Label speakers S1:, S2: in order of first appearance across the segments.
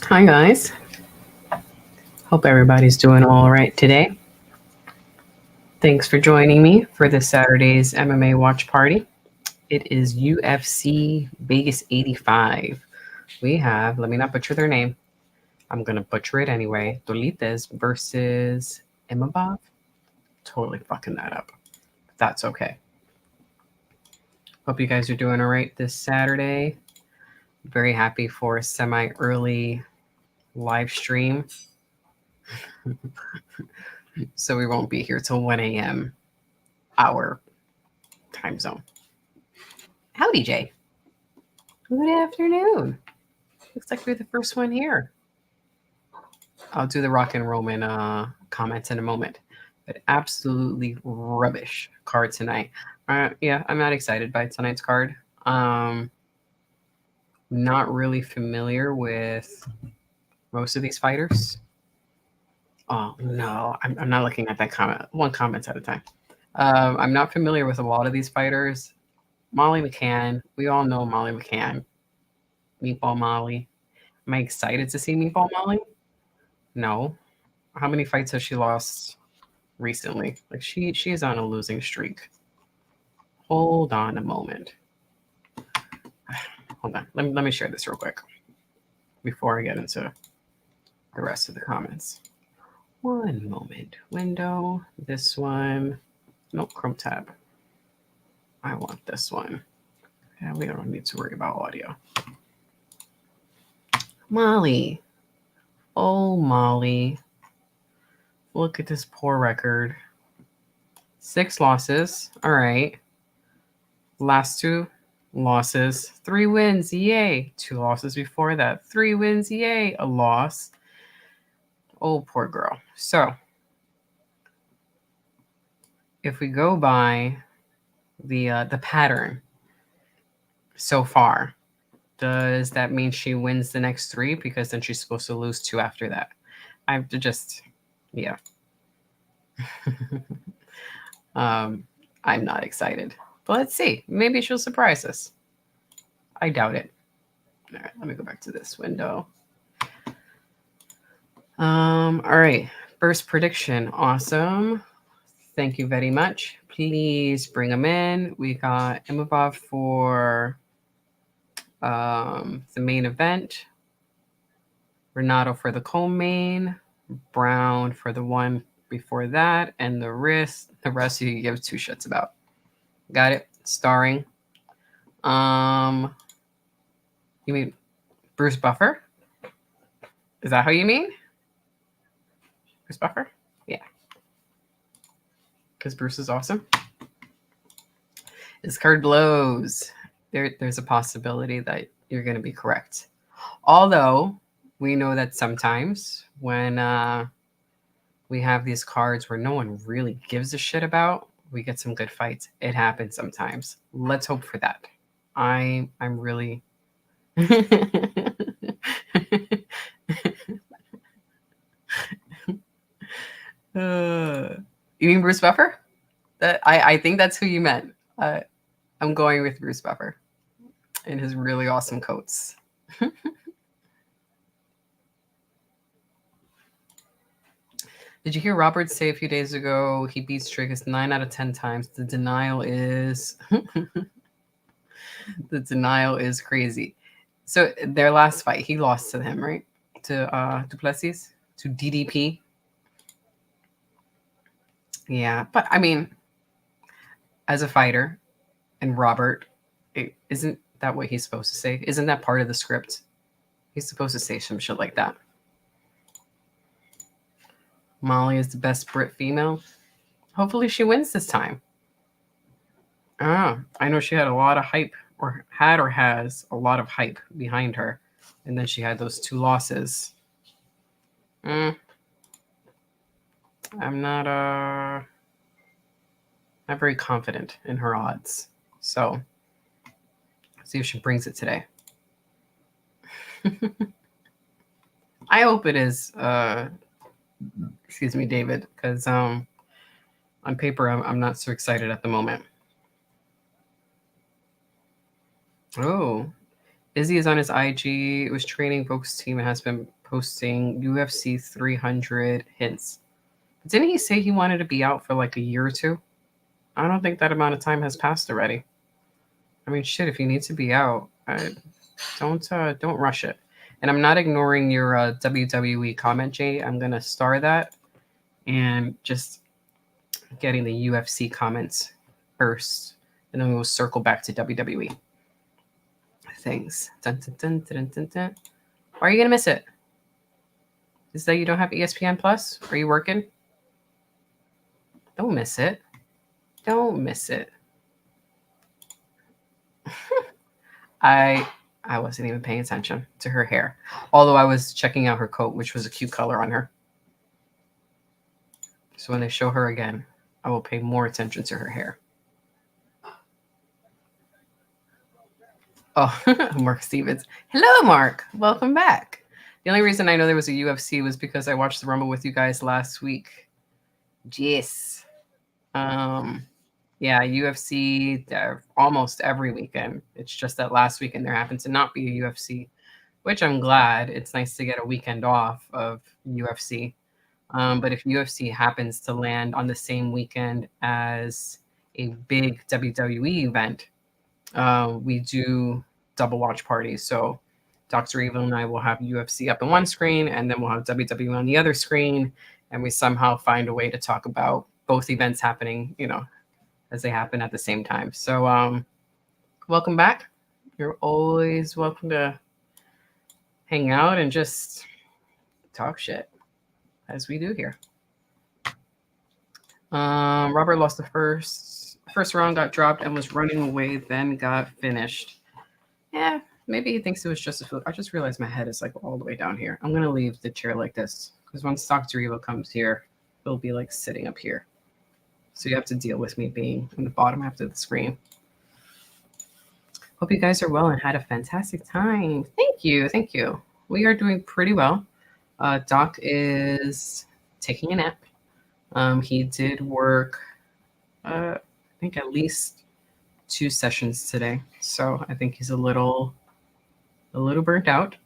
S1: Hi, guys. Hope everybody's doing all right today. Thanks for joining me for this Saturday's MMA watch party. It is UFC Vegas 85. We have, let me not butcher their name. I'm going to butcher it anyway. Dolidze versus Imavov. Totally fucking that up. That's okay. Hope you guys are doing all right this Saturday. Very happy for a semi early live stream. So we won't be here till 1 a.m. our time zone. Howdy, Jay. Good afternoon. Looks like we're the first one here. I'll do the Rock and Roman comments in a moment. But absolutely rubbish card tonight. Yeah, I'm not excited by tonight's card. Not really familiar with most of these fighters. Oh, no. I'm not looking at that comment. One comment at a time. I'm not familiar with a lot of these fighters. Molly McCann. We all know Molly McCann. Meatball Molly. Am I excited to see Meatball Molly? No. How many fights has she lost recently? Like she is on a losing streak. Hold on a moment. Hold on. Let me share this real quick before I get into the rest of the comments. One moment. Window. This one. Nope, Chrome tab. I want this one. Yeah, we don't need to worry about audio. Molly. Oh, Molly. Look at this poor record. 6 losses. All right. Last 2 losses. 3 wins. Yay. 2 losses before that. 3 wins. Yay. A loss. Oh, poor girl. So, if we go by the pattern so far, does that mean she wins the next 3? Because then she's supposed to lose 2 after that. I have to just, yeah. I'm not excited. But let's see. Maybe she'll surprise us. I doubt it. All right, let me go back to this window. All right. First prediction. Awesome. Thank you very much. Please bring them in. We got Imavov for the main event. Renato for the co-main. Brown for the one before that. And the rest you give 2 shits about. Got it? Starring. You mean Bruce Buffer? Is that how you mean? Bruce Buffer? Yeah. Because Bruce is awesome. This card blows. There's a possibility that you're going to be correct. Although we know that sometimes when we have these cards where no one really gives a shit about, we get some good fights. It happens sometimes. Let's hope for that. I'm really... You mean Bruce Buffer? I think that's who you meant. I'm going with Bruce Buffer and his really awesome coats. Did you hear Robert say a few days ago he beats Strickland 9 out of 10 times? The denial is the denial is crazy. So their last fight, he lost to him, right? To Duplessis, to DDP. Yeah, but I mean, as a fighter, and Robert, isn't that what he's supposed to say? Isn't that part of the script? He's supposed to say some shit like that. Molly is the best Brit female. Hopefully she wins this time. I know she had a lot of hype, or has a lot of hype behind her. And then she had those 2 losses. I'm not very confident in her odds. So, let's see if she brings it today. I hope it is, excuse me, David, because on paper, I'm not so excited at the moment. Oh, Izzy is on his IG. It was training Vokes team and has been posting UFC 300 hints. Didn't he say he wanted to be out for like a year or two? I don't think that amount of time has passed already. I mean, shit, if you need to be out, don't rush it. And I'm not ignoring your WWE comment, Jay. I'm gonna star that and just getting the UFC comments first, and then we'll circle back to WWE things. Dun, dun, dun, dun, dun, dun. Why are you gonna miss it? Is that you don't have ESPN Plus? Are you working? Don't miss it. Don't miss it. I wasn't even paying attention to her hair, although I was checking out her coat, which was a cute color on her. So when I show her again, I will pay more attention to her hair. Oh, Mark Stevens. Hello, Mark. Welcome back. The only reason I know there was a UFC was because I watched the Rumble with you guys last week. Yes. Yeah, UFC almost every weekend. It's just that last weekend there happened to not be a UFC, which I'm glad. It's nice to get a weekend off of UFC. But if UFC happens to land on the same weekend as a big WWE event, we do double watch parties. So Dr. Evil and I will have UFC up on one screen, and then we'll have WWE on the other screen, and we somehow find a way to talk about both events happening, as they happen at the same time. So welcome back. You're always welcome to hang out and just talk shit, as we do here. Robert lost the first round, got dropped, and was running away, then got finished. Yeah, maybe he thinks it was just a fluke. I just realized my head is like all the way down here. I'm gonna leave the chair like this because once Dr. Evo comes here, he'll be like sitting up here. So you have to deal with me being on the bottom half of the screen. Hope you guys are well and had a fantastic time. Thank you. Thank you. We are doing pretty well. Doc is taking a nap. He did work, I think, at least 2 sessions today. So I think he's a little burnt out.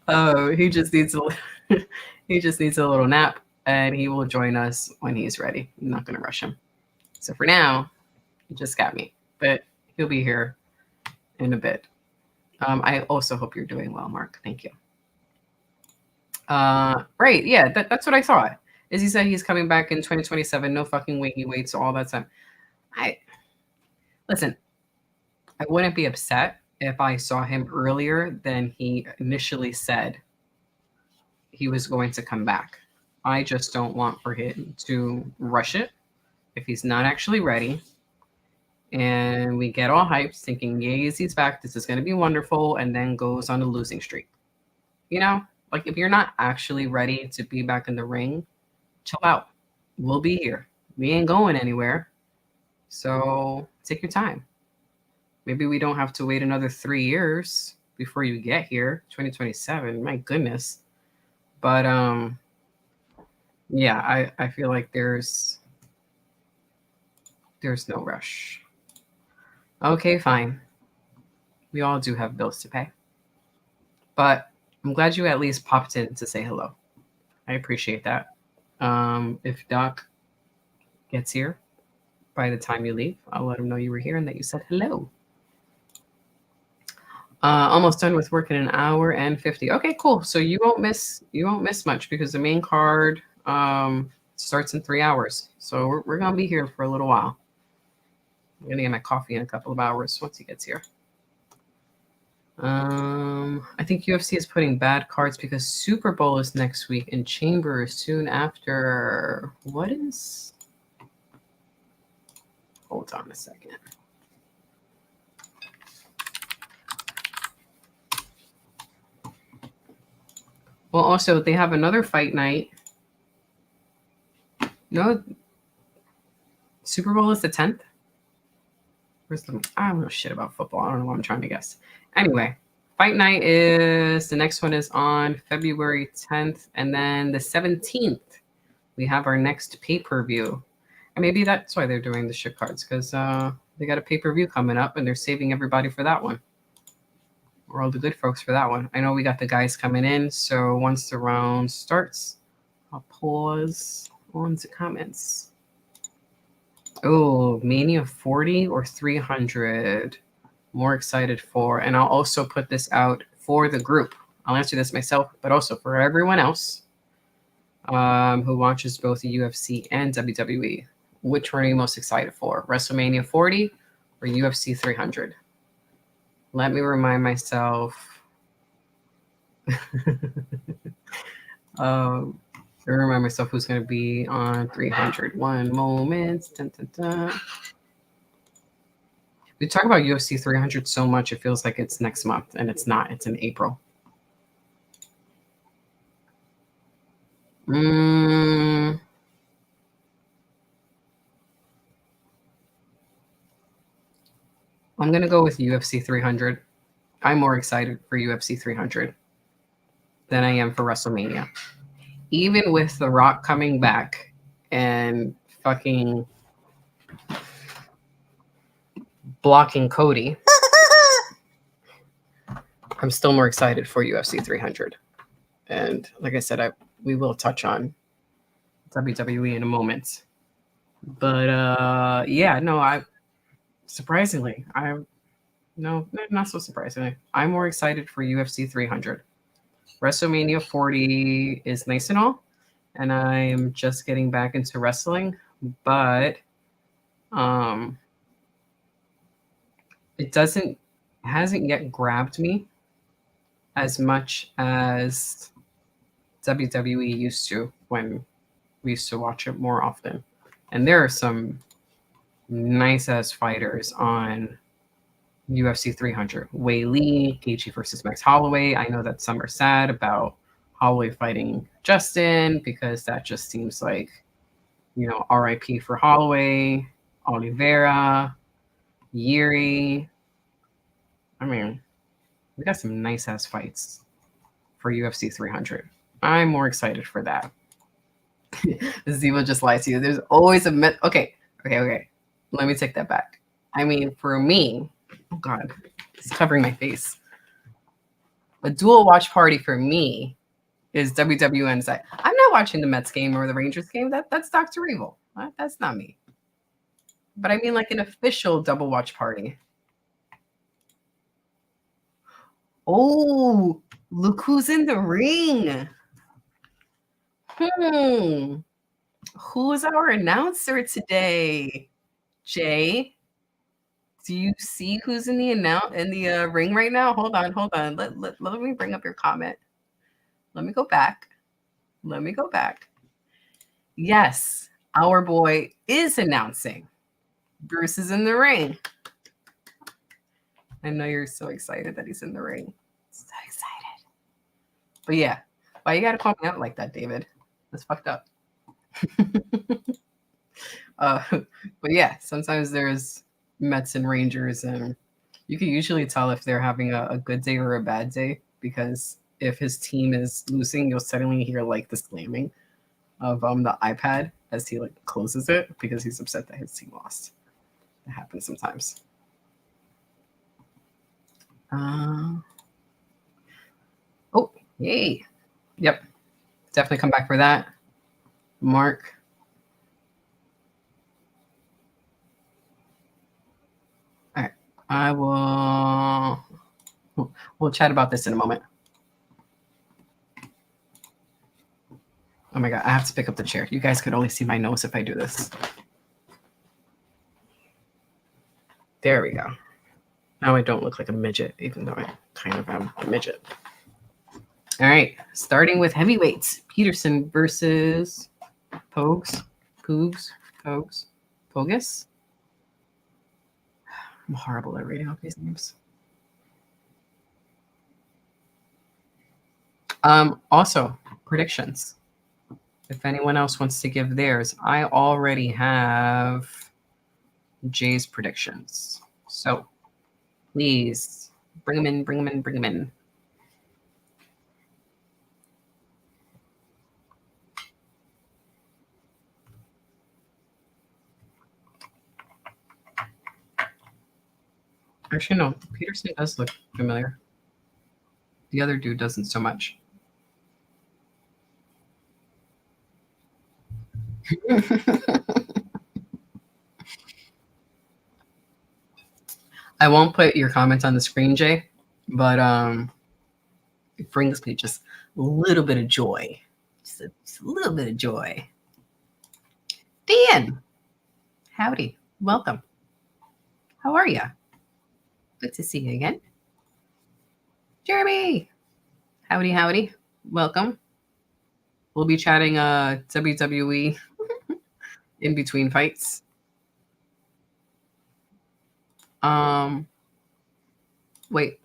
S1: Oh, he just needs a little nap, and he will join us when he's ready. I'm not going to rush him. So for now, he just got me, but he'll be here in a bit. I also hope you're doing well, Mark. Thank you. Right, yeah, that's what I thought. Is he said he's coming back in 2027? No fucking way he waits all that time. Listen, I wouldn't be upset if I saw him earlier than he initially said he was going to come back. I just don't want for him to rush it if he's not actually ready. And we get all hyped thinking, yay, he's back. This is going to be wonderful. And then goes on a losing streak. Like if you're not actually ready to be back in the ring, chill out. We'll be here. We ain't going anywhere. So take your time. Maybe we don't have to wait another 3 years before you get here. 2027. My goodness. But yeah, I feel like there's no rush. Okay, fine. We all do have bills to pay. But I'm glad you at least popped in to say hello. I appreciate that. If Doc gets here by the time you leave, I'll let him know you were here and that you said hello. Almost done with work in an hour and 50. Okay, cool. So you won't miss much because the main card starts in 3 hours. So we're gonna be here for a little while. I'm gonna get my coffee in a couple of hours once he gets here. I think UFC is putting bad cards because Super Bowl is next week and Chamber is soon after. What is? Hold on a second. Well, also they have another fight night. No, Super Bowl is the 10th. I don't know shit about football. I don't know what I'm trying to guess. Anyway, fight night the next one is on February 10th. And then the 17th, we have our next pay-per-view. And maybe that's why they're doing the shit cards, because They got a pay-per-view coming up, and they're saving everybody for that one. Or all the good folks for that one. I know we got the guys coming in, so once the round starts, I'll pause on the comments. Oh, Mania 40 or 300? More excited for, and I'll also put this out for the group. I'll answer this myself, but also for everyone else who watches both the UFC and WWE. Which one are you most excited for? WrestleMania 40 or UFC 300? Let me remind myself. Remind myself who's going to be on 300. One moment. Dun, dun, dun. We talk about UFC 300 so much, it feels like it's next month, and it's not. It's in April. I'm going to go with UFC 300. I'm more excited for UFC 300 than I am for WrestleMania. Even with The Rock coming back and fucking blocking Cody, I'm still more excited for UFC 300. And like I said, we will touch on WWE in a moment. But surprisingly, not so surprisingly, I'm more excited for UFC 300. WrestleMania 40 is nice and all, and I'm just getting back into wrestling, but it hasn't yet grabbed me as much as WWE used to when we used to watch it more often. And there are some nice ass fighters on UFC 300. Wei Lee, Gaethje versus Max Holloway. I know that some are sad about Holloway fighting Justin because that just seems like, RIP for Holloway, Oliveira, Yuri. I mean, we got some nice ass fights for UFC 300. I'm more excited for that. Ziva just lied to you. There's always a okay. Let me take that back. I mean, for me, oh God, it's covering my face. A dual watch party for me is WWN side. I'm not watching the Mets game or the Rangers game. That's Dr. Evil. That's not me. But I mean like an official double watch party. Oh, look who's in the ring. Who's our announcer today? Jay? Do you see who's in the ring right now? Hold on. Let me bring up your comment. Let me go back. Yes, our boy is announcing. Bruce is in the ring. I know you're so excited that he's in the ring. So excited. But yeah, why you gotta call me out like that, David? That's fucked up. But yeah, sometimes there's Mets and Rangers, and you can usually tell if they're having a good day or a bad day, because if his team is losing, you'll suddenly hear like the slamming of the iPad as he like closes it because he's upset that his team lost. That happens sometimes. Oh, yay. Yep. Definitely come back for that. Mark. All right. We'll chat about this in a moment. Oh my God, I have to pick up the chair. You guys could only see my nose if I do this. There we go. Now I don't look like a midget, even though I kind of am a midget. All right, starting with heavyweights. Peterson versus Pogus. I'm horrible at reading off these names. Also, predictions. If anyone else wants to give theirs, I already have Jay's predictions. So please bring them in. Actually, no. Peterson does look familiar. The other dude doesn't so much. I won't put your comments on the screen, Jay, but it brings me just a little bit of joy. Just a little bit of joy. Dan, howdy. Welcome. How are you? Good to see you again. Jeremy, howdy. Welcome. We'll be chatting WWE in between fights. Wait,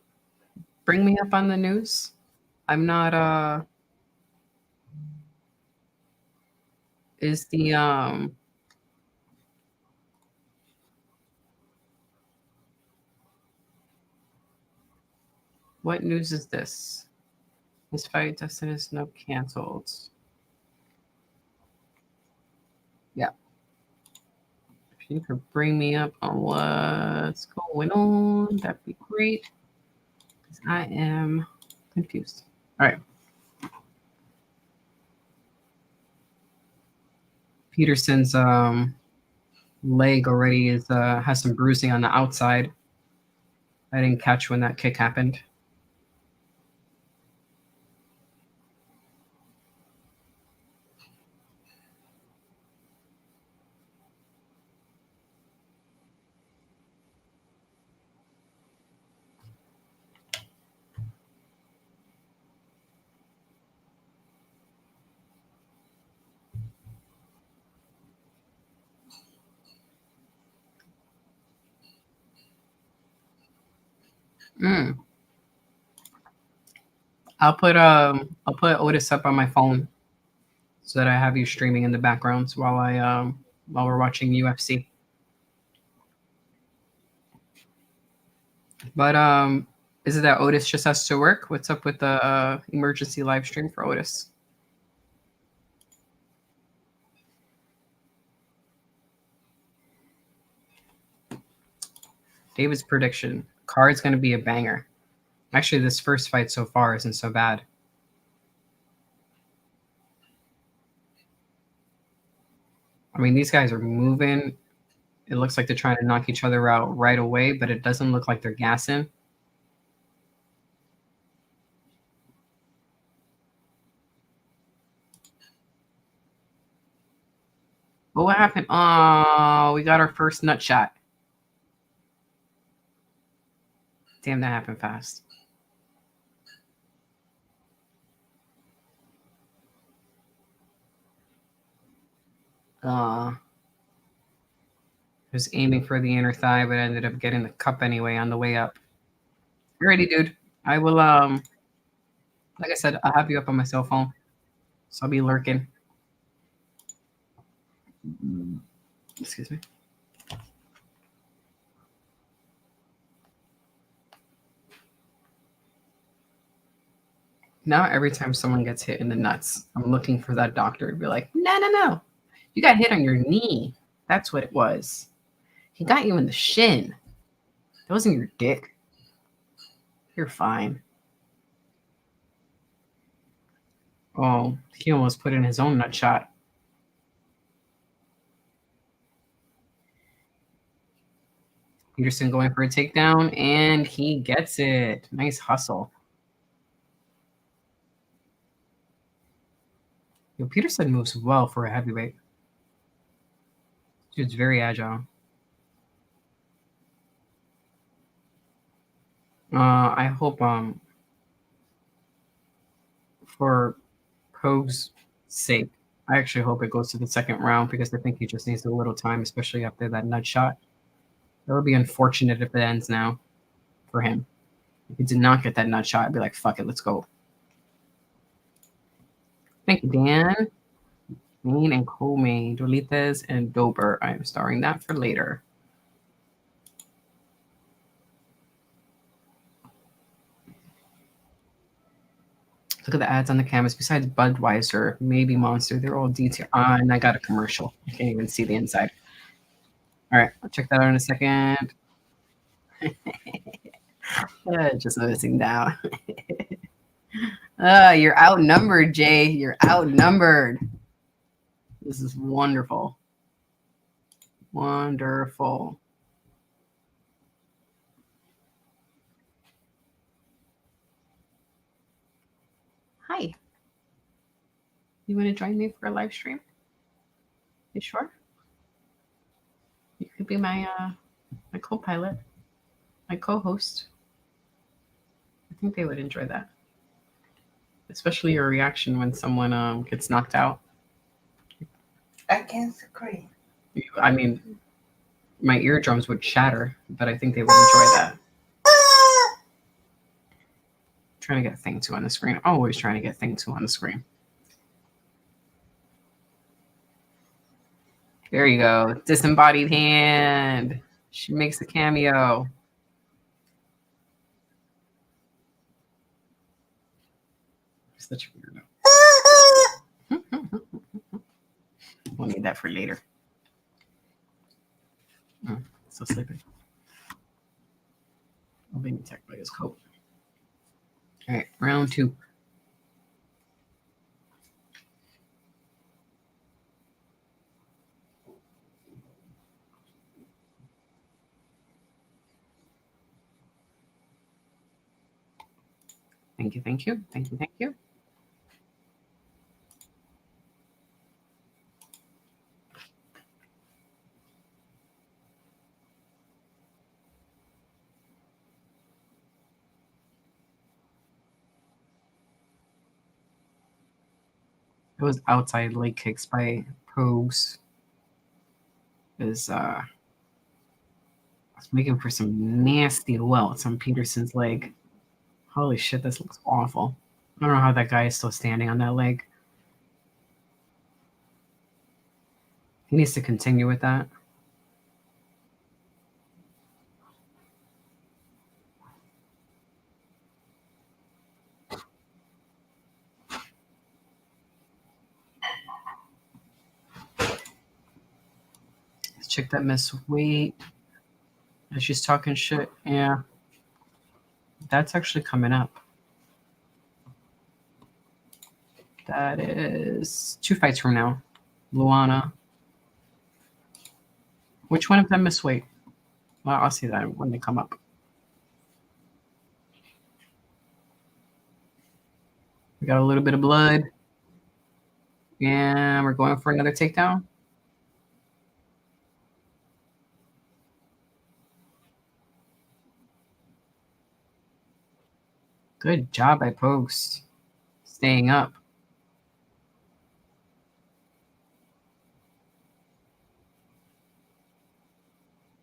S1: bring me up on the news. I'm not is the what news is this? This fight Dustin is no canceled. Yeah. If you could bring me up on what's going on, that'd be great. Because I am confused. All right. Peterson's leg already is has some bruising on the outside. I didn't catch when that kick happened. I'll put Otis up on my phone so that I have you streaming in the background while we're watching UFC. But is it that Otis just has to work? What's up with the emergency live stream for Otis? David's prediction: Card's going to be a banger. Actually, this first fight so far isn't so bad. I mean, these guys are moving. It looks like they're trying to knock each other out right away, but it doesn't look like they're gassing. But what happened? Oh, we got our first nut shot. Damn, that happened fast. I was aiming for the inner thigh, but ended up getting the cup anyway on the way up. You ready, dude? I will like I said, I'll have you up on my cell phone. So I'll be lurking. Excuse me. Now every time someone gets hit in the nuts, I'm looking for that doctor to be like, no. You got hit on your knee. That's what it was. He got you in the shin. That wasn't your dick. You're fine. Oh, he almost put in his own nut shot. Peterson going for a takedown, and he gets it. Nice hustle. Yo, Peterson moves well for a heavyweight. Dude's very agile. I hope for Pogue's sake, I actually hope it goes to the second round because I think he just needs a little time, especially after that nut shot. That would be unfortunate if it ends now for him. If he did not get that nut shot, I'd be like, fuck it, let's go. Thank you, Dan. Mean and co-main, Dolidze and Dober. I am starring that for later. Look at the ads on the canvas. Besides Budweiser, maybe Monster, they're all detailed. And I got a commercial. I can't even see the inside. All right, I'll check that out in a second. Just noticing down. You're outnumbered, Jay. You're outnumbered. This is wonderful. Wonderful. Hi. You want to join me for a live stream? You sure? You could be my co-pilot, my co-host. I think they would enjoy that, especially your reaction when someone gets knocked out.
S2: I can't agree.
S1: I mean, my eardrums would shatter, but I think they would enjoy that. Trying to get thing 2 on the screen. Always trying to get thing 2 on the screen. There you go. Disembodied hand. She makes a cameo. Such a weirdo. We'll need that for later. So sleepy. I'll be attacked by his coat. All right, round 2. Thank you, thank you, thank you, thank you. It was outside leg kicks by Pogues. I was making for some nasty welts on Peterson's leg. Holy shit, this looks awful. I don't know how that guy is still standing on that leg. He needs to continue with that. Let's check that miss weight. She's talking shit. Yeah. That's actually coming up. That is 2 fights from now. Luana. Which one of them missed weight? Well, I'll see that when they come up. We got a little bit of blood. And we're going for another takedown. Good job by Pogues. Staying up.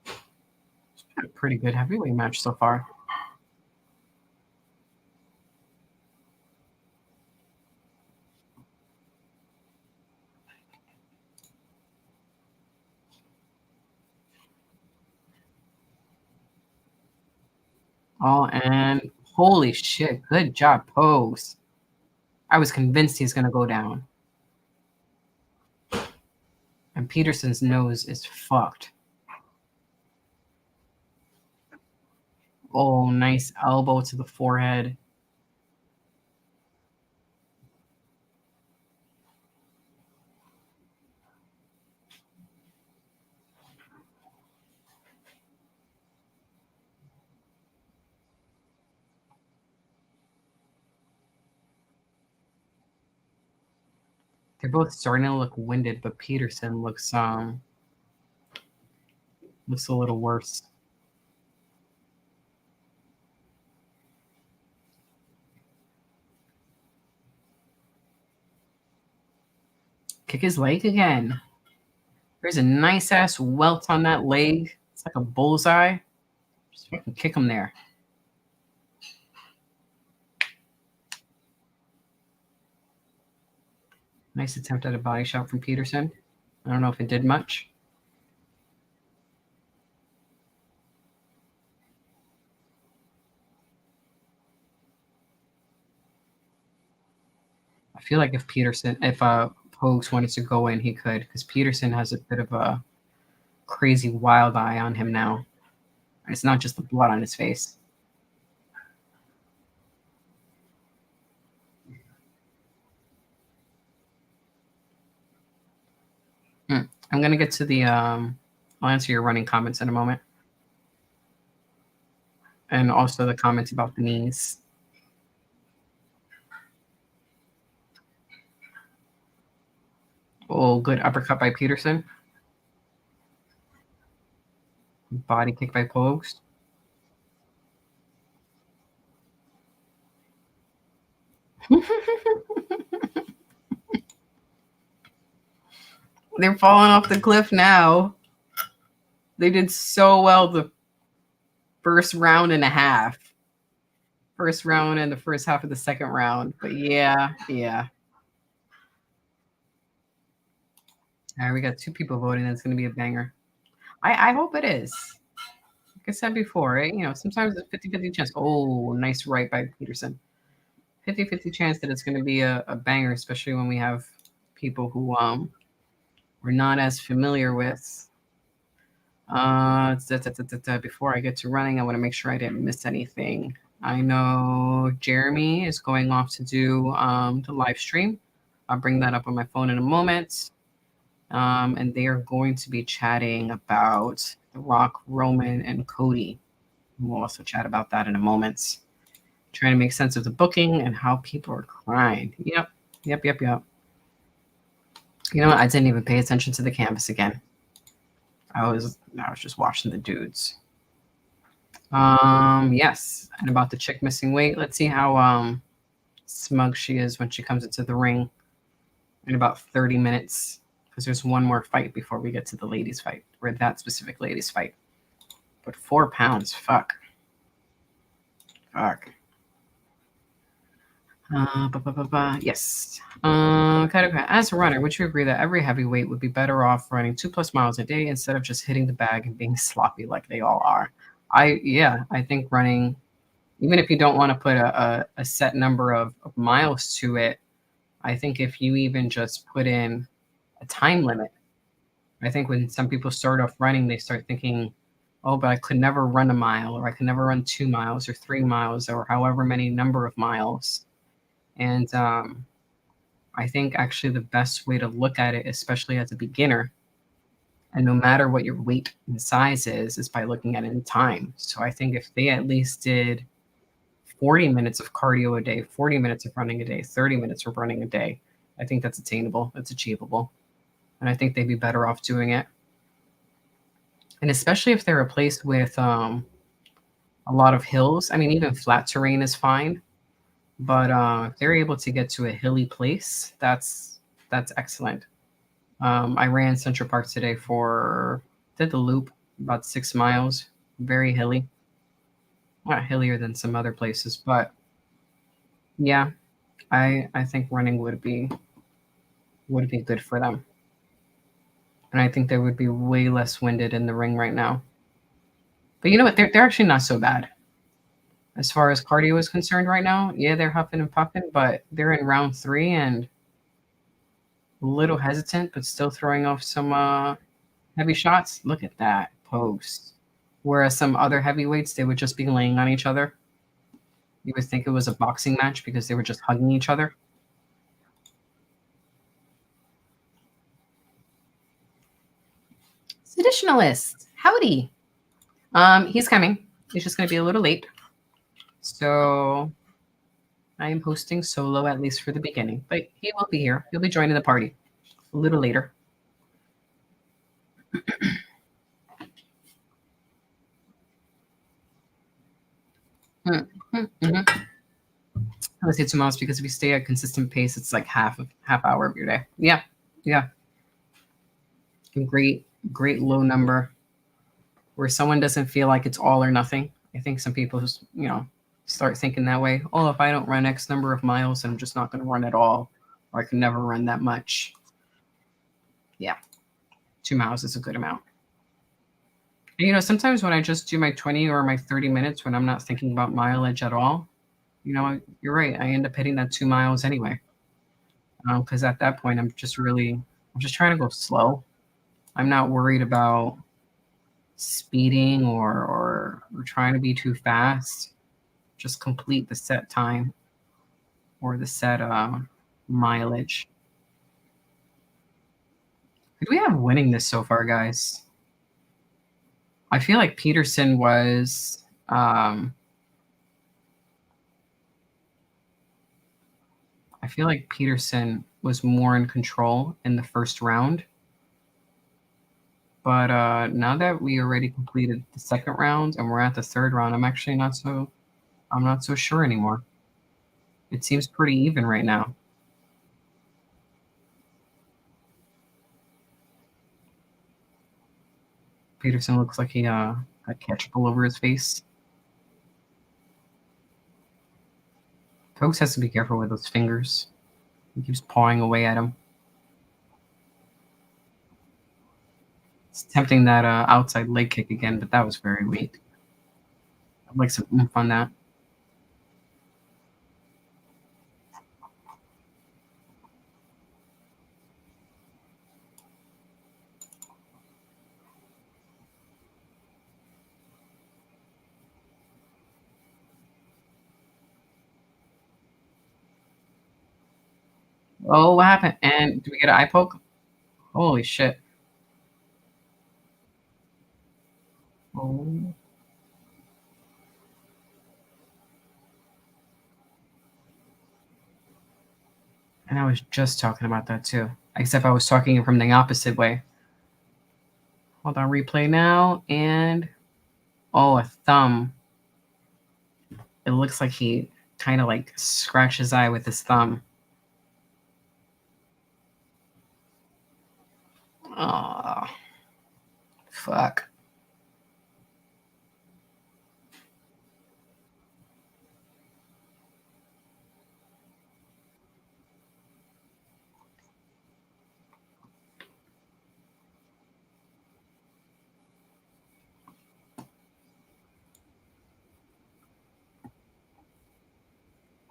S1: It's been a pretty good heavyweight match so far. Oh, and holy shit. Good job, Pogues. I was convinced he's going to go down. And Peterson's nose is fucked. Oh, nice elbow to the forehead. They're both starting to look winded, but Peterson looks a little worse. Kick his leg again. There's a nice ass welt on that leg. It's like a bullseye. Just fucking kick him there. Nice attempt at a body shot from Peterson. I don't know if it did much. I feel like if Pogues wanted to go in, he could, because Peterson has a bit of a crazy wild eye on him now. It's not just the blood on his face. I'm going to get to the, I'll answer your running comments in a moment. And also the comments about the knees. Oh, good uppercut by Peterson. Body kick by Pogues. They're falling off the cliff now. They did so well the first round and a half. First round and the first half of the second round. But yeah. All right, we got 2 people voting. That's going to be a banger. I hope it is. Like I said before, right? Sometimes it's 50-50 chance. Oh, nice right by Peterson. 50-50 chance that it's going to be a banger, especially when we have people who we're not as familiar with. Before I get to running, I want to make sure I didn't miss anything. I know Jeremy is going off to do the live stream. I'll bring that up on my phone in a moment. And they are going to be chatting about The Rock, Roman, and Cody. We'll also chat about that in a moment. Trying to make sense of the booking and how people are crying. Yep. You know what? I didn't even pay attention to the canvas again. I was just watching the dudes. Yes. And about the chick missing weight, let's see how smug she is when she comes into the ring in about 30 minutes. Because there's one more fight before we get to the ladies fight, or that specific ladies fight. But 4 pounds, fuck. Yes. As a runner, would you agree that every heavyweight would be better off running 2+ miles a day instead of just hitting the bag and being sloppy like they all are? I think running, even if you don't want to put a set number of miles to it, I think if you even just put in a time limit, I think when some people start off running, they start thinking, oh, but I could never run a mile, or I could never run 2 miles or 3 miles or however many number of miles. And I think actually the best way to look at it, especially as a beginner, and no matter what your weight and size is by looking at it in time. So I think if they at least did 40 minutes of cardio a day, 40 minutes of running a day, 30 minutes of running a day, I think that's attainable. That's achievable. And I think they'd be better off doing it. And especially if they're replaced with a lot of hills. I mean, even flat terrain is fine. But if they're able to get to a hilly place, that's excellent. I ran Central Park today did the loop, about 6 miles, very hilly. Not hillier than some other places, but yeah, I think running would be good for them. And I think they would be way less winded in the ring right now. But you know what? They're actually not so bad. As far as cardio is concerned right now, yeah, they're huffing and puffing, but they're in round 3 and a little hesitant, but still throwing off some heavy shots. Look at that pose. Whereas some other heavyweights, they would just be laying on each other. You would think it was a boxing match because they were just hugging each other. Seditionalist, howdy. He's coming. He's just going to be a little late. So I am hosting solo, at least for the beginning. But he will be here. He'll be joining the party a little later. I would say 2 miles because if you stay at a consistent pace, it's like half hour of your day. Yeah. Great low number where someone doesn't feel like it's all or nothing. I think some people just, start thinking that way. Oh, if I don't run X number of miles, then I'm just not going to run at all, or I can never run that much. Yeah, 2 miles is a good amount. And, sometimes when I just do my 20 or my 30 minutes, when I'm not thinking about mileage at all, you're right. I end up hitting that 2 miles anyway. Because at that point, I'm just trying to go slow. I'm not worried about speeding or trying to be too fast. Just complete the set time or the set mileage. Who do we have winning this so far, guys? I feel like Peterson was I feel like Peterson was more in control in the first round. But now that we already completed the second round and we're at the third round, I'm actually not so sure anymore. It seems pretty even right now. Peterson looks like he had ketchup all over his face. Pokes has to be careful with those fingers. He keeps pawing away at him. It's tempting that outside leg kick again, but that was very weak. I'd like some oomph on that. Oh, what happened? And do we get an eye poke? Holy shit. Oh. And I was just talking about that too. Except I was talking from the opposite way. Hold on, replay now. And oh, a thumb. It looks like he kind of like scratched his eye with his thumb. Oh, fuck.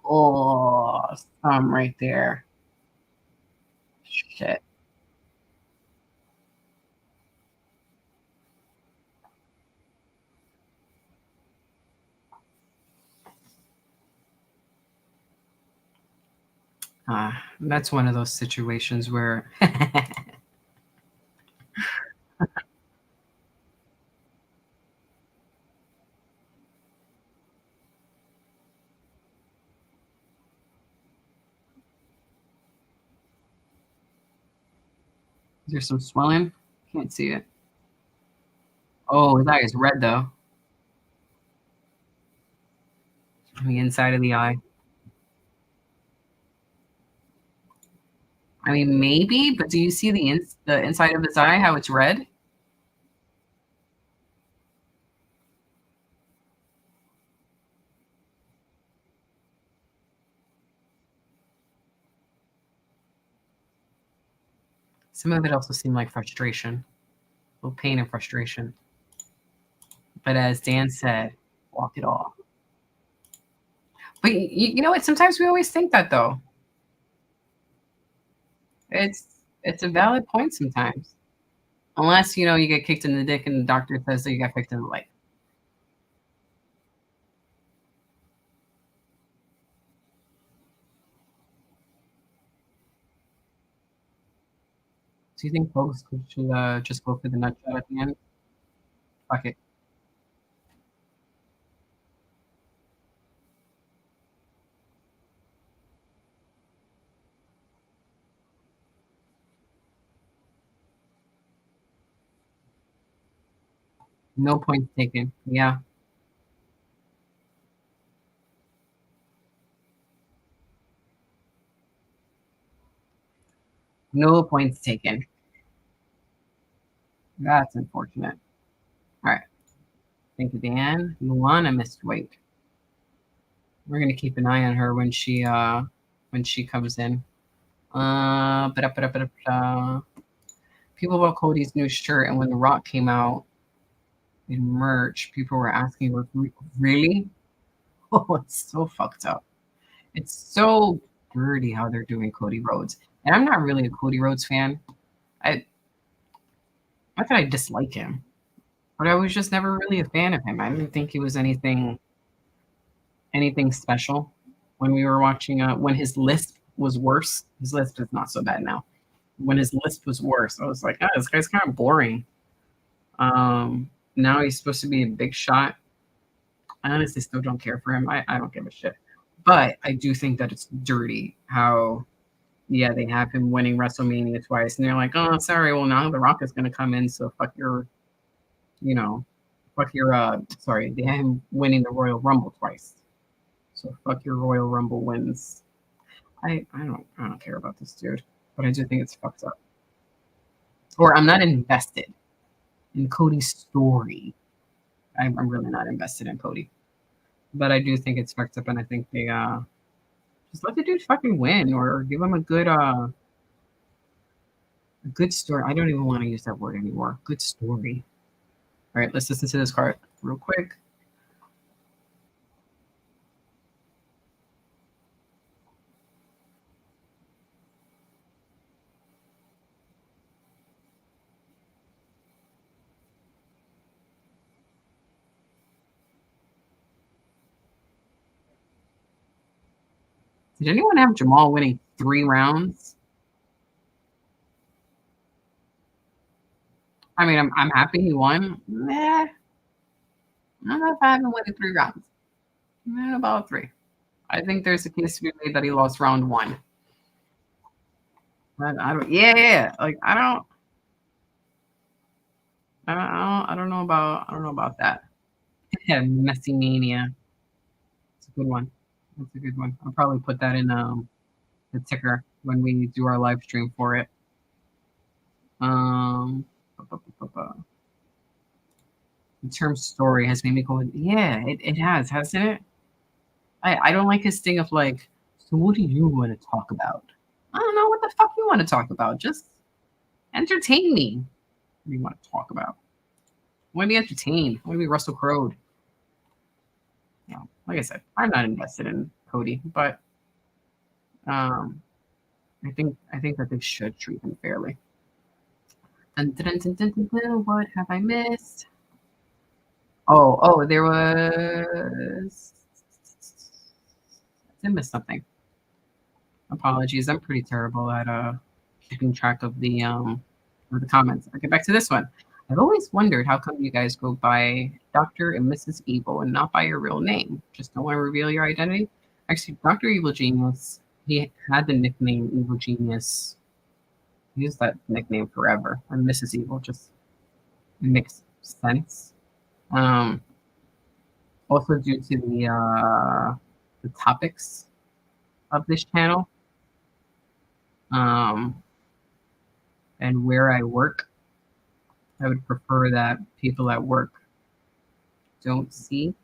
S1: Oh, thumb right there. Shit. That's one of those situations where there's some swelling. Can't see it. Oh, his eye is red though. On the inside of the eye. I mean, maybe, but do you see the inside of his eye, how it's red? Some of it also seemed like frustration, a little pain and frustration. But as Dan said, walk it off. But you know what? Sometimes we always think that though. It's a valid point sometimes. Unless, you get kicked in the dick and the doctor says that you got kicked in the leg. Do you think folks should just go for the nut shot at the end? Fuck it. No points taken. Yeah. No points taken. That's unfortunate. All right. Thank you, Dan. Luana missed weight. We're gonna keep an eye on her when she comes in. Ba-da-ba-da-ba-da-ba. People bought Cody's new shirt, and when The Rock came out in merch, people were asking, really? Oh, it's so fucked up. It's so dirty how they're doing Cody Rhodes. And I'm not really a Cody Rhodes fan. I Not that I dislike him. But I was just never really a fan of him. I didn't think he was anything special when we were watching. When his lisp was worse, his lisp is not so bad now. When his lisp was worse, I was like, oh, this guy's kind of boring. Now he's supposed to be a big shot. I honestly still don't care for him. I don't give a shit. But I do think that it's dirty how, yeah, they have him winning WrestleMania twice. And they're like, oh, sorry, well, now The Rock is going to come in. So fuck your, sorry, they have him winning the Royal Rumble twice. So fuck your Royal Rumble wins. I don't care about this dude. But I do think it's fucked up. Or I'm not invested in Cody's story. I'm really not invested in Cody. But I do think it's fucked up, and I think they just let the dude fucking win or give him a good story. I don't even want to use that word anymore. Good story. All right, let's listen to this card real quick. Did anyone have Jamal winning 3 rounds? I mean, I'm happy he won. Nah, I don't know if I haven't won in 3 rounds. About 3. I think there's a case to be made that he lost round 1. But I don't. Yeah. Like I don't know about that. Yeah, Messy Mania. It's a good one. That's a good one. I'll probably put that in the ticker when we do our live stream for it. The term story has made me go, yeah, it has, hasn't it? I don't like his thing of like, so what do you want to talk about? I don't know what the fuck you want to talk about. Just entertain me. What do you want to talk about? I want to be entertained. I want to be Russell Crowe. Like I said, I'm not invested in Cody, but I think that they should treat him fairly. What have I missed? Oh, there was. I missed something. Apologies, I'm pretty terrible at keeping track of the comments. I'll get back to this one. I've always wondered how come you guys go by Dr. and Mrs. Evil and not by your real name. Just don't want to reveal your identity. Actually, Dr. Evil Genius, he had the nickname Evil Genius. He used that nickname forever. And Mrs. Evil just makes sense. Also due to the topics of this channel. And where I work, I would prefer that people at work don't see,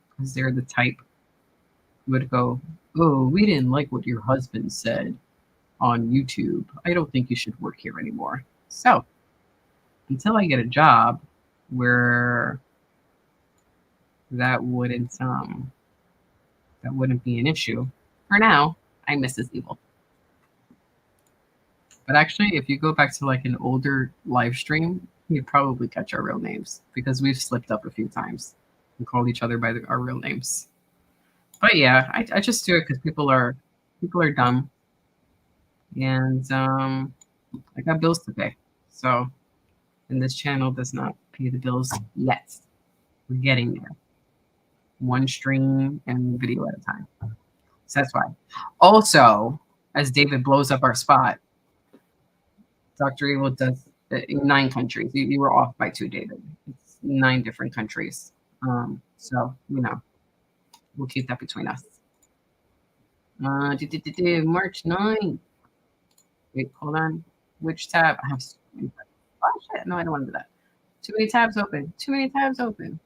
S1: because they're the type who would go, oh, we didn't like what your husband said on YouTube. I don't think you should work here anymore. So until I get a job where that wouldn't be an issue, for now, I'm Mrs. Evil. But actually, if you go back to like an older live stream, you'd probably catch our real names, because we've slipped up a few times and called each other by our real names. But yeah, I just do it because people are dumb, and I got bills to pay. So, and this channel does not pay the bills yet. We're getting there. One stream and video at a time. So that's why. Also, as David blows up our spot, Dr. Evil does 9 countries. You were off by 2, David. It's 9 different countries. So, we'll keep that between us. March 9th. Wait, hold on. Which tab? I have so many tabs. Oh, shit. No, I don't want to do that. Too many tabs open. Too many tabs open.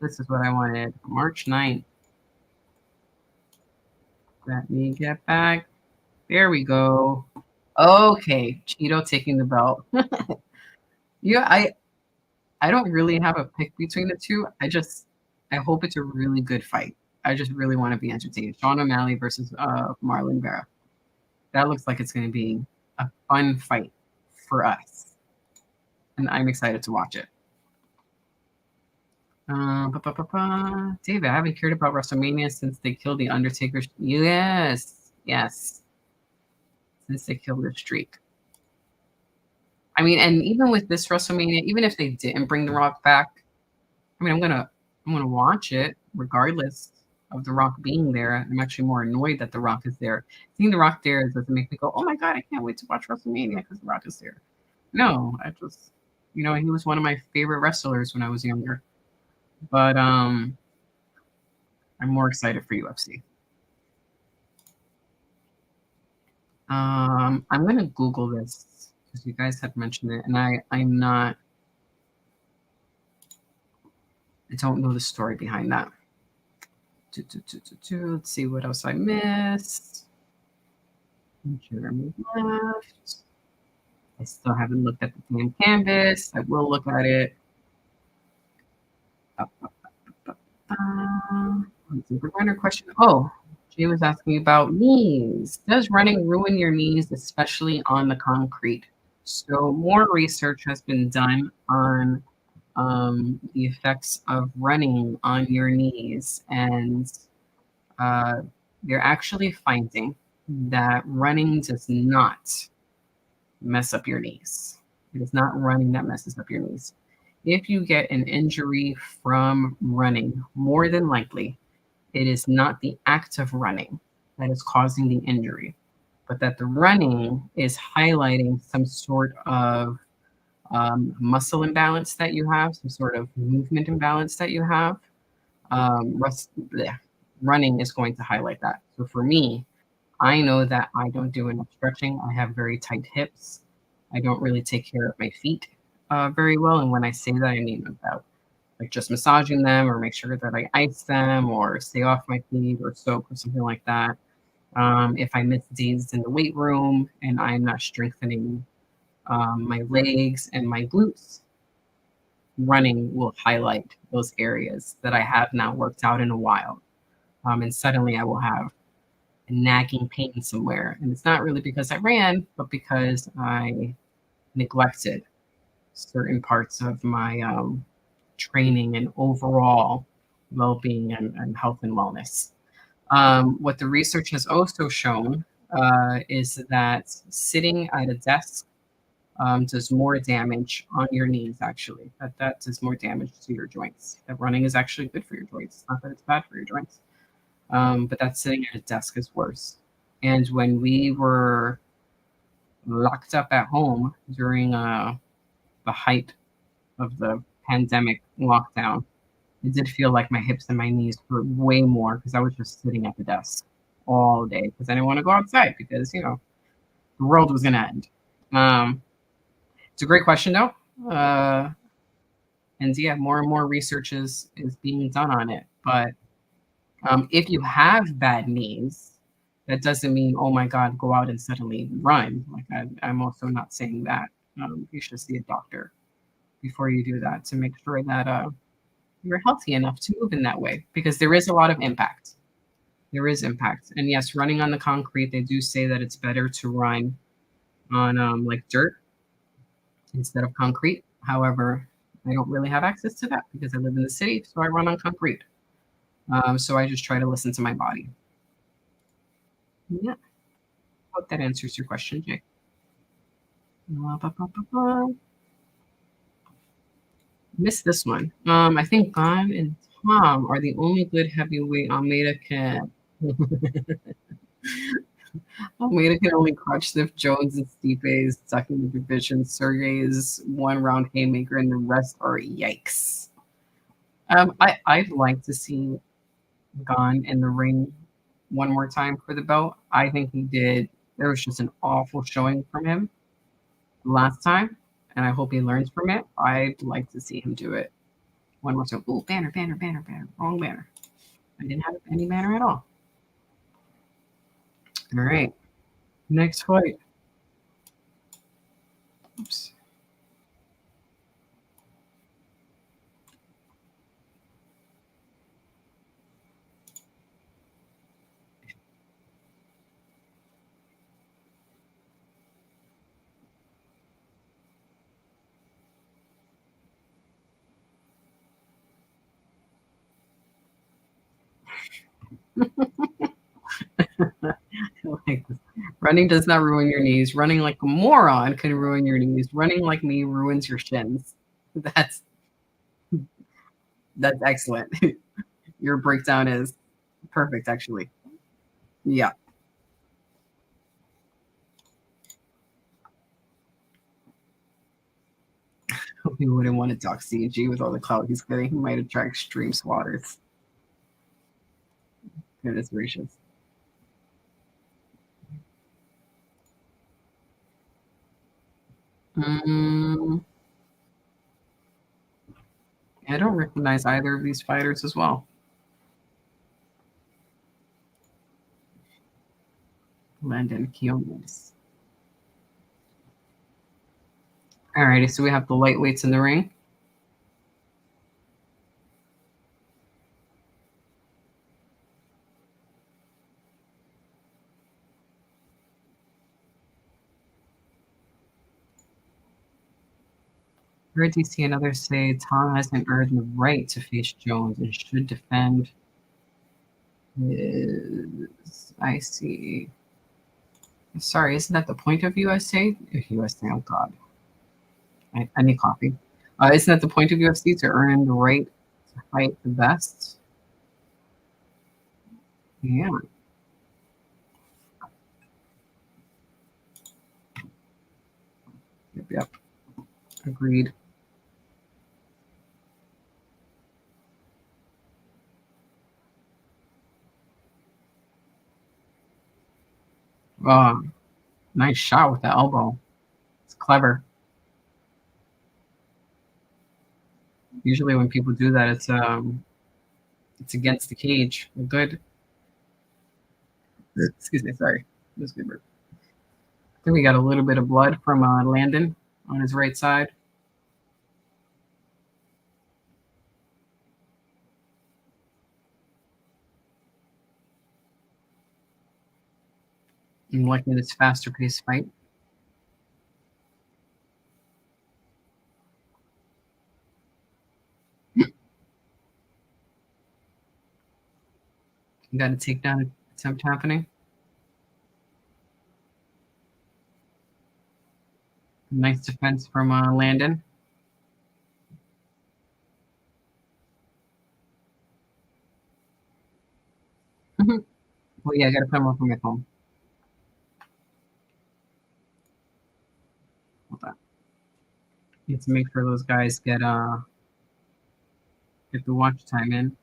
S1: This is what I wanted. March 9th. Let me get back. There we go. Okay, Cheeto taking the belt. Yeah, I don't really have a pick between the two. I hope it's a really good fight. I just really want to be entertained. Sean O'Malley versus Marlon Vera. That looks like it's going to be a fun fight for us, and I'm excited to watch it. David, I haven't cared about WrestleMania since they killed the Undertaker. Yes. Since they killed the streak. I mean, and even with this WrestleMania, even if they didn't bring The Rock back, I mean, I'm gonna watch it regardless of The Rock being there. I'm actually more annoyed that The Rock is there. Seeing The Rock there doesn't make me go, "Oh my god, I can't wait to watch WrestleMania because The Rock is there." No, I just, he was one of my favorite wrestlers when I was younger. But I'm more excited for UFC. I'm gonna Google this because you guys have mentioned it, and I don't know the story behind that. Let's see what else I missed. Jeremy left. I still haven't looked at the damn canvas. I will look at it. The runner question. Oh, Jay was asking about knees. Does running ruin your knees, especially on the concrete? So more research has been done on the effects of running on your knees, and uh, they're actually finding that running does not mess up your knees. It is not running that messes up your knees. If you get an injury from running, more than likely, it is not the act of running that is causing the injury, but that the running is highlighting some sort of muscle imbalance that you have, some sort of movement imbalance that you have. Running is going to highlight that. So for me, I know that I don't do enough stretching. I have very tight hips. I don't really take care of my feet very well. And when I say that, I mean about like just massaging them or make sure that I ice them or stay off my feet or soak or something like that. If I miss days in the weight room and I'm not strengthening my legs and my glutes, running will highlight those areas that I have not worked out in a while. And suddenly I will have a nagging pain somewhere. And it's not really because I ran, but because I neglected certain parts of my training and overall well being and health and wellness. What the research has also shown is that sitting at a desk does more damage on your knees, actually. That does more damage to your joints. That running is actually good for your joints. It's not that it's bad for your joints. But that sitting at a desk is worse. And when we were locked up at home during the height of the pandemic lockdown, it did feel like my hips and my knees hurt way more because I was just sitting at the desk all day because I didn't want to go outside because, the world was going to end. It's a great question, though. And yeah, more and more research is being done on it. But if you have bad knees, that doesn't mean, oh my God, go out and suddenly run. Like I'm also not saying that. You should see a doctor before you do that to make sure that you're healthy enough to move in that way because there is a lot of impact. There is impact. And yes, running on the concrete, they do say that it's better to run on like dirt instead of concrete. However, I don't really have access to that because I live in the city, so I run on concrete. So I just try to listen to my body. Yeah, hope that answers your question, Jay. Missed this one. I think Gon and Tom are the only good heavyweight Almeida can. Almeida can only crutch Sniff Jones and Stipe's second the division. Sergey's one round haymaker, and the rest are yikes. I'd like to see Gon in the ring one more time for the belt. I think he did. There was just an awful showing from him last time, and I hope he learns from it. I'd like to see him do it one more time. Ooh, banner, banner, banner, banner. Wrong banner. I didn't have any banner at all. All right. Next fight. Oops. Like, running does not ruin your knees. Running like a moron can ruin your knees. Running like me ruins your shins. That's excellent. Your breakdown is perfect, actually. Yeah. We wouldn't want to dock CG with all the clout he's getting. He might attract extreme swatters. Goodness gracious. I don't recognize either of these fighters as well. Landon Quiones. Alrighty, so we have the lightweights in the ring. Heard DC and others say Tom hasn't earned the right to face Jones and should defend his. I see. Sorry, isn't that the point of USA? USA, oh God. I need coffee. Isn't that the point of UFC to earn the right to fight the best? Yeah. Yep. Agreed. Oh, nice shot with the elbow. It's clever. Usually when people do that, it's against the cage. Good. Excuse me. Sorry. It was good. I think we got a little bit of blood from Landon on his right side. I'm liking this faster paced fight. You got a takedown attempt happening. Nice defense from Landon. Well, yeah, I got to put him up on my phone. Hold on. Need to make sure those guys get the watch time in.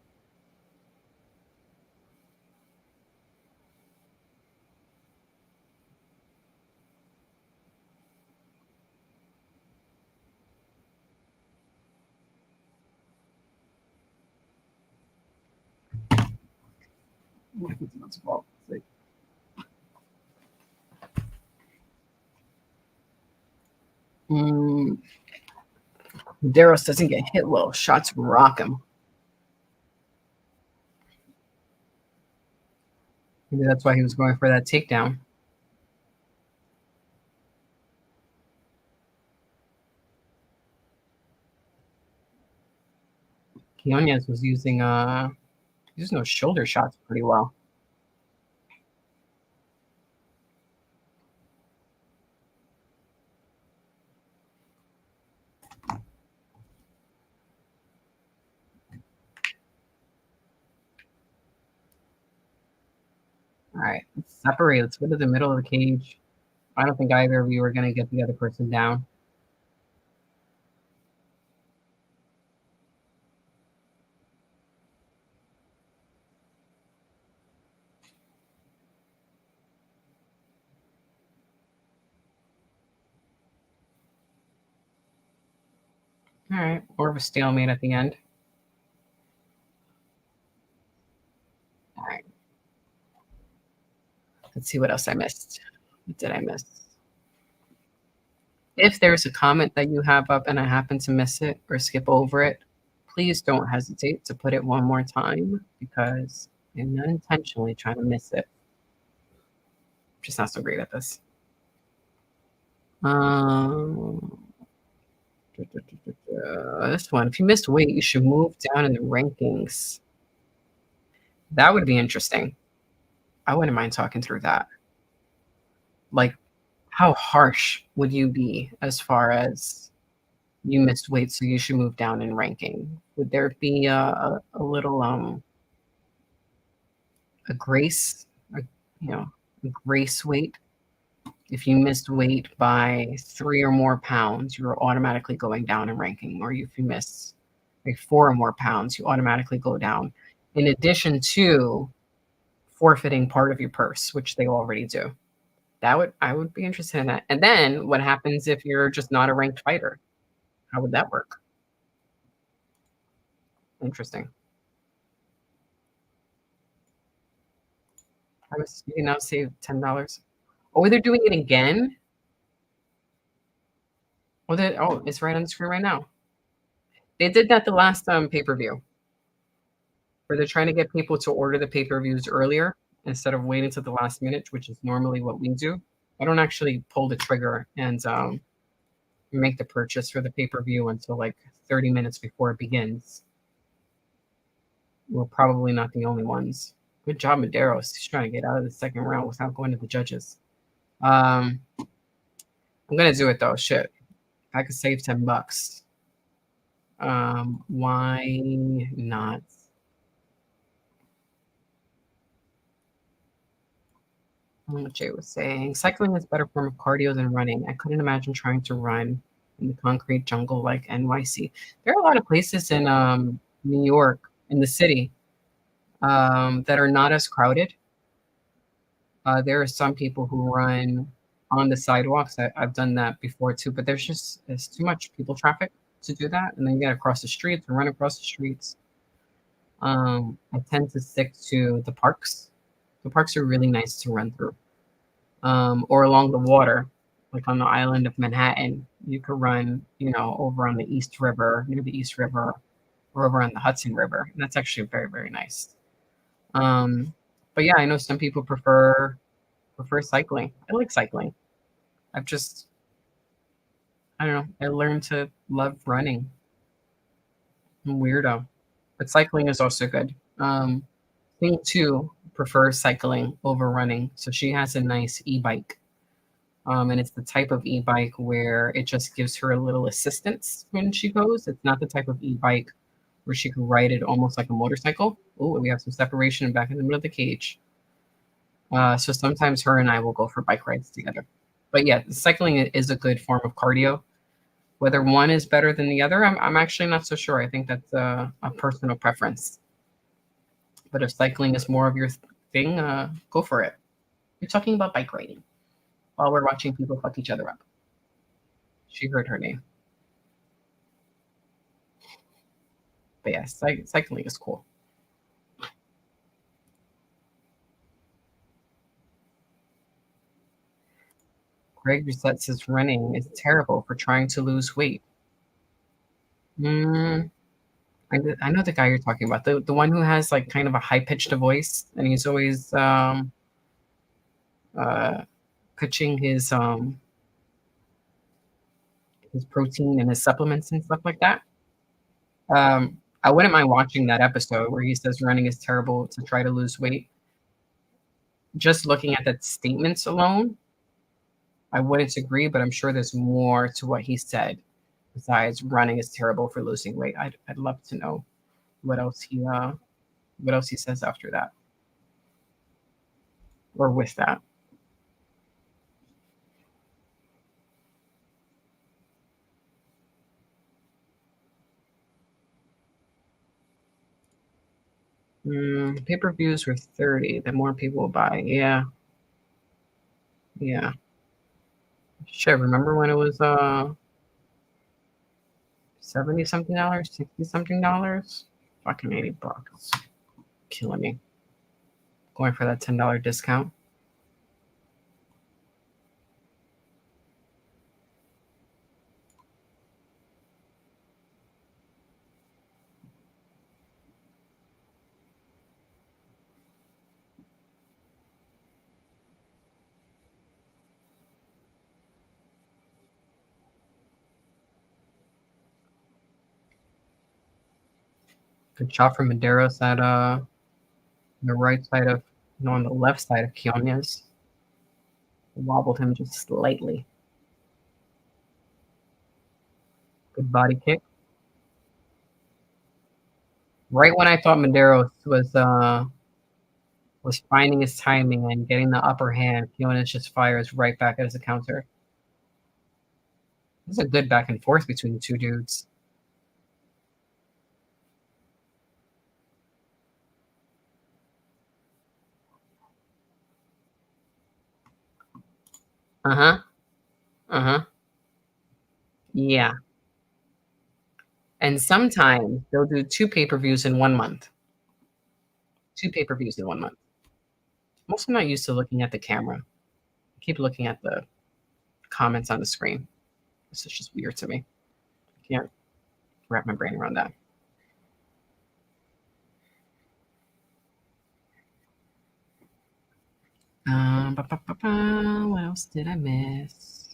S1: Daros doesn't get hit low. Shots rock him. Maybe that's why he was going for that takedown. Quiones was using those shoulder shots pretty well. All right, let's separate. Let's go to the middle of the cage. I don't think either of you are going to get the other person down. All right, more of a stalemate at the end. All right. Let's see what else I missed. What did I miss? If there's a comment that you have up and I happen to miss it or skip over it, please don't hesitate to put it one more time because I'm not intentionally trying to miss it. I'm just not so great at this. This one, if you missed weight, you should move down in the rankings. That would be interesting. I wouldn't mind talking through that. Like, how harsh would you be as far as you missed weight, so you should move down in ranking? Would there be a little a grace, a, a grace weight? If you missed weight by 3 or more pounds, you're automatically going down in ranking. Or if you miss like 4 or more pounds, you automatically go down. In addition to forfeiting part of your purse, which they already do. I would be interested in that. And then what happens if you're just not a ranked fighter? How would that work? Interesting. You can now save $10. Oh, they're doing it again? Oh, it's right on the screen right now. They did that the last pay-per-view, where they're trying to get people to order the pay-per-views earlier instead of waiting to the last minute, which is normally what we do. I don't actually pull the trigger and make the purchase for the pay-per-view until like 30 minutes before it begins. We're probably not the only ones. Good job, Medeiros. He's trying to get out of the second round without going to the judges. I'm gonna do it though. Shit, I could save $10. Why not? What Jay was saying, cycling is a better form of cardio than running. I couldn't imagine trying to run in the concrete jungle like NYC. There are a lot of places in New York, in the city, that are not as crowded. There are some people who run on the sidewalks. I've done that before too, but there's too much people traffic to do that, and then you got to cross the streets and run across the streets. I tend to stick to the parks. The parks are really nice to run through, or along the water, like on the island of Manhattan. You could run, over on the East River, near the East River, or over on the Hudson River. And that's actually very, very nice. But yeah, I know some people prefer cycling. I like cycling. I've just, I don't know, I learned to love running. I'm a weirdo, but cycling is also good. Thing two prefers cycling over running, so she has a nice e-bike. And it's the type of e-bike where it just gives her a little assistance when she goes. It's not the type of e-bike where she can ride it almost like a motorcycle. Oh, we have some separation back in the middle of the cage. So sometimes her and I will go for bike rides together. But yeah, cycling is a good form of cardio. Whether one is better than the other, I'm actually not so sure. I think that's a personal preference. But if cycling is more of your thing, go for it. You're talking about bike riding while we're watching people fuck each other up. She heard her name. But yeah, cycling is cool. Greg Reset says running is terrible for trying to lose weight. I know the guy you're talking about, the one who has like kind of a high pitched voice, and he's always pitching his protein and his supplements and stuff like that. I wouldn't mind watching that episode where he says running is terrible to try to lose weight. Just looking at that statements alone, I wouldn't agree, but I'm sure there's more to what he said besides running is terrible for losing weight. I'd love to know what else he says after that or with that. Pay-per-views were 30. The more people will buy. Yeah. Yeah. Shit, remember when it was 70 something dollars, 60 something dollars? Fucking $80. Killing me. Going for that $10 discount. Good shot from Medeiros at the right side of, no, on the left side of Keonya's. Wobbled him just slightly. Good body kick. Right when I thought Medeiros was finding his timing and getting the upper hand, Keonis just fires right back as a counter. This is a good back and forth between the two dudes. Uh-huh. Uh-huh. Yeah. And sometimes they'll do 2 pay-per-views in 1 month. 2 pay-per-views in 1 month. I'm also not used to looking at the camera. I keep looking at the comments on the screen. This is just weird to me. I can't wrap my brain around that. What else did I miss?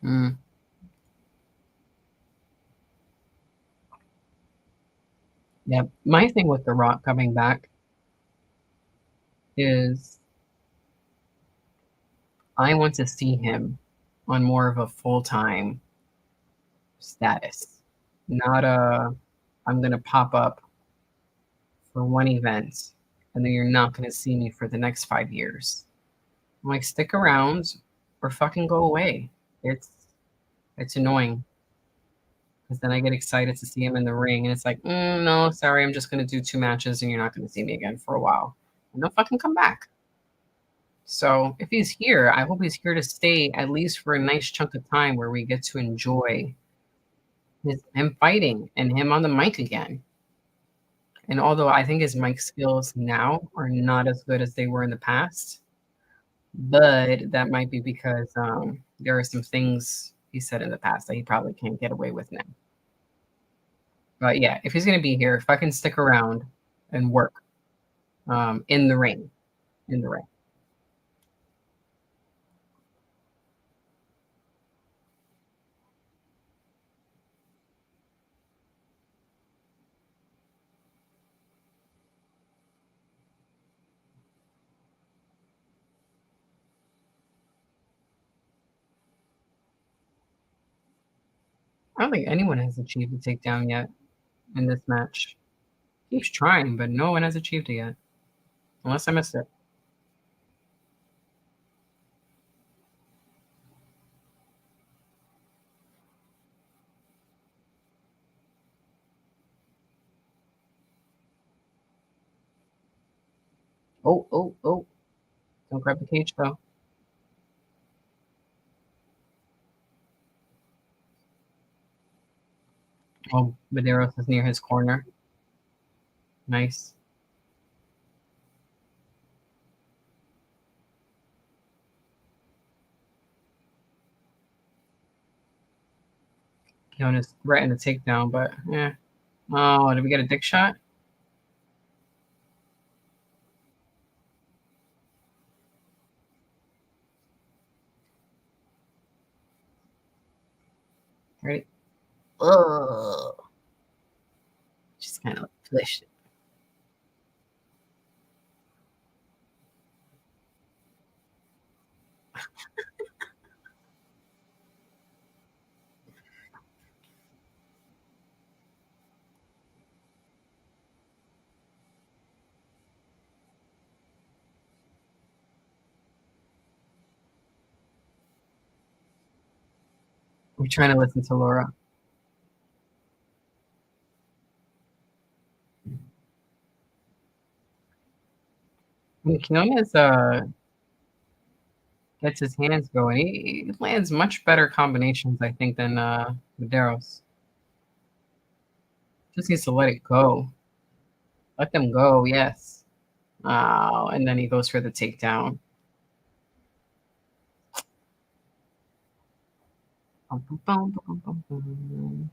S1: Mm. Yeah, my thing with The Rock coming back is I want to see him on more of a full-time status, not a I'm gonna pop up for one event and then you're not gonna see me for the next 5 years. I'm like, stick around or fucking go away. It's annoying because then I get excited to see him in the ring and it's like, no, sorry, I'm just gonna do 2 matches and you're not gonna see me again for a while. And they'll fucking come back. So if he's here, I hope he's here to stay at least for a nice chunk of time where we get to enjoy him fighting and him on the mic again. And although I think his mic skills now are not as good as they were in the past, but that might be because there are some things he said in the past that he probably can't get away with now. But yeah, if he's gonna be here, if I can stick around and work in the ring, in the ring. I don't think anyone has achieved a takedown yet in this match. Keeps trying, but no one has achieved it yet. Unless I missed it. Oh, oh, oh. Don't grab the cage, though. Oh, Medeiros is near his corner. Nice. Jonas threatened a takedown, but yeah. Oh, did we get a dick shot? Right? Ugh. Just kind of flished it. I'm trying to listen to Laura. When Jonas gets his hands going, he lands much better combinations, I think, than Medeiros. Just needs to let it go. Let them go, yes. Oh, and then he goes for the takedown. Bum, bum, bum, bum, bum, bum.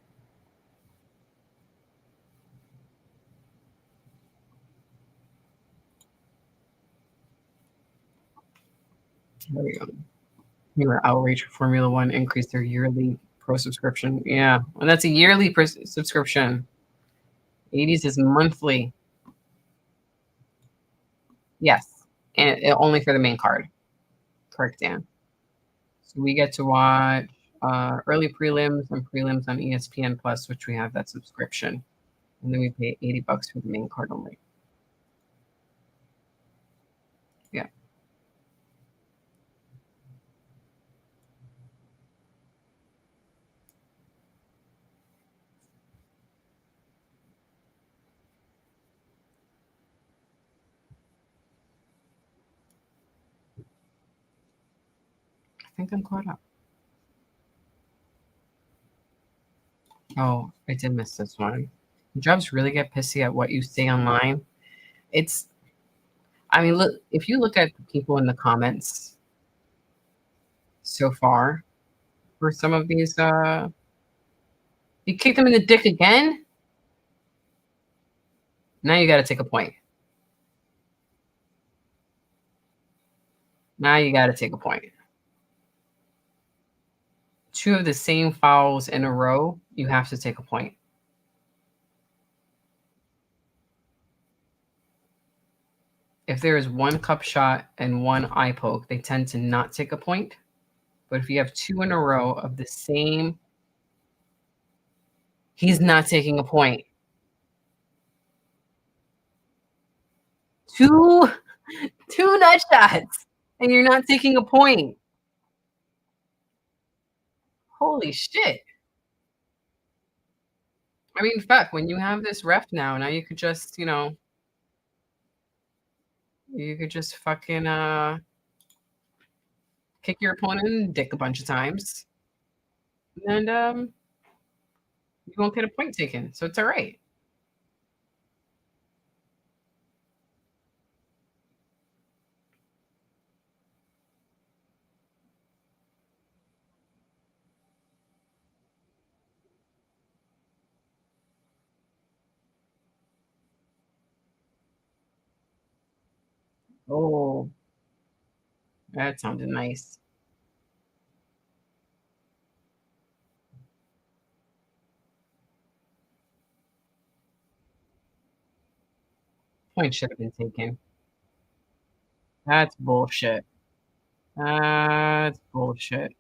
S1: There we go. You were outraged for Formula One increased their yearly pro subscription. Yeah, and that's a yearly subscription. 80s is monthly. Yes, and only for the main card. Correct, Dan. So we get to watch early prelims and prelims on ESPN Plus, which we have that subscription, and then we pay $80 for the main card only. Yeah. I think I'm caught up. Oh, I did miss this one. Jobs really get pissy at what you say online. It's, I mean, look, if you look at the people in the comments so far for some of these, you kicked them in the dick again? Now you got to take a point. Now you got to take a point. 2 of the same fouls in a row, you have to take a point. If there is 1 cup shot and 1 eye poke, they tend to not take a point. But if you have 2 in a row of the same, he's not taking a point. 2 nut shots, and you're not taking a point. Holy shit. I mean, fuck, when you have this ref now you could just, you could just fucking kick your opponent in the dick a bunch of times, and you won't get a point taken. So it's all right. Oh, that sounded nice. Point should have been taken. That's bullshit. That's bullshit.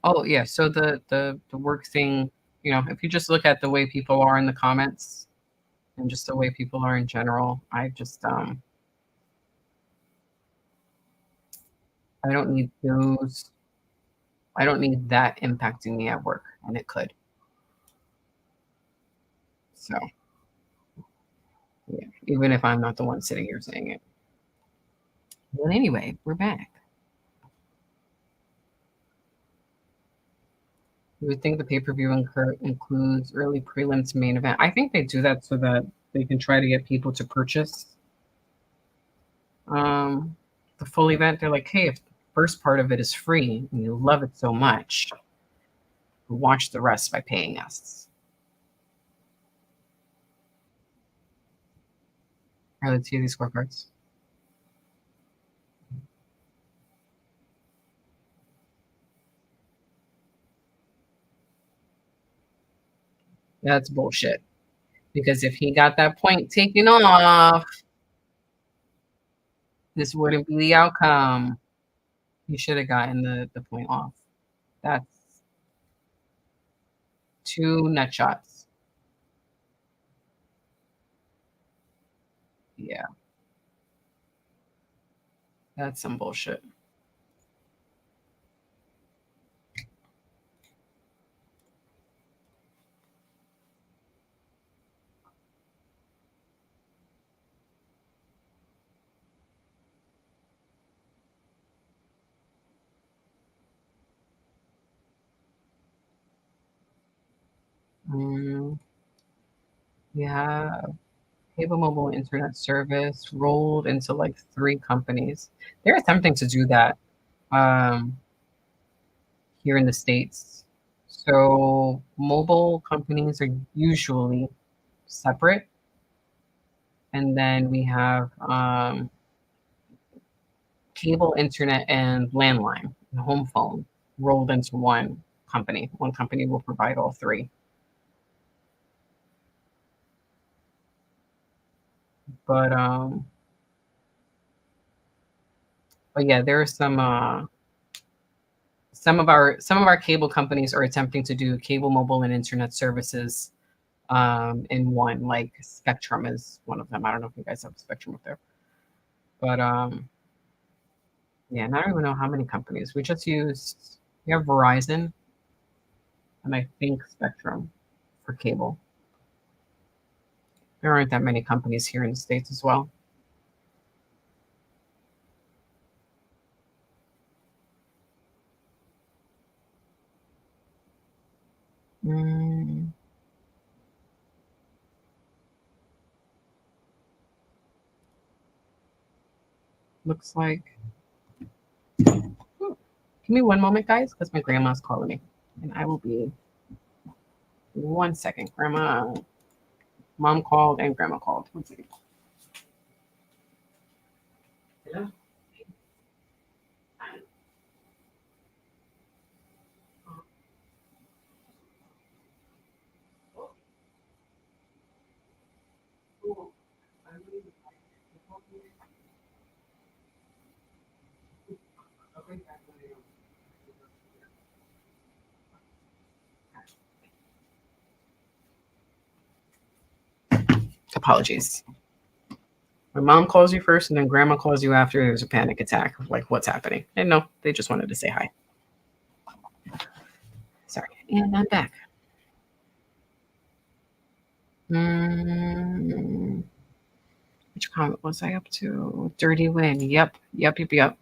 S1: Oh yeah, so the work thing, if you just look at the way people are in the comments and just the way people are in general, I don't need those. I don't need that impacting me at work, and it could. So yeah, even if I'm not the one sitting here saying it. But anyway, we're back. You would think the pay-per-view includes early prelims main event. I think they do that so that they can try to get people to purchase the full event. They're like, hey, if the first part of it is free and you love it so much, watch the rest by paying us. All right, let's see these scorecards. That's bullshit. Because if he got that point taken off, this wouldn't be the outcome. He should have gotten the point off. That's 2 nut shots. Yeah. That's some bullshit. Mm. We have cable mobile internet service rolled into like 3 companies. They're attempting to do that um, here in the States. So mobile companies are usually separate, and then we have cable, internet, and landline and home phone rolled into one company. One company will provide all 3. But yeah, there are some of our cable companies are attempting to do cable, mobile, and internet services in one. Like Spectrum is one of them. I don't know if you guys have Spectrum up there, but yeah, and I don't even know how many companies. We have Verizon and I think Spectrum for cable. There aren't that many companies here in the States as well. Mm, looks like. Hmm, give me one moment, guys, because my grandma's calling me, and I will be 1 second. Grandma, mom called, and grandma called. 1 second. Yeah. Apologies. My mom calls you first, and then grandma calls you after. There's a panic attack of like what's happening. And no, they just wanted to say hi. Sorry. And I'm back. Mm, which comment was I up to? Dirty win. Yep. Yep. Yep. Yep.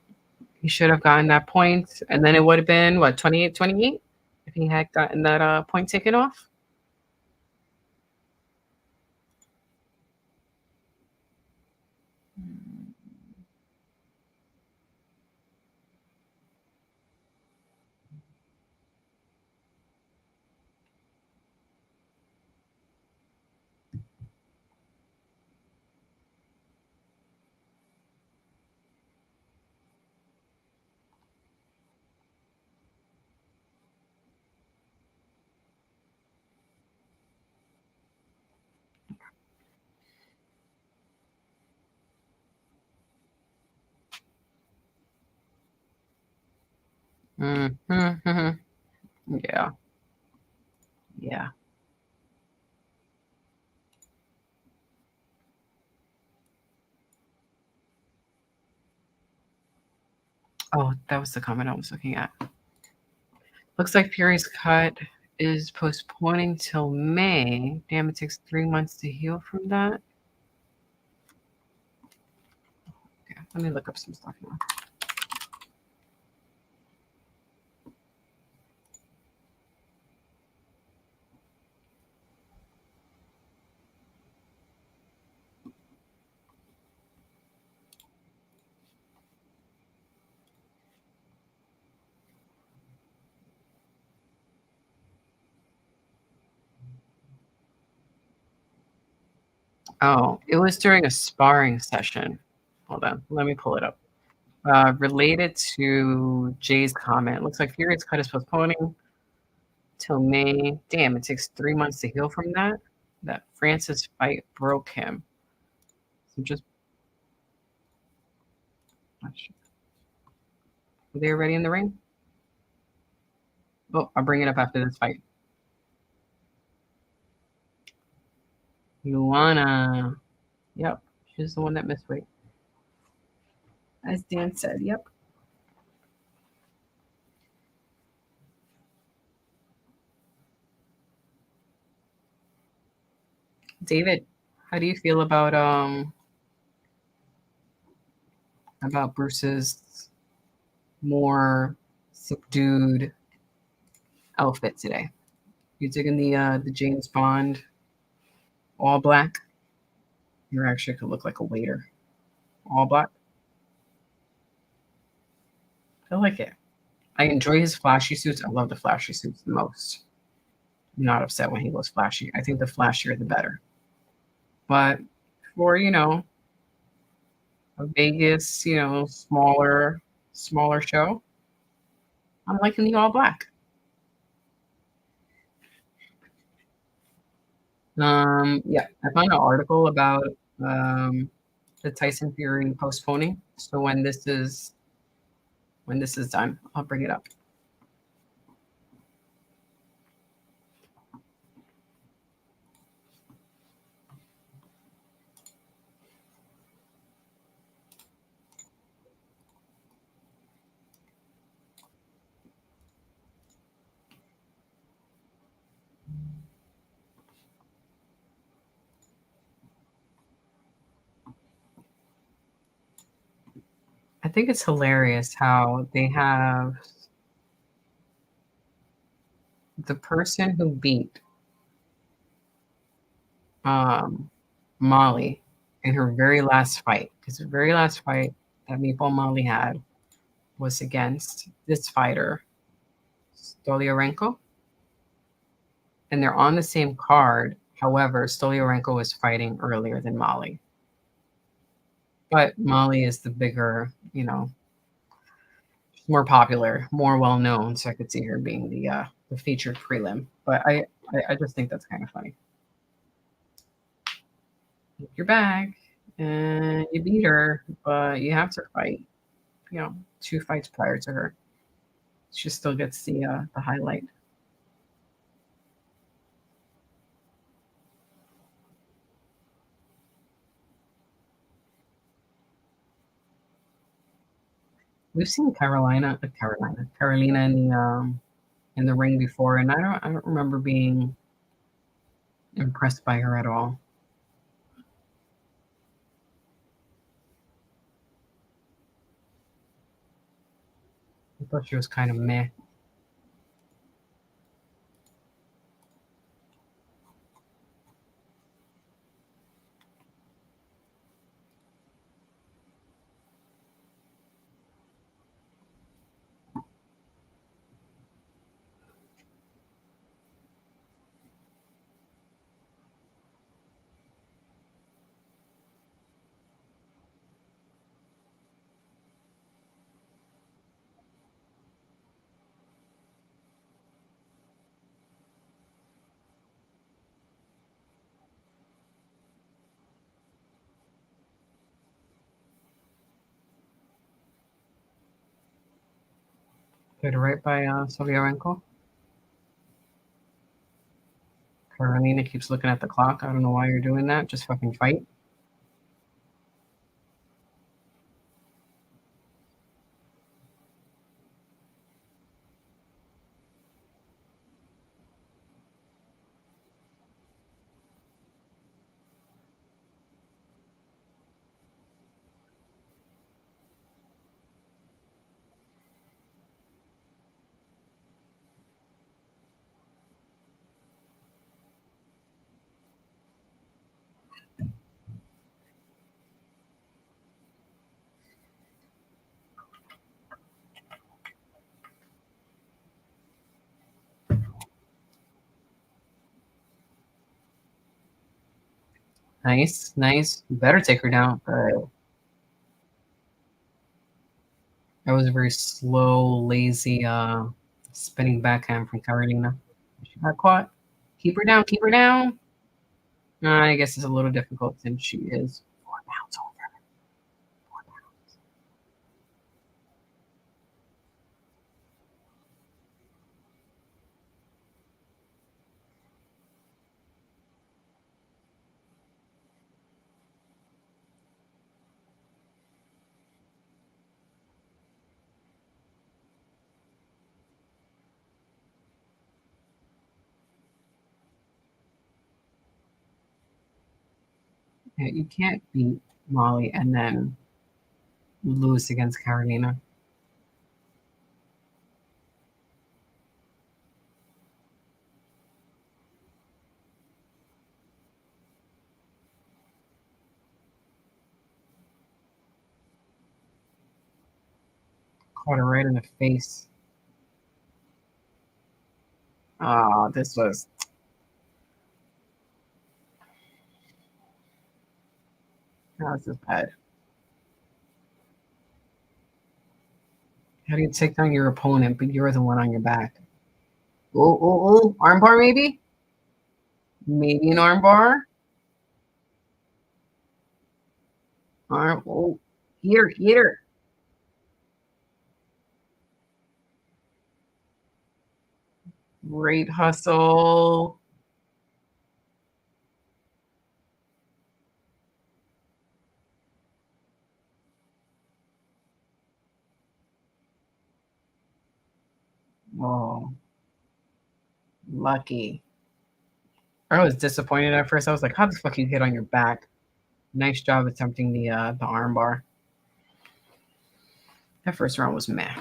S1: He should have gotten that point, and then it would have been what 28-28 if he had gotten that point taken off. Mm-hmm. Yeah. Yeah. Oh, that was the comment I was looking at. Looks like Fury's cut is postponing till May. Damn, it takes 3 months to heal from that. Okay, let me look up some stuff now. Oh, it was during a sparring session. Hold on, let me pull it up. Related to Jay's comment, looks like Fury's cut is postponing till May. Damn, it takes 3 months to heal from that. That Francis fight broke him. So just, are they already in the ring? Oh, I'll bring it up after this fight. Luana. Yep, she's the one that missed weight. As Dan said, yep. David, how do you feel about Bruce's more subdued outfit today? You digging the James Bond All black. You actually could look like a waiter. All black. I like it. I enjoy his flashy suits. I love the flashy suits the most. I'm not upset when he goes flashy. I think the flashier the better. But for, a Vegas, smaller show, I'm liking the all black. Yeah, I found an article about the Tyson Fury postponing. So when this is done, I'll bring it up. I think it's hilarious how they have the person who beat um, Molly in her very last fight, because the very last fight that Meatball Molly had was against this fighter, Stolyarenko, and they're on the same card. However, Stolyarenko was fighting earlier than Molly, but Molly is the bigger, more popular, more well known. So I could see her being the featured prelim. But I just think that's kind of funny. You're back and you beat her, but you have to fight, 2 fights prior to her. She still gets the highlight. We've seen Carolina in the ring before, and I don't remember being impressed by her at all. I thought she was kind of meh. Did right by Sovyarenko. Carolina keeps looking at the clock. I don't know why you're doing that. Just fucking fight. Nice, nice. You better take her down. That was a very slow, lazy, spinning backhand from Carolina. She got caught. Keep her down. Keep her down. I guess it's a little difficult since she is 4 pounds over. 4 pounds. Yeah, you can't beat Molly and then lose against Carolina. Caught her right in the face. Oh, this was. This is bad. How do you take down your opponent, but you're the one on your back? Oh. Armbar, maybe? Maybe an armbar? Oh, here. Great hustle. Oh, lucky. I was disappointed at first. I was like, how the fuck you hit on your back? Nice job attempting the armbar. That first round was meh.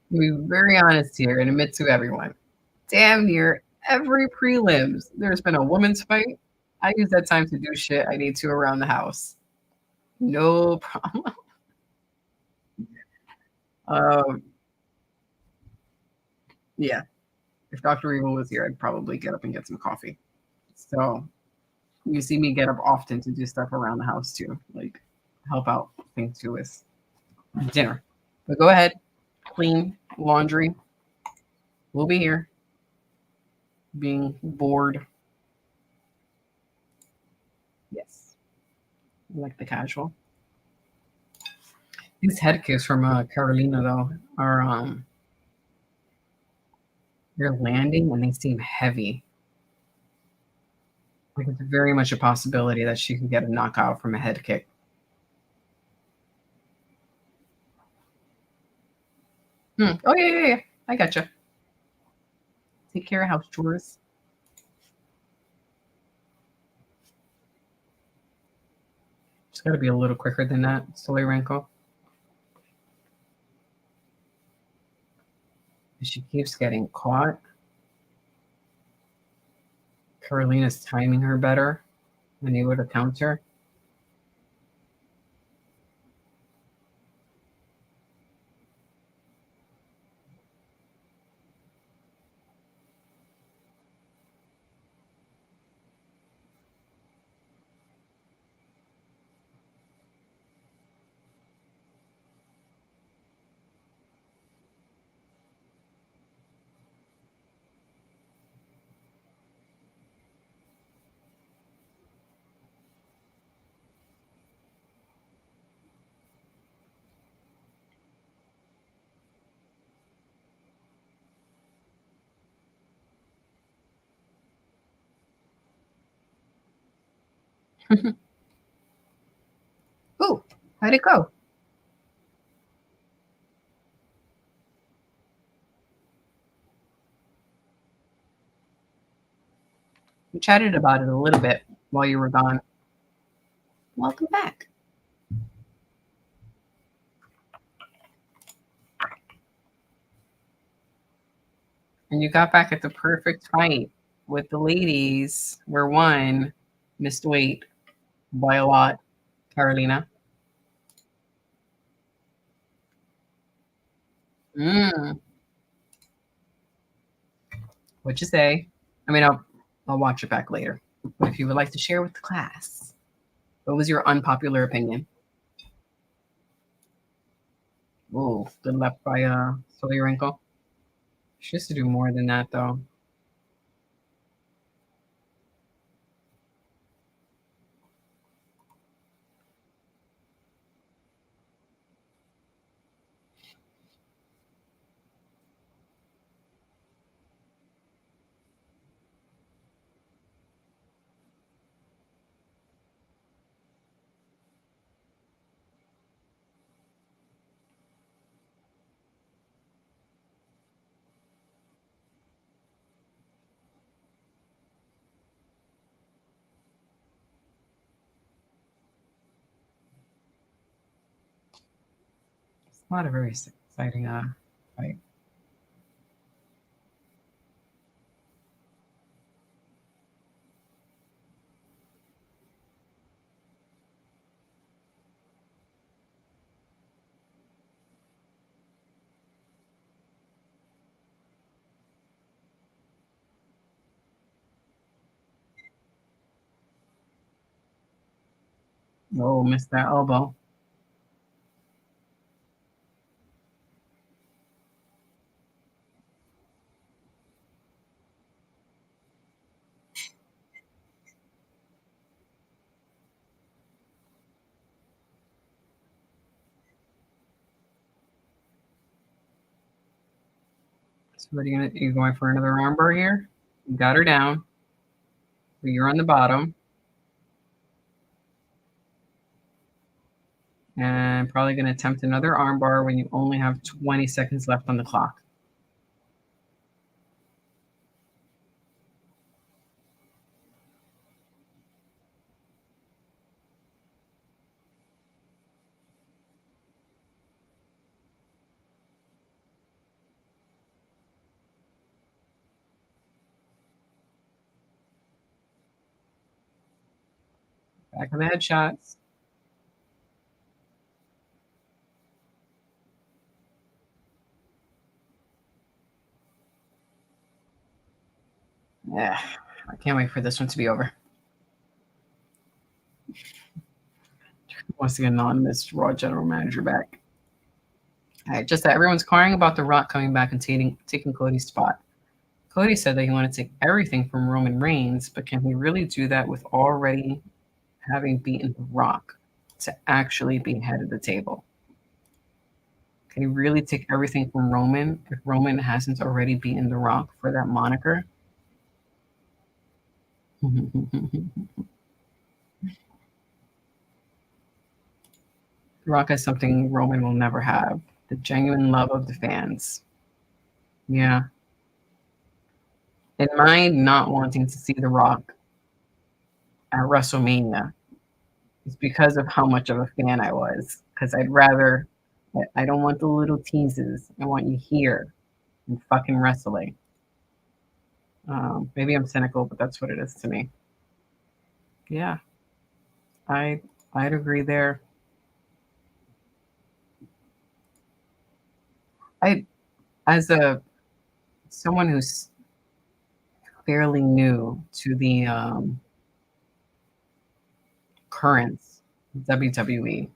S1: Be very honest here and admit to everyone. Damn near every prelims, there's been a woman's fight. I use that time to do shit I need to around the house. No problem. Um, yeah, if Dr. Evil was here, I'd probably get up and get some coffee. So you see me get up often to do stuff around the house too, like help out things too with dinner. But go ahead, clean laundry. We'll be here. Being bored. Yes, I like the casual. These head kicks from Carolina though are they're landing and they seem heavy. Like it's very much a possibility that she could get a knockout from a head kick. Oh yeah. I gotcha. Take care of house chores. Just got to be a little quicker than that, Solerenko. She keeps getting caught. Carolina's timing her better than able to counter. Oh, how'd it go? We chatted about it a little bit while you were gone. Welcome back. And you got back at the perfect fight with the ladies, where one missed weight by a lot, Carolina. Mm, what'd you say? I mean, I'll watch it back later. But if you would like to share with the class, what was your unpopular opinion? Oh, good left by Solerenko. She used to do more than that though. A lot of very exciting fight. Oh, missed that elbow. So what are you going for another armbar here? You got her down. But you're on the bottom. And probably going to attempt another armbar when you only have 20 seconds left on the clock. Back of the headshots. Yeah, I can't wait for this one to be over. Wants to get anonymous Raw general manager back. All right, just that everyone's crying about The Rock coming back and taking Cody's spot. Cody said that he wanted to take everything from Roman Reigns, but can he really do that with already having beaten The Rock to actually be head of the table? Can he really take everything from Roman if Roman hasn't already beaten The Rock for that moniker? The Rock has something Roman will never have: the genuine love of the fans. Yeah. In my not wanting to see The Rock at WrestleMania, it's because of how much of a fan I was. Because I don't want the little teases. I want you here in fucking wrestling. Maybe I'm cynical, but that's what it is to me. Yeah, I I'd agree there. I as a someone who's fairly new to the currents of WWE.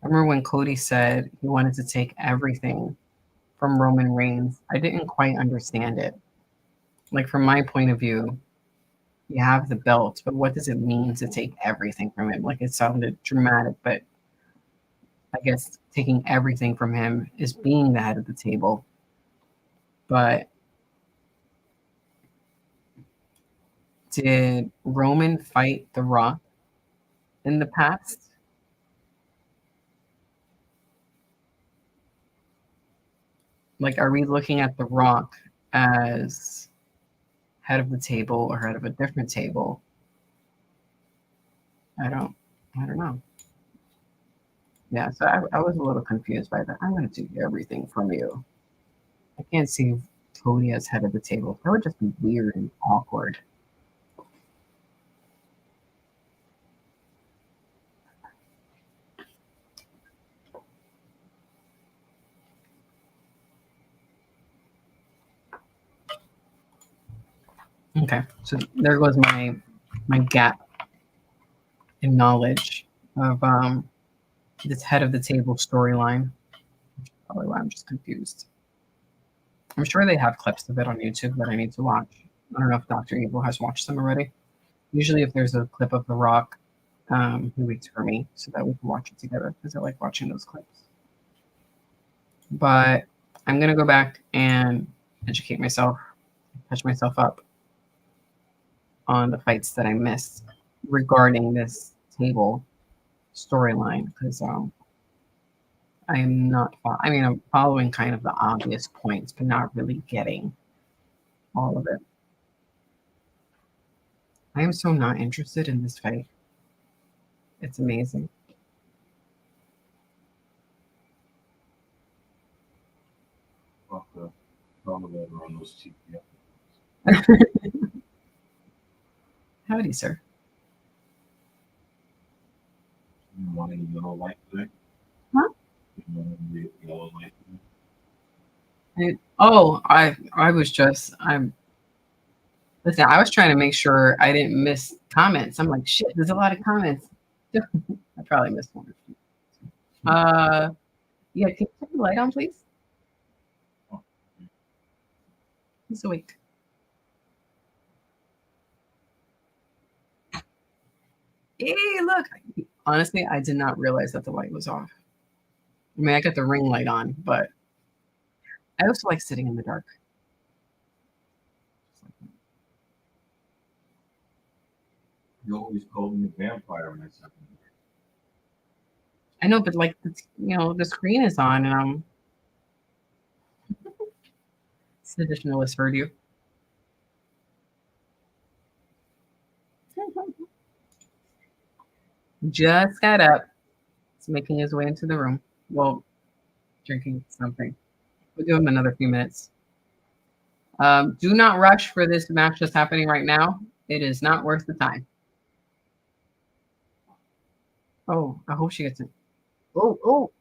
S1: I remember when Cody said he wanted to take everything from Roman Reigns. I didn't quite understand it. Like from my point of view, you have the belt, but what does it mean to take everything from him? Like it sounded dramatic, but I guess taking everything from him is being the head of the table. But did Roman fight The Rock in the past? Like, are we looking at The Rock as head of the table or head of a different table? I don't, I don't know. Yeah, so I was a little confused by that. I'm going to take everything from you. I can't see Cody as head of the table. That would just be weird and awkward. Okay, so there goes my gap in knowledge of this head of the table storyline. Probably why I'm just confused. I'm sure they have clips of it on YouTube that I need to watch. I don't know if Dr. Evil has watched them already. Usually, if there's a clip of The Rock, he waits for me so that we can watch it together because I like watching those clips. But I'm gonna go back and educate myself, catch myself up on the fights that I missed regarding this table storyline because I am not. I mean, I'm following kind of the obvious points, but not really getting all of it. I am so not interested in this fight. It's amazing.
S3: off the letter on those TP.
S1: Howdy, sir.
S3: You want any yellow light today?
S1: Huh?
S3: You want any yellow light today?
S1: Listen, I was trying to make sure I didn't miss comments. I'm like, shit, there's a lot of comments. I probably missed one. Yeah, can you turn the light on, please? He's awake. Hey, look. Honestly, I did not realize that the light was off. I mean, I got the ring light on, but I also like sitting in the dark.
S3: You always called me a vampire when I said that.
S1: I know, but like, the screen is on, and I'm Seditionalist heard you. Just got up. He's making his way into the room. Well, drinking something. We'll give him another few minutes. Do not rush for this match that's happening right now. It is not worth the time. Oh, I hope she gets it. Oh.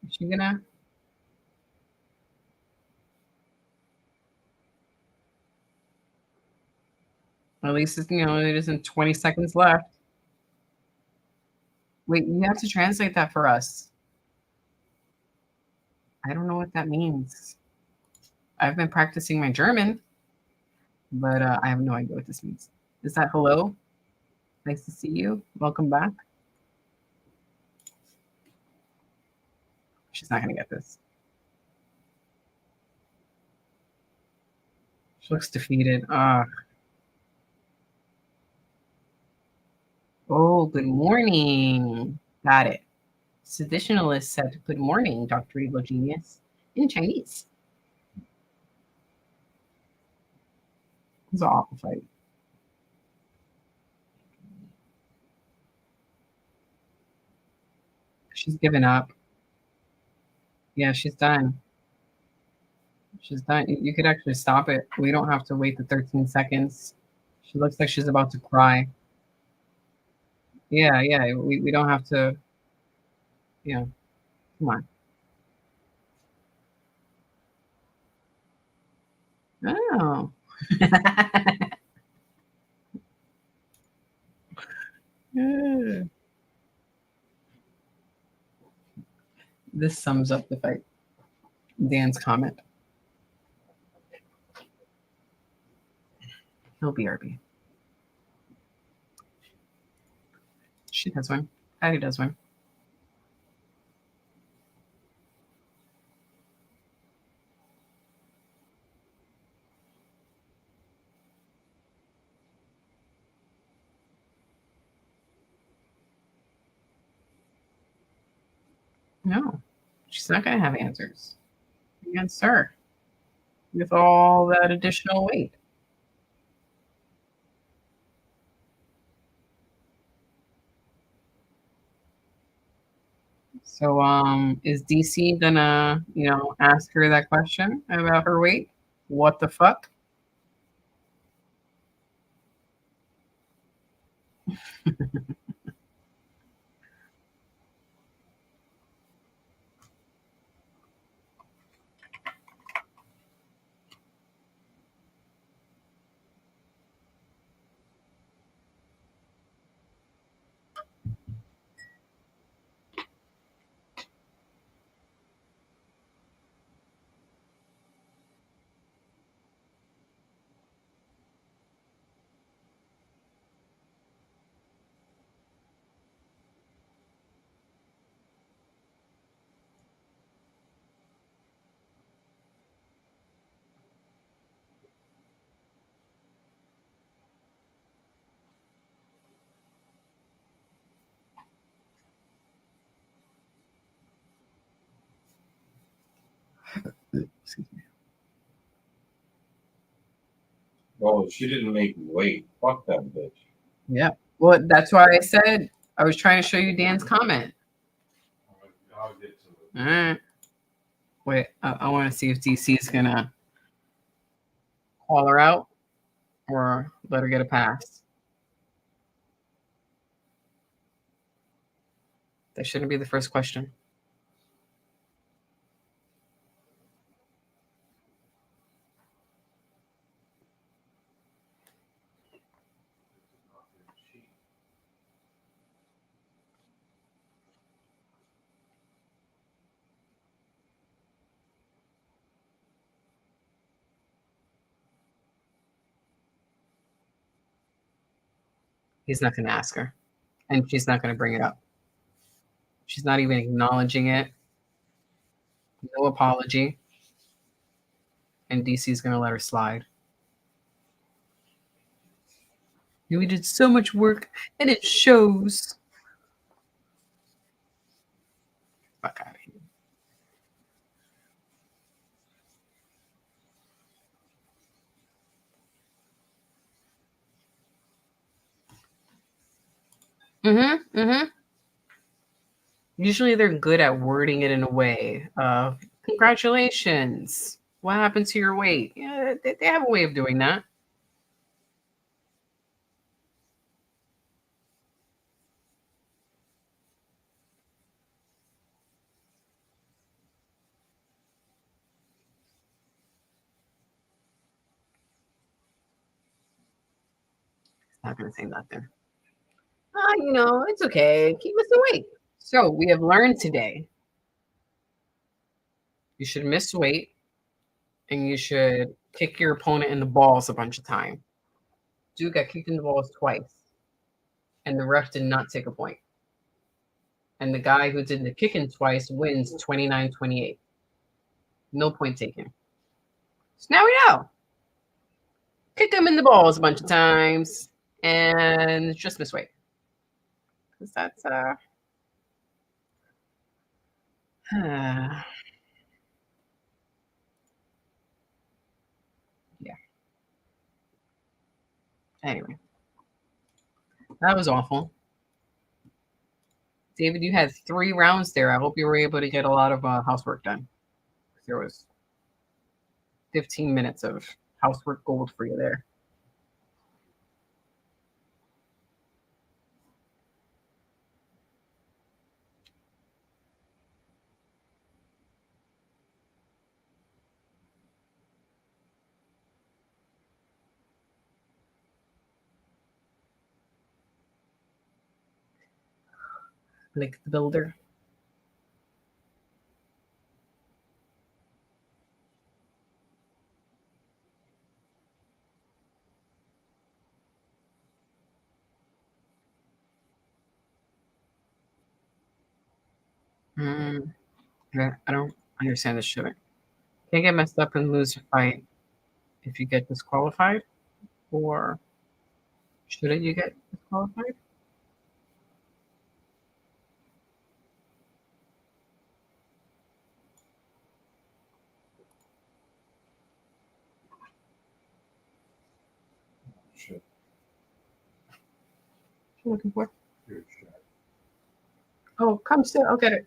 S1: Is she gonna? At least it isn't 20 seconds left. Wait, you have to translate that for us. I don't know what that means. I've been practicing my German, but I have no idea what this means. Is that hello? Nice to see you. Welcome back. She's not going to get this. She looks defeated. Oh, good morning. Got it. Seditionalist said, good morning, Dr. Evil Genius, in Chinese. It's an awful fight. She's given up. Yeah, she's done. She's done. You could actually stop it. We don't have to wait the 13 seconds. She looks like she's about to cry. Yeah. We don't have to. Yeah. Come on. Oh. This sums up the fight. Dan's comment. He'll BRB. She does win. Patty does win. No, she's not going to have answers against her with all that additional weight. So, is DC gonna, ask her that question about her weight? What the fuck? Excuse me.
S3: Oh, she didn't make weight. Fuck that bitch.
S1: Yeah. Well, that's why I said I was trying to show you Dan's comment.
S3: I'll get to it.
S1: All right. Wait, I want to see if DC is going to call her out or let her get a pass. That shouldn't be the first question. He's not going to ask her, and she's not going to bring it up. She's not even acknowledging it. No apology. And DC's going to let her slide. We did so much work, and it shows. Fuck out of here. Usually they're good at wording it in a way of, congratulations. What happened to your weight? Yeah, they have a way of doing that. Not going to say nothing. It's okay. Keep missing weight. So we have learned today you should miss weight and you should kick your opponent in the balls a bunch of times. Dude got kicked in the balls twice, and the ref did not take a point. And the guy who did the kicking twice wins 29-28. No point taken. So now we know. Kick him in the balls a bunch of times and just miss weight. Because that's yeah. Anyway, that was awful. David, you had 3 rounds there. I hope you were able to get a lot of housework done. There was 15 minutes of housework gold for you there. Like the builder. Yeah, I don't understand this shit. Can't get messed up and lose a fight if you get disqualified, or shouldn't you get disqualified?
S3: Shit.
S1: What you looking for?
S3: Your shit.
S1: Oh, come sit. I'll get it.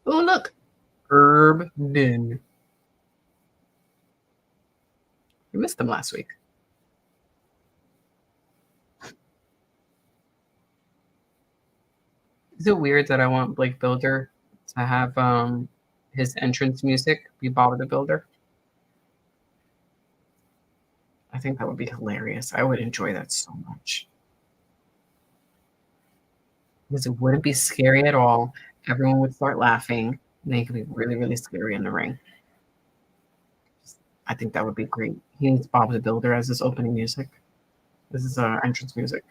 S1: Oh, look. Herb Din. We missed them last week. Is it weird that I want Blake Builder to have his entrance music be Bob the Builder? I think that would be hilarious. I would enjoy that so much. Because it wouldn't be scary at all. Everyone would start laughing. And they could be really, really scary in the ring. I think that would be great. He needs Bob the Builder as his opening music. This is entrance music.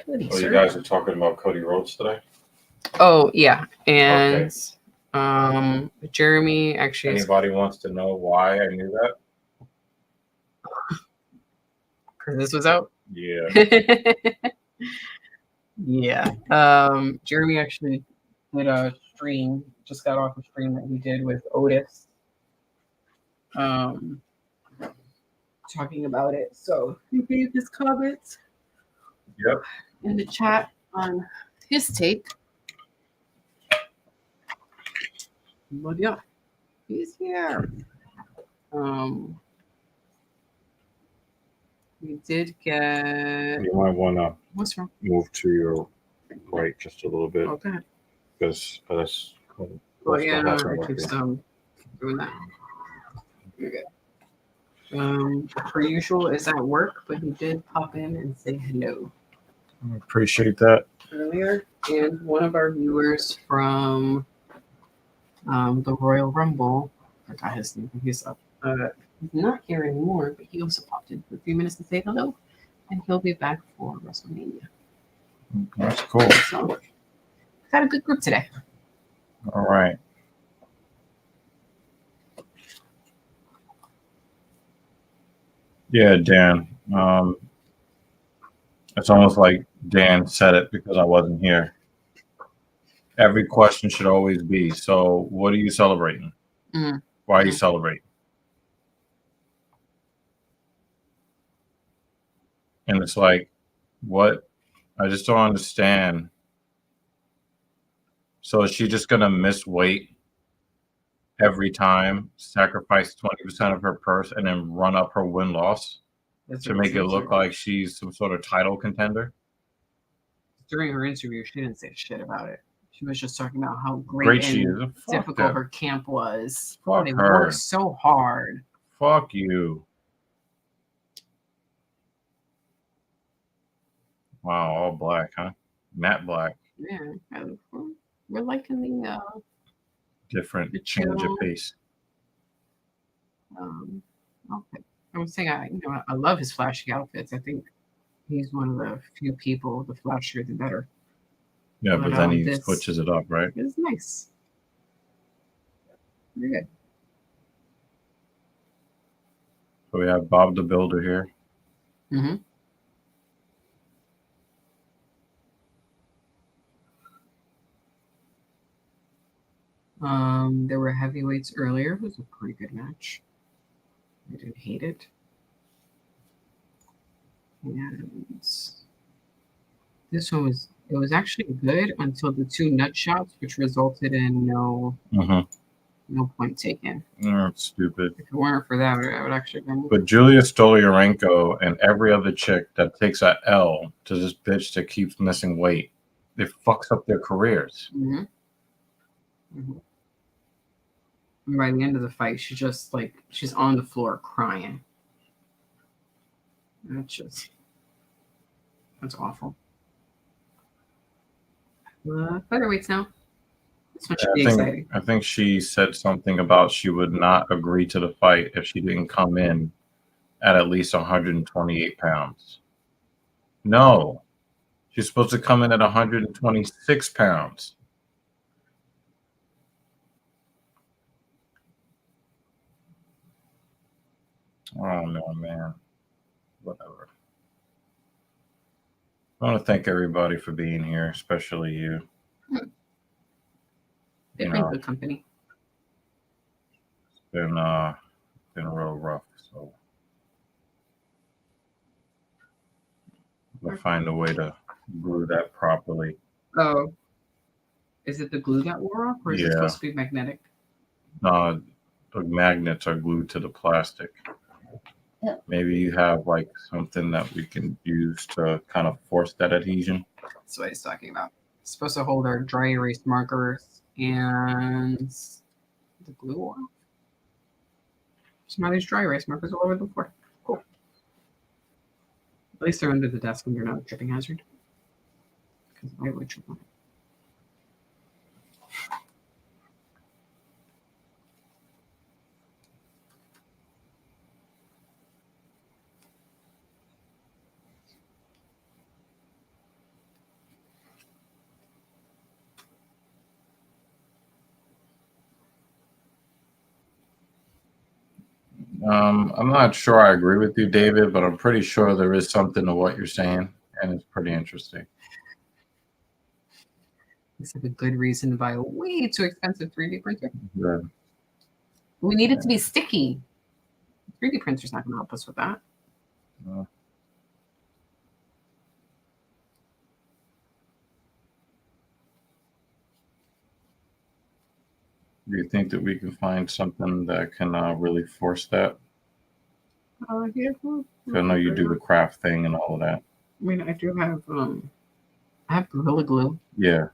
S1: Cody,
S3: Oh,
S1: sir.
S3: you guys are talking about Cody Rhodes today?
S1: Oh, yeah. And Jeremy actually.
S3: Anybody wants to know why I knew that?
S1: because this was out.
S3: Yeah.
S1: Yeah. Jeremy actually did a stream, just got off a stream that he did with Otis. Talking about it. So he gave his comments
S3: Yep.
S1: in the chat on his take. But yeah, he's here. We did get.
S3: You might want to
S1: What's wrong?
S3: move to your right just a little bit
S1: Okay.
S3: because that's.
S1: Oh yeah, no, I keep doing that. You're good. Per usual, is at work, but he did pop in and say hello
S3: I appreciate that.
S1: earlier. And one of our viewers from the Royal Rumble, I forgot his name. He's up. He's not here anymore, but he also popped in for a few minutes to say hello, and he'll be back for WrestleMania.
S3: That's cool.
S1: So, got a good group today.
S3: All right. Yeah, Dan. It's almost like Dan said it because I wasn't here. Every question should always be, so what are you celebrating?
S1: Mm-hmm.
S3: Why are you celebrating? And it's like, what? I just don't understand. So is she just going to miss weight every time, sacrifice 20% of her purse, and then run up her win-loss to make it look like she's some sort of title contender?
S1: During her interview, she didn't say shit about it. She was just talking about how great
S3: she
S1: and
S3: is.
S1: difficult her camp was.
S3: Fuck
S1: they
S3: her.
S1: worked so hard.
S3: Fuck you. Wow, all black, huh? Matte black.
S1: Yeah, we're liking the
S3: different
S1: the
S3: change
S1: chill.
S3: of pace.
S1: Okay. I was saying, I love his flashy outfits. I think he's one of the few people, the flashier the better.
S3: Yeah, but then he switches it up, right?
S1: It's nice. Very good.
S3: So we have Bob the Builder here.
S1: Mm-hmm. There were heavyweights earlier. It was a pretty good match. I didn't hate it. And this one was actually good until the two nut shots, which resulted in no point taken.
S3: That's stupid.
S1: If it weren't for that, I would actually go.
S3: But Julia Stolyarenko and every other chick that takes a L to this bitch that keeps missing weight, it fucks up their careers.
S1: Mm-hmm. Mm-hmm. And by the end of the fight, she's on the floor crying. That's awful. Featherweights now. This one should be exciting.
S3: I think she said something about she would not agree to the fight if she didn't come in at least 128 pounds. No. She's supposed to come in at 126 pounds. Oh, no, man. Whatever. I want to thank everybody for being here, especially you.
S1: They've been good company.
S3: It's been real rough, so we'll find a way to glue that properly.
S1: Oh. Is it the glue that wore off, or is it supposed to be magnetic?
S3: No, the magnets are glued to the plastic. Yeah. Maybe you have like something that we can use to kind of force that adhesion.
S1: That's what he's talking about. It's supposed to hold our dry erase markers and the glue off. So now there's dry erase markers all over the floor. Cool. At least they're under the desk and they're not a tripping hazard. Because I would trip on it.
S3: I'm not sure I agree with you, David, but I'm pretty sure there is something to what you're saying, and it's pretty interesting.
S1: It's like a good reason to buy a way too expensive 3D printer.
S3: Yeah.
S1: We need it to be sticky. 3D printer's not going to help us with that.
S3: Uh, Do you think that we can find something that can really force that?
S1: Yeah.
S3: 'Cause I know you do the craft thing and all of that.
S1: I mean, I do have I have Gorilla Glue.
S3: Yeah.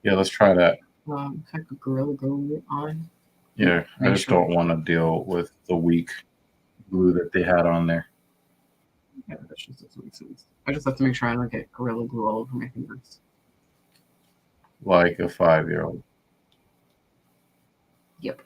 S3: Yeah, let's try that.
S1: I could Gorilla Glue it on.
S3: Yeah, I
S1: Make
S3: just
S1: sure.
S3: don't want to deal with the weak glue that they had on there.
S1: Yeah, that just doesn't make sense. I just have to make sure I don't get Gorilla Glue all over my fingers.
S3: Like a 5-year-old.
S1: Yep.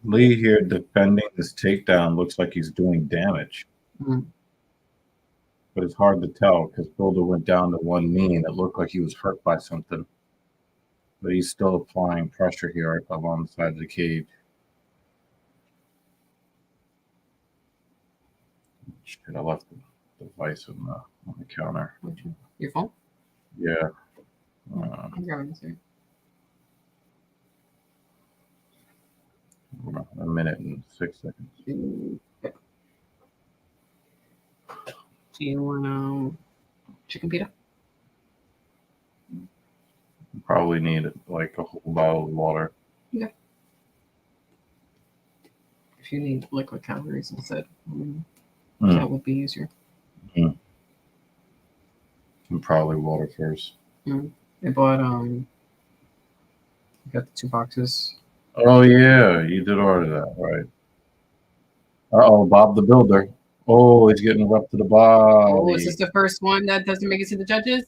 S3: Lee here defending this takedown looks like he's doing damage.
S1: Mm.
S3: But it's hard to tell because Builder went down to one knee and it looked like he was hurt by something. But he's still applying pressure here along the side of the cage. Shit, I left the device on the counter.
S1: Which one? Your phone?
S3: Yeah.
S1: I'm grabbing this here.
S3: A minute and 6 seconds.
S1: Okay. Do you want chicken pita?
S3: Probably need like a whole bottle of water.
S1: Yeah. If you need liquid calories instead, that would be easier.
S3: And probably water first.
S1: I bought I got the 2 boxes.
S3: Oh yeah, you did order that, right? Uh-oh, Bob the Builder. Oh, he's getting rough to the body.
S1: Oh, is this the first one that doesn't make it to the judges?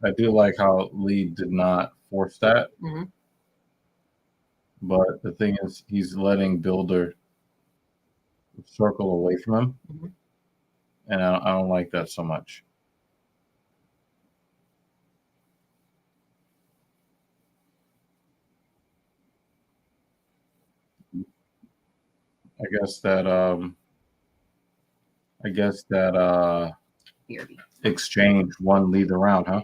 S3: I do like how Lee did not force that.
S1: Mm-hmm.
S3: But the thing is, he's letting Builder circle away from him.
S1: Mm-hmm.
S3: And I don't like that so much. I guess that exchange won Lee the round, huh?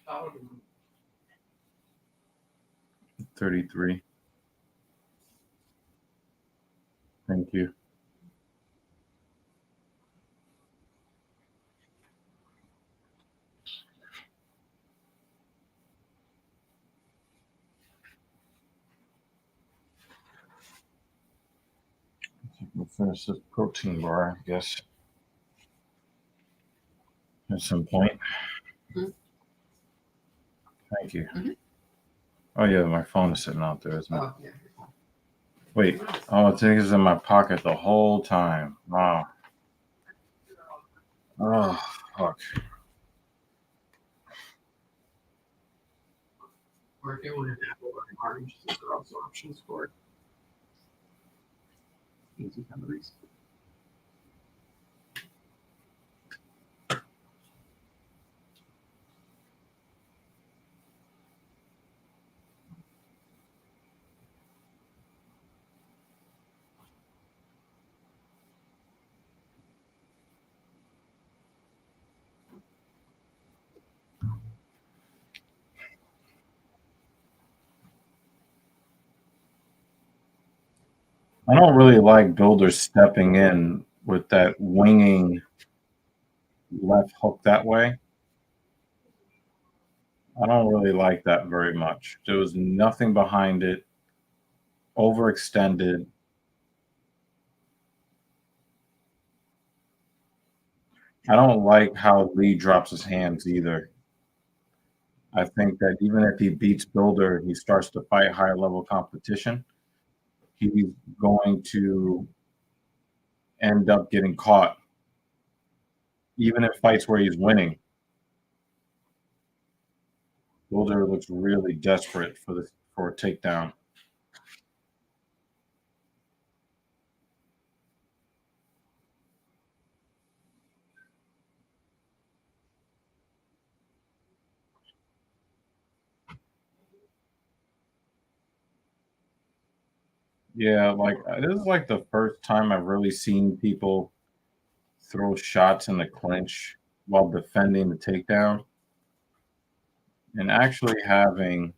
S1: Um,
S3: 33. Thank you. We'll finish this protein bar, I guess, at some point.
S1: Mm-hmm.
S3: Thank you.
S1: Mm-hmm.
S3: Oh, yeah, my phone is sitting out there, isn't it?
S1: Oh, yeah.
S3: Wait. Oh, I think it's in my pocket the whole time. Wow. Oh, fuck.
S1: Or if you want an apple or an orange, those are also options for easy calories.
S3: I don't really like builders stepping in with that winging left hook that way. I don't really like that very much. There was nothing behind it, overextended. I don't like how Lee drops his hands either. I think that even if he beats Builder, he starts to fight higher level competition. He's going to end up getting caught, even in fights where he's winning. Builder looks really desperate for a takedown. Yeah, like this is like the first time I've really seen people throw shots in the clinch while defending the takedown and actually having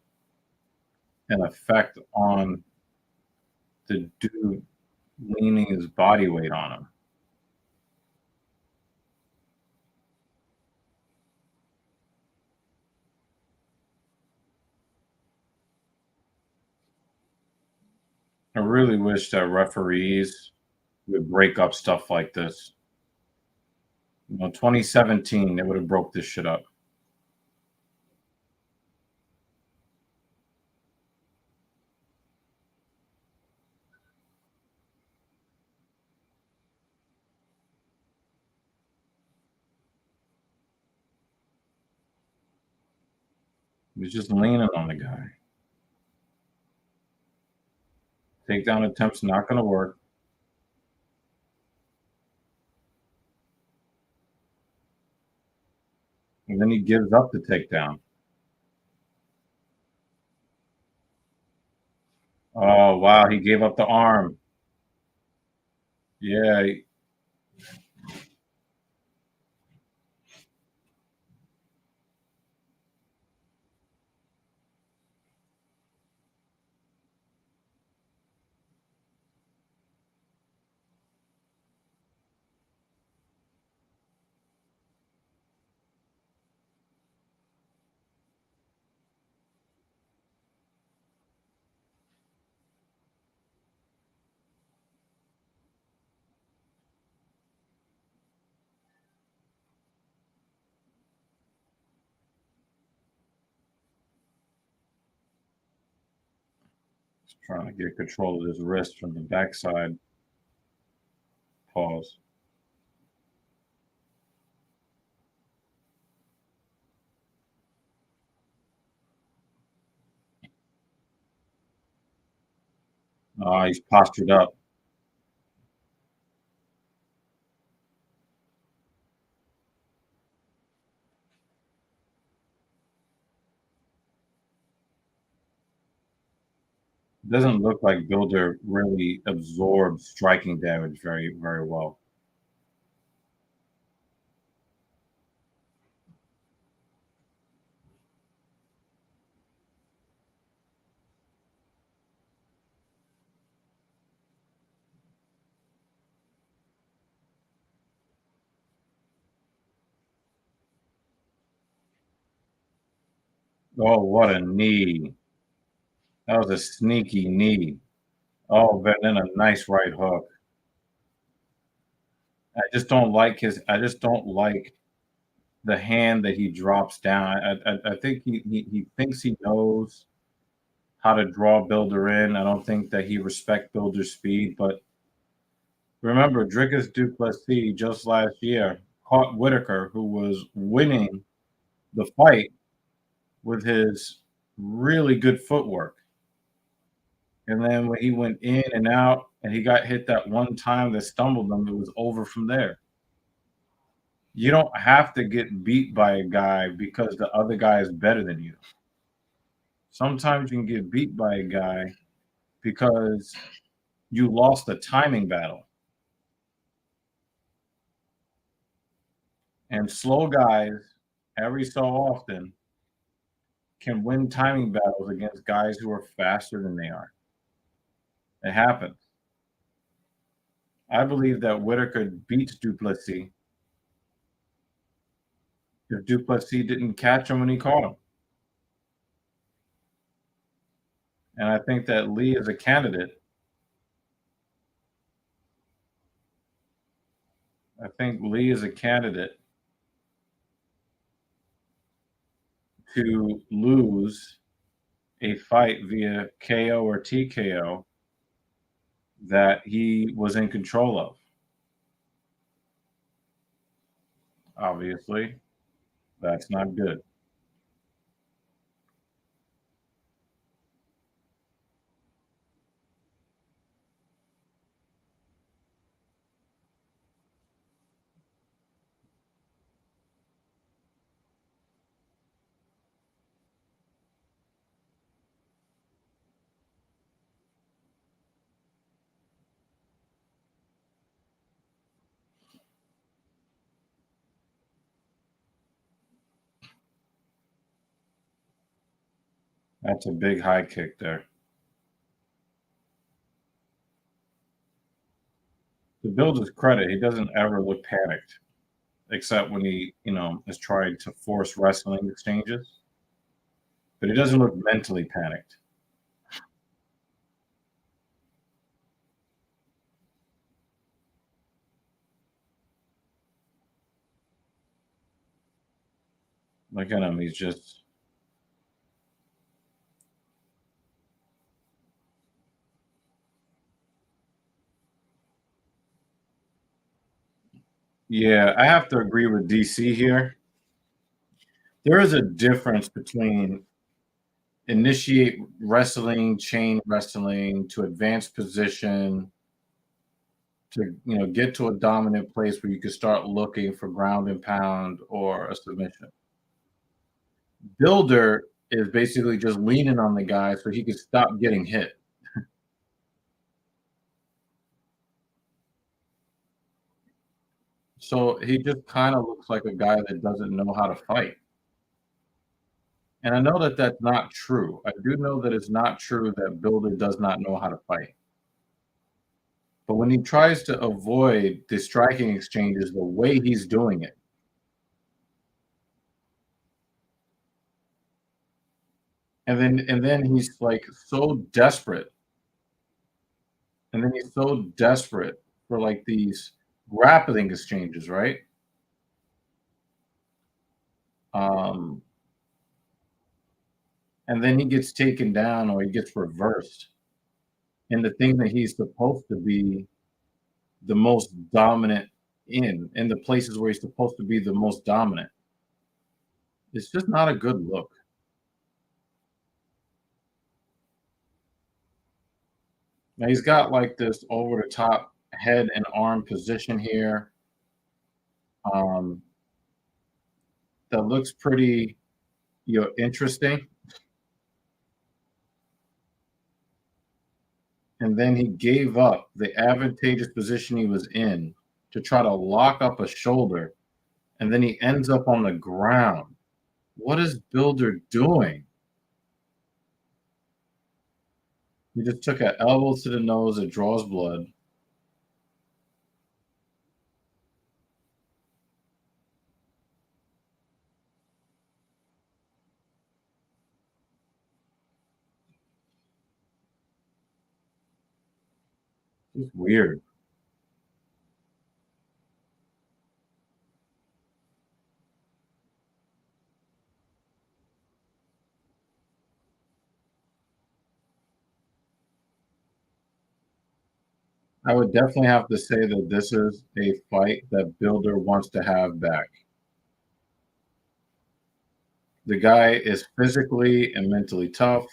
S3: an effect on the dude leaning his body weight on him. I really wish that referees would break up stuff like this. 2017, they would have broke this shit up. He was just leaning on the guy. Takedown attempt's not going to work. And then he gives up the takedown. Oh, wow. He gave up the arm. Yeah. He's trying to get control of his wrist from the backside. Pause. He's postured up. It doesn't look like Builder really absorbs striking damage very, very well. Oh, what a knee. That was a sneaky knee. Oh, but then a nice right hook. I just don't like the hand that he drops down. I think he thinks he knows how to draw Builder in. I don't think that he respects Builder's speed. But remember, Dricus Du Plessis just last year caught Whitaker, who was winning the fight with his really good footwork. And then when he went in and out and he got hit that one time that stumbled him, it was over from there. You don't have to get beat by a guy because the other guy is better than you. Sometimes you can get beat by a guy because you lost a timing battle. And slow guys, every so often, can win timing battles against guys who are faster than they are. It happens. I believe that Whitaker beats Duplessis if Duplessis didn't catch him when he caught him. And I think that Lee is a candidate. I think Lee is a candidate to lose a fight via KO or TKO that he was in control of. Obviously, that's not good. That's a big high kick there. To Builder's credit, he doesn't ever look panicked, except when he, is trying to force wrestling exchanges. But he doesn't look mentally panicked. Look at him. He's just. Yeah, I have to agree with DC here. There is a difference between initiate wrestling, chain wrestling, to advance position, to get to a dominant place where you can start looking for ground and pound or a submission. Builder is basically just leaning on the guy so he can stop getting hit. So he just kind of looks like a guy that doesn't know how to fight. And I know that that's not true. I do know that it's not true that Builder does not know how to fight. But when he tries to avoid the striking exchanges the way he's doing it, and then he's like so desperate. And then he's so desperate for like these grappling exchanges, right? And then he gets taken down or he gets reversed. And the thing that he's supposed to be the most dominant in the places where he's supposed to be the most dominant, it's just not a good look. Now he's got like this over the top head and arm position here. That looks pretty, interesting. And then he gave up the advantageous position he was in to try to lock up a shoulder, and then he ends up on the ground. What is Builder doing? He just took an elbow to the nose that draws blood. It's weird. I would definitely have to say that this is a fight that Builder wants to have back. The guy is physically and mentally tough.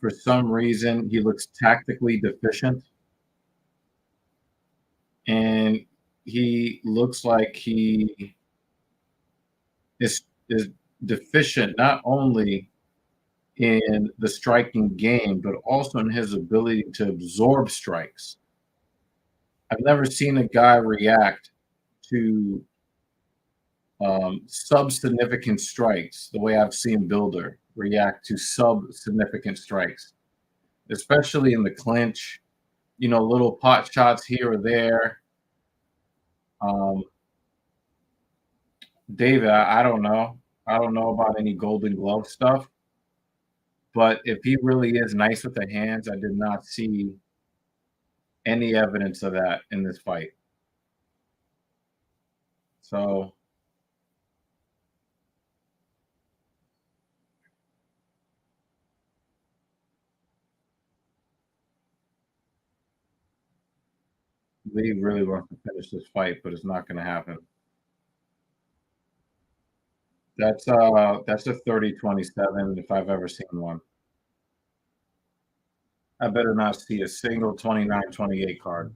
S3: For some reason, he looks tactically deficient. And he looks like he is deficient not only in the striking game, but also in his ability to absorb strikes. I've never seen a guy react to sub-significant strikes the way I've seen Builder. react to sub-significant strikes, especially in the clinch. Little pot shots here or there. David, I don't know. I don't know about any Golden Glove stuff, but if he really is nice with the hands, I did not see any evidence of that in this fight. So Lee really wants to finish this fight, but it's not going to happen. That's a 30-27 if I've ever seen one. I better not see a single 29-28 card.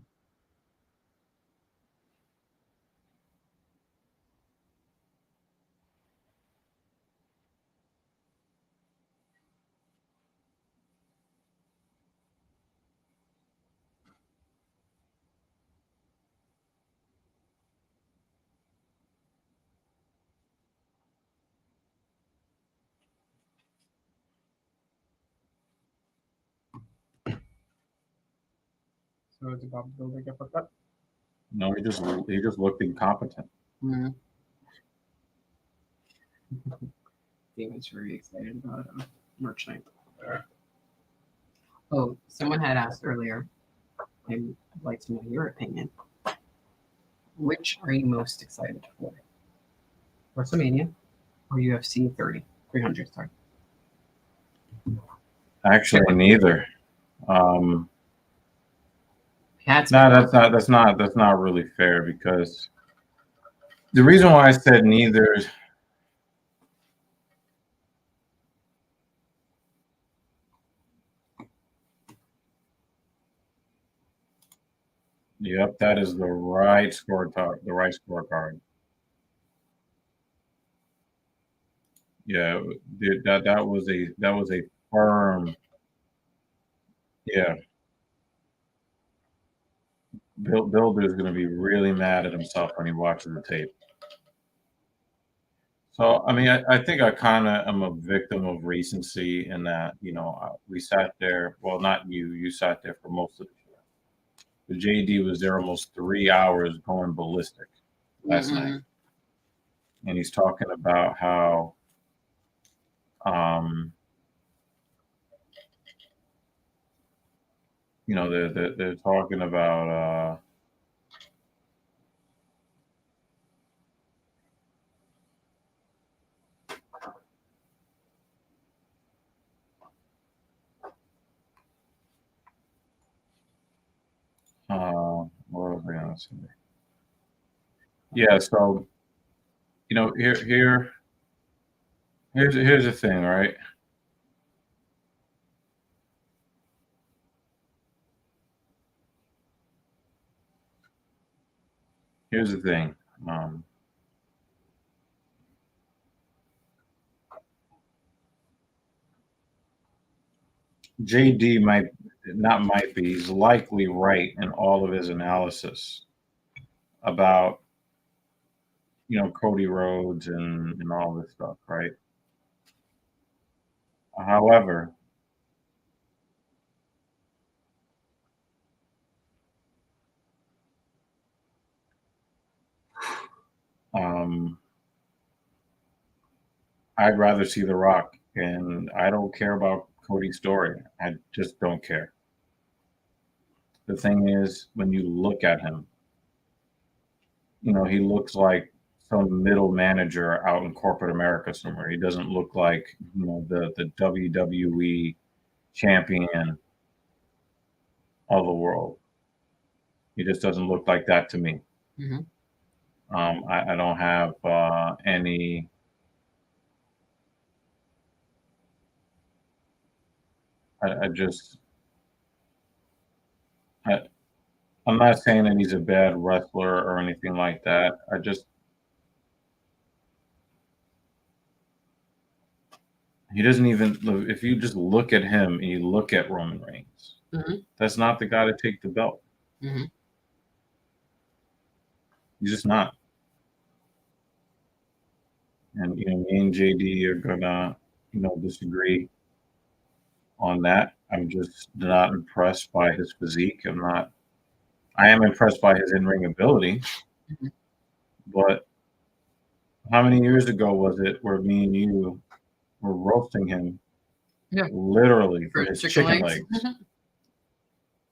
S1: So is it about to build like a up?
S3: No, he just looked incompetent.
S1: Mm-hmm. David's very excited about March 9th. Oh, someone had asked earlier, and I'd like to know your opinion. Which are you most excited for? WrestleMania or UFC 300, sorry.
S3: Actually, neither. No, that's not really fair, because the reason why I said neither is yep, that is the right scorecard. Yeah, that was a firm. Yeah, Builder's going to be really mad at himself when he watches the tape. So, I mean, I think I kind of am a victim of recency in that, we sat there. Well, not you. You sat there for most of the show. But JD was there almost 3 hours going ballistic last night. And he's talking about how they're talking about what was I gonna say? Yeah, so here's the thing, right? Here's the thing. JD he's likely right in all of his analysis about Cody Rhodes and all this stuff, right? However, I'd rather see The Rock, and I don't care about Cody's story. I just don't care. The thing is, when you look at him, he looks like some middle manager out in corporate America somewhere. He doesn't look like the WWE champion of the world. He just doesn't look like that to me.
S1: Mm-hmm.
S3: I don't have any. I'm not saying that he's a bad wrestler or anything like that. He doesn't even. If you just look at him and you look at Roman Reigns, that's not the guy to take the belt.
S1: Mm-hmm.
S3: He's just not. And me and JD are gonna disagree on that. I'm just not impressed by his physique. I am impressed by his in-ring ability, but how many years ago was it where me and you were roasting him literally for his chicken legs,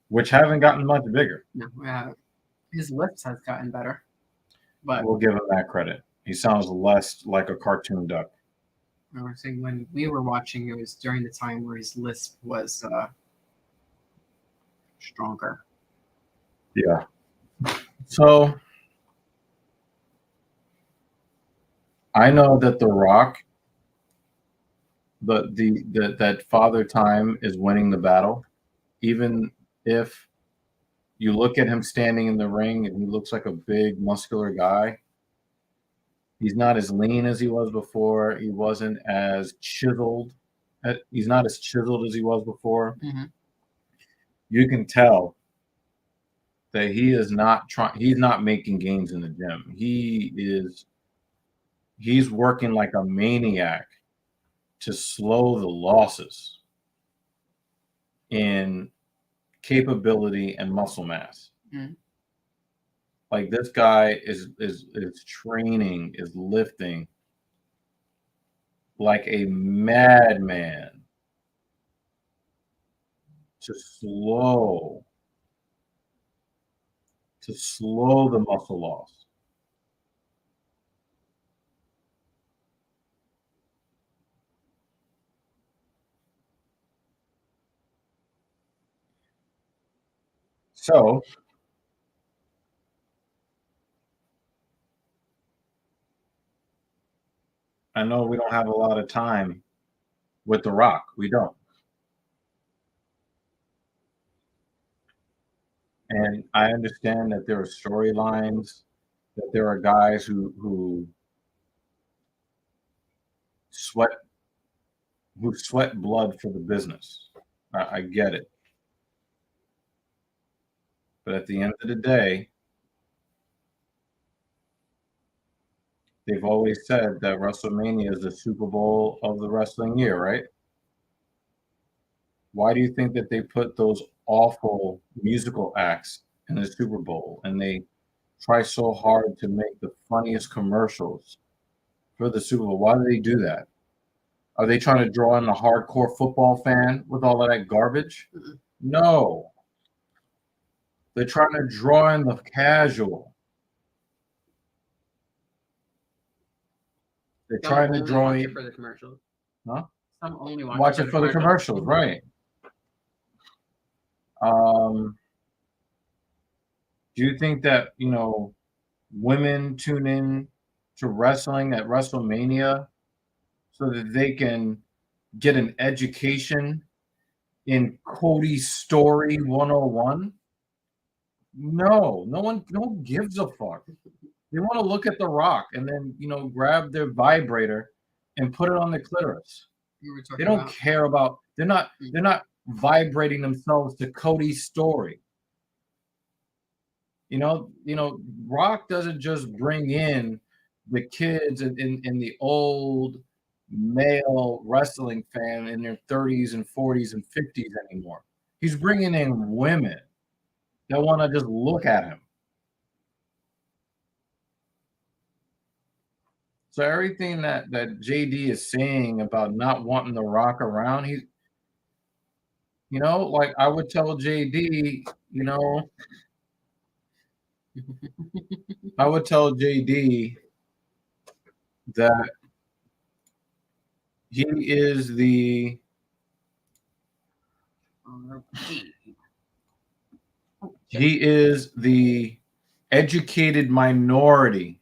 S3: which haven't gotten much bigger?
S1: No, his lips has gotten better, but
S3: we'll give him that credit. He sounds less like a cartoon duck.
S1: I was saying when we were watching, it was during the time where his lisp was stronger.
S3: Yeah. So I know that The Rock, that Father Time is winning the battle, even if you look at him standing in the ring and he looks like a big muscular guy. He's not as lean as he was before. He wasn't as chiseled. He's not as chiseled as he was before.
S1: Mm-hmm.
S3: You can tell that he is not trying. He's not making gains in the gym. He's working like a maniac to slow the losses in capability and muscle mass.
S1: Mm-hmm.
S3: Like this guy is training, is lifting like a madman to slow the muscle loss. So I know we don't have a lot of time with The Rock. We don't. And I understand that there are storylines, that there are guys who sweat blood for the business. I get it. But at the end of the day, they've always said that WrestleMania is the Super Bowl of the wrestling year, right? Why do you think that they put those awful musical acts in the Super Bowl and they try so hard to make the funniest commercials for the Super Bowl? Why do they do that? Are they trying to draw in the hardcore football fan with all of that garbage? No. They're trying to draw in the casual. They're trying to draw in
S1: for the commercials.
S3: Huh?
S1: Some only
S3: watch it for the commercials, right? Do you think that women tune in to wrestling at WrestleMania so that they can get an education in Cody's story 101? No one gives a fuck. They want to look at The Rock and then grab their vibrator and put it on the clitoris. They don't care about. They're not vibrating themselves to Cody's story. Rock doesn't just bring in the kids in the old male wrestling fan in their 30s and 40s and 50s anymore. He's bringing in women that want to just look at him. So everything that JD is saying about not wanting The Rock around, like I would tell JD, I would tell JD that he is the educated minority.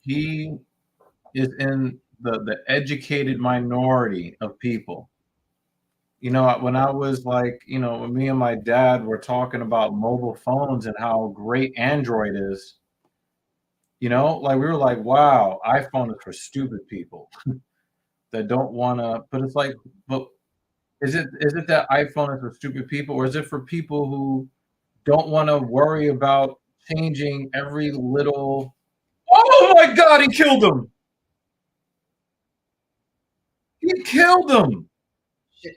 S3: He is in the educated minority of people. When I was like, when me and my dad were talking about mobile phones and how great Android is, like we were like, wow, iPhone is for stupid people that don't want to. But it's like, but is it that iPhone is for stupid people, or is it for people who don't want to worry about changing every little Oh my God, he killed him. He killed him.
S1: Shit.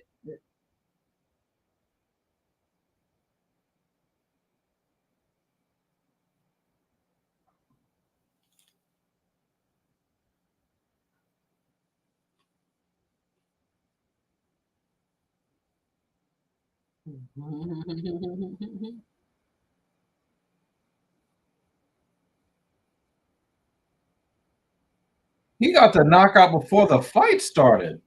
S3: He got the knockout before the fight started.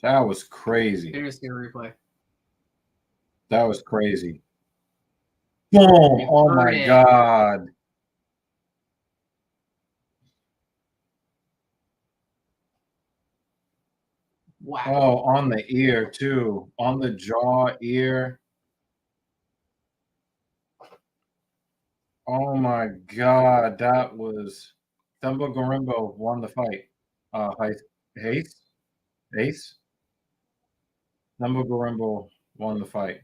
S3: That was crazy.
S1: Here's the replay.
S3: That was crazy. Boom! Oh my God.
S1: Wow.
S3: Oh, on the ear too. On the jaw, ear. Oh my God. That was Thumba Gorimbo won the fight. Ace? Ace? Thumba Gorimbo won the fight.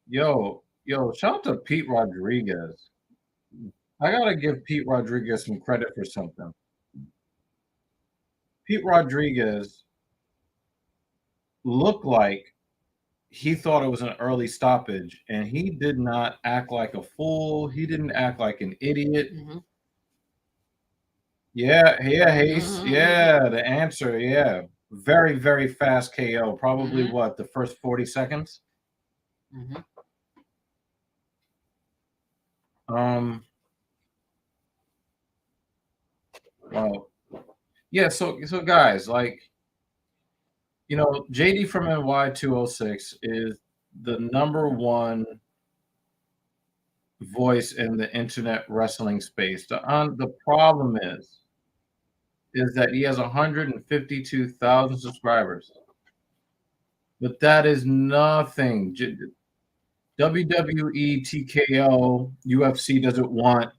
S3: Yo, shout out to Pete Rodriguez. I gotta give Pete Rodriguez some credit for something. Pete Rodriguez looked like he thought it was an early stoppage, and he did not act like a fool. He didn't act like an idiot.
S1: Mm-hmm.
S3: Yeah, Hayes. Yeah, the answer. Yeah, very, very fast KO. Probably what, the first 40 seconds. Well, yeah. So guys, like, JD from NY 206 is the #1 voice in the internet wrestling space. The problem is that he has 152,000 subscribers. But that is nothing. WWE, TKO, UFC doesn't want.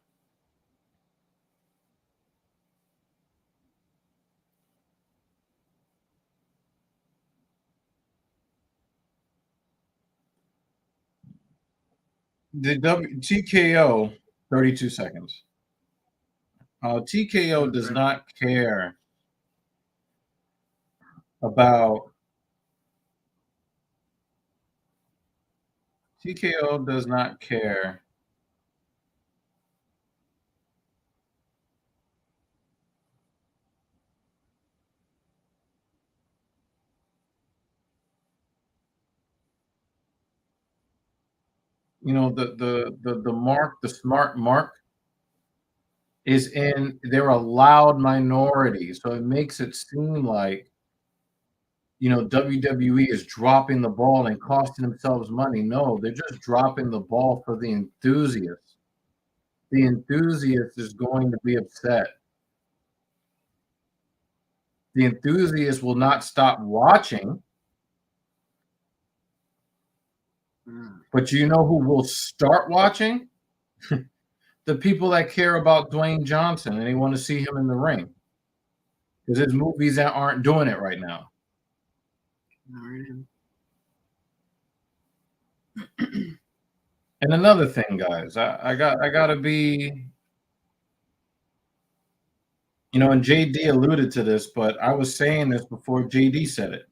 S3: The TKO, 32 seconds. TKO does not care about. TKO does not care. The smart mark is they're a loud minority. So it makes it seem like, WWE is dropping the ball and costing themselves money. No, they're just dropping the ball for the enthusiast. The enthusiast is going to be upset. The enthusiast will not stop watching. But you know who will start watching? The people that care about Dwayne Johnson and they want to see him in the ring. Because there's movies that aren't doing it right now. And another thing, guys, I gotta be, and JD alluded to this, but I was saying this before JD said it.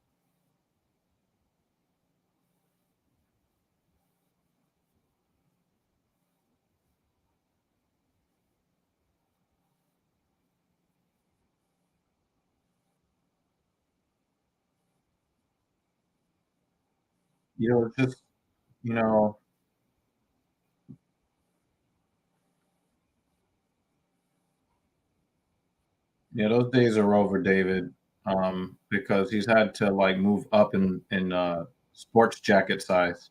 S3: Just, those days are over, David, because he's had to like move up in sports jacket size.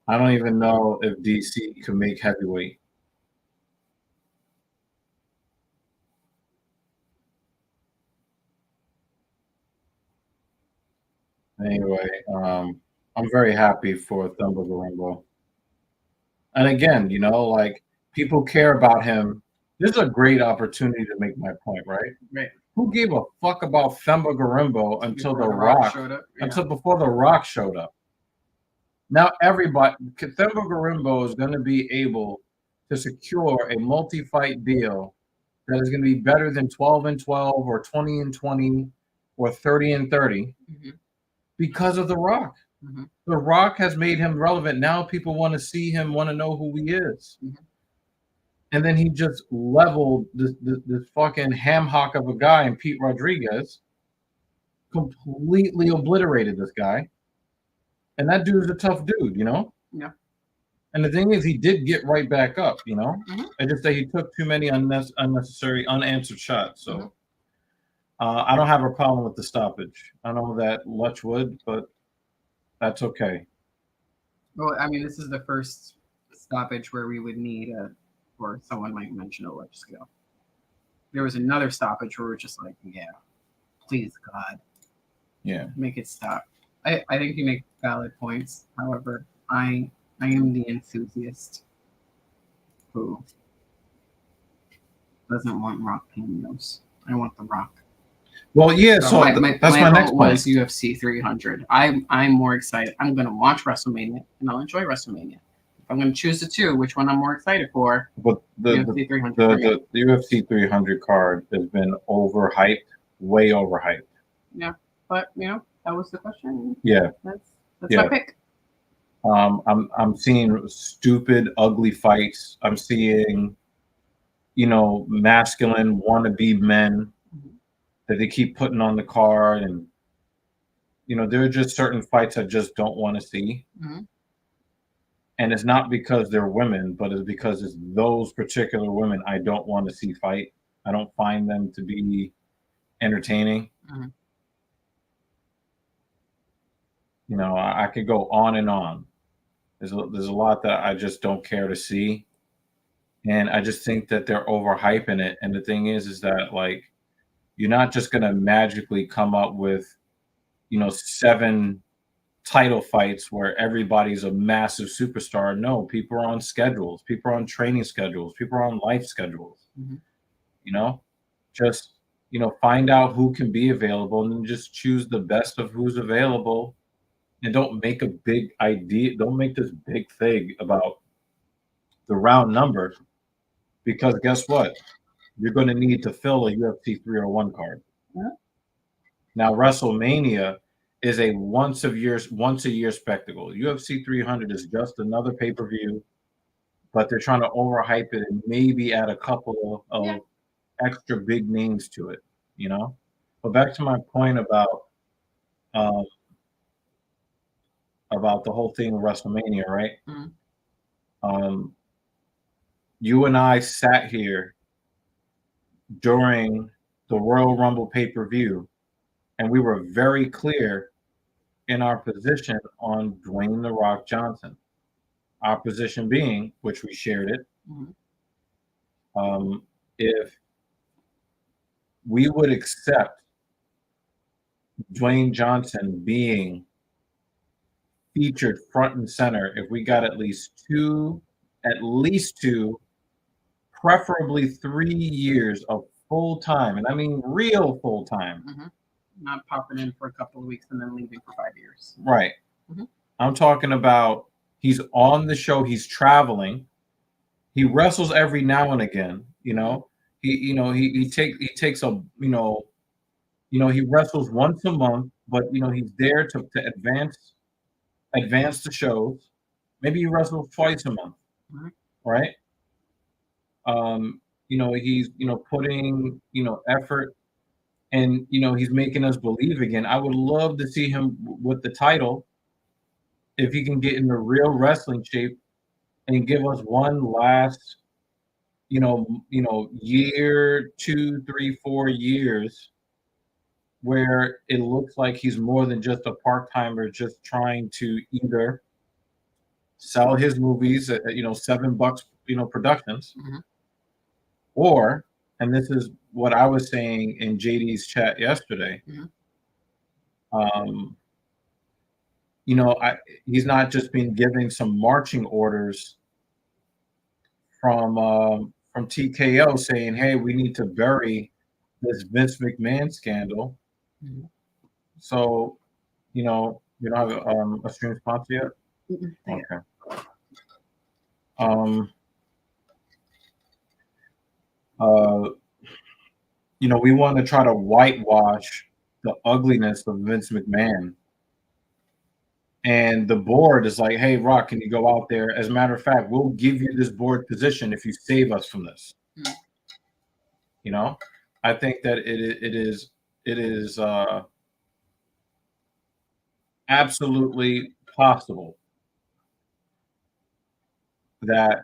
S3: I don't even know if DC can make heavyweight. Anyway, I'm very happy for Thumba Rainbow. And again, you know, like people care about him. This is a great opportunity to make my point, right?
S1: Right.
S3: Who gave a fuck about Themba Gorimbo until
S1: Before
S3: The Rock
S1: showed up. Yeah.
S3: until before The Rock showed up? Now everybody, Themba Gorimbo is going to be able to secure a multi-fight deal that is going to be better than 12-12 or 20-20 or 30-30
S1: Mhm.
S3: because of The Rock.
S1: Mhm.
S3: The Rock has made him relevant. Now people want to see him, want to know who he is.
S1: Mhm.
S3: And then he just leveled this fucking ham hock of a guy in Pete Rodriguez, completely obliterated this guy. And that dude's a tough dude, you know?
S1: Yeah.
S3: And the thing is, he did get right back up, you know?
S1: Mhm.
S3: I just say he took too many unnecessary, unanswered shots. So
S1: Mhm.
S3: I don't have a problem with the stoppage. I know that Lutch would, but that's okay.
S1: Well, I mean, this is the first stoppage where we would need or someone might mention a let's go. There was another stoppage where we're just like, yeah, please God,
S3: Yeah.
S1: make it stop. I think you make valid points. However, I am the enthusiast who doesn't want Rock cameos. I want The Rock.
S3: Well, yeah. So
S1: my
S3: that's my next
S1: vote
S3: point.
S1: was UFC 300. I'm more excited. I'm going to watch WrestleMania and I'll enjoy WrestleMania. If I'm going to choose the two, which one I'm more excited for?
S3: But
S1: UFC 300.
S3: the UFC 300 card has been overhyped, way overhyped.
S1: Yeah, but you know that was the question.
S3: Yeah,
S1: That's
S3: Yeah.
S1: my pick.
S3: I'm seeing stupid, ugly fights. I'm seeing, you know, masculine wannabe men that they keep putting on the card, and you know, there are just certain fights I just don't want to see.
S1: Mhm.
S3: And it's not because they're women, but it's because it's those particular women I don't want to see fight. I don't find them to be entertaining.
S1: Mhm.
S3: You know, I could go on and on. There's a lot that I just don't care to see, and I just think that they're overhyping it. And the thing is that like you're not just gonna magically come up with, you know, 7 title fights where everybody's a massive superstar. No, people are on schedules, people are on training schedules, people are on life schedules.
S1: Mhm.
S3: You know, just, you know, find out who can be available and then just choose the best of who's available, and don't make a big idea, don't make this big thing about the round number, because guess what, you're going to need to fill a UFC 301 card.
S1: Yeah.
S3: Now WrestleMania is a once a year spectacle. UFC 300 is just another pay-per-view, but they're trying to overhype it and maybe add a couple of extra big names to it, you know. But back to my point um, about the whole thing with WrestleMania, right?
S1: Mhm.
S3: Um, you and I sat here during the Royal Rumble pay-per-view, and we were very clear in our position on Dwayne The Rock Johnson. Our position being, which we shared it,
S1: Mhm.
S3: if we would accept Dwayne Johnson being featured front and center, if we got at least two, preferably 3 years of full time, and I mean real full time.
S1: Mhm. Not popping in for a couple of weeks and then leaving for 5 years.
S3: Right.
S1: Mhm.
S3: I'm talking about he's on the show, he's traveling, he wrestles every now and again, you know. He takes a he wrestles once a month, but you know he's there to advance the shows. Maybe he wrestles twice a month,
S1: Mhm.
S3: right? He's putting effort, and he's making us believe again. I would love to see him with the title if he can get into real wrestling shape and give us one last year, 2, 3, 4 years where it looks like he's more than just a part-timer just trying to either sell his movies at $7 productions,
S1: Mhm.
S3: or, and this is what I was saying in JD's chat yesterday,
S1: Mhm.
S3: um, he's not just been giving some marching orders from TKO saying, "Hey, we need to bury this Vince McMahon scandal."
S1: Mhm.
S3: So, you don't have a stream sponsor yet?
S1: Mm-mm.
S3: Okay. Uh, we want to try to whitewash the ugliness of Vince McMahon. And the board is like, "Hey, Rock, can you go out there? As a matter of fact, we'll give you this board position if you save us from this." I think that it is absolutely possible that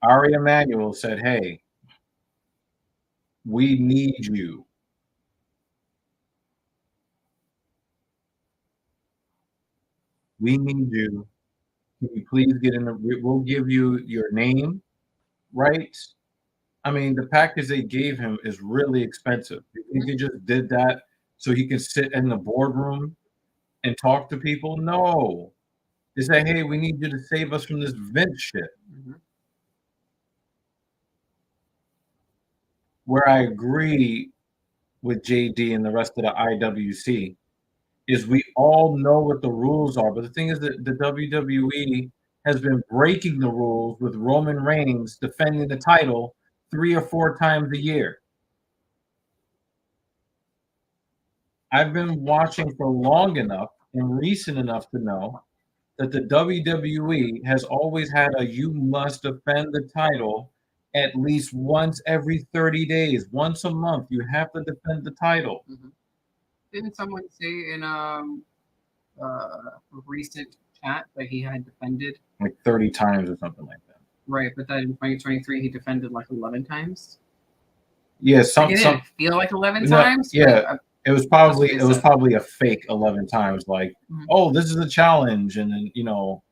S3: Ari Emanuel said, "Hey, we need you. We need you. Can you please get in the? We'll give you your name, rights." I mean, the package they gave him is really expensive. You think he just did that so he can sit in the boardroom and talk to people? No. They say, "Hey, we need you to save us from this Vince shit."
S1: Mhm.
S3: Where I agree with JD and the rest of the IWC is we all know what the rules are. But the thing is that the WWE has been breaking the rules with Roman Reigns defending the title 3 or 4 times a year. I've been watching for long enough and recent enough to know that the WWE has always had a "you must defend the title at least once every 30 days, once a month. You have to defend the title."
S1: Didn't someone say in a recent chat that he had defended?
S3: Like 30 times or something like that.
S1: Right, but that in 2023 he defended like 11 times.
S3: Yeah,
S1: Like it didn't feel like 11 times.
S3: yeah, it was
S1: That's what
S3: probably
S1: they
S3: a fake 11 times. Like,
S1: Mhm.
S3: "Oh, this is a challenge," and then "Oh,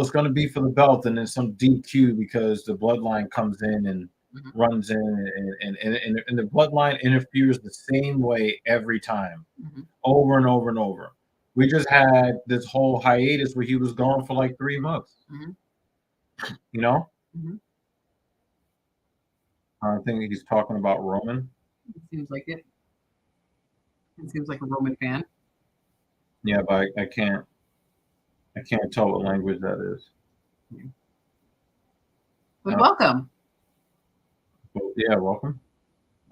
S3: it's going to be for the belt," and then some DQ because the bloodline comes in and
S1: Mhm.
S3: runs in, and the bloodline interferes the same way every time,
S1: Mhm.
S3: over and over and over. We just had this whole hiatus where he was gone for like 3 months.
S1: Mhm.
S3: You know,
S1: Mhm.
S3: I think he's talking about Roman.
S1: It seems like it. It seems like a Roman fan.
S3: Yeah, but I can't tell what language that is.
S1: But welcome
S3: But yeah, welcome.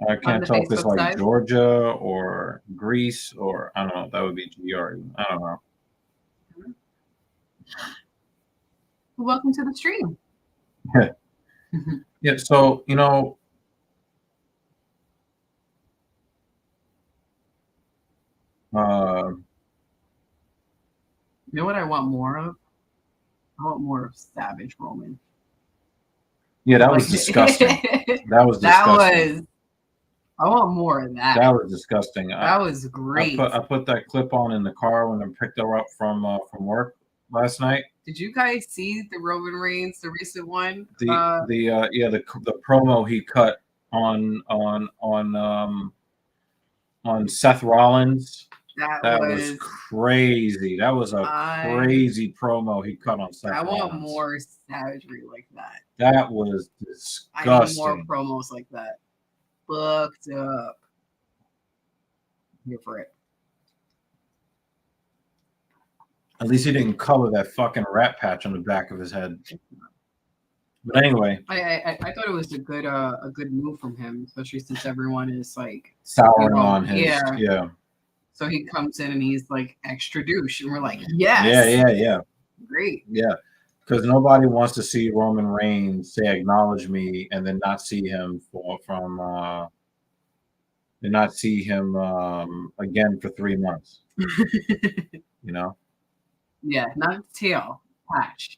S3: I
S1: on
S3: can't
S1: the
S3: tell if it's
S1: Facebook
S3: like
S1: side.
S3: Georgia or Greece or I don't know. That would be GR. I don't know.
S1: Welcome to the stream.
S3: Yeah. So uh,
S1: You know what I want more of? I want more of Savage Roman.
S3: yeah, that was
S1: Like-
S3: disgusting. That was
S1: That
S3: disgusting.
S1: was. I want more of that.
S3: That was disgusting.
S1: That was great.
S3: I put that clip on in the car when I picked her up from work last night.
S1: Did you guys see the Roman Reigns, the recent one?
S3: The promo he cut on Seth Rollins. That was crazy. That was a crazy promo he cut on Seth Rollins.
S1: I want more savagery like that.
S3: That was disgusting.
S1: I need more promos like that. Booked up. Here for it.
S3: At least he didn't color that fucking rat patch on the back of his head. But anyway,
S1: I thought it was a good move from him, especially since everyone is like
S3: souring on his yeah.
S1: So he comes in and he's like extra douche, and we're like, yes,
S3: yeah,
S1: great,
S3: yeah. Because nobody wants to see Roman Reigns say "acknowledge me" and then not see him again for 3 months.
S1: Yeah, not tail patch.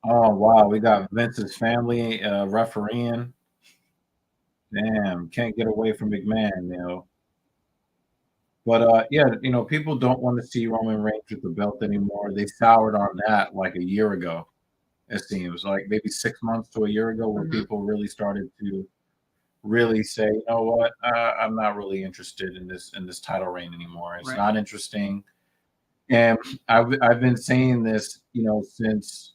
S3: Oh wow, we got Vince's family refereeing. Damn, can't get away from McMahon, But people don't want to see Roman Reigns with the belt anymore. They soured on that like a year ago. It seems like maybe 6 months to a year ago, where people really started to really say, "You know what? I'm not really interested in this title reign anymore. It's not interesting." And I've been saying this, since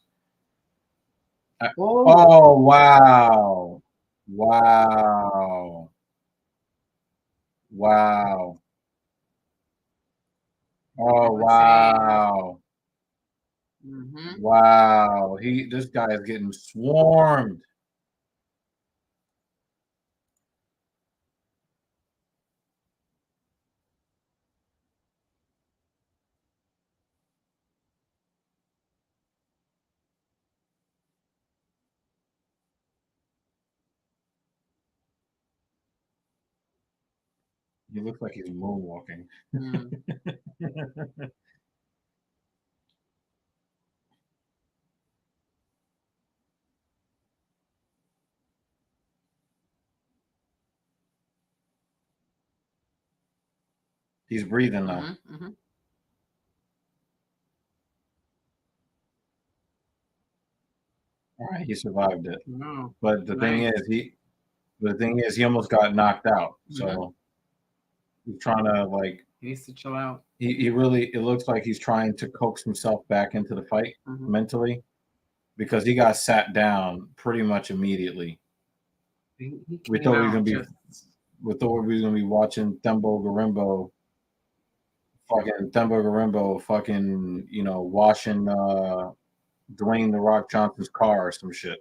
S3: Oh, wow. Wow. Wow. Oh, wow.
S1: Mm-hmm.
S3: Wow. This guy is getting swarmed. He looks like he's moonwalking.
S1: Mm.
S3: He's breathing now.
S1: Mm-hmm. Mm-hmm.
S3: All right, he survived it.
S1: No.
S3: But the thing is, he almost got knocked out. So he's trying to
S1: He needs to chill out.
S3: he really, it looks like he's trying to coax himself back into the fight mentally, because he got sat down pretty much immediately. We thought we were gonna be watching Thembo Garimbo, fucking washing Dwayne the Rock Johnson's car or some shit.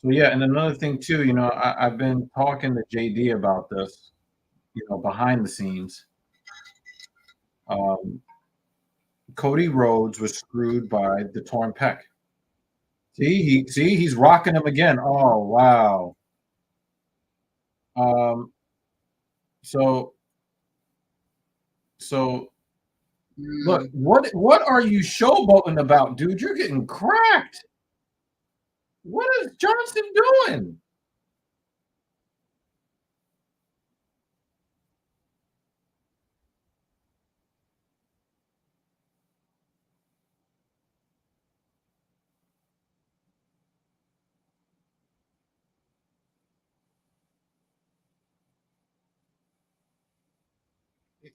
S3: So yeah, and another thing too, I've been talking to JD about this, behind the scenes. Cody Rhodes was screwed by the torn pec. He's rocking him again. Oh wow. So look, what are you showboating about, dude? You're getting cracked. What is Johnson doing?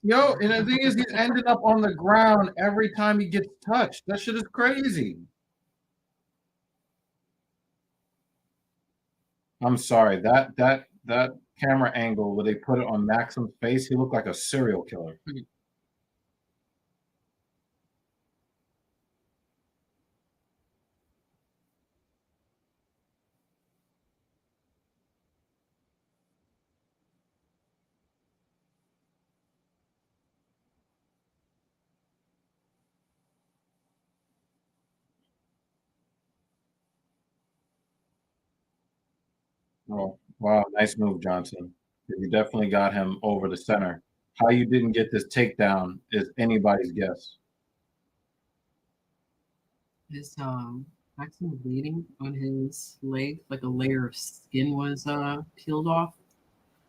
S3: Yo, and the thing is, he's ended up on the ground every time he gets touched. That shit is crazy. I'm sorry, that camera angle where they put it on Maxim's face, he looked like a serial killer. Oh, wow, nice move, Johnson. You definitely got him over the center. How you didn't get this takedown is anybody's guess.
S1: His Maxim bleeding on his leg, like a layer of skin was peeled off.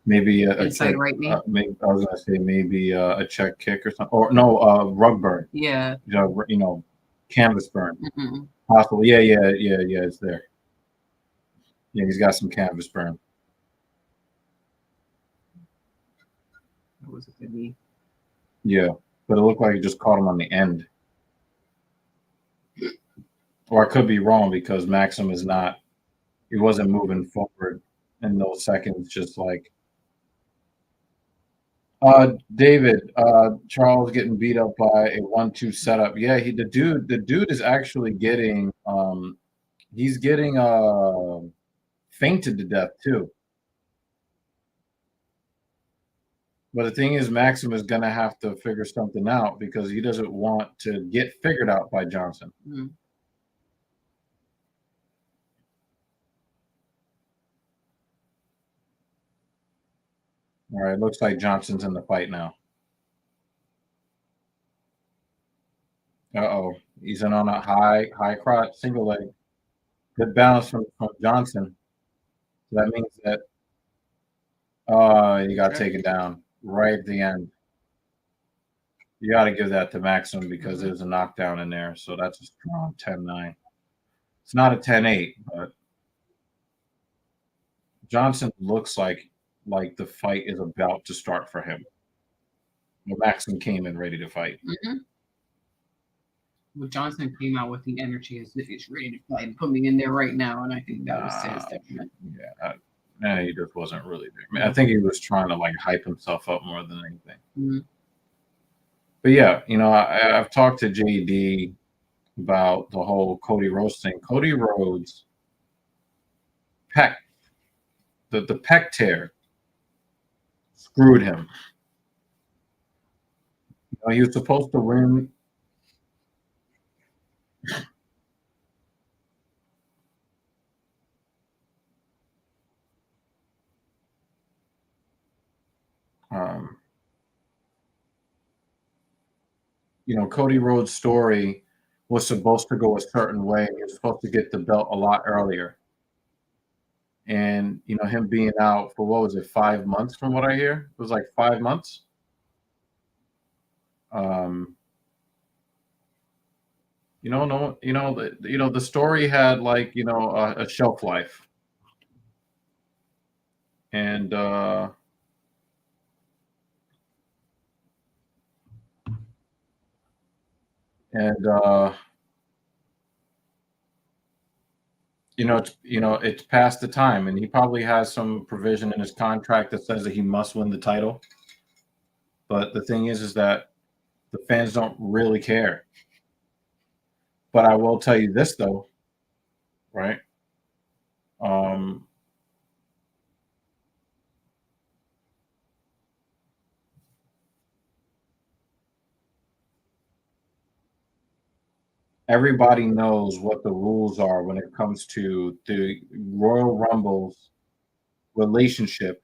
S3: Maybe
S1: inside right knee.
S3: Maybe, I was gonna say maybe a check kick or something, or no, rug burn.
S1: Yeah.
S3: Canvas burn. Possible. Yeah. It's there. Yeah, he's got some canvas burn.
S1: That was a good knee.
S3: Yeah, but it looked like he just caught him on the end. Or I could be wrong, because Maxim he wasn't moving forward in those seconds, just like David, Charles getting beat up by a 1-2 setup. Yeah, the dude is actually getting he's getting fainted to death too. But the thing is, Maxim is gonna have to figure something out, because he doesn't want to get figured out by Johnson. All right, looks like Johnson's in the fight now. Uh-oh, he's in on a high crotch single leg. Good balance from Johnson. So that means that he got taken down right at the end. You got to give that to Maxim, because there's a knockdown in there. So that's a strong 10-9. It's not a 10-8, but Johnson looks like the fight is about to start for him. Well, Maxim came in ready to fight.
S1: Well, Johnson came out with the energy as if he's ready to fight and put me in there right now, and I think that was his detriment.
S3: Yeah, he just wasn't really there. I think he was trying to like hype himself up more than anything.
S1: Mm-hmm.
S3: But yeah, I've talked to JD about the whole Cody Rhodes thing. Cody Rhodes pec, the pec tear screwed him. He was supposed to win. Cody Rhodes' story was supposed to go a certain way. He was supposed to get the belt a lot earlier. And, him being out for, what was it, 5 months from what I hear? It was like 5 months. The story had like, a shelf life. And, it's past the time, and he probably has some provision in his contract that says that he must win the title. But the thing is that the fans don't really care. But I will tell you this, though, right? Everybody knows what the rules are when it comes to the Royal Rumble's relationship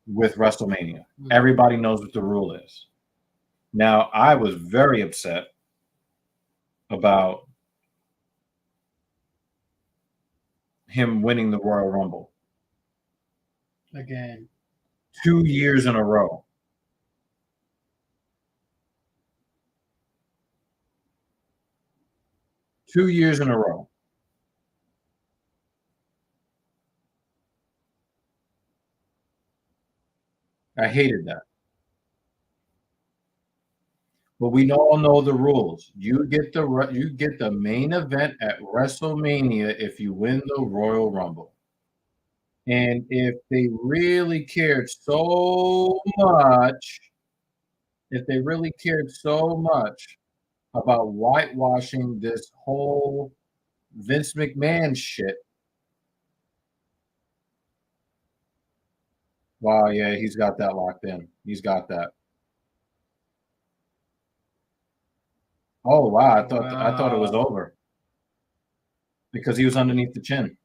S3: with WrestleMania. Mm-hmm. Everybody knows what the rule is. Now, I was very upset about him winning the Royal Rumble.
S1: Again.
S3: 2 years in a row. Two years in a row. I hated that. But we all know the rules. You get the main event at WrestleMania if you win the Royal Rumble. And if they really cared so much, about whitewashing this whole Vince McMahon shit. Wow, yeah, he's got that locked in. He's got that. Oh wow, I thought it was over. Because he was underneath the chin.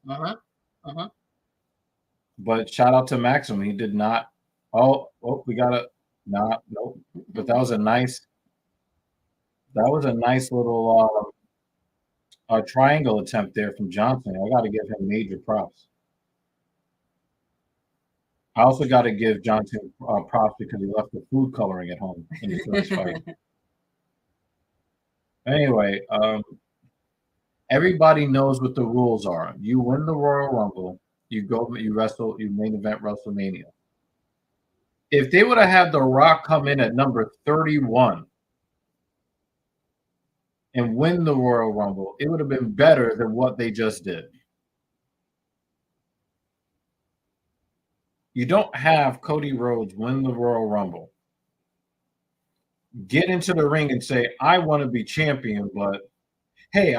S3: But shout out to Maxim. He did not. We got a nope. But that was a nice little triangle attempt there from Johnson. I got to give him major props. I also got to give Johnson props because he left the food coloring at home in the first fight. Anyway, everybody knows what the rules are. You win the Royal Rumble, you wrestle, you main event WrestleMania. If they would have had The Rock come in at number 31 and win the Royal Rumble, it would have been better than what they just did. You don't have Cody Rhodes win the Royal Rumble, get into the ring and say, I want to be champion, but hey,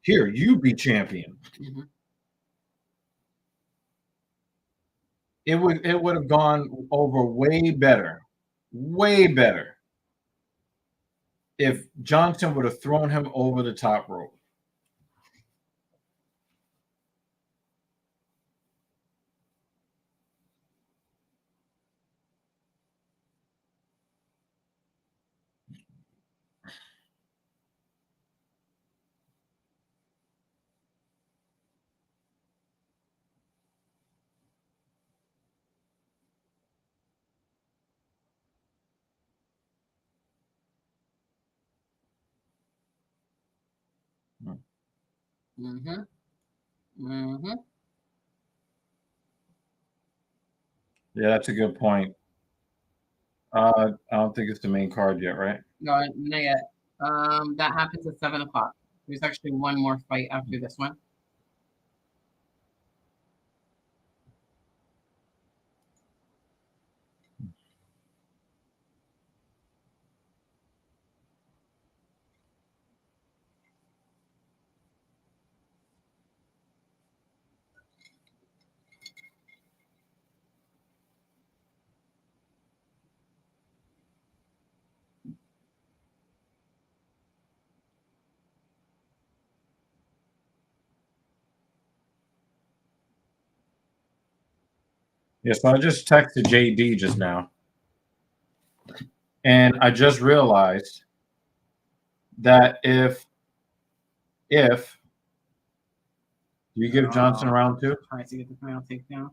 S3: you be champion. Mm-hmm. It would have gone over way better if Johnson would have thrown him over the top rope.
S1: Mm-hmm. Mm-hmm.
S3: Yeah, that's a good point. I don't think it's the main card yet, right?
S1: No, not yet. That happens at 7 o'clock. There's actually one more fight after this one.
S3: Yeah, so I just texted JD just now, and I just realized that if do you give Johnson round 2?
S1: Tries to get the final takedown.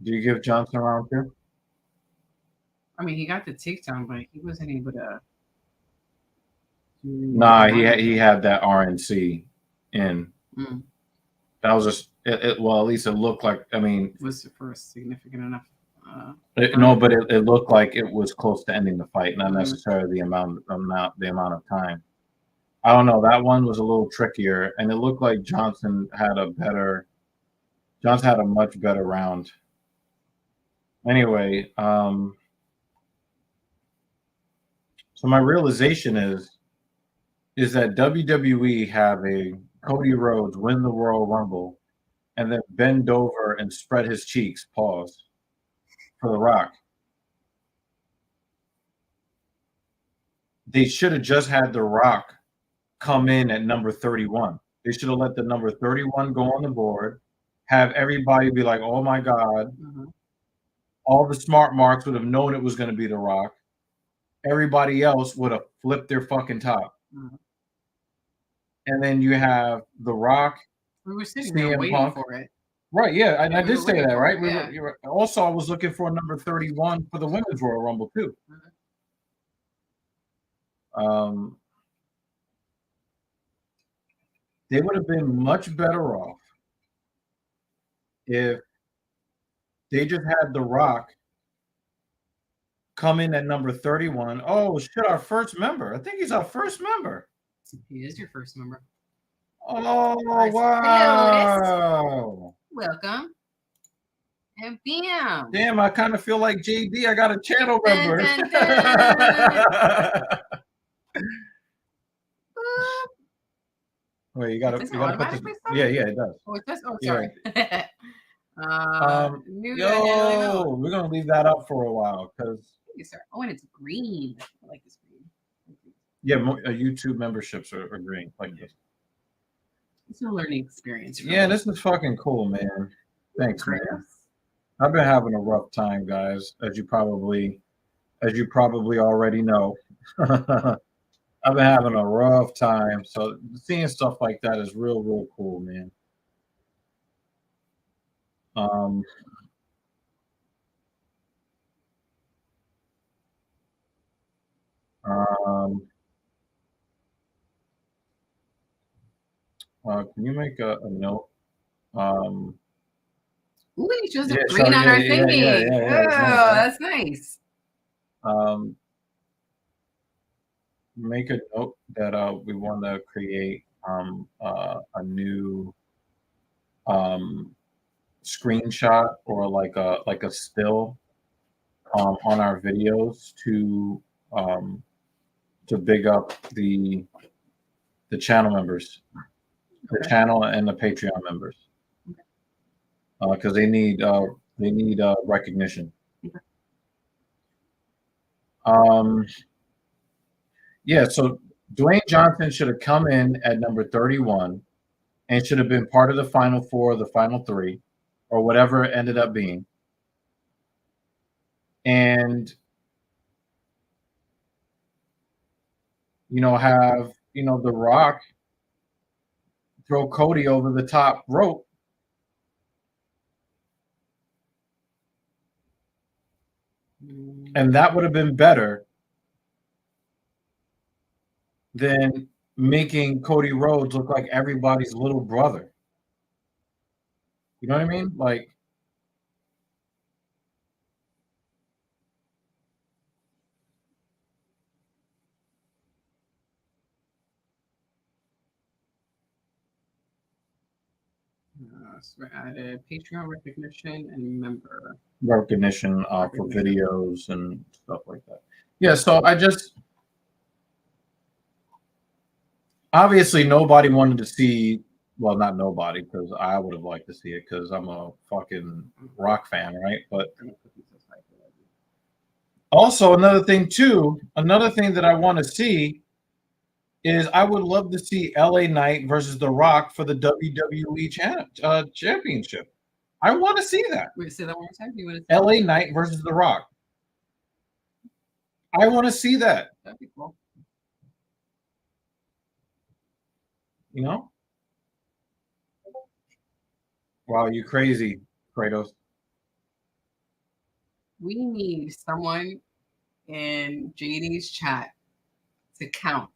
S3: Do you give Johnson round 2?
S1: I mean, he got the takedown, but he wasn't able to.
S3: Nah, he had that RNC in.
S1: Mm.
S3: That was just well, at least it looked like. I mean,
S1: Was for a significant enough.
S3: No, but it looked like it was close to ending the fight, not
S1: Mhm.
S3: necessarily the amount of time. I don't know. That one was a little trickier, and it looked like Johnson had a much better round. Anyway, so my realization is that WWE have a Cody Rhodes win the Royal Rumble and then bend over and spread his cheeks, pause, for The Rock. They should have just had The Rock come in at number 31. They should have let the number 31 go on the board, have everybody be like, oh my God.
S1: Mm-hmm.
S3: All the smart marks would have known it was going to be The Rock. Everybody else would have flipped their fucking top.
S1: Mm-hmm.
S3: And then you have The Rock.
S1: We were sitting there waiting for it.
S3: Right, yeah, and I did
S1: were
S3: say
S1: waiting
S3: that,
S1: for
S3: right?
S1: it, yeah.
S3: Also, I was looking for a number 31 for the Women's Royal Rumble, too. They would have been much better off if they just had The Rock come in at number 31. Oh, shit, our first member. I think he's our first member.
S1: He is your first member.
S3: Oh,
S1: First.
S3: wow.
S1: Welcome. And bam.
S3: Damn, I kind of feel like JD. I got a channel member.
S1: Dun, dun.
S3: Wait, you gotta put this. Yeah, it does.
S1: Oh, it does? Oh, sorry.
S3: Yeah.
S1: Yo,
S3: we're gonna leave that up for a while because.
S1: Oh, and it's green. I like this green.
S3: Yeah, YouTube memberships are green like this.
S1: It's a learning experience.
S3: Yeah, this is fucking cool, man. Thanks, man. I've been having a rough time, guys, as you probably already know. I've been having a rough time, so seeing stuff like that is real cool, man. Can you make a note?
S1: Ooh, he shows the green on our thingy. Oh, that's nice.
S3: Make a note that we want to create a new screenshot or like a still on our videos to big up the channel members, the channel and the Patreon members, because they need recognition. Yeah, so Dwayne Johnson should have come in at number 31 and should have been part of the final 4, the final 3, or whatever it ended up being. And, have, The Rock throw Cody over the top rope. And that would have been better than making Cody Rhodes look like everybody's little brother. You know what I mean? Like,
S1: So I added Patreon recognition and member.
S3: Recognition for videos and stuff like that. Yeah, so I just obviously nobody wanted to see. Well, not nobody, because I would have liked to see it because I'm a fucking rock fan, right? But also another thing that I want to see is I would love to see LA Knight versus The Rock for the WWE championship. I want to see that.
S1: Wait, say that one more time. You want to
S3: LA Knight versus The Rock. I want to see that.
S1: That'd be cool.
S3: You know? Wow, you crazy, Kratos.
S1: We need someone in JD's chat to count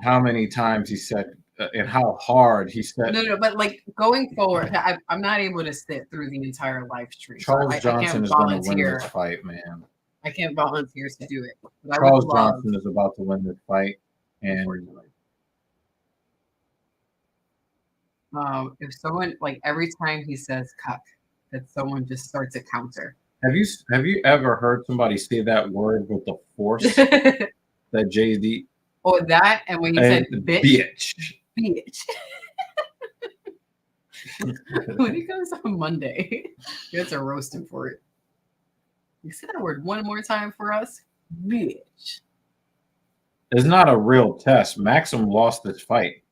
S3: how many times he said and how hard he said.
S1: No, but like going forward, I'm not able to sit through the entire live stream.
S3: Charles Johnson is going to win this fight, man.
S1: I can't volunteer to do it.
S3: Charles Johnson is about to win this fight, and
S1: if someone like every time he says "cuck," that someone just starts a counter.
S3: Have you ever heard somebody say that word with the force that JD?
S1: Oh, that and when he said bitch. When he comes on Monday, he gets a roasting for it. You say that word one more time for us, bitch.
S3: It's not a real test. Maxim lost this fight.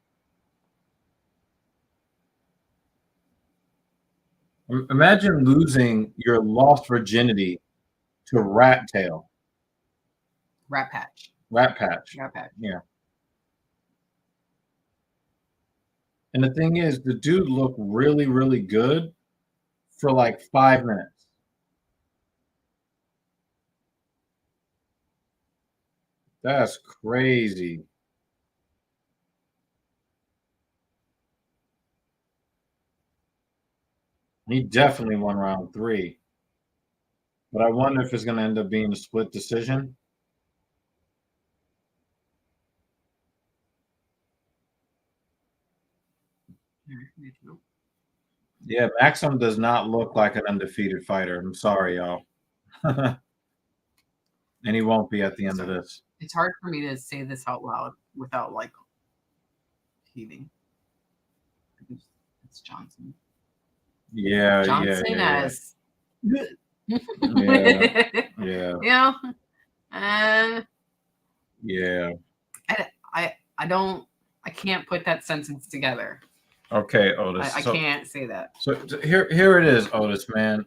S3: Imagine losing your lost virginity to Rat Tail.
S1: Rat Patch.
S3: Rat Patch. Yeah. And the thing is, the dude looked really, really good for like 5 minutes. That's crazy. He definitely won round 3. But I wonder if it's going to end up being a split decision. Yeah, Maxim does not look like an undefeated fighter. I'm sorry, y'all. And he won't be at the end of this.
S1: It's hard for me to say this out loud without like heaving. It's Johnson.
S3: Yeah,
S1: Johnson
S3: yeah.
S1: Yeah.
S3: Yeah.
S1: Yeah.
S3: Yeah.
S1: I can't put that sentence together.
S3: Okay, Otis.
S1: I can't say that.
S3: So here it is, Otis, man.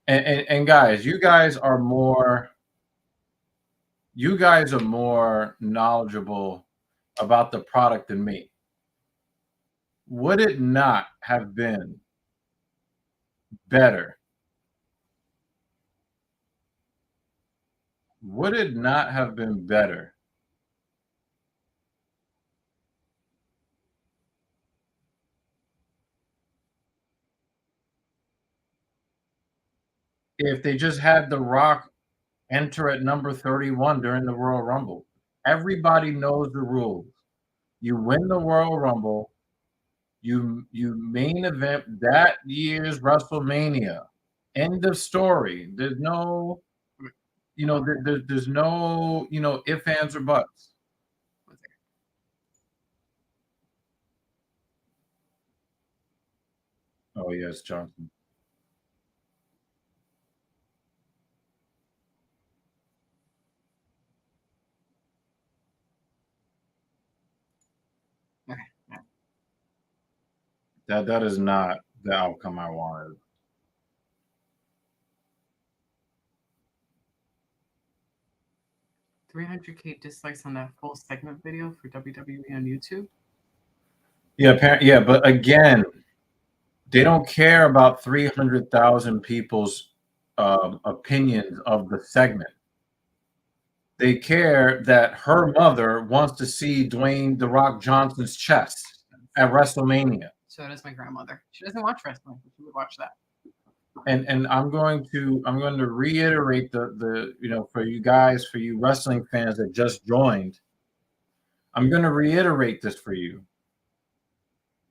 S3: And guys, you guys are more knowledgeable about the product than me. Would it not have been better? Would it not have been better if they just had The Rock enter at number 31 during the Royal Rumble? Everybody knows the rules. You win the Royal Rumble, you main event that year's WrestleMania. End of story. There's no, there's no, ifs, ands, or buts. Oh yes, Johnson.
S1: Okay.
S3: That is not the outcome I wanted.
S1: $300K dislikes on that full segment video for WWE on YouTube.
S3: Yeah, but again, they don't care about 300,000 people's opinions of the segment. They care that her mother wants to see Dwayne "The Rock" Johnson's chest at WrestleMania.
S1: So does my grandmother. She doesn't watch wrestling, but she would watch that.
S3: And I'm going to reiterate the for you guys, for you wrestling fans that just joined, I'm going to reiterate this for you.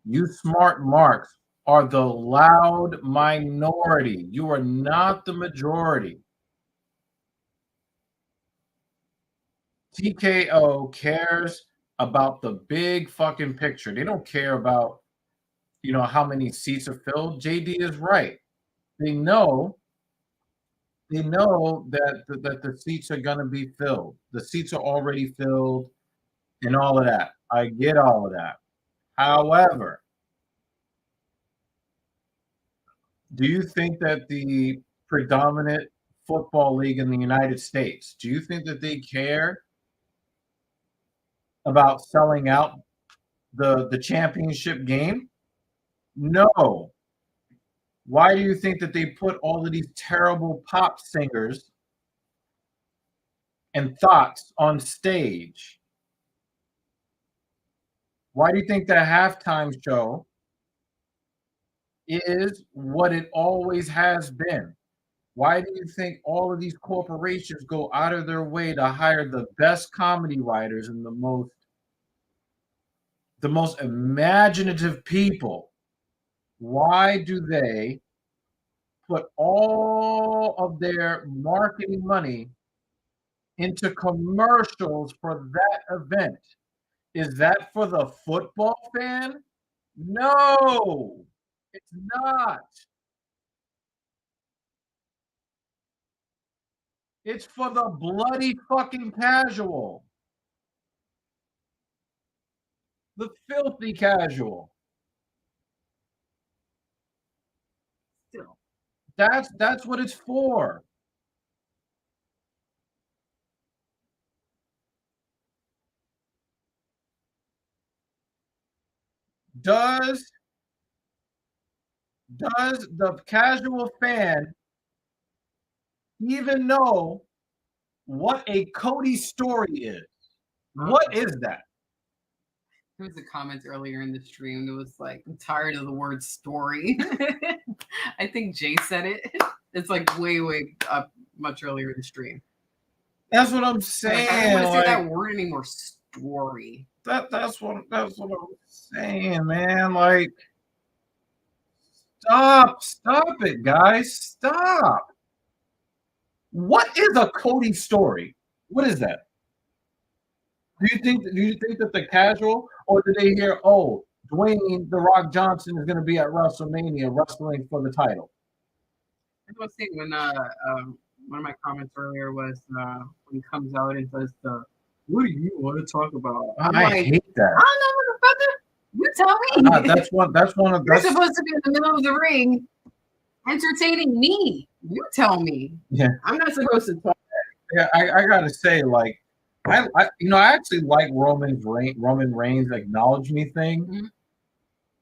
S3: You smart marks are the loud minority. You are not the majority. TKO cares about the big fucking picture. They don't care about, how many seats are filled. JD is right. They know that the seats are going to be filled. The seats are already filled and all of that. I get all of that. However, do you think that the predominant football league in the United States, do you think that they care about selling out the championship game? No. Why do you think that they put all of these terrible pop singers and thoughts on stage? Why do you think the halftime show is what it always has been? Why do you think all of these corporations go out of their way to hire the best comedy writers and the most imaginative people? Why do they put all of their marketing money into commercials for that event? Is that for the football fan? No, it's not. It's for the bloody fucking casual. The filthy casual.
S1: Still.
S3: That's what it's for. Does the casual fan even know what a Cody story is? What is that?
S1: There was a comment earlier in the stream that was like, I'm tired of the word story. I think Jay said it. It's like way up much earlier in the stream.
S3: That's what I'm saying.
S1: I don't want to say that word anymore. Story.
S3: That's what I'm saying, man. Like, stop it, guys. Stop. What is a Cody story? What is that? Do you think that the casual, or do they hear, oh, Dwayne The Rock Johnson is going to be at WrestleMania wrestling for the title?
S1: I was saying when one of my comments earlier was when he comes out and does the, what do you want to talk about?
S3: I hate that.
S1: I don't know, motherfucker. You tell me.
S3: That's one of.
S1: You're supposed to be in the middle of the ring, entertaining me. You tell me.
S3: Yeah.
S1: I'm not supposed to talk.
S3: Yeah, I gotta say, like, I actually like Roman Reigns' acknowledge me thing.
S1: Mm-hmm.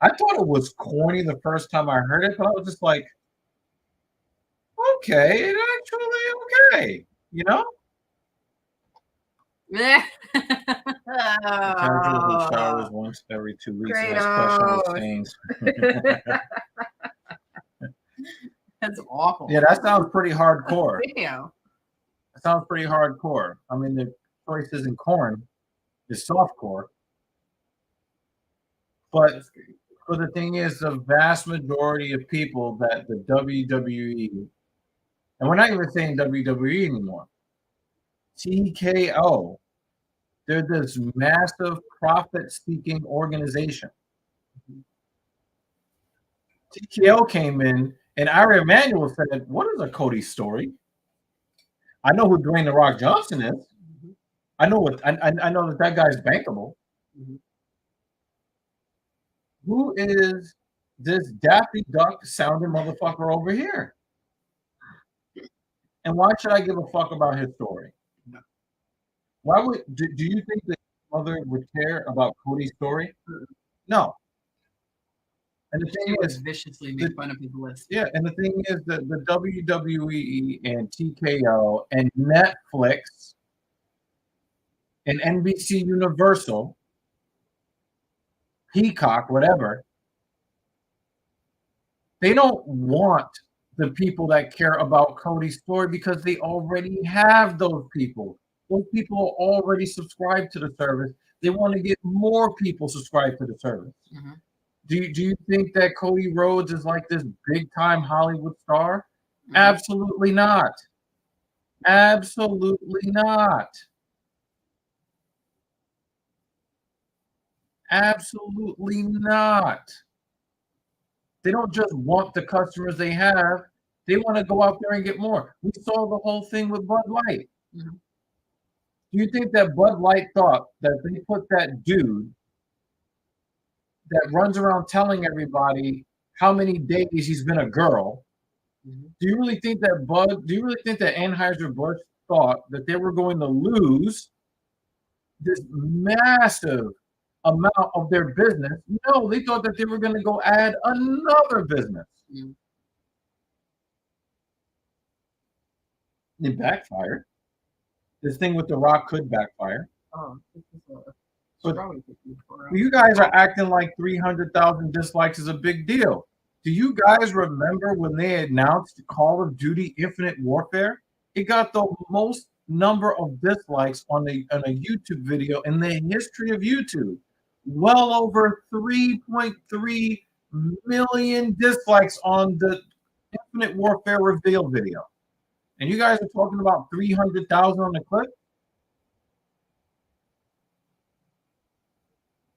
S3: I thought it was corny the first time I heard it, but I was just like, okay, it's actually okay, Casual who showers once every 2 weeks and has questionable stains.
S1: That's awful.
S3: Yeah, that sounds pretty hardcore.
S1: Yeah.
S3: That sounds pretty hardcore. I mean, the choice isn't corn, it's softcore. But the thing is, the vast majority of people that the WWE, and we're not even saying WWE anymore, TKO, they're this massive profit-seeking organization. TKO came in, and Ira Emanuel said, what is a Cody story? I know who Dwayne The Rock Johnson is. Mm-hmm. I know that guy's bankable. Mm-hmm. Who is this Daffy Duck sounding motherfucker over here? And why should I give a fuck about his story? No. Why do you think that his mother would care about Cody's story? No. And the thing is,
S1: viciously make fun of his list.
S3: Yeah, and the thing is that the WWE and TKO and Netflix and NBC Universal, Peacock, whatever, they don't want the people that care about Cody's story because they already have those people. Those people are already subscribed to the service. They want to get more people subscribed to the service. Mm-hmm. Do you think that Cody Rhodes is like this big time Hollywood star? Absolutely not. Absolutely not. Absolutely not. They don't just want the customers they have. They want to go out there and get more. We saw the whole thing with Bud Light.
S1: Mhm.
S3: Do you think that Bud Light thought that they put that dude that runs around telling everybody how many days he's been a girl?
S1: Mhm.
S3: Do you really think that Anheuser-Busch thought that they were going to lose this massive amount of their business? No, they thought that they were going to go add another business.
S1: Mhm.
S3: It backfired. This thing with The Rock could backfire.
S1: Oh, this is a
S3: But
S1: strawberry cookie for,
S3: you guys are acting like 300,000 dislikes is a big deal. Do you guys remember when they announced Call of Duty Infinite Warfare? It got the most number of dislikes on a YouTube video in the history of YouTube. Well over 3.3 million dislikes on the Infinite Warfare reveal video. And you guys are talking about 300,000 on the clip?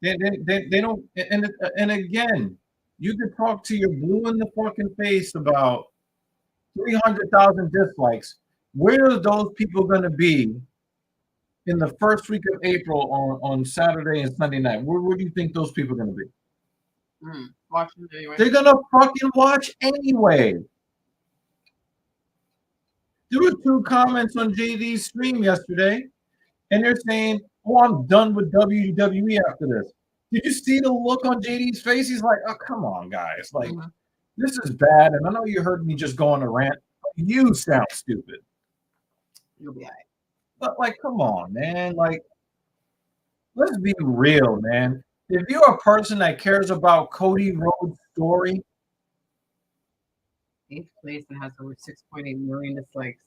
S3: They don't, and again, you can talk to your blue in the fucking face about 300,000 dislikes. Where are those people going to be in the first week of April on Saturday and Sunday night? Where do you think those people are going to be?
S1: Watching anyway.
S3: They're going to fucking watch anyway. There were 2 comments on JD's stream yesterday, and they're saying, "Oh, I'm done with WWE after this." Did you see the look on JD's face? He's like, "Oh, come on, guys. Like, this is bad." And I know you heard me just go on a rant. You sound stupid.
S1: You'll be all right.
S3: But, like, come on, man. Like, let's be real, man. If you're a person that cares about Cody Rhodes' story,
S1: 8th place and has over 6.8 million dislikes.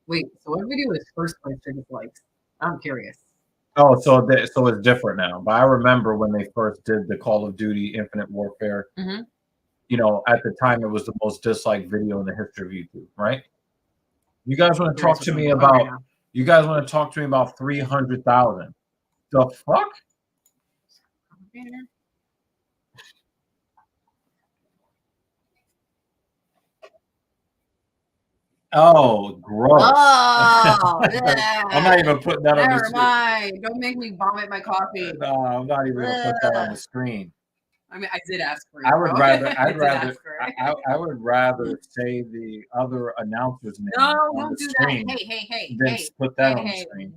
S1: Wait, so what video is first place for dislikes? I'm curious.
S3: oh, so it's different now. But I remember when they first did the Call of Duty Infinite Warfare.
S1: Mhm.
S3: You know, at the time, it was the most disliked video in the history of YouTube, right? You guys want to talk to me about? You guys want to talk to me about 300,000? The fuck? Oh, gross.
S1: Oh,
S3: I'm not even putting that on the
S1: never
S3: screen.
S1: mind. Don't make me vomit my coffee.
S3: No, I'm not even gonna put that on the screen.
S1: I mean, I did ask for it.
S3: I would
S1: bro.
S3: rather.
S1: I
S3: I'd
S1: did
S3: rather.
S1: ask for it.
S3: I would rather say the other announcer's name
S1: No,
S3: on
S1: don't
S3: the
S1: do
S3: screen
S1: that. Hey,
S3: than put that on the
S1: hey.
S3: screen.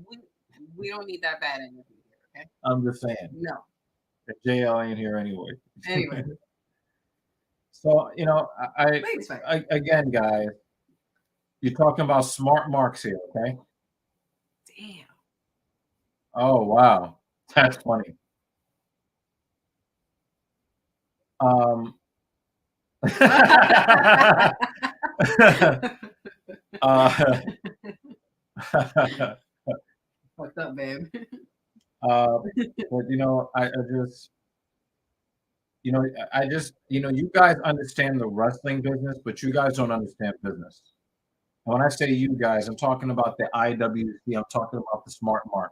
S1: We don't need that bad energy here, okay?
S3: I'm just saying.
S1: No.
S3: If JL ain't here anyway.
S1: Anyway.
S3: So you know, again, guys, you're talking about smart marks here, okay?
S1: Damn.
S3: Oh wow, that's funny.
S1: What's up, babe?
S3: But you know, I just, you guys understand the wrestling business, but you guys don't understand business. And when I say you guys, I'm talking about the IWC. I'm talking about the smart mark.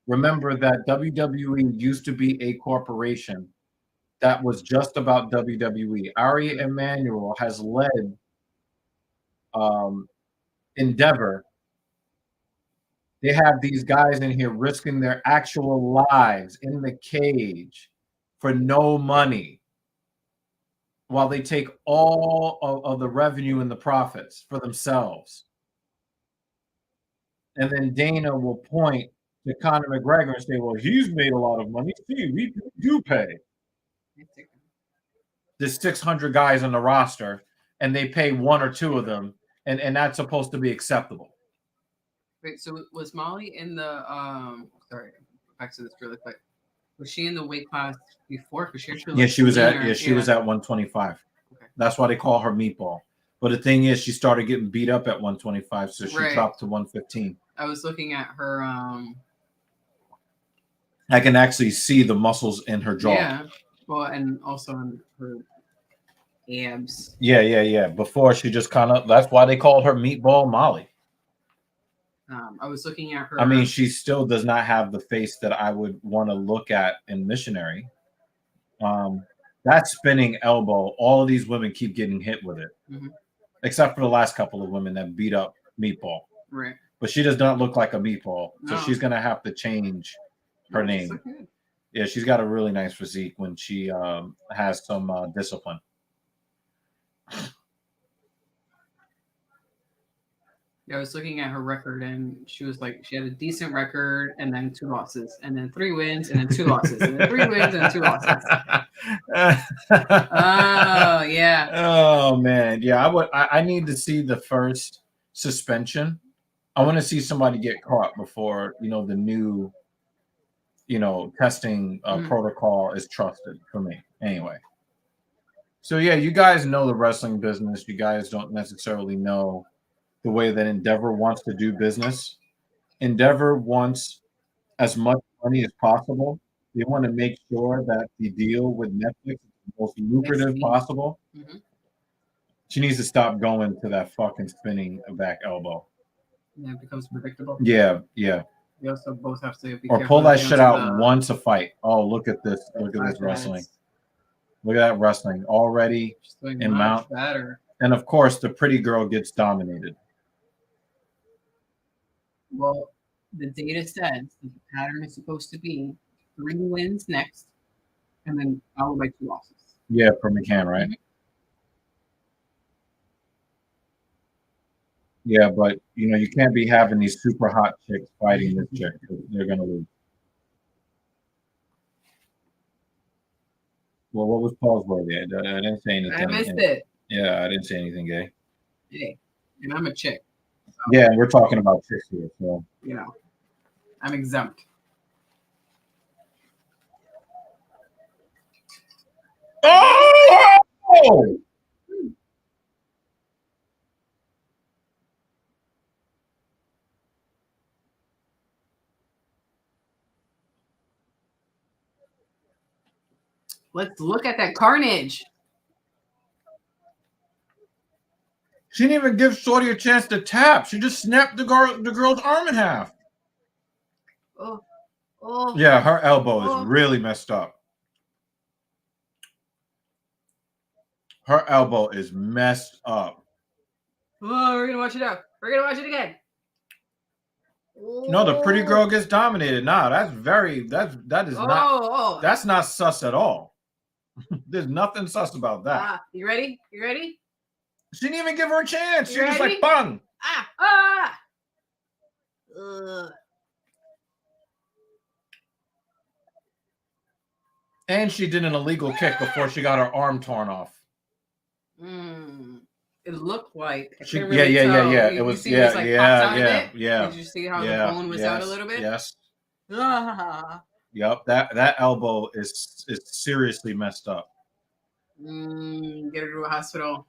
S3: Remember that WWE used to be a corporation that was just about WWE. Ari Emanuel has led Endeavor. They have these guys in here risking their actual lives in the cage for no money while they take all of the revenue and the profits for themselves. And then Dana will point to Conor McGregor and say, well, he's made a lot of money. See, we do pay. There's 600 guys on the roster, and they pay 1 or 2 of them, and that's supposed to be acceptable.
S1: Wait, so was Molly in the sorry, back to this really quick. Was she in the weight class before? Because she actually
S3: she was at was at 125. Okay. That's why they call her Meatball. But the thing is, she started getting beat up at 125, so she dropped to 115.
S1: I was looking at her.
S3: I can actually see the muscles in her jaw.
S1: Yeah. Well, and also on her abs.
S3: Yeah. Before she just kind of, that's why they called her Meatball Molly.
S1: I was looking at her.
S3: I mean, she still does not have the face that I would want to look at in Missionary. That spinning elbow, all of these women keep getting hit with it, except for the last couple of women that beat up Meatball.
S1: Right.
S3: But she does not look like a meatball, so
S1: No.
S3: she's going to have to change her name. Yeah, she's got a really nice physique when she has some discipline.
S1: Yeah, I was looking at her record, and she was like, she had a decent record, and then 2 losses, and then 3 wins, and then 2 losses, and then 3 wins, and then 2 losses. Oh, yeah.
S3: Oh man, yeah. I need to see the first suspension. I want to see somebody get caught before the new testing protocol is trusted for me. Anyway. So yeah, you guys know the wrestling business. You guys don't necessarily know the way that Endeavor wants to do business. Endeavor wants as much money as possible. They want to make sure that the deal with Netflix is the most lucrative possible. She needs to stop going to that fucking spinning back elbow.
S1: Yeah, it becomes predictable.
S3: Yeah.
S1: We also both have to be
S3: or pull that shit out once a fight. Oh, look at this. Look at this wrestling. Look at that wrestling already in mount.
S1: Better.
S3: And of course, the pretty girl gets dominated.
S1: Well, the data says that the pattern is supposed to be 3 wins next, and then followed by 2 losses.
S3: Yeah, for McCann, right? Yeah, but you can't be having these super hot chicks fighting this chick. They're gonna lose. Well, what was Paul's word? I didn't say anything.
S1: I missed it.
S3: Yeah, I didn't say anything gay.
S1: Hey, and I'm a chick.
S3: So, yeah, we're talking about chicks here, so
S1: I'm exempt.
S3: Oh!
S1: Let's look at that carnage.
S3: She didn't even give Shorty a chance to tap. She just snapped the girl's arm in half.
S1: Oh.
S3: Yeah, her elbow is really messed up. Her elbow is messed up.
S1: Oh, we're gonna watch it out. We're gonna watch it again.
S3: No, the pretty girl gets dominated. Nah, that's not sus at all. There's nothing sus about that.
S1: You ready? You ready?
S3: She didn't even give her a chance. She was just like, bang. And she did an illegal kick before she got her arm torn off.
S1: It looked like
S3: yeah.
S1: It was yeah. Did you see how the bone was out a little bit?
S3: Yes. Yep. That elbow is seriously messed up.
S1: Get her to a hospital.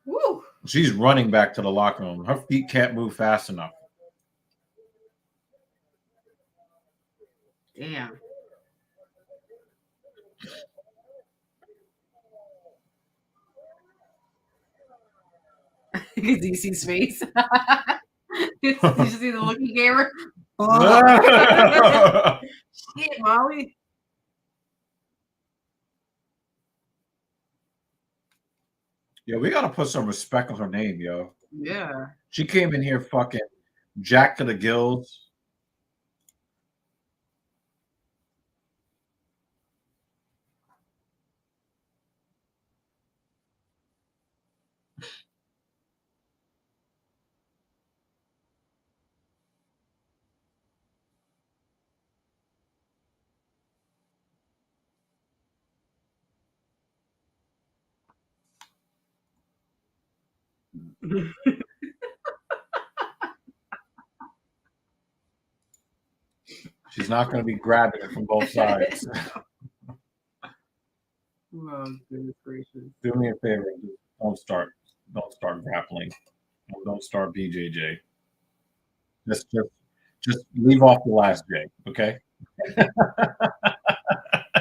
S1: Woo!
S3: She's running back to the locker room. Her feet can't move fast enough.
S1: Damn. Did you see space? Did you see the looking camera? Oh. Shit, Molly.
S3: Yo, we gotta put some respect on her name, yo.
S1: Yeah.
S3: She came in here fucking jacked to the gills. She's not going to be grabbing it from both sides.
S1: Oh, goodness gracious.
S3: Do me a favor. Don't start grappling. Don't start BJJ. Just leave off the last J, okay?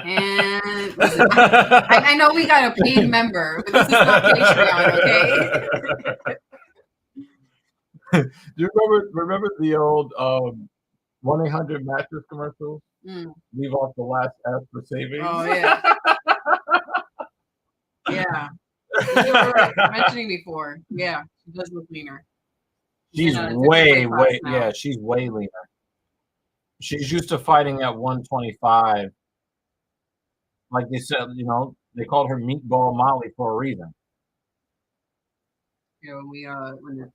S1: And listen, I know we got a paid member, but this is not Patreon, okay?
S3: Do you remember the old 1-800 mattress commercials? Leave off the last S for savings.
S1: Oh yeah. Yeah. You were mentioning before. Yeah, she does look leaner.
S3: She's way. Yeah, she's way leaner. She's used to fighting at 125. Like they said, they called her Meatball Molly for a reason.
S1: When it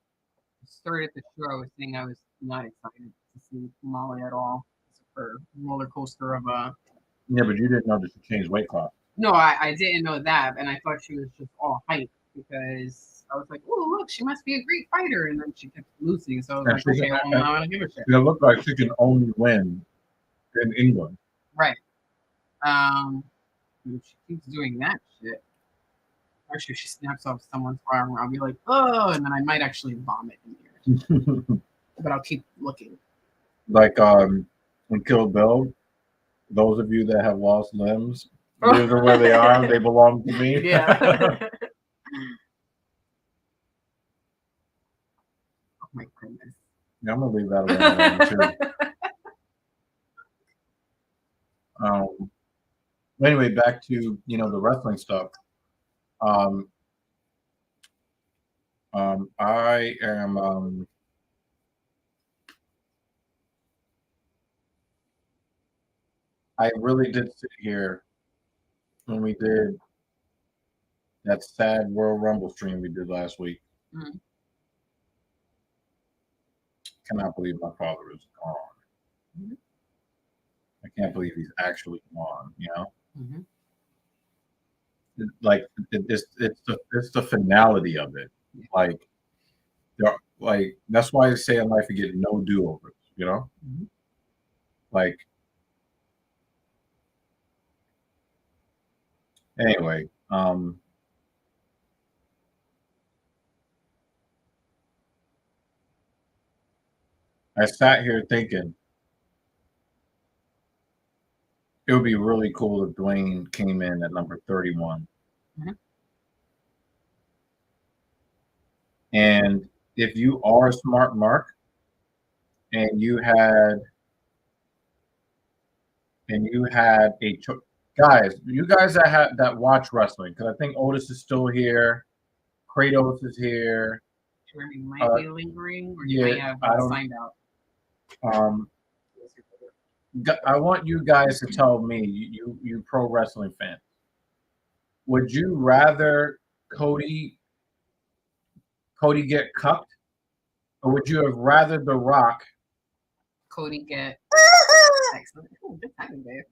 S1: started the show, I was saying I was not excited to see Molly at all. It's her roller coaster of a.
S3: Yeah, but you didn't know that she changed weight class.
S1: No, I didn't know that, and I thought she was just all hype because I was like, "Oh, look, she must be a great fighter," and then she kept losing. So I was like, "Okay, well, I'm not gonna give a shit."
S3: It looked like she can only win in England.
S1: Right. If she keeps doing that shit, or if she snaps off someone's arm, I'll be like, "Oh," and then I might actually vomit in here. But I'll keep looking.
S3: Like in Kill Bill, those of you that have lost limbs, these are where they are. They belong to me.
S1: Yeah. Oh my goodness.
S3: Yeah, I'm gonna leave that alone too. Anyway, back to the wrestling stuff. I am. I really did sit here when we did that sad Royal Rumble stream we did last week.
S1: Mm-hmm.
S3: Cannot believe my father is gone. Mm-hmm. I can't believe he's actually gone.
S1: Mm-hmm.
S3: It's the finality of it. Like that's why I say in life you get no do-overs.
S1: Mm-hmm.
S3: Like anyway. I sat here thinking it would be really cool if Dwayne came in at number 31.
S1: Mm-hmm.
S3: And if you are a smart Mark and you had a guys, you guys that watch wrestling, because I think Otis is still here, Kratos is here.
S1: Jeremy might be lingering, or you may have signed out.
S3: I want you guys to tell me, you pro wrestling fans, would you rather Cody get cucked, or would you have rather The Rock
S1: Cody get excellent? Oh, good timing, babe.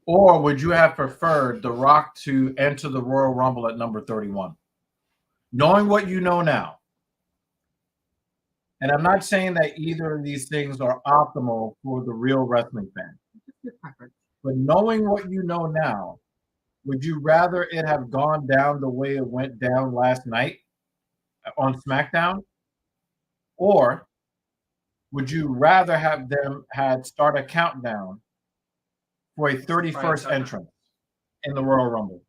S3: Or would you have preferred The Rock to enter the Royal Rumble at number 31? Knowing what you know now. And I'm not saying that either of these things are optimal for the real wrestling fan. But knowing what you know now, would you rather it have gone down the way it went down last night on SmackDown? Or would you rather have them start a countdown for a 31st entrance in the Royal Rumble?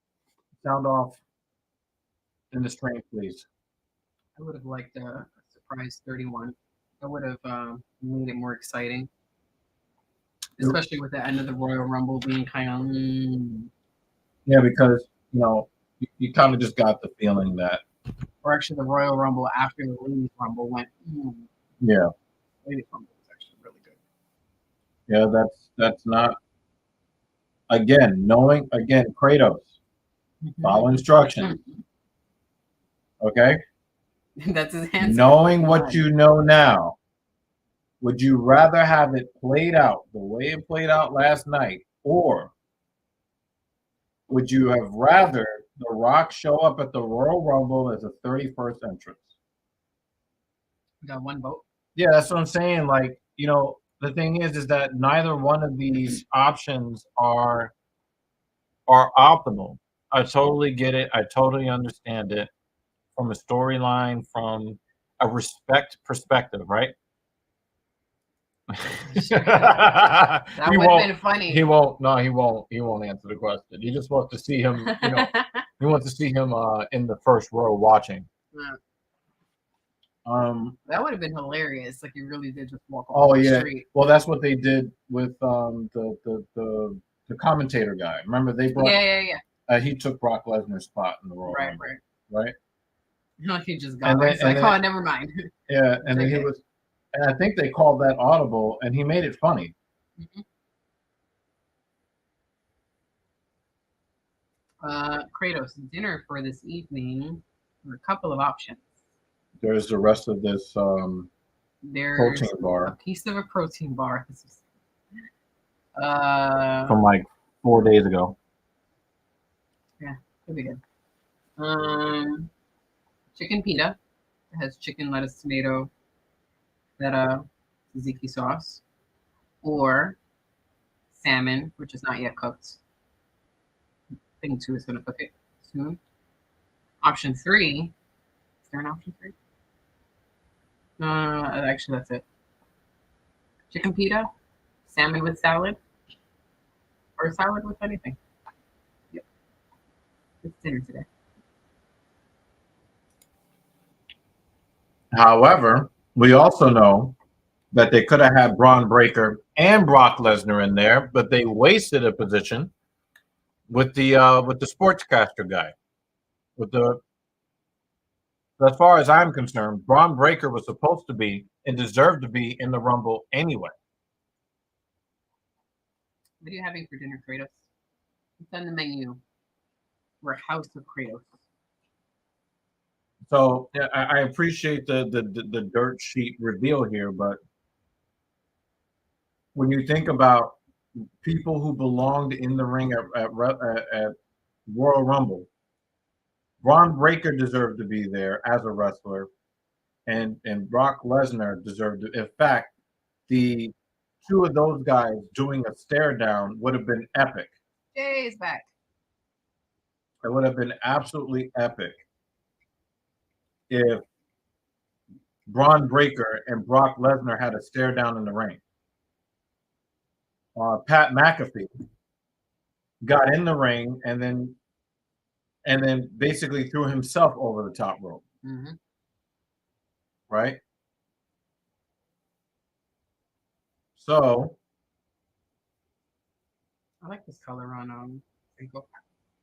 S3: Sound off in the stream, please.
S1: I would have liked a surprise 31. I would have made it more exciting, especially with the end of the Royal Rumble being kind of.
S3: Yeah, because you kind of just got the feeling that.
S1: Or actually, the Royal Rumble after the Ladies Rumble went.
S3: Yeah.
S1: Ladies Rumble was actually really good.
S3: Yeah, that's not. Again, Kratos, follow instructions. Okay?
S1: That's his hands.
S3: Knowing what you know now, would you rather have it played out the way it played out last night, or would you have rather The Rock show up at the Royal Rumble as a 31st entrance?
S1: We got one vote.
S3: Yeah, that's what I'm saying. Like, the thing is that neither one of these options are optimal. I totally get it. I totally understand it from a storyline, from a respect perspective, right?
S1: That
S3: He
S1: would have
S3: won't.
S1: been funny.
S3: He won't. No, he won't. He won't answer the question. He just wants to see him. He wants to see him in the first row watching.
S1: Yeah.
S3: Um.
S1: That would have been hilarious. Like you really did just walk off
S3: Oh
S1: the
S3: yeah.
S1: street.
S3: Well, that's what they did with the commentator guy. Remember they brought.
S1: Yeah.
S3: He took Brock Lesnar's spot in the Royal Rumble, right?
S1: No, he just got it. He's like, oh, never mind.
S3: Yeah, and then he was, and I think they called that audible, and he made it funny.
S1: Kratos, dinner for this evening. There are a couple of options.
S3: There's the rest of this
S1: There's
S3: protein bar.
S1: A piece of a protein bar.
S3: From like 4 days ago.
S1: Yeah, could be good. Chicken pita. It has chicken, lettuce, tomato, feta, tzatziki sauce, or salmon, which is not yet cooked. Thing 2 is going to cook it soon. Option 3. Is there an option 3? Actually, that's it. Chicken pita, salmon with salad, or salad with anything. Yep. It's dinner today.
S3: However, we also know that they could have had Braun Breaker and Brock Lesnar in there, but they wasted a position with the sportscaster guy. As far as I'm concerned, Braun Breaker was supposed to be and deserved to be in the Rumble anyway.
S1: What are you having for dinner, Kratos? It's on the menu. We're a house of Kratos.
S3: So yeah, I appreciate the dirt sheet reveal here, but when you think about people who belonged in the ring at Royal Rumble, Braun Breaker deserved to be there as a wrestler, and Brock Lesnar deserved to. In fact, the two of those guys doing a stare down would have been epic.
S1: Jay is back.
S3: It would have been absolutely epic if Braun Breaker and Brock Lesnar had a stare down in the ring. Pat McAfee got in the ring and then basically threw himself over the top rope. Right? So
S1: I like this color on Rico.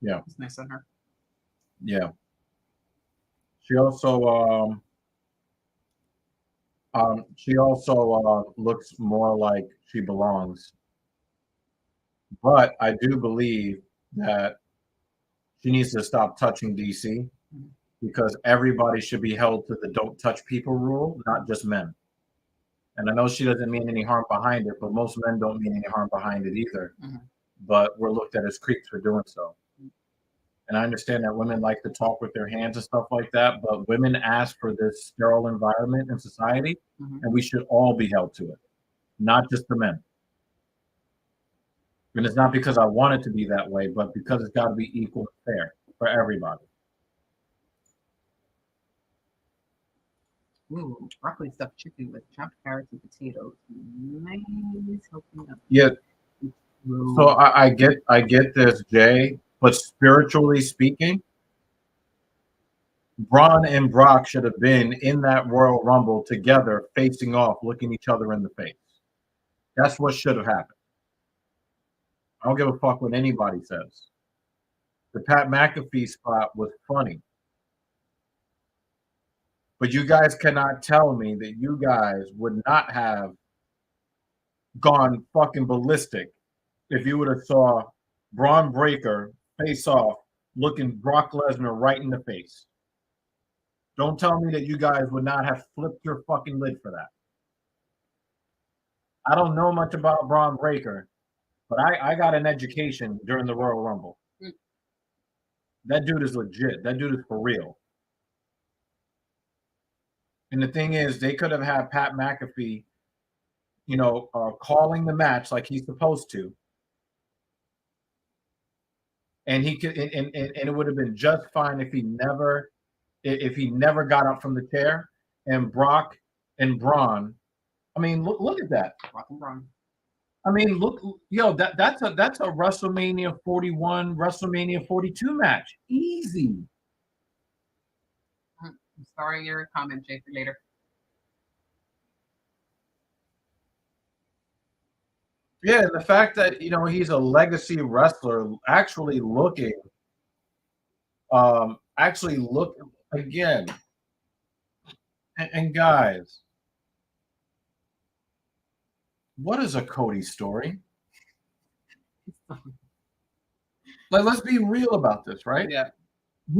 S3: Yeah.
S1: It's nice on her.
S3: Yeah. She also looks more like she belongs. But I do believe that she needs to stop touching DC because everybody should be held to the don't touch people rule, not just men. And I know she doesn't mean any harm behind it, but most men don't mean any harm behind it either. But we're looked at as creeps for doing so. And I understand that women like to talk with their hands and stuff like that, but women ask for this sterile environment in society, and we should all be held to it, not just the men. And it's not because I want it to be that way, but because it's got to be equal and fair for everybody.
S1: Ooh, broccoli stuffed chicken with chopped carrots and potatoes. Nice.
S3: Yeah. So I get this, Jay, but spiritually speaking, Braun and Brock should have been in that Royal Rumble together, facing off, looking each other in the face. That's what should have happened. I don't give a fuck what anybody says. The Pat McAfee spot was funny. But you guys cannot tell me that you guys would not have gone fucking ballistic if you would have saw Braun Breaker face off looking Brock Lesnar right in the face. Don't tell me that you guys would not have flipped your fucking lid for that. I don't know much about Braun Breaker, but I got an education during the Royal Rumble. That dude is legit. That dude is for real. And the thing is, they could have had Pat McAfee, calling the match like he's supposed to. And he could, and it would have been just fine if he never got up from the chair, and Brock and Braun I mean, look at that.
S1: Rock and Braun.
S3: I mean, look, yo, that's a WrestleMania 41, WrestleMania 42 match. Easy.
S1: I'm starring your comment, Jay, for later.
S3: Yeah, and the fact that he's a legacy wrestler, actually look again, and guys, what is a Cody story? Like, let's be real about this, right?
S1: Yeah.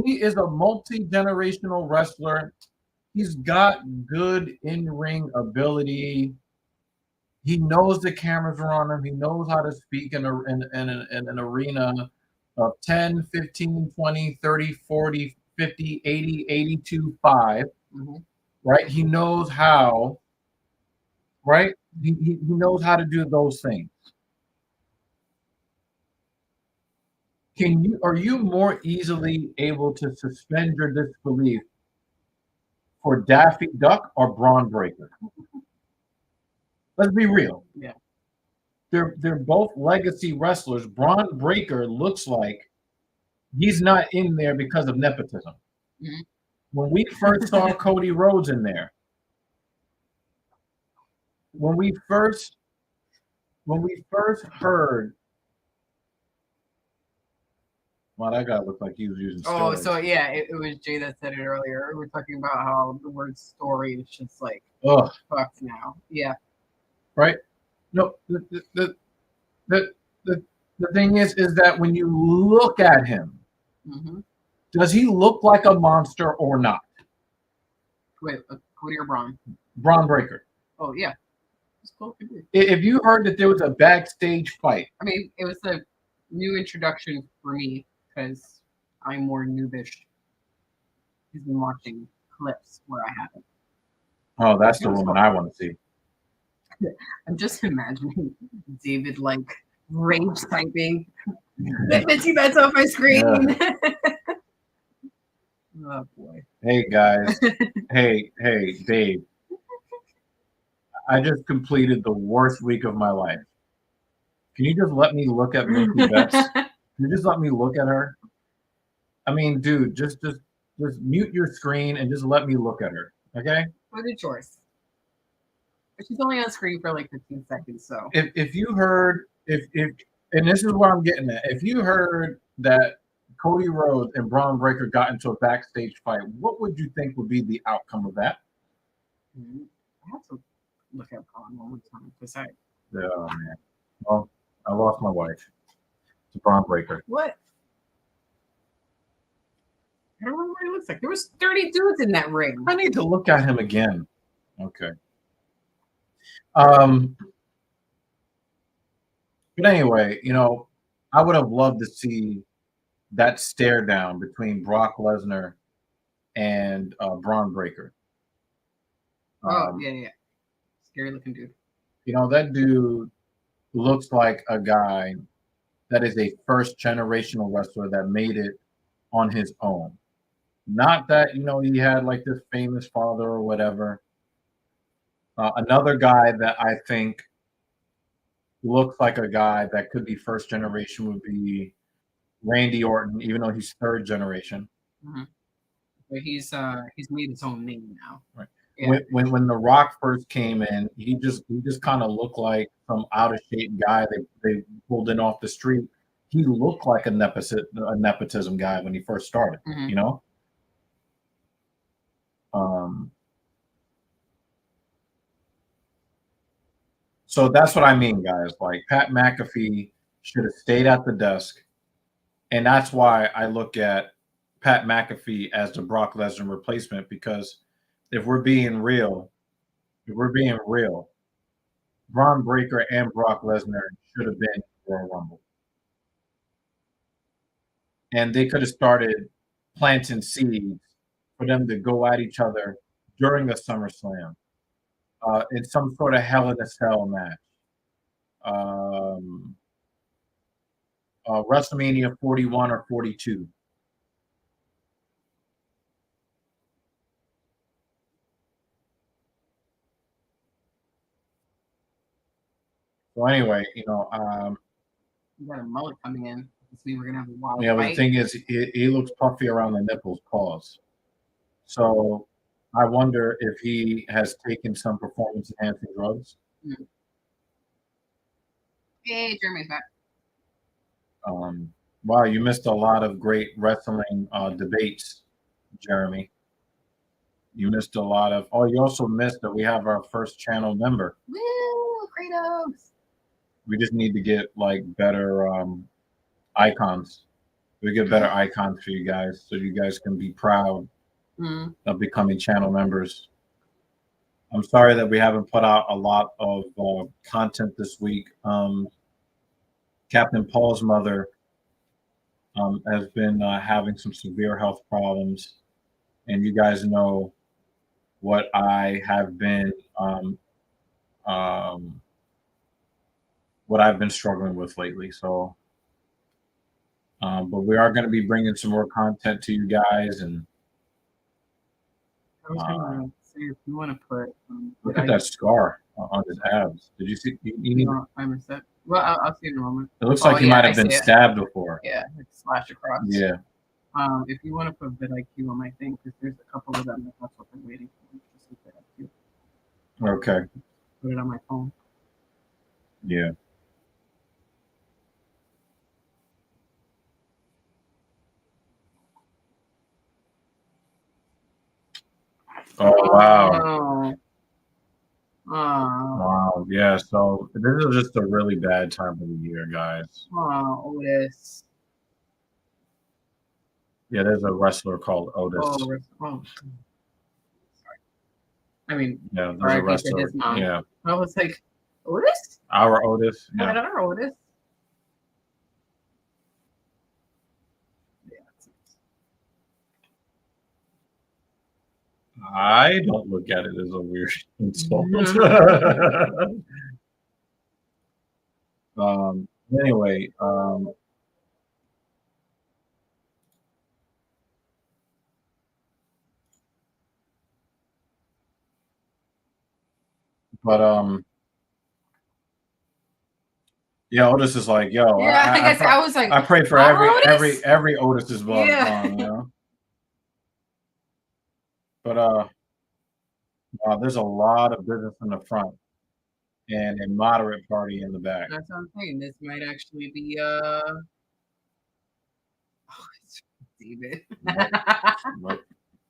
S3: He is a multi-generational wrestler. He's got good in-ring ability. He knows the cameras are on him. He knows how to speak in an arena of 10, 15, 20, 30, 40, 50, 80, 82, 5.
S1: Mm-hmm.
S3: Right? He knows how, right? He knows how to do those things. Are you more easily able to suspend your disbelief for Daffy Duck or Braun Breaker? Let's be real.
S1: Yeah.
S3: They're both legacy wrestlers. Braun Breaker looks like he's not in there because of nepotism.
S1: Mm-hmm.
S3: When we first saw Cody Rhodes in there, when we first heard, well, that guy looked like he was using steroids.
S1: Oh, so yeah, it was Jay that said it earlier. We were talking about how the word story is just like fucked now. Yeah.
S3: Right? No, the thing is that when you look at him,
S1: Mm-hmm.
S3: does he look like a monster or not?
S1: Wait, Cody or Braun?
S3: Braun Breaker.
S1: Oh yeah.
S3: If you heard that there was a backstage fight,
S1: I mean, it was a new introduction for me because I'm more noobish. He's been watching clips where I haven't.
S3: Oh, that's the woman I want to see.
S1: I'm just imagining David like rage typing. Get the two bets off my screen. Yeah. Oh boy.
S3: Hey guys. hey, Dave. I just completed the worst week of my life. Can you just let me look at Minky Betts? Can you just let me look at her? I mean, dude, just mute your screen and just let me look at her. Okay?
S1: What a choice. But she's only on screen for like 15 seconds, so
S3: if you heard and this is what I'm getting at, if you heard that Cody Rhodes and Braun Breaker got into a backstage fight, what would you think would be the outcome of that?
S1: I have to look at Braun one more time because
S3: Oh man. Well, I lost my wife. It's a Braun Breaker.
S1: What? I don't remember what he looks like. There was 30 dudes in that ring.
S3: I need to look at him again. Okay. But anyway, I would have loved to see that stare down between Brock Lesnar and Braun Breaker.
S1: Yeah. Scary looking dude.
S3: That dude looks like a guy that is a first generational wrestler that made it on his own. Not that, he had like this famous father or whatever. Another guy that I think looks like a guy that could be first generation would be Randy Orton, even though he's third generation.
S1: Mm-hmm. But he's made his own name now.
S3: Right. Yeah. When The Rock first came in, he just kind of looked like some out of shape guy they pulled in off the street. He looked like a nepotism guy when he first started.
S1: Mm-hmm.
S3: So that's what I mean, guys. Like, Pat McAfee should have stayed at the desk. And that's why I look at Pat McAfee as the Brock Lesnar replacement, because if we're being real, Braun Breaker and Brock Lesnar should have been Royal Rumble. And they could have started planting seeds for them to go at each other during the SummerSlam in some sort of Hell in a Cell match. WrestleMania 41 or 42. So anyway,
S1: You got a mullet coming in. This means we're gonna have a wild
S3: yeah, but the
S1: fight.
S3: thing is, he looks puffy around the nipples, pause. So I wonder if he has taken some performance enhancing drugs.
S1: Hey, Jeremy's back.
S3: Wow, you missed a lot of great wrestling debates, Jeremy. You missed a lot of. Oh, you also missed that we have our first channel member.
S1: Woo, Kratos.
S3: We just need to get like better icons. We get better icons for you guys, so you guys can be proud of becoming channel members. I'm sorry that we haven't put out a lot of content this week. Captain Paul's mother has been having some severe health problems, and you guys know what I have been what I've been struggling with lately. So, but we are going to be bringing some more content to you guys, and
S1: I was gonna say if you want to put.
S3: look at that scar on his abs. Did you see?
S1: No, I missed it. Well, I'll see it in a moment.
S3: It looks like he might have been stabbed before.
S1: Yeah, like slash across.
S3: Yeah.
S1: If you want to put vidIQ on my thing, because there's a couple of them that's what I'm waiting for. Just with vidIQ.
S3: Okay.
S1: Put it on my phone.
S3: Yeah. Oh wow. Wow. Yeah. So this is just a really bad time of the year, guys.
S1: Oh, Otis.
S3: Yeah, there's a wrestler called Otis.
S1: Oh, sorry. I mean,
S3: yeah, there's a wrestler.
S1: His mom.
S3: Yeah.
S1: I was like, Otis?
S3: Our Otis.
S1: Yeah.
S3: Yeah.
S1: Our Otis.
S3: I don't look at it as a weird insult. Anyway, but yeah, Otis is like, yo.
S1: Yeah, I guess I was like,
S3: I pray for every Otis's blood.
S1: Yeah.
S3: You know. But there's a lot of business in the front and a moderate party in the back.
S1: That's what I'm saying. This might actually be oh, it's David.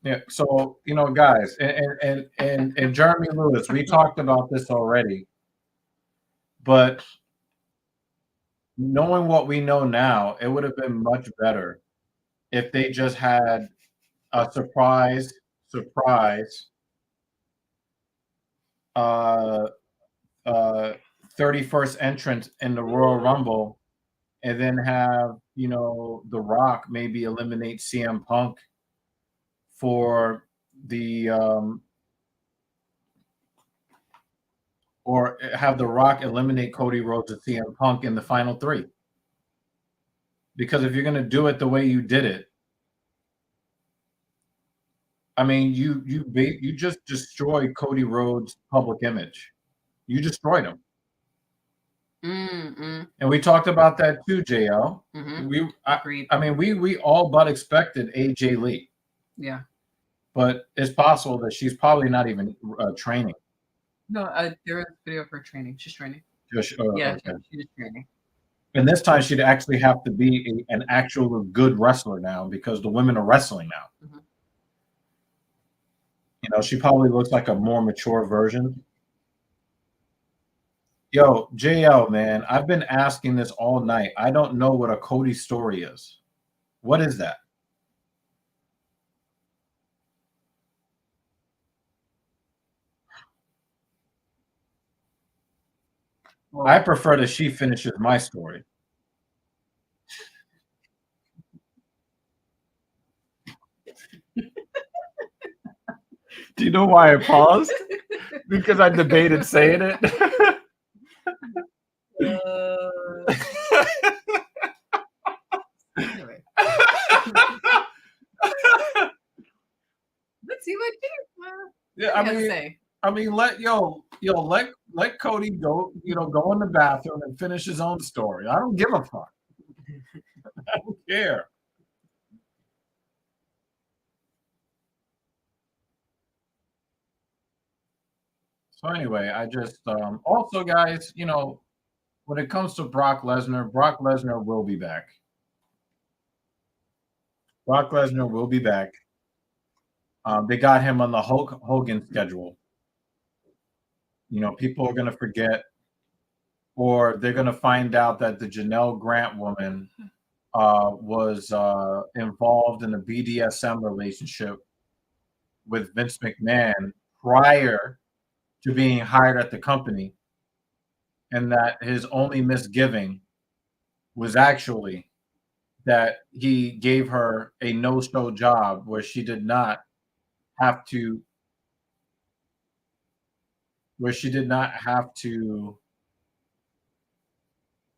S3: Yeah. So guys, and Jeremy Lewis, we talked about this already, but knowing what we know now, it would have been much better if they just had a surprise 31st entrant in the Royal Rumble, and then have The Rock maybe eliminate CM Punk for the or have The Rock eliminate Cody Rhodes and CM Punk in the final 3. Because if you're going to do it the way you did it, I mean, you just destroyed Cody Rhodes' public image. You destroyed him. And we talked about that too, JL. I mean, we all but expected AJ Lee.
S1: Yeah.
S3: But it's possible that she's probably not even training.
S1: No, there was a video of her training. She's training.
S3: Yeah,
S1: okay. She's training.
S3: And this time she'd actually have to be an actual good wrestler now, because the women are wrestling now. She probably looks like a more mature version. Yo, JL, man, I've been asking this all night. I don't know what a Cody story is. What is that? Well, I prefer that she finishes my story. Do you know why I paused? Because I debated saying it.
S1: Anyway. Let's see what you
S3: yeah, I mean, let let Cody go, go in the bathroom and finish his own story. I don't give a fuck. I don't care. So anyway, I just also, guys, when it comes to Brock Lesnar will be back. Brock Lesnar will be back. They got him on the Hulk Hogan schedule. People are going to forget, or they're going to find out that the Janelle Grant woman was involved in a BDSM relationship with Vince McMahon prior to being hired at the company, and that his only misgiving was actually that he gave her a no-show job where she did not have to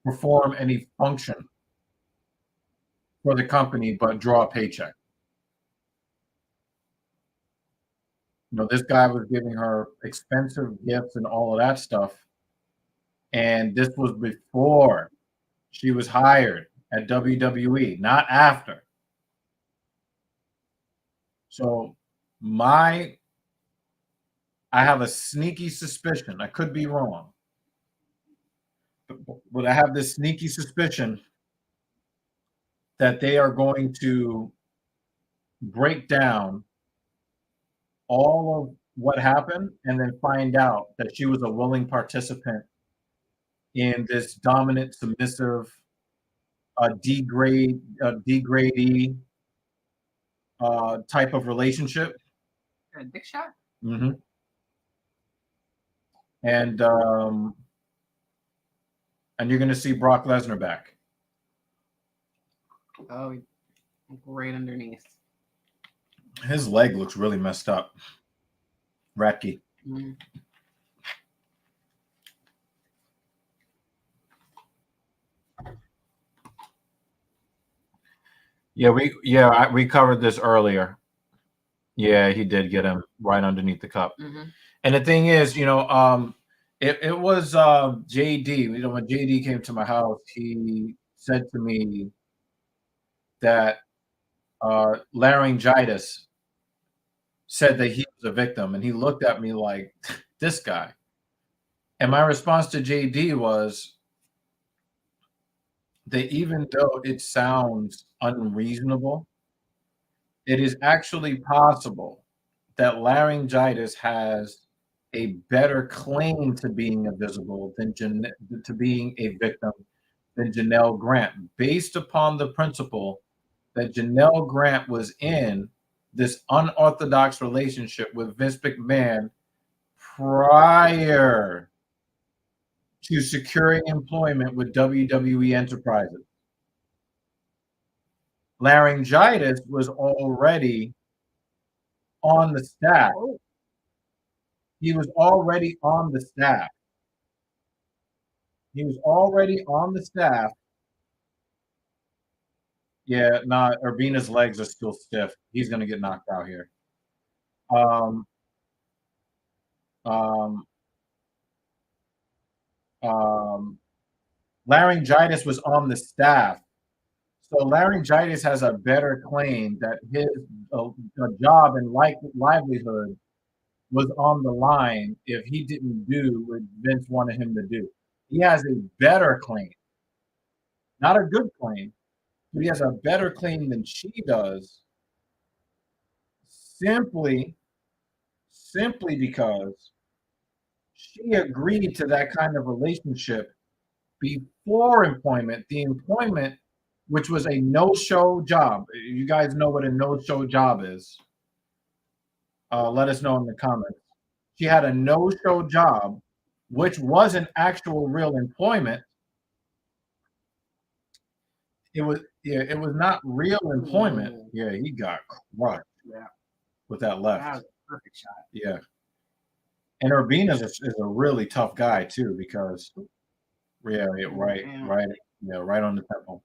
S3: perform any function for the company but draw a paycheck. This guy was giving her expensive gifts and all of that stuff, and this was before she was hired at WWE, not after. So I have a sneaky suspicion, I could be wrong, but I have this sneaky suspicion that they are going to break down all of what happened and then find out that she was a willing participant in this dominant, submissive, degradee type of relationship.
S1: A dick shot?
S3: Mm-hmm. And you're going to see Brock Lesnar back.
S1: Oh, right underneath.
S3: His leg looks really messed up. Ratky.
S1: Mm.
S3: Yeah, we covered this earlier. Yeah, he did get him right underneath the cup.
S1: Mm-hmm.
S3: And the thing is, it was JD. When JD came to my house, he said to me that laryngitis said that he was a victim, and he looked at me like, this guy. And my response to JD was that even though it sounds unreasonable, it is actually possible that laryngitis has a better claim to being invisible to being a victim than Janelle Grant, based upon the principle that Janelle Grant was in this unorthodox relationship with Vince McMahon prior to securing employment with WWE Enterprises. Laryngitis was already on the staff. He was already on the staff. Yeah, Urbina's legs are still stiff. He's going to get knocked out here. Laryngitis was on the staff. So laryngitis has a better claim that his job and livelihood was on the line if he didn't do what Vince wanted him to do. He has a better claim. Not a good claim, but he has a better claim than she does, simply because she agreed to that kind of relationship before employment. The employment, which was a no-show job. You guys know what a no-show job is. Let us know in the comments. She had a no-show job, which wasn't actual real employment. It was not real employment. Ooh. Yeah, he got crushed. Yeah, with that left. That was a perfect shot. Yeah, and Urbina is a really tough guy too, because right on the temple.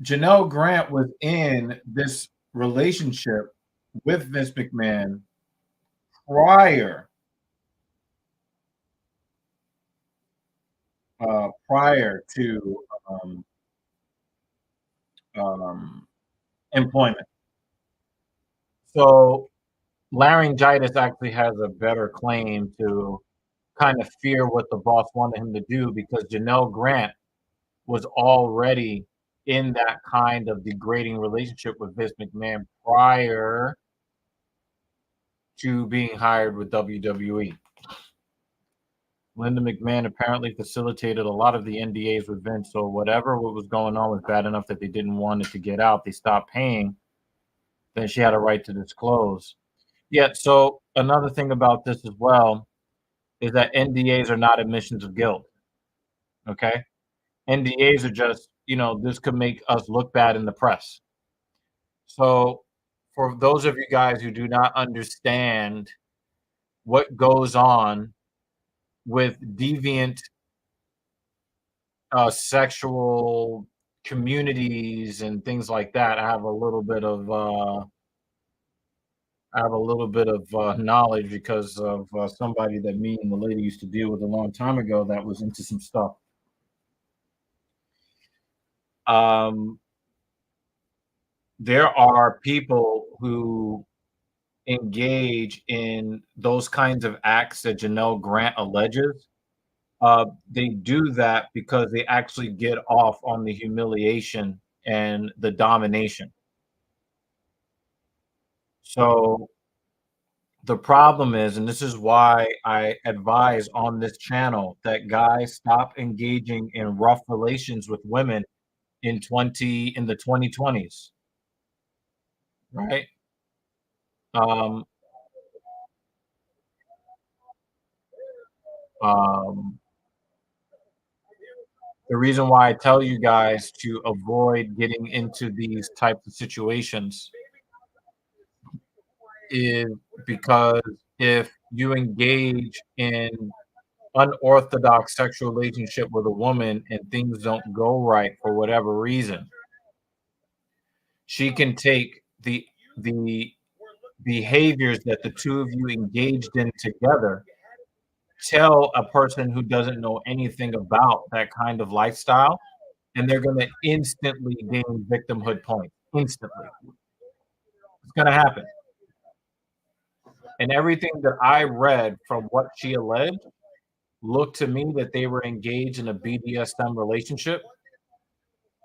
S3: Janelle Grant was in this relationship with Vince McMahon prior to employment. So laryngitis actually has a better claim to kind of fear what the boss wanted him to do, because Janelle Grant was already in that kind of degrading relationship with Vince McMahon prior to being hired with WWE. Linda McMahon apparently facilitated a lot of the NDAs with Vince, so whatever what was going on was bad enough that they didn't want it to get out. They stopped paying. Then she had a right to disclose. Yeah, so another thing about this as well is that NDAs are not admissions of guilt. Okay? NDAs are just, this could make us look bad in the press. So for those of you guys who do not understand what goes on with deviant sexual communities and things like that, I have a little bit of knowledge because of somebody that me and the lady used to deal with a long time ago that was into some stuff. There are people who engage in those kinds of acts that Janelle Grant alleges. They do that because they actually get off on the humiliation and the domination. So the problem is, and this is why I advise on this channel, that guys stop engaging in rough relations with women in the 2020s, right? Um, the reason why I tell you guys to avoid getting into these types of situations is because if you engage in unorthodox sexual relationship with a woman and things don't go right for whatever reason, she can take the behaviors that the two of you engaged in together, tell a person who doesn't know anything about that kind of lifestyle, and they're going to instantly gain victimhood points. Instantly. It's going to happen. And everything that I read from what she alleged looked to me that they were engaged in a BDSM relationship,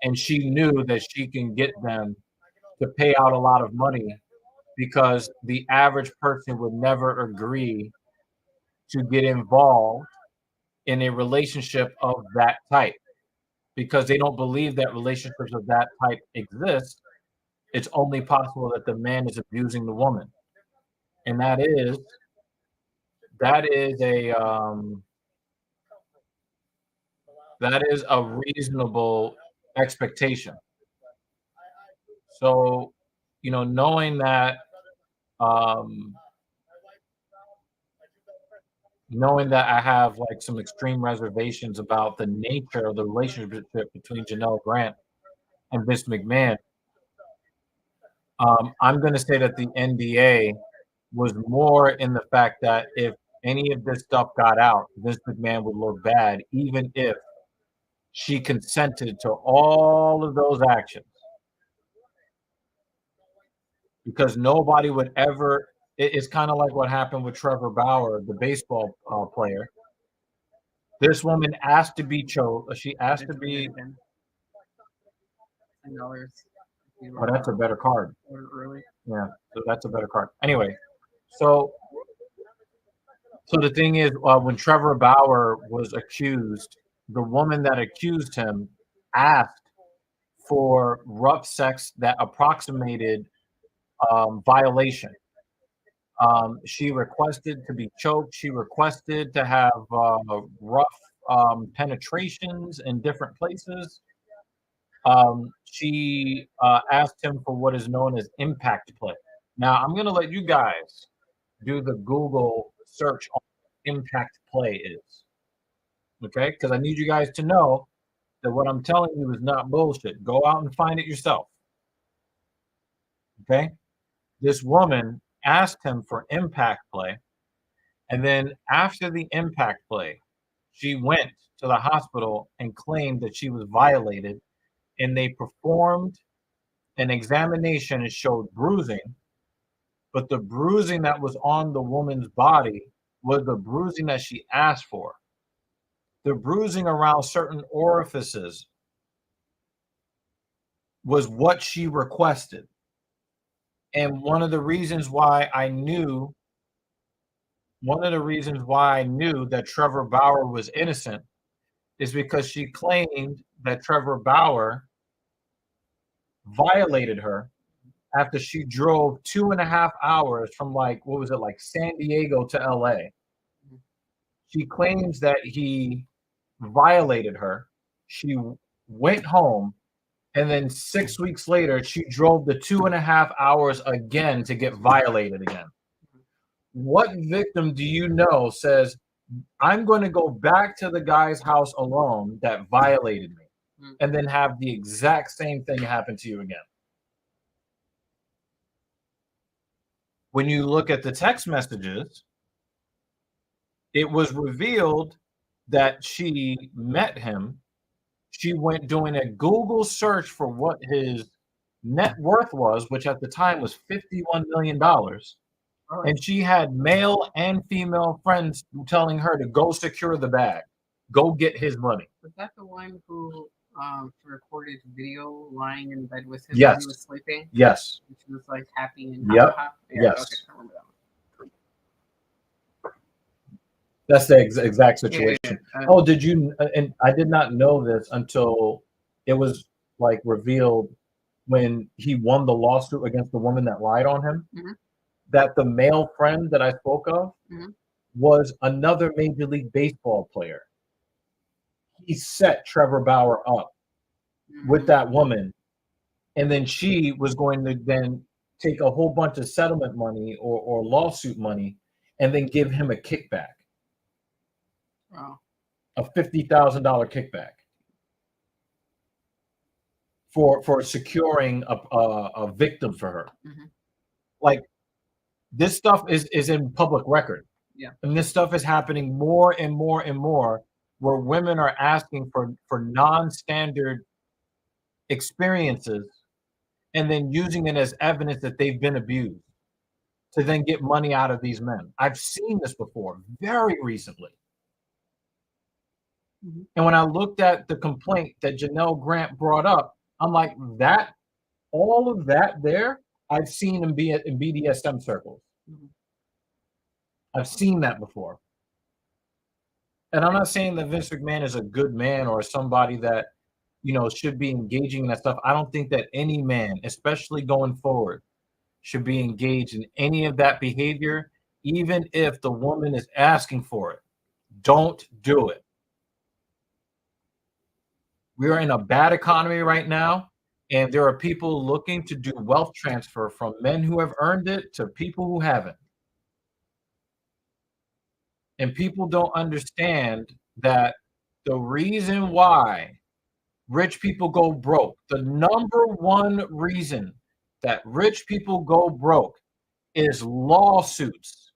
S3: and she knew that she can get them to pay out a lot of money because the average person would never agree to get involved in a relationship of that type because they don't believe that relationships of that type exist. It's only possible that the man is abusing the woman, and that is a reasonable expectation. So, knowing that I have like some extreme reservations about the nature of the relationship between Janelle Grant and Vince McMahon, I'm going to say that the NDA was more in the fact that if any of this stuff got out, Vince McMahon would look bad, even if she consented to all of those actions. Because nobody would ever, it's kind of like what happened with Trevor Bauer, the baseball player. This woman asked to be choked. She asked to be. $10. Oh, that's a better card. Yeah, so that's a better card. Anyway, so the thing is, when Trevor Bauer was accused, the woman that accused him asked for rough sex that approximated violation. She requested to be choked. She requested to have rough penetrations in different places. She asked him for what is known as impact play. Now, I'm going to let you guys do the Google search on what impact play is. Okay? Because I need you guys to know that what I'm telling you is not bullshit. Go out and find it yourself. Okay? This woman asked him for impact play, And then after the impact play, she went to the hospital and claimed that she was violated, and they performed an examination and showed bruising, but the bruising that was on the woman's body was the bruising that she asked for. The bruising around certain orifices was what she requested. And one of the reasons why I knew that Trevor Bauer was innocent is because she claimed that Trevor Bauer violated her after she drove 2.5 hours from like San Diego to LA. She claims that he violated her. She went home, and then 6 weeks later, she drove the 2.5 hours again to get violated again. What victim do you know says, I'm going to go back to the guy's house alone that violated me, and then have the exact same thing happen to you again? When you look at the text messages, it was revealed that she met him. She went doing a Google search for what his net worth was, which at the time was $51 million. And she had male and female friends telling her to go secure the bag, go get his money.
S1: Was that the one who recorded video lying in bed with him
S3: Yes.
S1: when he was sleeping?
S3: Yes.
S1: And she was like happy and
S3: Yep.
S1: Yeah,
S3: Yes.
S1: Okay, I remember that one.
S3: That's the exact situation.
S1: Yeah.
S3: Oh, did you? And I did not know this until it was like revealed when he won the lawsuit against the woman that lied on him.
S1: Mhm.
S3: That the male friend that I spoke of
S1: Mhm.
S3: was another Major League Baseball player. He set Trevor Bauer up with that woman, and then she was going to then take a whole bunch of settlement money or lawsuit money and then give him a kickback.
S1: Wow.
S3: A $50,000 kickback for securing a victim for her.
S1: Mhm.
S3: Like, this stuff is in public record.
S1: Yeah.
S3: And this stuff is happening more and more and more, where women are asking for non-standard experiences and then using it as evidence that they've been abused to then get money out of these men. I've seen this before, very recently.
S1: Mhm.
S3: And when I looked at the complaint that Janelle Grant brought up, I'm like, that, all of that there, I've seen in BDSM circles.
S1: Mhm.
S3: I've seen that before. And I'm not saying that Vince McMahon is a good man or somebody that, should be engaging in that stuff. I don't think that any man, especially going forward, should be engaged in any of that behavior, even if the woman is asking for it. Don't do it. We are in a bad economy right now, and there are people looking to do wealth transfer from men who have earned it to people who haven't. And people don't understand that the reason why rich people go broke, the number one reason that rich people go broke is lawsuits.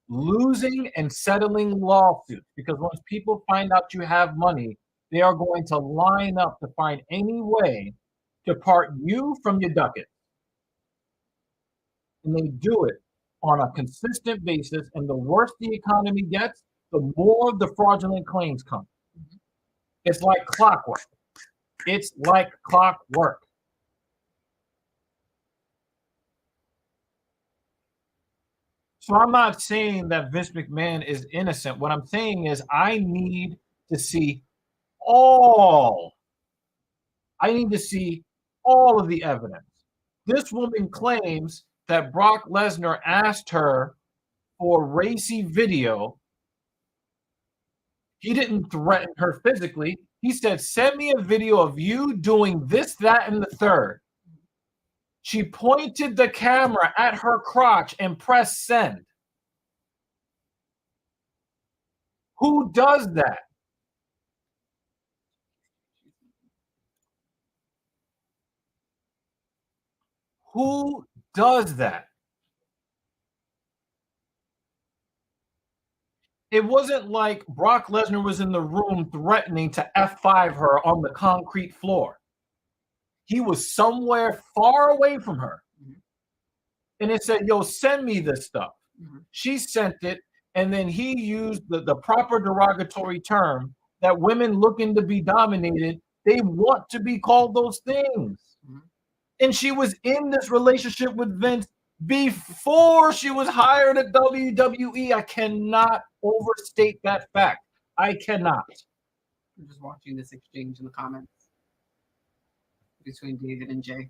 S3: Losing and settling lawsuits. Because once people find out you have money, they are going to line up to find any way to part you from your ducat. And they do it on a consistent basis. And the worse the economy gets, the more the fraudulent claims come. It's like clockwork. It's like clockwork. So I'm not saying that Vince McMahon is innocent. What I'm saying is I need to see all of the evidence. This woman claims that Brock Lesnar asked her for racy video. He didn't threaten her physically. He said, send me a video of you doing this, that, and the third. She pointed the camera at her crotch and pressed send. Who does that? Who does that? It wasn't like Brock Lesnar was in the room threatening to F5 her on the concrete floor. He was somewhere far away from her. And it said, yo, send me this stuff. She sent it, and then he used the proper derogatory term that women looking to be dominated, they want to be called those things. And she was in this relationship with Vince before she was hired at WWE. I cannot overstate that fact. I cannot.
S1: I'm just watching this exchange in the comments between David and Jay.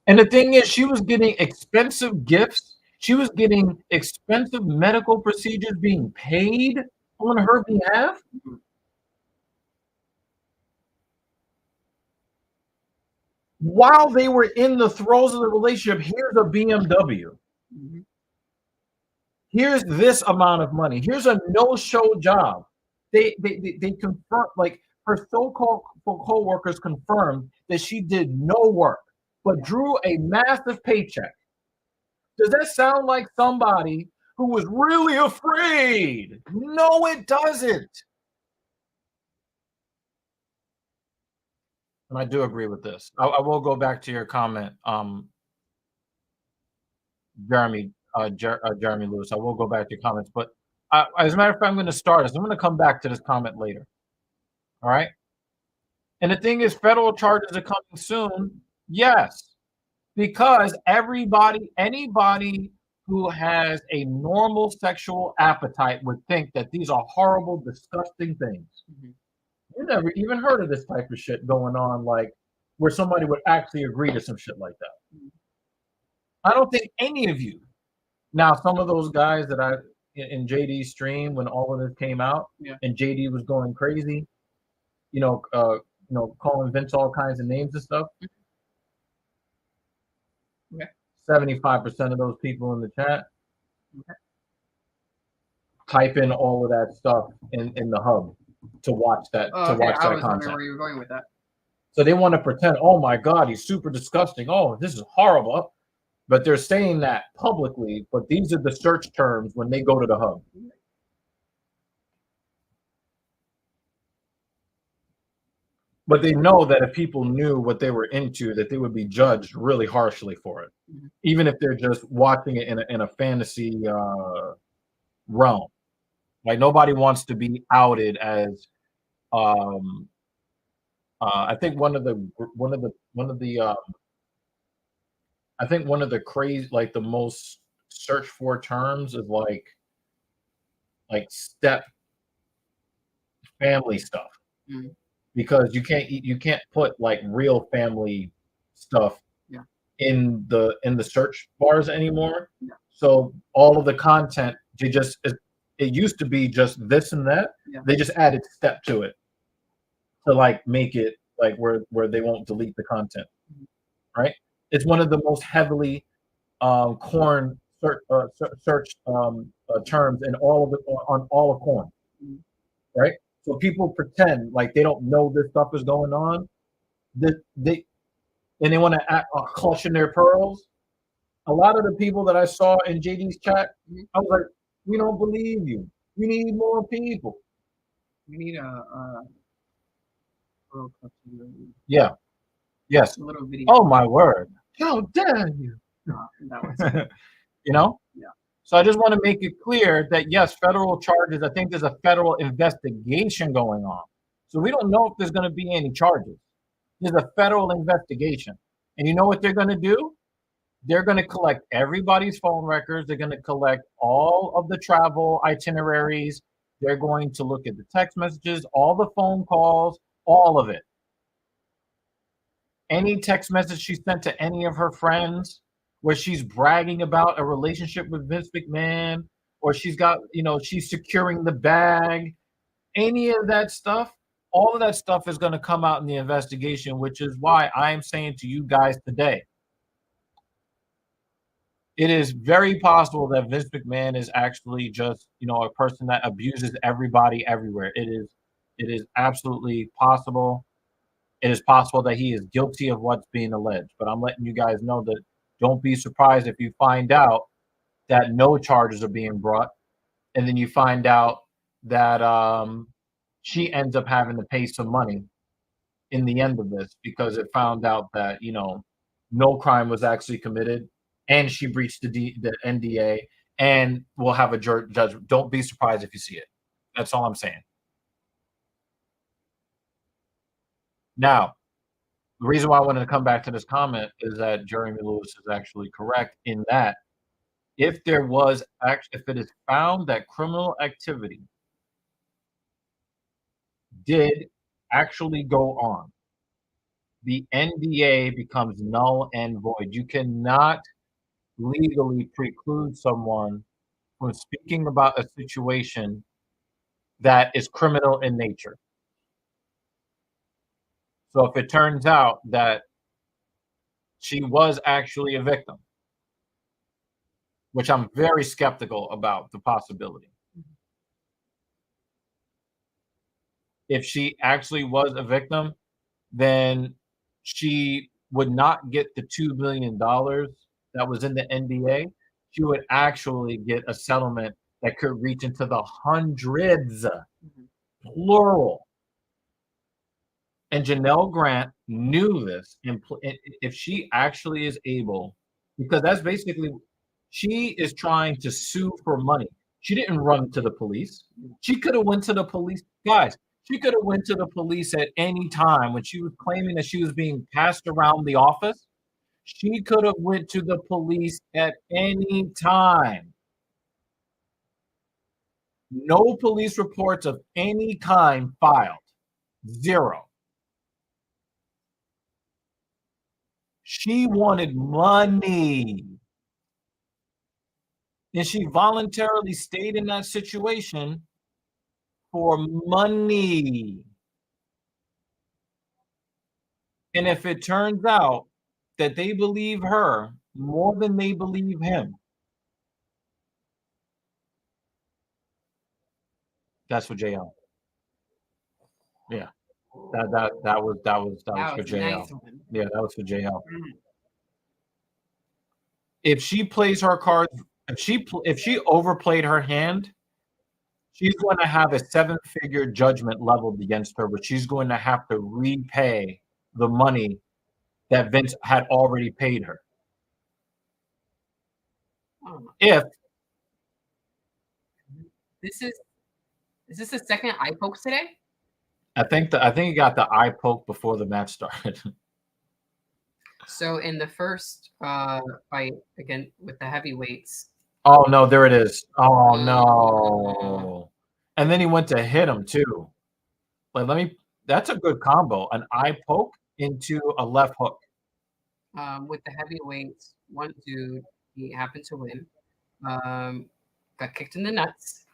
S3: And the thing is, she was getting expensive gifts. She was getting expensive medical procedures being paid on her behalf. While they were in the throes of the relationship, here's a BMW. Here's this amount of money. Here's a no-show job. They confirmed, like her so-called co-workers confirmed that she did no work, but drew a massive paycheck. Does that sound like somebody who was really afraid? No, it doesn't. And I do agree with this. I will go back to your comment, Jeremy Lewis. I will go back to your comments, but as a matter of fact, I'm going to start this. I'm going to come back to this comment later. All right. And the thing is, federal charges are coming soon. Yes, because anybody who has a normal sexual appetite would think that these are horrible, disgusting things. You never even heard of this type of shit going on, like where somebody would actually agree to some shit like that. I don't think any of you. Now, some of those guys that in JD's stream when all of this came out, and JD was going crazy, calling Vince all kinds of names and stuff. 75% of those people in the chat type in all of that stuff in the hub to watch that content.
S1: Where you were going with that.
S3: So they want to pretend, oh my God, he's super disgusting. Oh, this is horrible. But they're saying that publicly, but these are the search terms when they go to the hub. But they know that if people knew what they were into, that they would be judged really harshly for it, even if they're just watching it in a fantasy realm. Like nobody wants to be outed as. I think one of the crazy, like the most searched for terms is like step family stuff. Because you can't put like real family stuff in the search bars anymore. So all of the content, it used to be just this and that. They just added step to it to like make it like where they won't delete the content. Right? It's one of the most heavily corn search terms in on all of corn. Right? So people pretend like they don't know this stuff is going on. They want to act clutching their pearls. A lot of the people that I saw in JD's chat, I was like, we don't believe you. We need more people.
S1: We need
S3: Yeah. Yes.
S1: a little video.
S3: Oh my word. How dare you?
S1: That
S3: Yeah. So I just want to make it clear that yes, federal charges. I think there's a federal investigation going on. So we don't know if there's going to be any charges. There's a federal investigation. And you know what they're going to do? They're going to collect everybody's phone records. They're going to collect all of the travel itineraries. They're going to look at the text messages, all the phone calls, all of it. Any text message she sent to any of her friends where she's bragging about a relationship with Vince McMahon, or she's got, she's securing the bag, any of that stuff, all of that stuff is going to come out in the investigation, which is why I'm saying to you guys today, it is very possible that Vince McMahon is actually just, a person that abuses everybody everywhere. It is absolutely possible. It is possible that he is guilty of what's being alleged, but I'm letting you guys know that don't be surprised if you find out that no charges are being brought, and then you find out that she ends up having to pay some money in the end of this because it found out that no crime was actually committed, and she breached the NDA, and we'll have a judgment. Don't be surprised if you see it. That's all I'm saying. Now, the reason why I wanted to come back to this comment is that Jeremy Lewis is actually correct in that if it is found that criminal activity did actually go on, the NDA becomes null and void. You cannot legally preclude someone from speaking about a situation that is criminal in nature. So if it turns out that she was actually a victim, which I'm very skeptical about the possibility. If she actually was a victim, then she would not get the $2 million that was in the NDA. She would actually get a settlement that could reach into the hundreds, plural. And Janelle Grant knew this. And if she actually is able, because that's basically, she is trying to sue for money. She didn't run to the police. She could have went to the police. Guys, she could have went to the police at any time when she was claiming that she was being passed around the office. She could have went to the police at any time. No police reports of any kind filed. Zero. She wanted money. And she voluntarily stayed in that situation for money. And if it turns out that they believe her more than they believe him, that's for JL. Yeah. That was for JL. Nice. Yeah, that was for JL. If she plays her cards, if she overplayed her hand, she's going to have a 7-figure judgment leveled against her, but she's going to have to repay the money that Vince had already paid her. If
S1: is this the second eye poke today?
S3: I think he got the eye poke before the match started.
S1: So in the first fight again with the heavyweights.
S3: Oh no, there it is. Oh no. And then he went to hit him too. Like that's a good combo. An eye poke into a left hook.
S1: With the heavyweights, one dude, he happened to win. Got kicked in the nuts.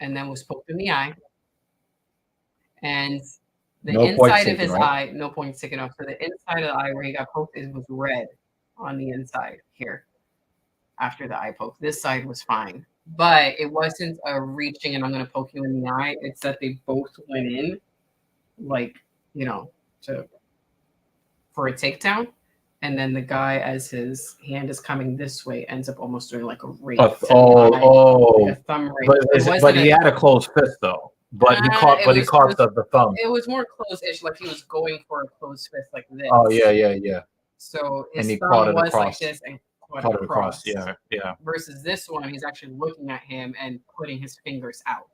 S1: And then was poked in the eye. And the inside of his eye, no point sticking up. So the inside of the eye where he got poked was red on the inside here after the eye poke. This side was fine. But it wasn't a reaching and I'm going to poke you in the eye. It's that they both went in, for a takedown. And then the guy, as his hand is coming this way, ends up almost doing like a rape. Like a thumb rape.
S3: But he had a closed fist though. But he caught the thumb.
S1: It was more closed-ish, like he was going for a closed fist like this.
S3: Oh yeah.
S1: So his thumb was like this and caught it across.
S3: Yeah.
S1: Versus this one, he's actually looking at him and putting his fingers out.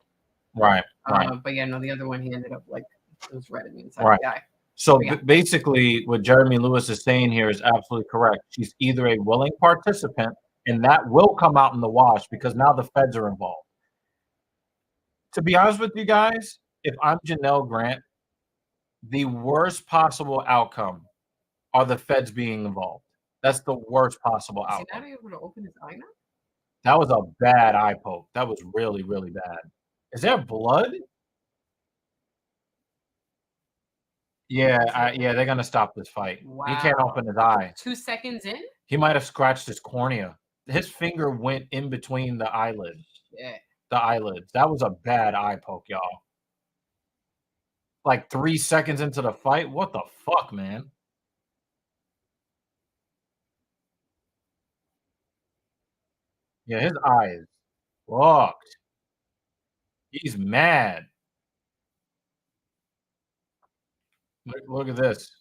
S3: Right.
S1: But yeah, no, the other one he ended up like it was red in the inside of the eye.
S3: So basically, what Jeremy Lewis is saying here is absolutely correct. She's either a willing participant, and that will come out in the wash because now the feds are involved. To be honest with you guys, if I'm Janelle Grant, the worst possible outcome are the feds being involved. That's the worst possible outcome.
S1: Is he not able to open his eye now?
S3: That was a bad eye poke. That was really, really bad. Is there blood? Yeah, they're gonna stop this fight. Wow. He can't open his eye.
S1: 2 seconds in?
S3: He might have scratched his cornea. His finger went in between the eyelids.
S1: Yeah.
S3: The eyelids. That was a bad eye poke, y'all. Like 3 seconds into the fight? What the fuck, man? Yeah, his eyes fucked. He's mad. Look at this.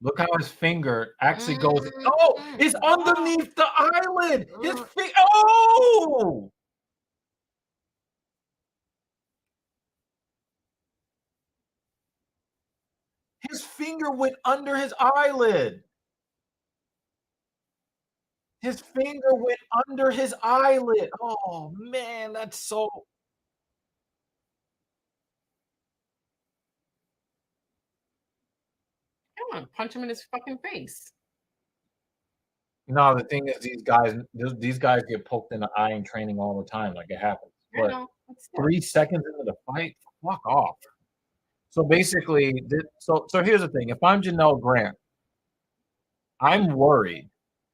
S3: Look how his finger actually goes. Oh, it's underneath the eyelid. His finger. Oh, his finger went under his eyelid. His finger went under his eyelid. Oh man, that's so.
S1: I want to punch him in his fucking face.
S3: No, the thing is, these guys get poked in the eye in training all the time, like it happens.
S1: I
S3: But
S1: know.
S3: 3 seconds into the fight, fuck off. So basically, so here's the thing: if I'm Janelle Grant, I'm worried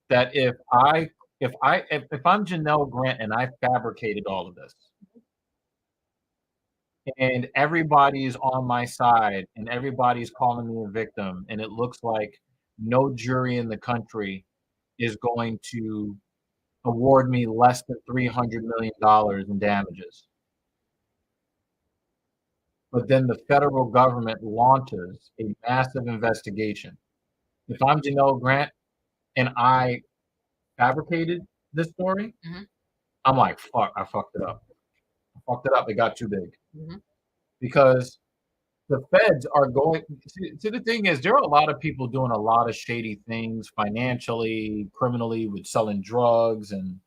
S3: that if I'm Janelle Grant and I fabricated all of this, and everybody's on my side, and everybody's calling me a victim, and it looks like no jury in the country is going to award me less than $300 million in damages. But then the federal government launches a massive investigation. If I'm Janelle Grant and I fabricated this story, I'm like, fuck, I fucked it up. It got too big. Because the feds are going. See, the thing is, there are a lot of people doing a lot of shady things financially, criminally, with selling drugs and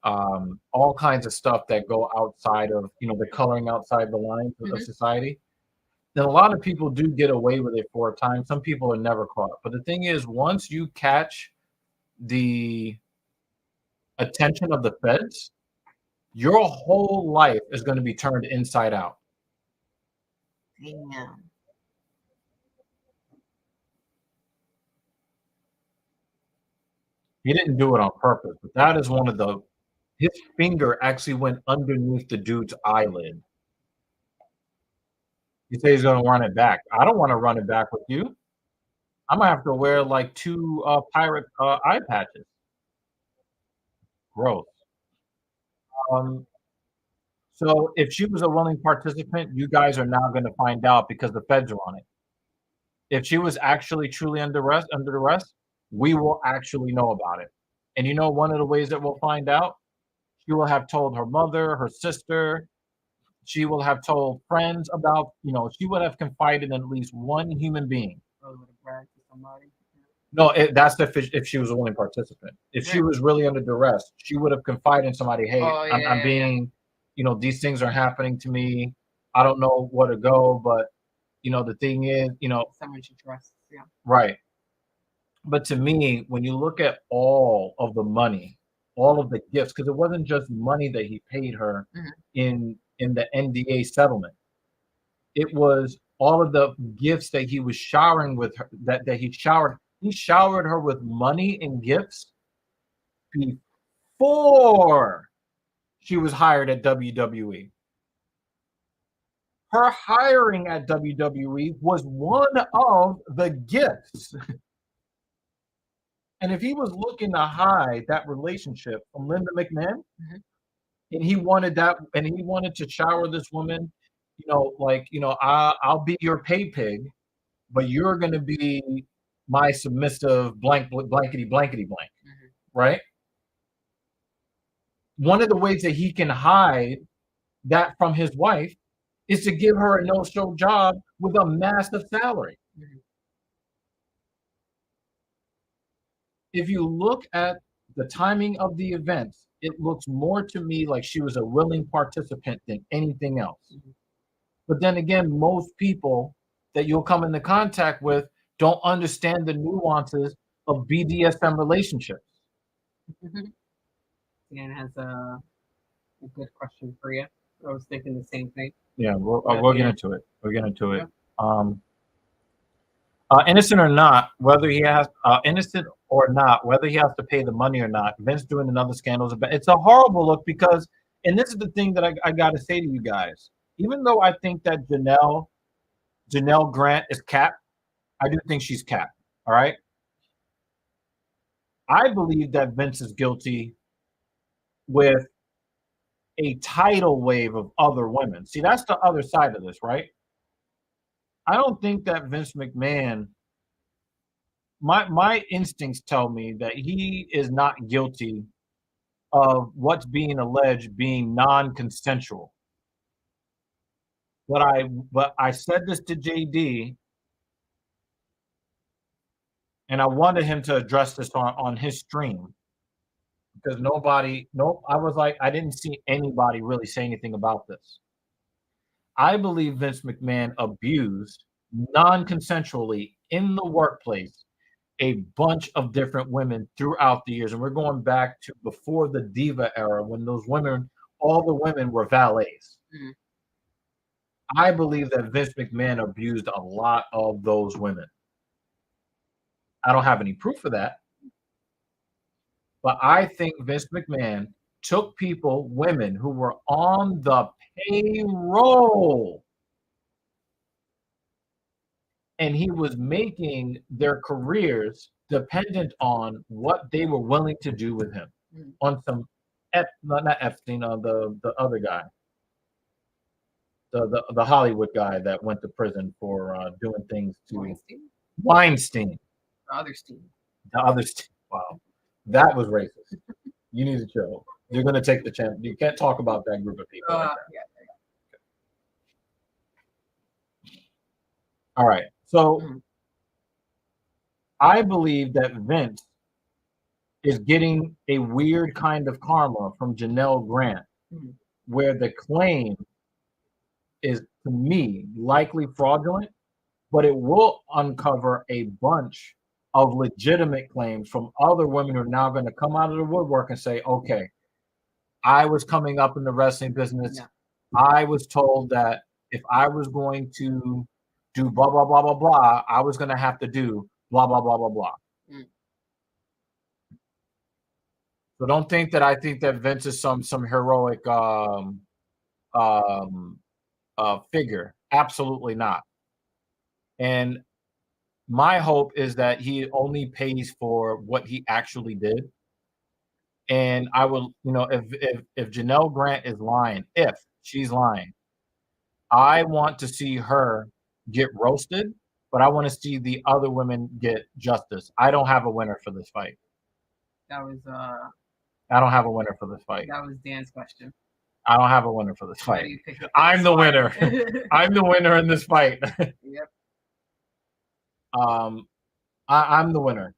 S3: all kinds of stuff that go outside of, the coloring outside the lines of society. Then a lot of people do get away with it for a time. Some people are never caught. But the thing is, once you catch the attention of the feds, your whole life is going to be turned inside out.
S2: Damn.
S3: He didn't do it on purpose, but that is one of the. His finger actually went underneath the dude's eyelid. He says he's going to run it back. I don't want to run it back with you. I'm gonna have to wear like 2 pirate eye patches. Gross. So if she was a willing participant, you guys are now going to find out because the feds are on it. If she was actually truly under arrest, we will actually know about it. And one of the ways that we'll find out, she will have told her mother, her sister. She will have told friends about. She would have confided in at least one human being. No, that's if she was a willing participant. If she was really under duress, she would have confided in somebody. Hey, I'm being, these things are happening to me. I don't know where to go, but the thing is,
S1: Someone she trusts. Yeah.
S3: right. But to me, when you look at all of the money, all of the gifts, because it wasn't just money that he paid her in the NDA settlement, it was all of the gifts that he was showering with her. That he showered her with money and gifts before she was hired at WWE. Her hiring at WWE was one of the gifts. And if he was looking to hide that relationship from Linda McMahon, and he wanted to shower this woman, I'll be your pay pig, but you're going to be my submissive blankety blank, right? One of the ways that he can hide that from his wife is to give her a no-show job with a massive salary. If you look at the timing of the events, it looks more to me like she was a willing participant than anything else. But then again, most people that you'll come into contact with don't understand the nuances of BDSM relationships.
S1: Dan has a good question for you. I was thinking the same thing.
S3: Yeah, we'll get into it. We'll get into it. Innocent or not, whether he has to pay the money or not, Vince doing another scandal it's a horrible look because, and this is the thing that I got to say to you guys, even though I think that Janelle Grant is capped, I do think she's capped. All right. I believe that Vince is guilty with a tidal wave of other women. See, that's the other side of this, right? I don't think that Vince McMahon, my instincts tell me that he is not guilty of what's being alleged being non-consensual. But I said this to JD, and I wanted him to address this on his stream because I was like, I didn't see anybody really say anything about this. I believe Vince McMahon abused non-consensually in the workplace a bunch of different women throughout the years. And we're going back to before the Diva era when all the women were valets.
S1: Mhm.
S3: I believe that Vince McMahon abused a lot of those women. I don't have any proof of that. But I think Vince McMahon took women who were on the payroll, and he was making their careers dependent on what they were willing to do with him. On some, not Epstein, the other guy, the Hollywood guy that went to prison for doing things to Weinstein. The other Stein. Wow, that was racist. You need to chill. You're going to take the chance. You can't talk about that group of people. Like that. Yeah. All right. So I believe that Vince is getting a weird kind of karma from Janelle Grant, where the claim is, to me, likely fraudulent, but it will uncover a bunch of legitimate claims from other women who are now going to come out of the woodwork and say, okay, I was coming up in the wrestling business. Yeah. I was told that if I was going to do blah, blah, blah, blah, blah, I was going to have to do blah, blah, blah, blah, blah. So don't think that I think that Vince is some heroic figure. Absolutely not. And my hope is that he only pays for what he actually did. And I will, if Janelle Grant is lying, if she's lying, I want to see her get roasted, but I want to see the other women get justice. I don't have a winner for this fight.
S1: That was
S3: I don't have a winner for this fight.
S1: That was Dan's question.
S3: I don't have a winner for this fight. I'm the winner. I'm the winner in this fight.
S1: Yep.
S3: I'm the winner.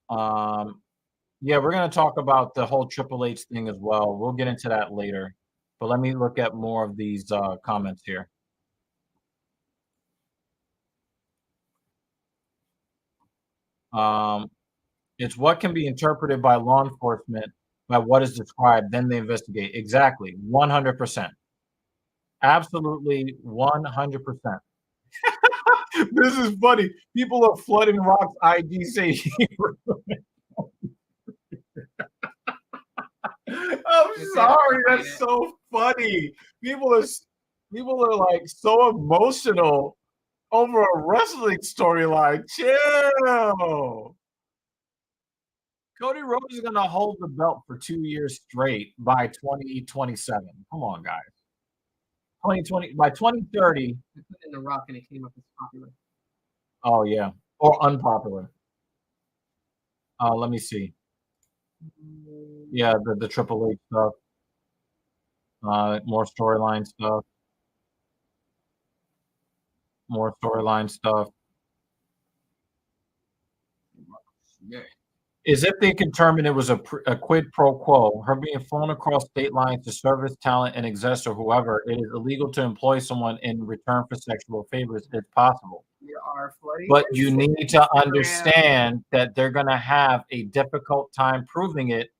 S3: Yeah, we're going to talk about the whole Triple H thing as well. We'll get into that later. But let me look at more of these comments here. It's what can be interpreted by law enforcement by what is described, then they investigate. Exactly. 100%. Absolutely 100%. This is funny. People are flooding Rock's ID saying I'm sorry. That's so funny. People are like so emotional over a wrestling storyline. Chill. Cody Rhodes is going to hold the belt for 2 years straight by 2027. Come on, guys. 2020 by 2030.
S1: We put in The Rock and it came up as popular.
S3: Oh yeah, or unpopular. Let me see. Yeah, the Triple H stuff. More storyline stuff. More storyline stuff. Yeah. Is if they can determine it was a quid pro quo, her being flown across state lines to service, talent, and exist or whoever, it is illegal to employ someone in return for sexual favors. It's possible. But you need to understand that they're going to have a difficult time proving it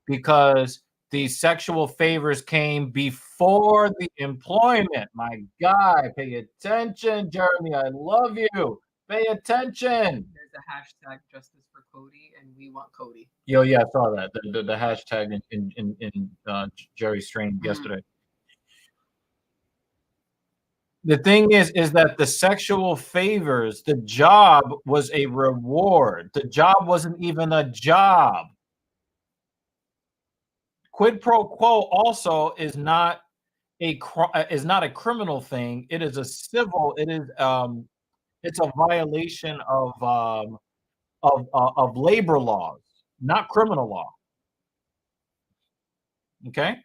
S3: because the sexual favors came before the employment. My God, pay attention, Jeremy. I love you. Pay attention.
S1: There's a hashtag justice for Cody, and we want Cody.
S3: Yo, yeah, I saw that. The hashtag in Jerry's stream yesterday. The thing is that the sexual favors, the job was a reward. The job wasn't even a job. Quid pro quo also is not a criminal thing. It is a civil. It's a violation of labor laws, not criminal law. Okay,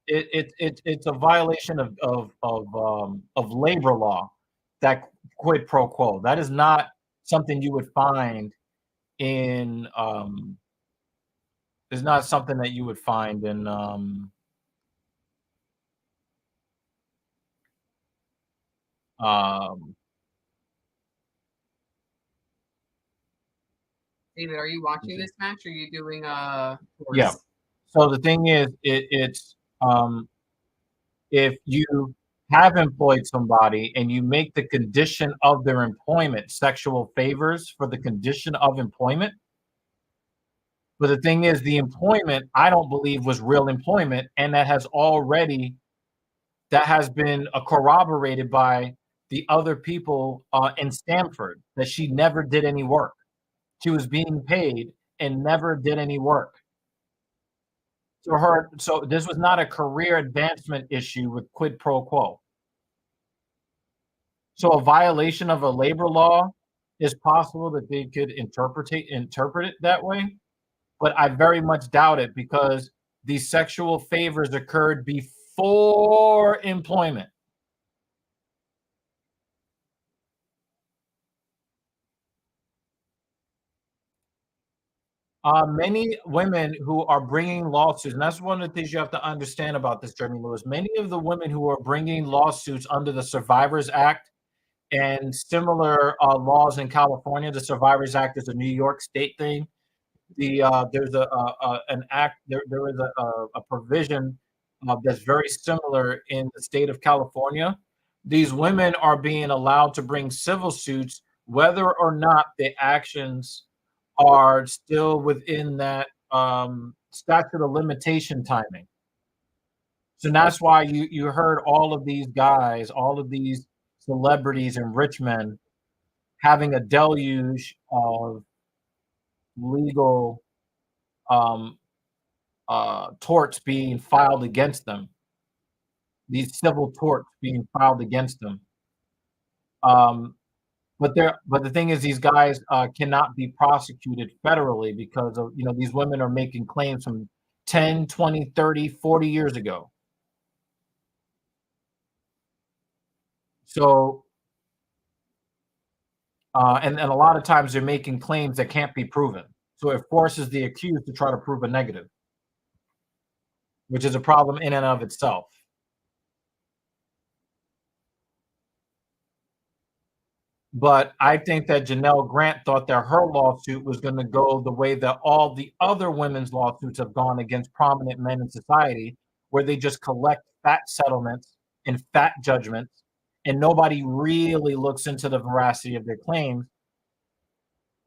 S3: it's a violation of labor law. That quid pro quo. That is not something you would find in. Is not something that you would find in. Um,
S1: David, are you watching this match? Or are you doing
S3: yeah.
S1: course?
S3: So the thing is, it's if you have employed somebody and you make the condition of their employment sexual favors for the condition of employment. But the thing is, the employment, I don't believe, was real employment, and that has been corroborated by the other people in Stanford that she never did any work. She was being paid and never did any work. So this was not a career advancement issue with quid pro quo. So a violation of a labor law is possible that they could interpret it that way, but I very much doubt it because these sexual favors occurred before employment. Many women who are bringing lawsuits, and that's one of the things you have to understand about this, Jeremy Lewis. Many of the women who are bringing lawsuits under the Survivors Act and similar laws in California, the Survivors Act is a New York State thing. There's an act. There is a provision that's very similar in the state of California. These women are being allowed to bring civil suits, whether or not the actions are still within that statute of limitation timing. So that's why you heard all of these guys, all of these celebrities and rich men having a deluge of legal um, torts being filed against them, these civil torts being filed against them. But the thing is, these guys cannot be prosecuted federally because of, these women are making claims from 10, 20, 30, 40 years ago. So, and a lot of times they're making claims that can't be proven. So it forces the accused to try to prove a negative, which is a problem in and of itself. But I think that Janelle Grant thought that her lawsuit was going to go the way that all the other women's lawsuits have gone against prominent men in society, where they just collect fat settlements and fat judgments, and nobody really looks into the veracity of their claims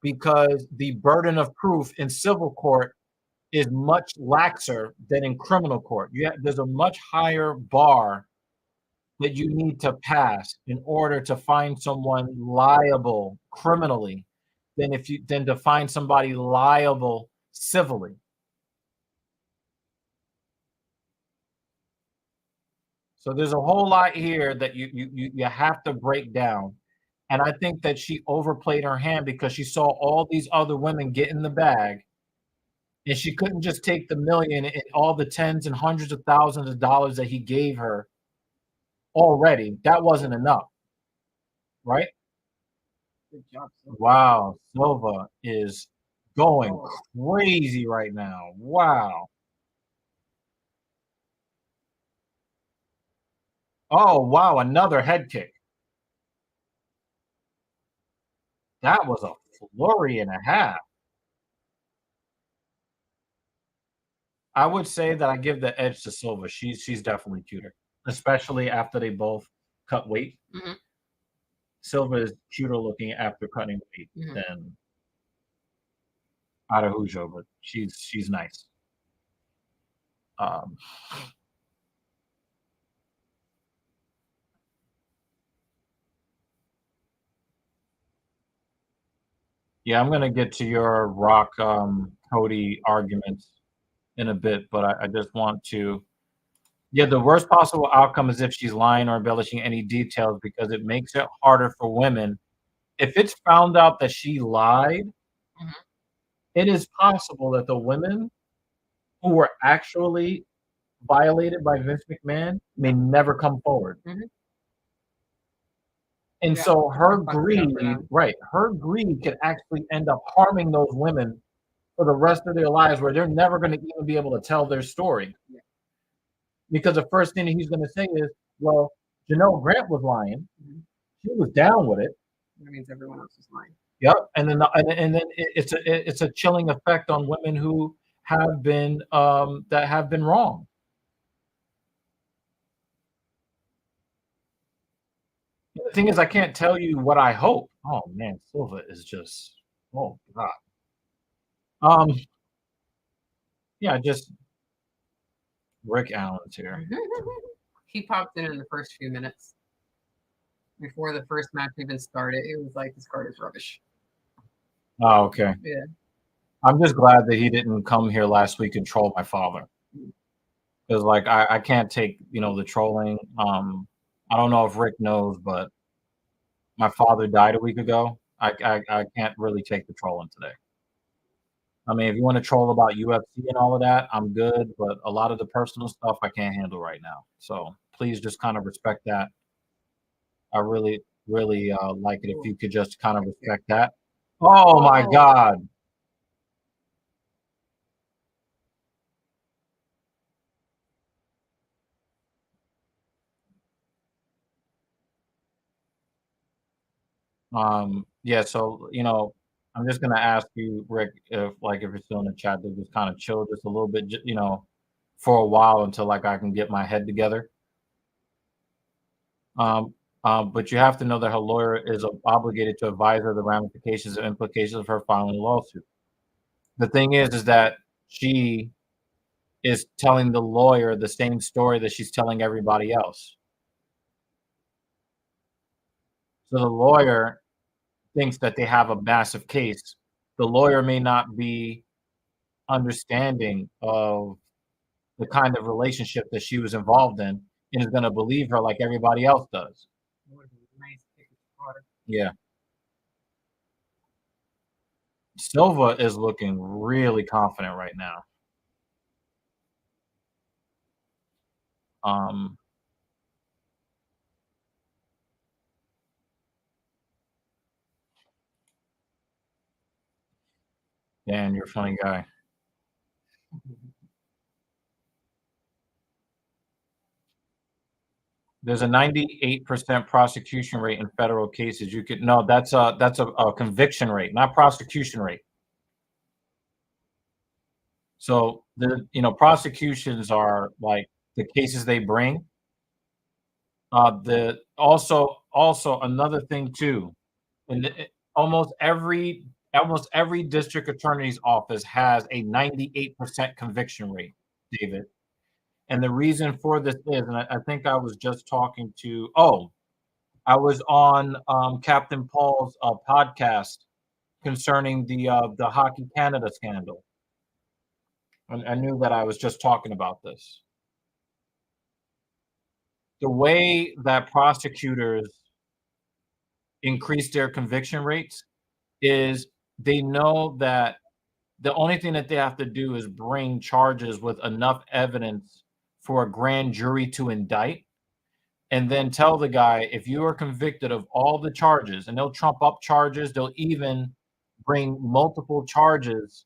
S3: because the burden of proof in civil court is much laxer than in criminal court. There's a much higher bar that you need to pass in order to find someone liable criminally than to find somebody liable civilly. So there's a whole lot here that you have to break down. And I think that she overplayed her hand because she saw all these other women get in the bag, and she couldn't just take the million and all the tens and hundreds of thousands of dollars that he gave her already. That wasn't enough, right?
S2: Good job, Silva.
S3: Wow, Silva is going crazy right now. Wow. Oh, wow, another head kick. That was a flurry and a half. I would say that I give the edge to Silva. She's definitely cuter, especially after they both cut weight.
S1: Mm-hmm.
S3: Silva is cuter looking after cutting weight
S1: Mm-hmm.
S3: than Araujo, but she's nice. Yeah, I'm gonna get to your Rock Cody arguments in a bit, but I just want to. Yeah, the worst possible outcome is if she's lying or embellishing any details because it makes it harder for women. If it's found out that she lied,
S2: Mhm.
S3: it is possible that the women who were actually violated by Vince McMahon may never come forward.
S2: Mhm.
S3: And
S2: Yeah,
S3: so her
S2: fucked it up for
S3: greed,
S2: them.
S3: right, her greed could actually end up harming those women for the rest of their lives where they're never going to even be able to tell their story.
S2: Yeah.
S3: Because the first thing he's going to say is, well, Janelle Grant was lying.
S2: Mhm.
S3: She was down with it.
S2: That means everyone else is lying.
S3: Yep. And then it's a chilling effect on women who have been that have been wrong. The thing is, I can't tell you what I hope. Oh man, Silva is just oh god. Um, yeah, just Rick Allen's here.
S2: He popped in the first few minutes before the first match even started. It was like, this card is rubbish.
S3: Oh, okay.
S2: Yeah.
S3: I'm just glad that he didn't come here last week and troll my father. Because like I can't take, the trolling. I don't know if Rick knows, but my father died a week ago. I can't really take the trolling today. I mean, if you want to troll about UFC and all of that, I'm good. But a lot of the personal stuff I can't handle right now. So please just kind of respect that. I really, really like it if you could just kind of respect that. Oh my God. Yeah, so I'm just gonna ask you, Rick, if you're still in the chat, to just kind of chill just a little bit, for a while until like I can get my head together. But you have to know that her lawyer is obligated to advise her the ramifications and implications of her filing a lawsuit. The thing is that she is telling the lawyer the same story that she's telling everybody else. So the lawyer thinks that they have a massive case. The lawyer may not be understanding of the kind of relationship that she was involved in and is going to believe her like everybody else does. Yeah. Silva is looking really confident right now. Dan, you're a funny guy. There's a 98% prosecution rate in federal cases. That's a conviction rate, not prosecution rate. So the prosecutions are like the cases they bring. The also another thing too, and almost every district attorney's office has a 98% conviction rate, David. And the reason for this is, and I think I was just talking to, I was on Captain Paul's podcast concerning the Hockey Canada scandal. And I knew that I was just talking about this. The way that prosecutors increase their conviction rates is they know that the only thing that they have to do is bring charges with enough evidence for a grand jury to indict, and then tell the guy, if you are convicted of all the charges, and they'll trump up charges, they'll even bring multiple charges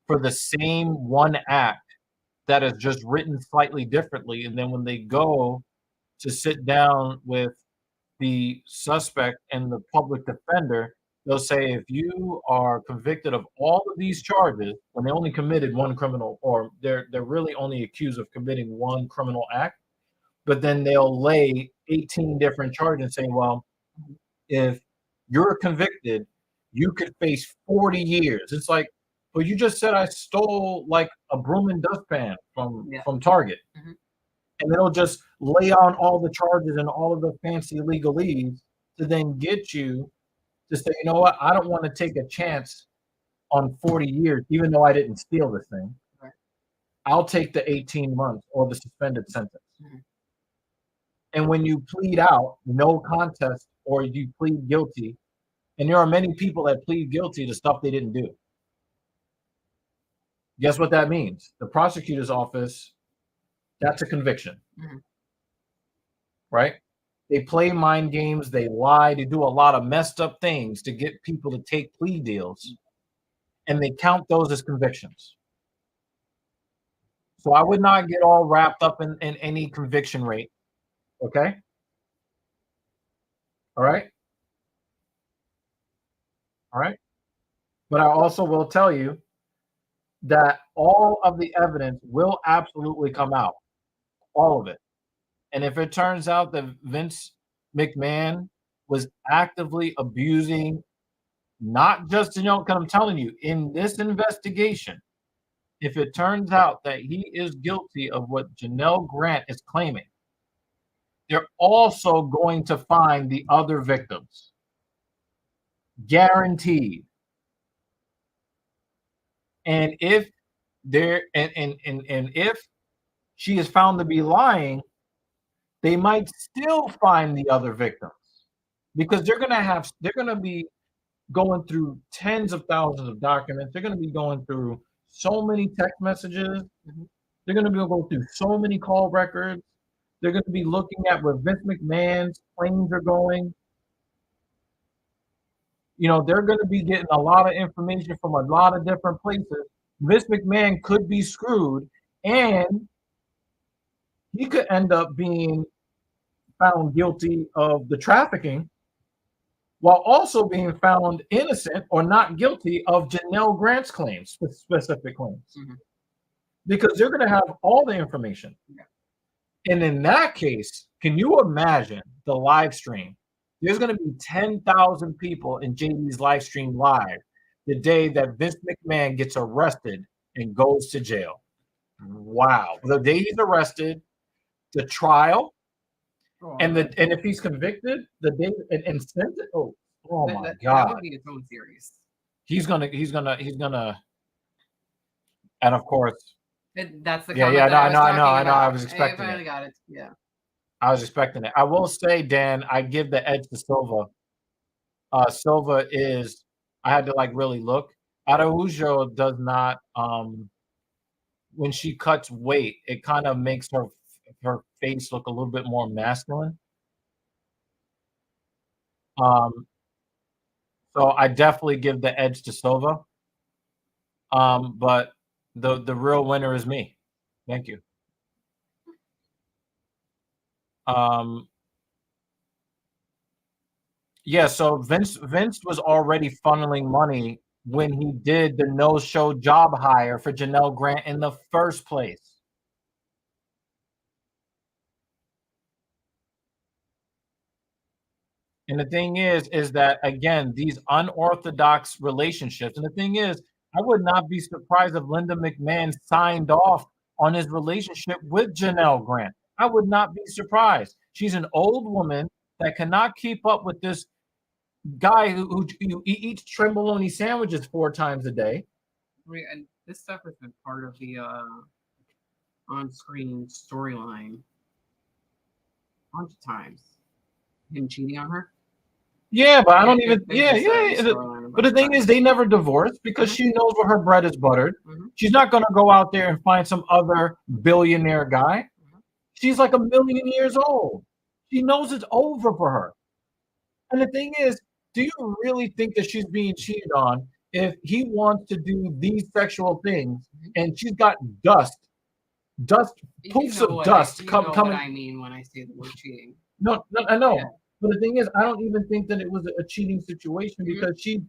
S3: for the same one act that is just written slightly differently. And then when they go to sit down with the suspect and the public defender, they'll say, if you are convicted of all of these charges, when they only committed one criminal, or they're really only accused of committing one criminal act, but then they'll lay 18 different charges and say, well, if you're convicted, you could face 40 years. It's like, well, you just said I stole like a broom and dustpan from Target.
S2: Mhm.
S3: And they'll just lay on all the charges and all of the fancy legalese to then get you
S4: to say, you know what, I don't want to take a chance on 40 years, even though I didn't steal this thing.
S2: Right.
S4: I'll take the 18 months or the suspended sentence.
S2: Mm-hmm.
S4: And when you plead out no contest or you plead guilty, and there are many people that plead guilty to stuff they didn't do. Guess what that means? The prosecutor's office, that's a conviction.
S2: Mm-hmm.
S4: Right? They play mind games, they lie, they do a lot of messed up things to get people to take plea deals, and they count those as convictions. So I would not get all wrapped up in any conviction rate. Okay? All right? All right? But I also will tell you that all of the evidence will absolutely come out. All of it. And if it turns out that Vince McMahon was actively abusing not just, because I'm telling you, in this investigation, if it turns out that he is guilty of what Janelle Grant is claiming, they're also going to find the other victims. Guaranteed. And if if she is found to be lying, they might still find the other victims, because they're going to be going through tens of thousands of documents. They're going to be going through so many text messages.
S2: Mm-hmm.
S4: They're going to be going through so many call records. They're going to be looking at where Vince McMahon's claims are going. They're going to be getting a lot of information from a lot of different places. Vince McMahon could be screwed, and he could end up being found guilty of the trafficking while also being found innocent or not guilty of Janelle Grant's claims, specific claims.
S2: Mm-hmm.
S4: Because they're going to have all the information.
S2: Yeah.
S4: And in that case, can you imagine the live stream? There's going to be 10,000 people in JD's live stream live the day that Vince McMahon gets arrested and goes to jail. Wow. The day he's arrested, the trial, and if he's convicted, the day and sentenced. Oh my God!
S2: That would be its own series.
S4: He's gonna, and of course,
S2: that's the
S4: I know. I was expecting
S2: it. Got it. Yeah,
S4: I was expecting it. I will say, Dan, I give the edge to Silva. Silva is. I had to really look. Araujo does not. When she cuts weight, it kind of makes her face look a little bit more masculine. So I definitely give the edge to Silva. But the real winner is me. Thank you. Yeah, so Vince was already funneling money when he did the no-show job hire for Janelle Grant in the first place. And the thing is that, again, these unorthodox relationships, and the thing is, I would not be surprised if Linda McMahon signed off on his relationship with Janelle Grant. I would not be surprised. She's an old woman that cannot keep up with this guy who eats Tremboloni sandwiches 4 times a day.
S2: And this stuff has been part of the on-screen storyline a bunch of times. Him cheating on her.
S4: Yeah, but I don't even. Yeah. But the thing is, they never divorced because she knows where her bread is buttered. Mm-hmm. She's not going to go out there and find some other billionaire guy. Mm-hmm. She's like 1 million years old. She knows it's over for her. And the thing is, do you really think that she's being cheated on if he wants to do these sexual things and she's got dust, poofs of dust coming?
S2: What I mean when I say the word cheating.
S4: No, I know. Yeah. But the thing is, I don't even think that it was a cheating situation because she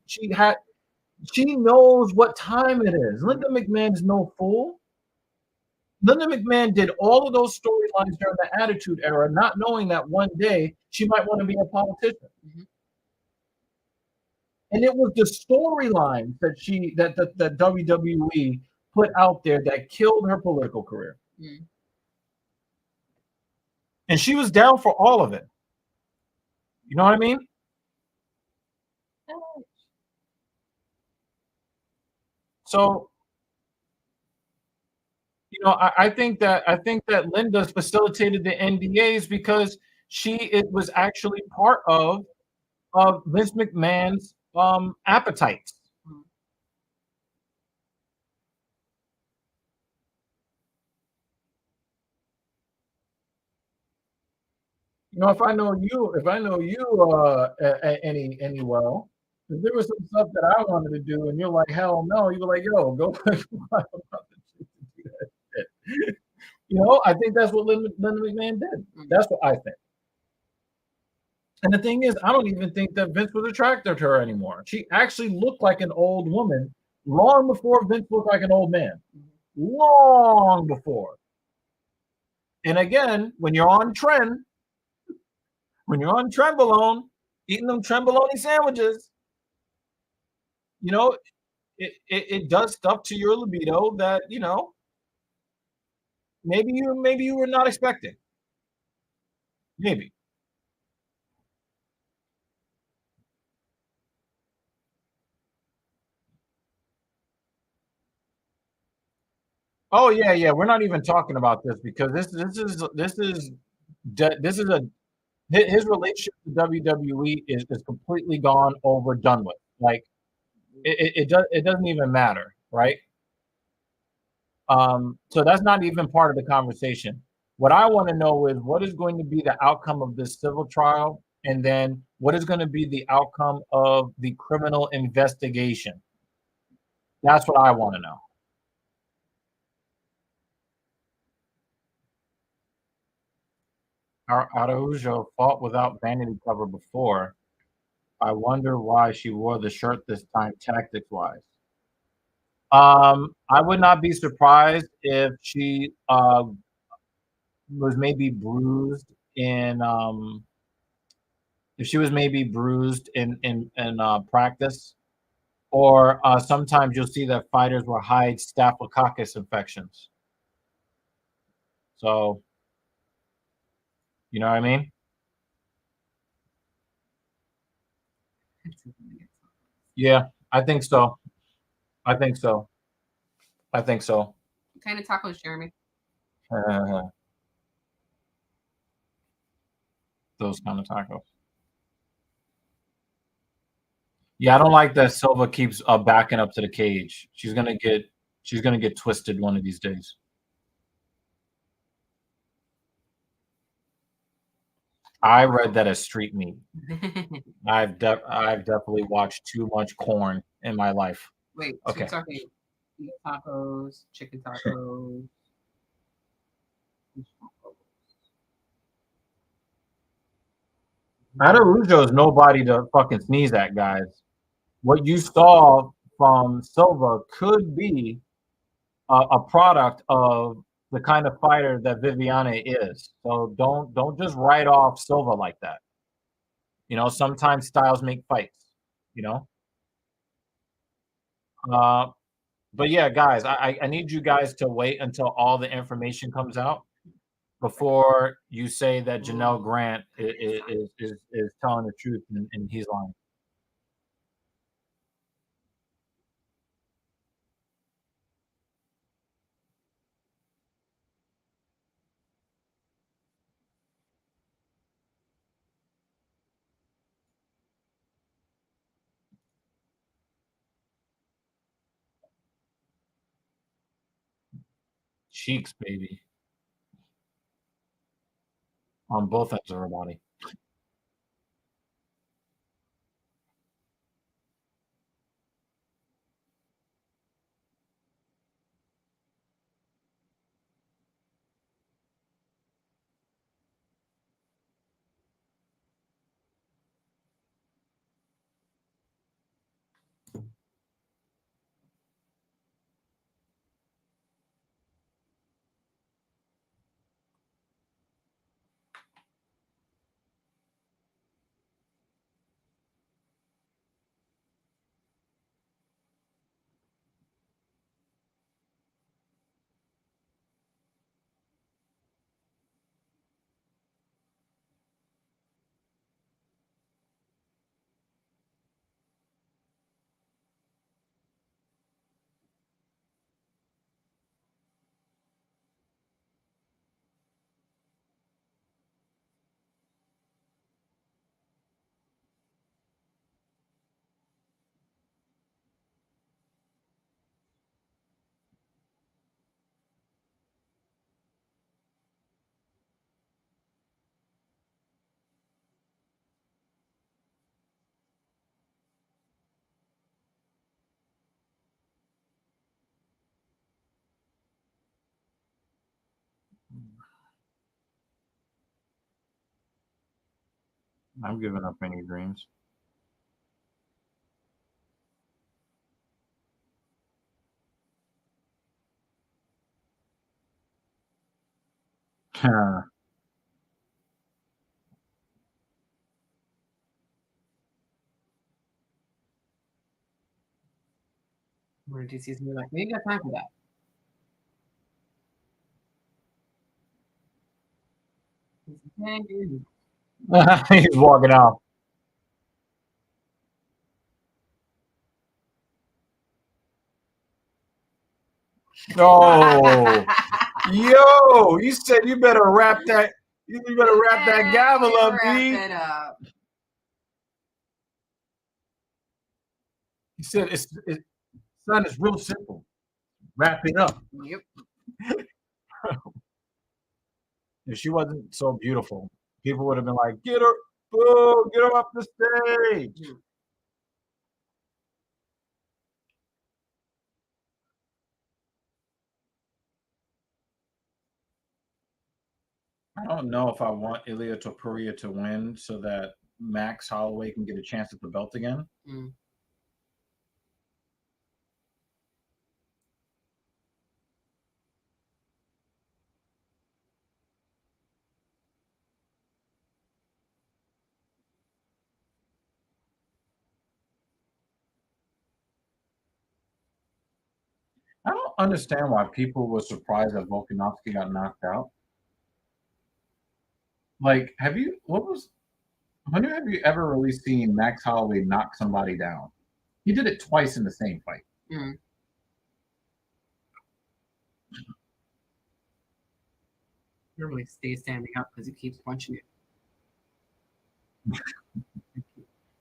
S4: knows what time it is. Linda McMahon is no fool. Linda McMahon did all of those storylines during the Attitude Era, not knowing that one day she might want to be a politician. Mm-hmm. And it was the storyline that WWE put out there that killed her political career. Mm-hmm. And she was down for all of it. You know what I mean?
S2: Yeah.
S4: So, I think that Linda facilitated the NDAs because it was actually part of Vince McMahon's appetites. If I know you, any well, if there was some stuff that I wanted to do, and you're like, hell no, you were like, yo, go. I think that's what Linda McMahon did. That's what I think. And the thing is, I don't even think that Vince was attracted to her anymore. She actually looked like an old woman long before Vince looked like an old man. Long before. And again, when you're on Trenbolone, eating them Trenbolone sandwiches, it does stuff to your libido that, maybe you were not expecting. Maybe. Oh yeah. We're not even talking about this because this is his relationship to WWE is completely gone over, done with. Like it doesn't even matter, right? So that's not even part of the conversation. What I want to know is what is going to be the outcome of this civil trial, and then what is going to be the outcome of the criminal investigation. That's what I want to know. Araujo fought without vanity cover before. I wonder why she wore the shirt this time, tactics wise. I would not be surprised if she was maybe bruised in practice, or sometimes you'll see that fighters will hide staphylococcus infections. So, you know what I mean? Yeah, I think so. I think so.
S2: What kind of tacos, Jeremy?
S4: Those kind of tacos. Yeah, I don't like that Silva keeps backing up to the cage. She's gonna get twisted one of these days. I read that as street meat. I've definitely watched too much corn in my life.
S2: Wait,
S4: okay.
S2: You're talking beef tacos, chicken tacos.
S4: Araujo is nobody to fucking sneeze at, guys. What you saw from Silva could be a product of the kind of fighter that Viviane is. So don't just write off Silva like that. Sometimes styles make fights. But yeah, guys, I need you guys to wait until all the information comes out before you say that Janelle Grant is telling the truth and he's lying. Cheeks, baby. On both ends of her body.
S3: I'm giving up any dreams.
S2: Where DC's gonna be like, we ain't got time for that.
S4: He's walking out. Oh, yo! You said you better wrap that. You better wrap that gavel up,
S2: Wrap
S4: B.
S2: it up.
S4: He said, "Son, it's real simple. Wrap it up."
S2: Yep.
S4: If she wasn't so beautiful, people would have been like, "Get her, boo, get her off the stage."
S3: I don't know if I want Ilia Topuria to win so that Max Holloway can get a chance at the belt again.
S2: Mm.
S3: I don't understand why people were surprised that Volkanovski got knocked out. Like, when have you ever really seen Max Holloway knock somebody down? He did it twice in the same fight.
S2: Mm. Normally stays standing up because he keeps punching it.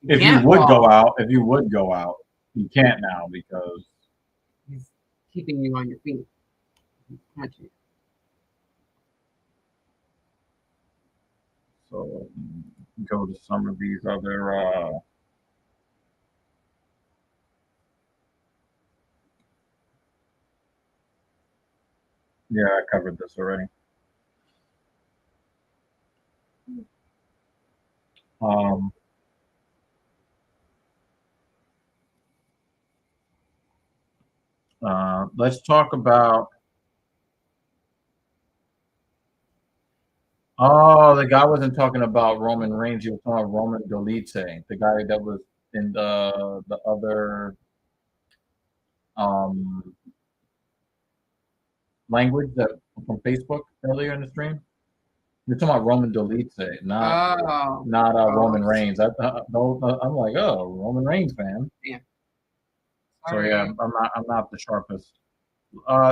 S3: If you would go out, you can't now because
S2: he's keeping you on your feet. He's punching it.
S3: So go to some of these other yeah, I covered this already. Let's talk about the guy wasn't talking about Roman Reigns, he was talking about Roman Dolidze, the guy that was in the other language that from Facebook earlier in the stream. You're talking about Roman Dolidze, not Roman Reigns. I'm like, oh, Roman Reigns fan.
S2: Yeah.
S3: So yeah, I'm not the sharpest.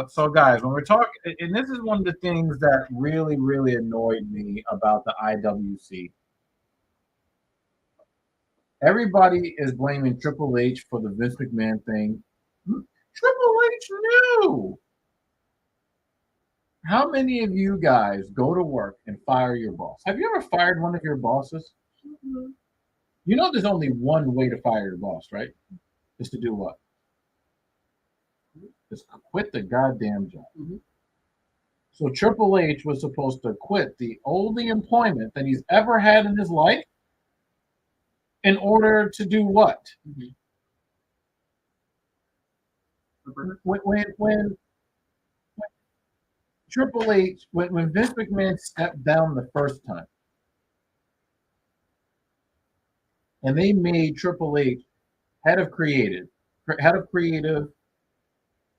S3: So guys, when we're talking, and this is one of the things that really, really annoyed me about the IWC. Everybody is blaming Triple H for the Vince McMahon thing. Triple H knew. How many of you guys go to work and fire your boss? Have you ever fired one of your bosses? Mm-hmm. You know there's only one way to fire your boss, right? Is to do what? Just quit the goddamn job. Mm-hmm. So Triple H was supposed to quit the only employment that he's ever had in his life in order to do what? Mm-hmm. When Triple H, when Vince McMahon stepped down the first time, and they made Triple H head of creative,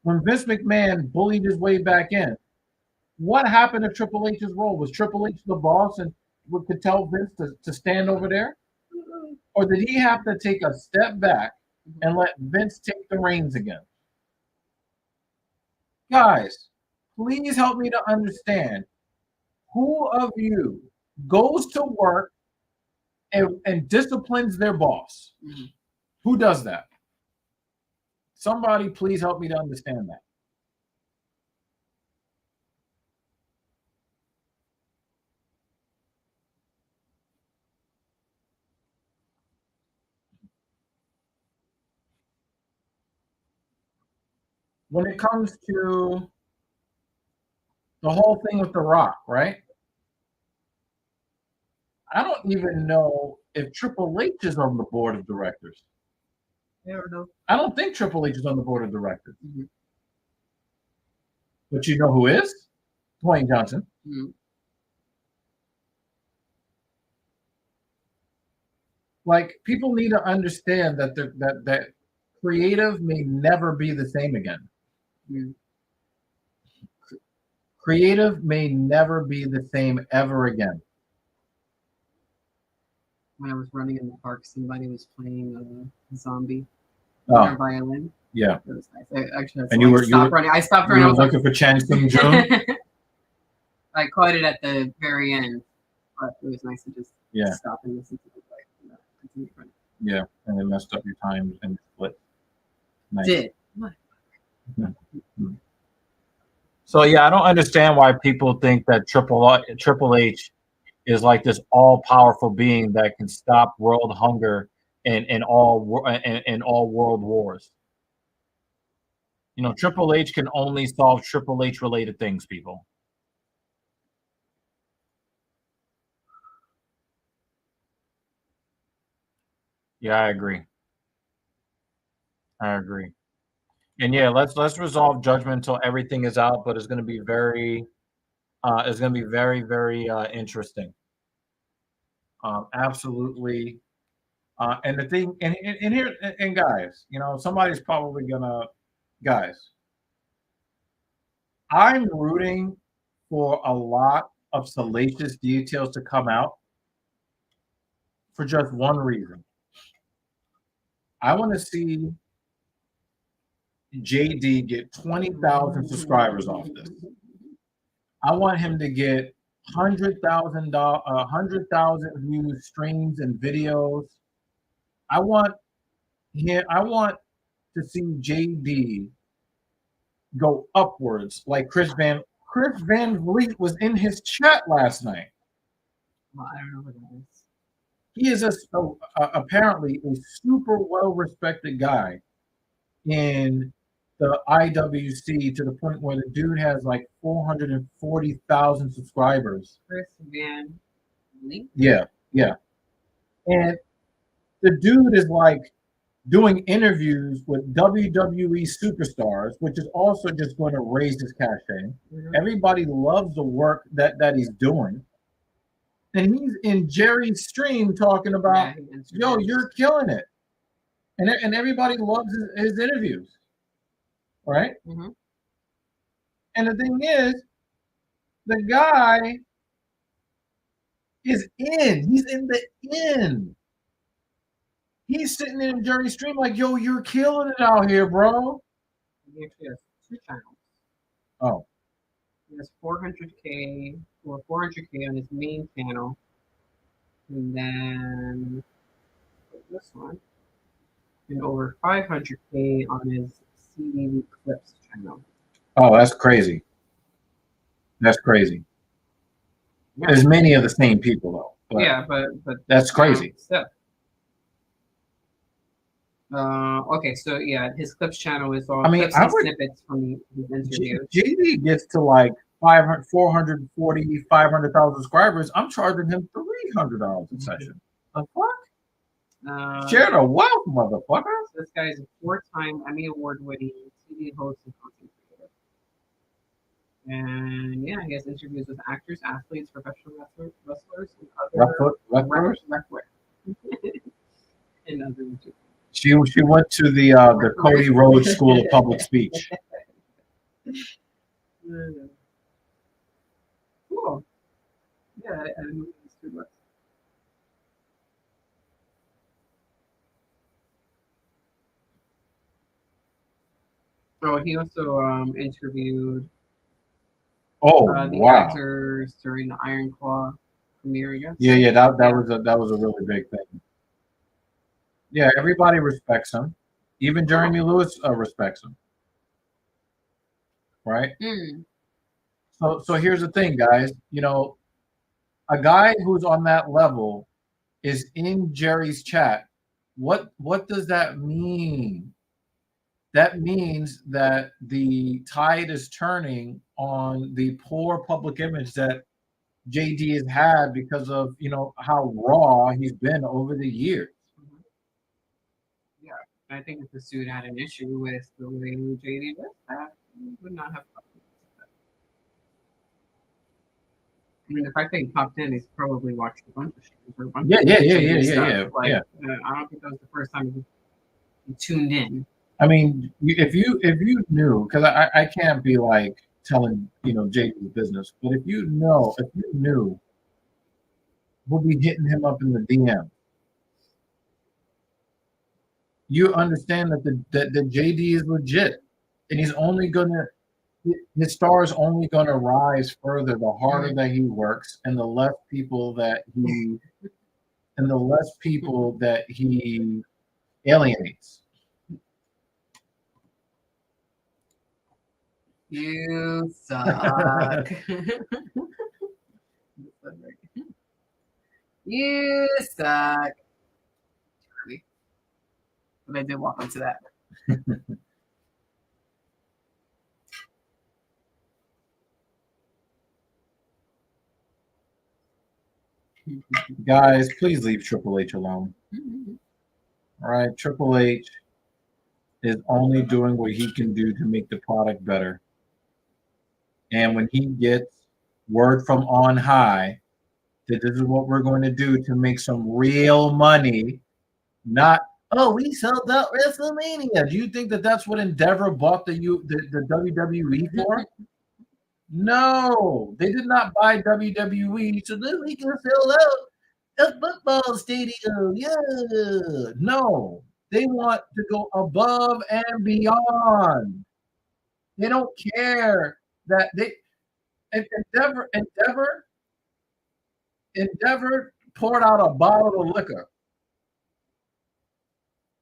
S3: when Vince McMahon bullied his way back in, what happened to Triple H's role? Was Triple H the boss and could tell Vince to stand over there? Or did he have to take a step back and let Vince take the reins again? Guys, please help me to understand. Who of you goes to work and disciplines their boss? Mm-hmm. Who does that? Somebody please help me to understand that. When it comes to the whole thing with The Rock, right?
S4: I don't even know if Triple H is on the board of directors.
S2: I don't know.
S4: I don't think Triple H is on the board of directors.
S2: Mhm.
S4: But you know who is? Dwayne Johnson.
S2: Mhm.
S4: Like, people need to understand that that creative may never be the same again.
S2: Mhm.
S4: Creative may never be the same ever again.
S2: When I was running in the park, somebody was playing a zombie
S4: Oh,
S2: on their violin.
S4: yeah.
S2: It was nice. I actually had to
S4: And you were
S2: stop running. I stopped
S4: you
S2: running. I
S4: were
S2: was like,
S4: looking for Chang Sung Jung?
S2: I caught it at the very end, but it was nice to just
S4: Yeah.
S2: stop and listen to it. Like, continue running.
S4: Yeah, and it messed up your time and split. Nice.
S2: Did.
S4: So yeah, I don't understand why people think that Triple H is like this all-powerful being that can stop world hunger and all world wars. You know, Triple H can only solve Triple H related things, people. Yeah, I agree. I agree. And yeah, let's resolve judgment until everything is out, but it's going to be very very interesting. Absolutely. And the thing, and here, and guys, you know, somebody's probably gonna, guys, I'm rooting for a lot of salacious details to come out for just one reason. I want to see JD get 20,000 subscribers off this. I want him to get 100,000 views, streams, and videos. I want to see JD go upwards like Chris Van Vliet was in his chat last night.
S2: Well, I don't know what that is.
S4: He is apparently a super well respected guy in the IWC, to the point where the dude has like 440,000 subscribers.
S2: Chris Van Lee?
S4: Yeah. And the dude is like doing interviews with WWE superstars, which is also just going to raise his cachet.
S2: Mhm.
S4: Everybody loves the work that he's doing. And he's in Jerry's stream talking about, yo, you're killing it. And everybody loves his interviews. Right?
S2: Mhm.
S4: And the thing is, the guy is in. He's in the in. He's sitting in Jerry's stream like, yo, you're killing it out here, bro.
S2: He actually has 2 channels.
S4: Oh.
S2: He has 400K on his main channel. And then this one. And over 500K on his CD Clips channel.
S4: Oh, that's crazy. That's crazy.
S2: Yeah.
S4: There's many of the same people though. But
S2: Yeah, but
S4: that's crazy.
S2: Still. Okay, so yeah, his Clips channel is all clips and snippets from his interviews.
S4: JD gets to like 440, 500,000 subscribers. I'm charging him $300 a session. The fuck? Share the wealth, motherfucker.
S2: This guy is a 4-time Emmy Award-winning TV host and content creator. And yeah, he has interviews with actors, athletes, professional wrestlers, and other
S4: wrestlers.
S2: And other YouTubers.
S4: She went to the Cody Rhodes School of Public Speech.
S2: Cool. Yeah, I didn't know this too much. Oh, he also interviewed the actors during the Iron Claw premiere. Yes.
S4: Yeah. That was a really big thing. Yeah, everybody respects him. Even Jeremy Lewis respects him. Right?
S2: Mm.
S4: So here's the thing, guys. You know, a guy who's on that level is in Jerry's chat. What does that mean? That means that the tide is turning on the poor public image that JD has had because of, you know, how raw he's been over the years.
S2: Yeah, I think if the suit had an issue with the way JD was, that would not have problems with that. I mean, the fact that he popped in, he's probably watched a bunch of shows or a bunch of JD stuff. Like, I don't think that was the first time he tuned in.
S4: I mean, if you knew, because I can't be like telling, you know, JD's business, but if you knew, we'll be hitting him up in the DM. You understand that the JD is legit, and he's only gonna, his star is only gonna rise further the harder that he works, and the less people that he alienates.
S2: You suck. You suck. But I did walk into that.
S4: Guys, please leave Triple H alone. All right, Triple H is only doing what he can do to make the product better. And when he gets word from on high that this is what we're going to do to make some real money, not, oh, we sold out WrestleMania. Do you think that that's what Endeavor bought the WWE for? No, they did not buy WWE so that we can sell out a football stadium. Yeah. No, they want to go above and beyond. They don't care that they Endeavor poured out a bottle of liquor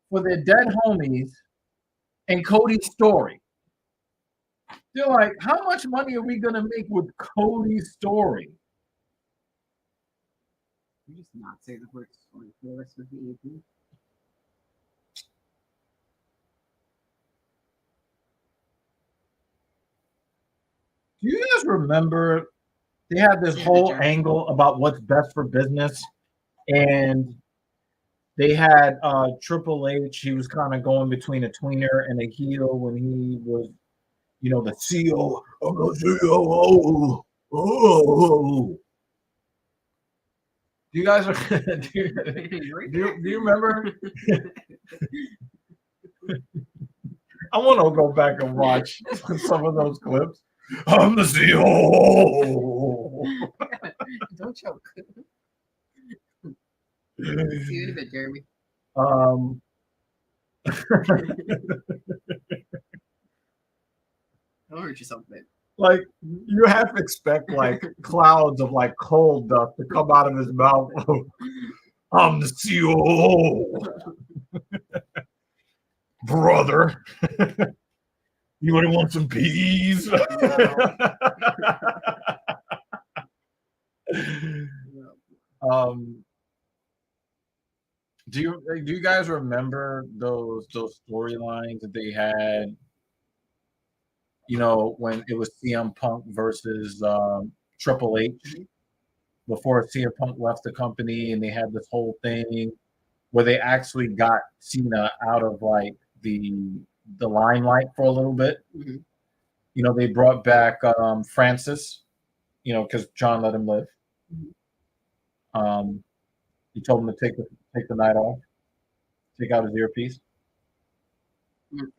S4: for their dead homies and Cody's story. They're like, how much money are we gonna make with Cody's story?
S2: You just not say the word story for the rest of the evening.
S4: Do you guys remember they had this whole angle about what's best for business, and they had Triple H. He was kind of going between a tweener and a heel when he was, you know, the CEO. I'm the COO. Oh. Do you guys do you remember? I want to go back and watch some of those clips. I'm the CEO.
S2: Don't choke. See you in a bit, Jeremy. Don't hurt yourself, babe.
S4: Like, you have to expect like clouds of like coal dust to come out of his mouth. I'm the CEO. Brother. You want to want some peas? Do you guys remember those storylines that they had? You know, when it was CM Punk versus Triple H before CM Punk left the company, and they had this whole thing where they actually got Cena out of like the limelight for a little bit.
S2: Mm-hmm.
S4: You know, they brought back Francis, you know, because John let him live. Mm-hmm. He told him to take the night off, take out his earpiece.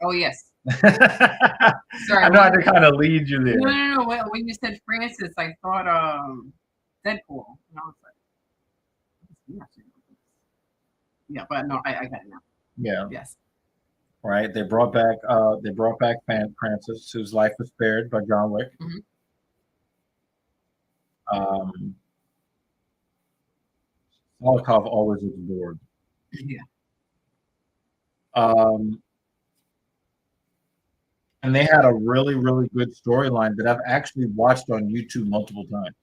S2: Oh yes.
S4: Sorry, I know I had to kind of lead you there.
S2: No. When you said Francis, I thought Deadpool. And I was like, yeah, but no, I got it now.
S4: Yeah.
S2: Yes.
S4: Right. They brought back Francis, whose life was spared by John Wick. Mm-hmm. Molotov always looks bored.
S2: Yeah.
S4: And they had a really, really good storyline that I've actually watched on YouTube multiple times.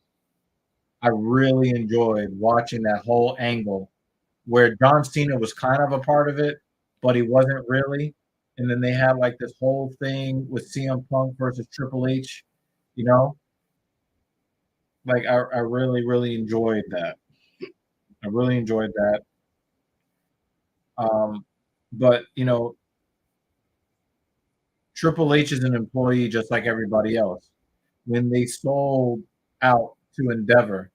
S4: I really enjoyed watching that whole angle where John Cena was kind of a part of it, but he wasn't really. And then they had like this whole thing with CM Punk versus Triple H, you know, Like I really, really enjoyed that. I really enjoyed that. But Triple H is an employee just like everybody else. When they sold out to Endeavor,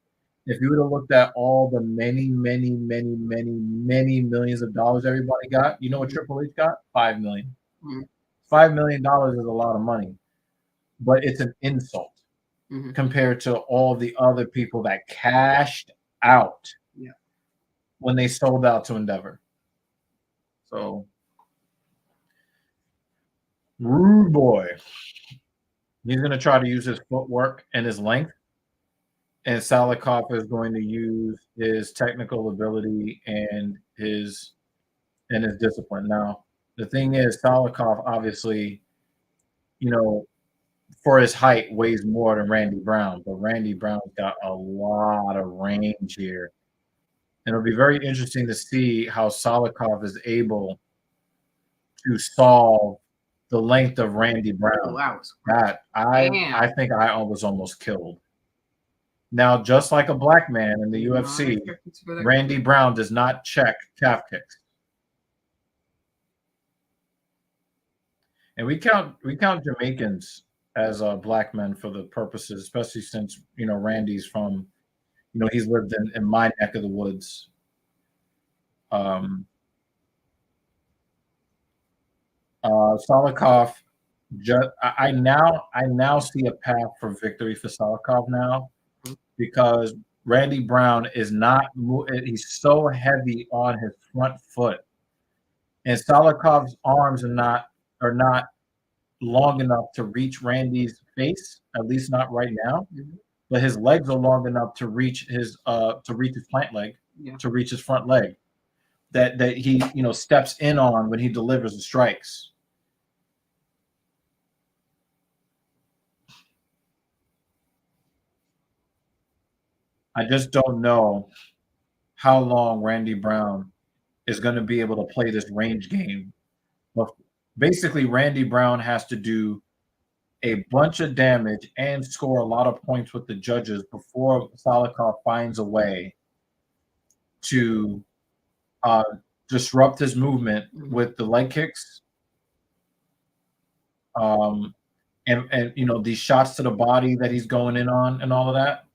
S4: if you would have looked at all the many, many, many, many, many millions of dollars everybody got, you know what Triple H got? $5 million. $5 million is a lot of money, but it's an insult compared to all the other people that cashed out when they sold out to Endeavor. So, Rude Boy, he's going to try to use his footwork and his length, and Salikov is going to use his technical ability and his discipline. Now, the thing is, Salikov obviously, for his height, weighs more than Randy Brown, but Randy Brown's got a lot of range here. And it'll be very interesting to see how Salikov is able to solve the length of Randy Brown. I think I was almost killed. Now, just like a black man in the UFC, Randy Brown does not check calf kicks. And we count Jamaicans as black men for the purposes, especially since Randy's from, he's lived in my neck of the woods. Salikov, I now see a path for victory for Salikov now, because Randy Brown is not, he's so heavy on his front foot, and Salikov's arms are not long enough to reach Randy's face, at least not right now. But his legs are long enough to reach his plant leg, to reach his front leg, that he steps in on when he delivers the strikes. I just don't know how long Randy Brown is going to be able to play this range game. But basically, Randy Brown has to do a bunch of damage and score a lot of points with the judges before Salikov finds a way to disrupt his movement with the leg kicks, and these shots to the body that he's going in on and all of that.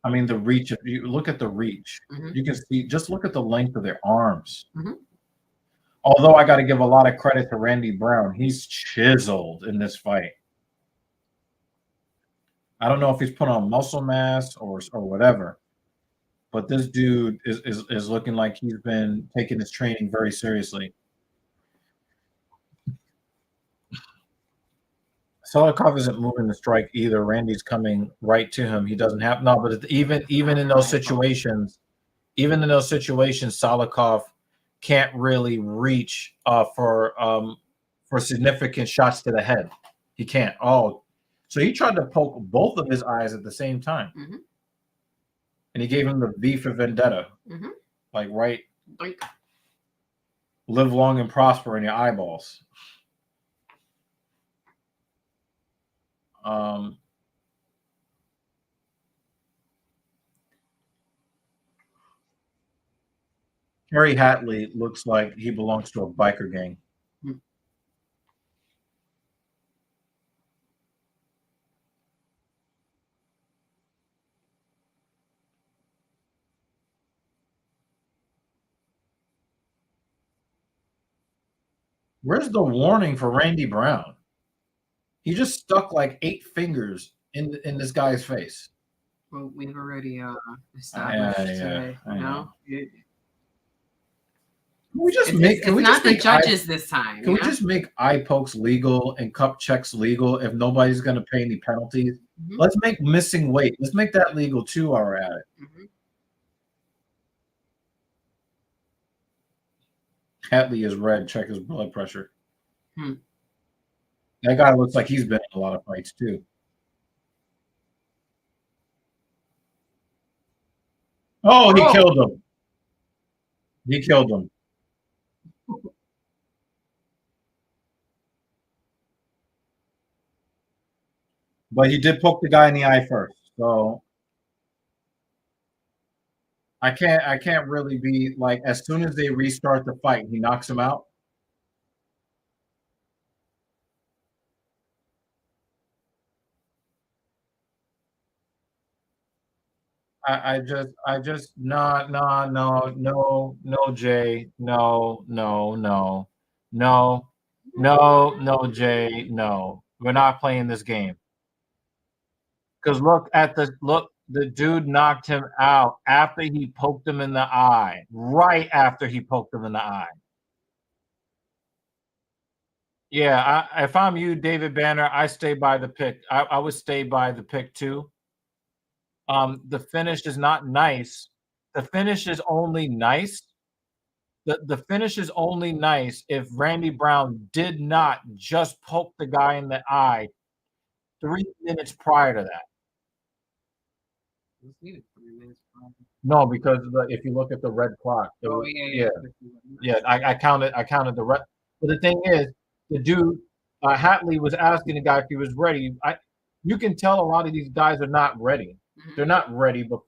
S4: I mean, the reach. If you look at the reach, you can see. Just look at the length of their arms. Although I got to give a lot of credit to Randy Brown, he's chiseled in this fight. I don't know if he's put on muscle mass or whatever, but this dude is looking like he's been taking his training very seriously. Salikov isn't moving the strike either. Randy's coming right to him. He doesn't have but even in those situations, Salikov can't really reach for significant shots to the head. He can't. So he tried to poke both of his eyes at the same time, and he gave him the V for Vendetta, like right. Live long and prosper in your eyeballs. Harry Hatley looks like he belongs to a biker gang. Where's the warning for Randy Brown? He just stuck like 8 fingers in this guy's face.
S2: Well, we've already established today.
S4: Can we just make? Can we
S2: not
S4: just
S2: the
S4: make
S2: judges this time?
S4: Can we just make eye pokes legal and cup checks legal if nobody's going to pay any penalties? Let's make missing weight. Let's make that legal too while we're at it. Hatley is red. Check his blood pressure. That guy looks like he's been in a lot of fights too. Oh, he killed him. He killed him. But he did poke the guy in the eye first, so I can't really be like, as soon as they restart the fight, he knocks him out. I just no, Jay, no, Jay, no. We're not playing this game. Because the dude knocked him out after he poked him in the eye. Right after he poked him in the eye. Yeah, if I'm you, David Banner, I stay by the pick. I would stay by the pick too. The finish is not nice. The finish is only nice. The finish is only nice if Randy Brown did not just poke the guy in the eye 3 minutes prior to that. No, because if you look at the red clock, I counted the red. But the thing is, the dude Hatley was asking the guy if he was ready. You can tell a lot of these guys are not ready. Mm-hmm. They're not ready, but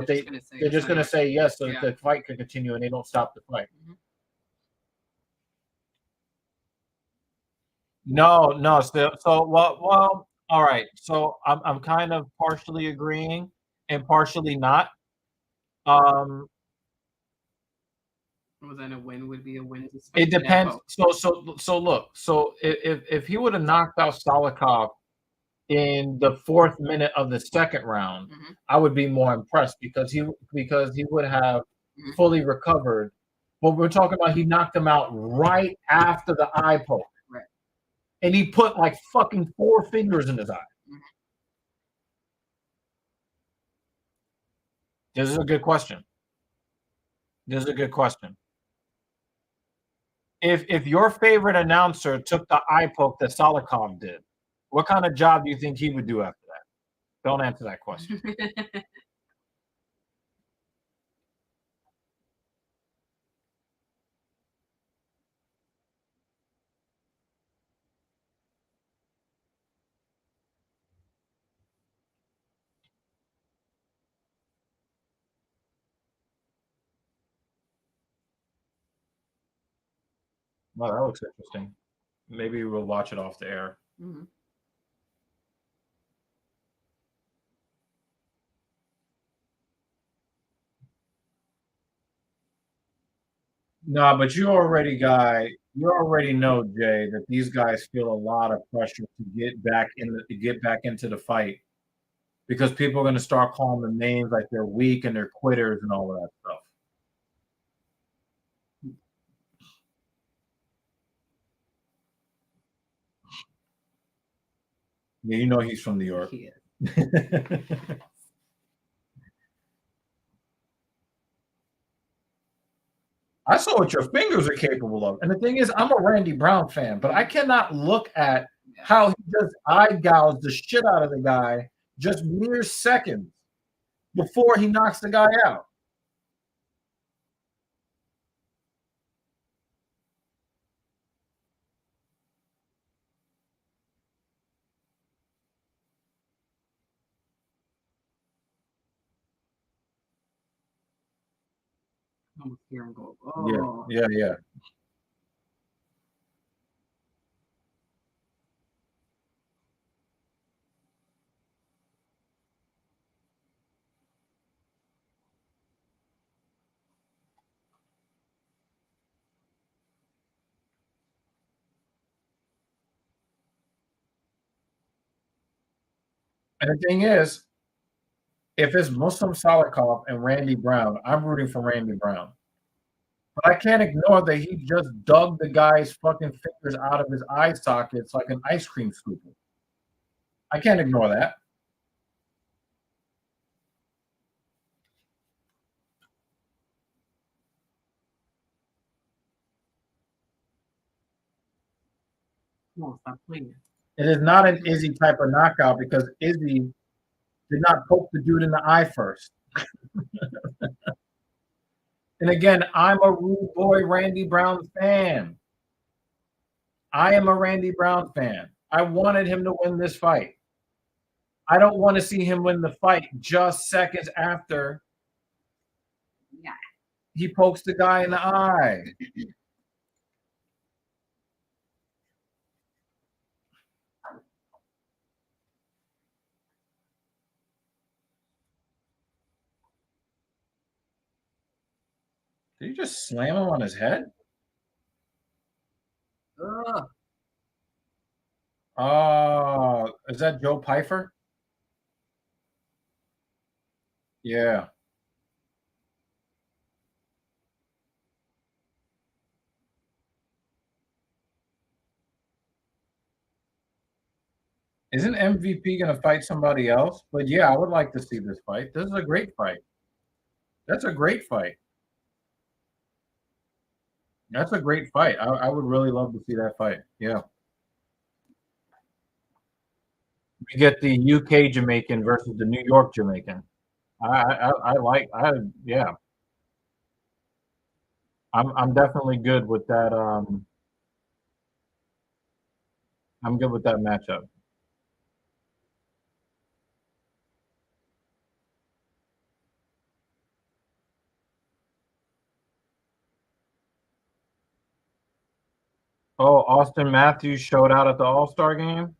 S4: they're just gonna say yes so that the fight can continue and they don't stop the fight. Mm-hmm. No. So well. All right. So I'm kind of partially agreeing and partially not.
S2: Well, then a win would be a win.
S4: It depends. So look. So if he would have knocked out Salikov in the 4th minute of the 2nd round, mm-hmm. I would be more impressed because he would have mm-hmm. fully recovered. But we're talking about he knocked him out right after the eye poke.
S2: Right.
S4: And he put like fucking 4 fingers in his eye. Mm-hmm. This is a good question. If your favorite announcer took the eye poke that Salikov did, what kind of job do you think he would do after that? Don't answer that question. Well, that looks interesting. Maybe we'll watch it off the air. Mm-hmm. No, but you already know, Jay, that these guys feel a lot of pressure to get back into the fight because people are going to start calling them names like they're weak and they're quitters and all of that stuff. Yeah, you know he's from New York. Yeah. I saw what your fingers are capable of. And the thing is, I'm a Randy Brown fan, but I cannot look at how he just eye gouged the shit out of the guy just mere seconds before he knocks the guy out.
S2: Almost hear him go, oh.
S4: Yeah. And the thing is, if it's Muslim Salikov and Randy Brown, I'm rooting for Randy Brown. But I can't ignore that he just dug the guy's fucking fingers out of his eye sockets like an ice cream scooper. I can't ignore that.
S2: No, stop playing.
S4: It is not an Izzy type of knockout because Izzy did not poke the dude in the eye first. And again, I'm a rude boy Randy Brown fan. I am a Randy Brown fan. I wanted him to win this fight. I don't want to see him win the fight just seconds after
S2: Yeah.
S4: he pokes the guy in the eye. Did you just slam him on his head?
S2: Ugh.
S4: Oh, is that Joe Pfeiffer? Yeah. Isn't MVP going to fight somebody else? But yeah, I would like to see this fight. This is a great fight. That's a great fight. That's a great fight. I would really love to see that fight. Yeah. We get the UK Jamaican versus the New York Jamaican. Yeah. I'm definitely good with that. I'm good with that matchup. Oh, Austin Matthews showed out at the All-Star game.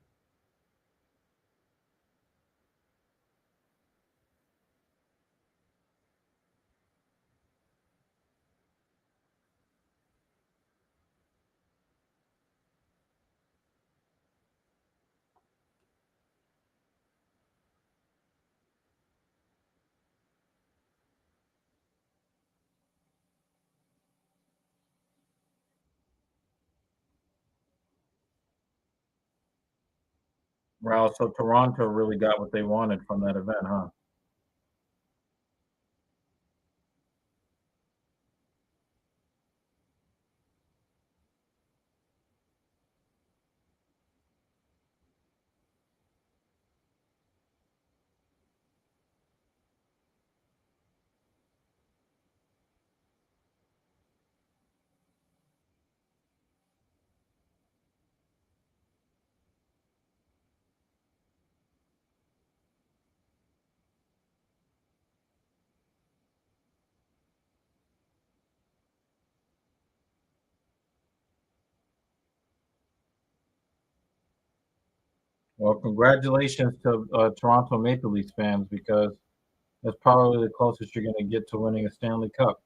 S4: Wow, so Toronto really got what they wanted from that event, huh? Well, congratulations to Toronto Maple Leafs fans because that's probably the closest you're going to get to winning a Stanley Cup.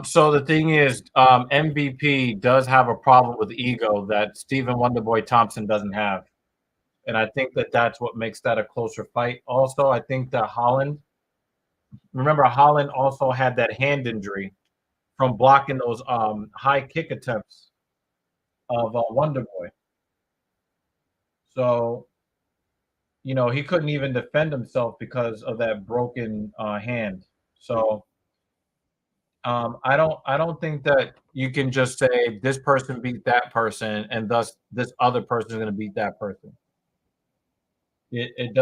S4: So the thing is, MVP does have a problem with ego that Stephen Wonderboy Thompson doesn't have. And I think that that's what makes that a closer fight. Also, I think that Holland also had that hand injury from blocking those high kick attempts of Wonderboy. So, he couldn't even defend himself because of that broken hand. So, I don't think that you can just say this person beat that person and thus this other person is going to beat that person. It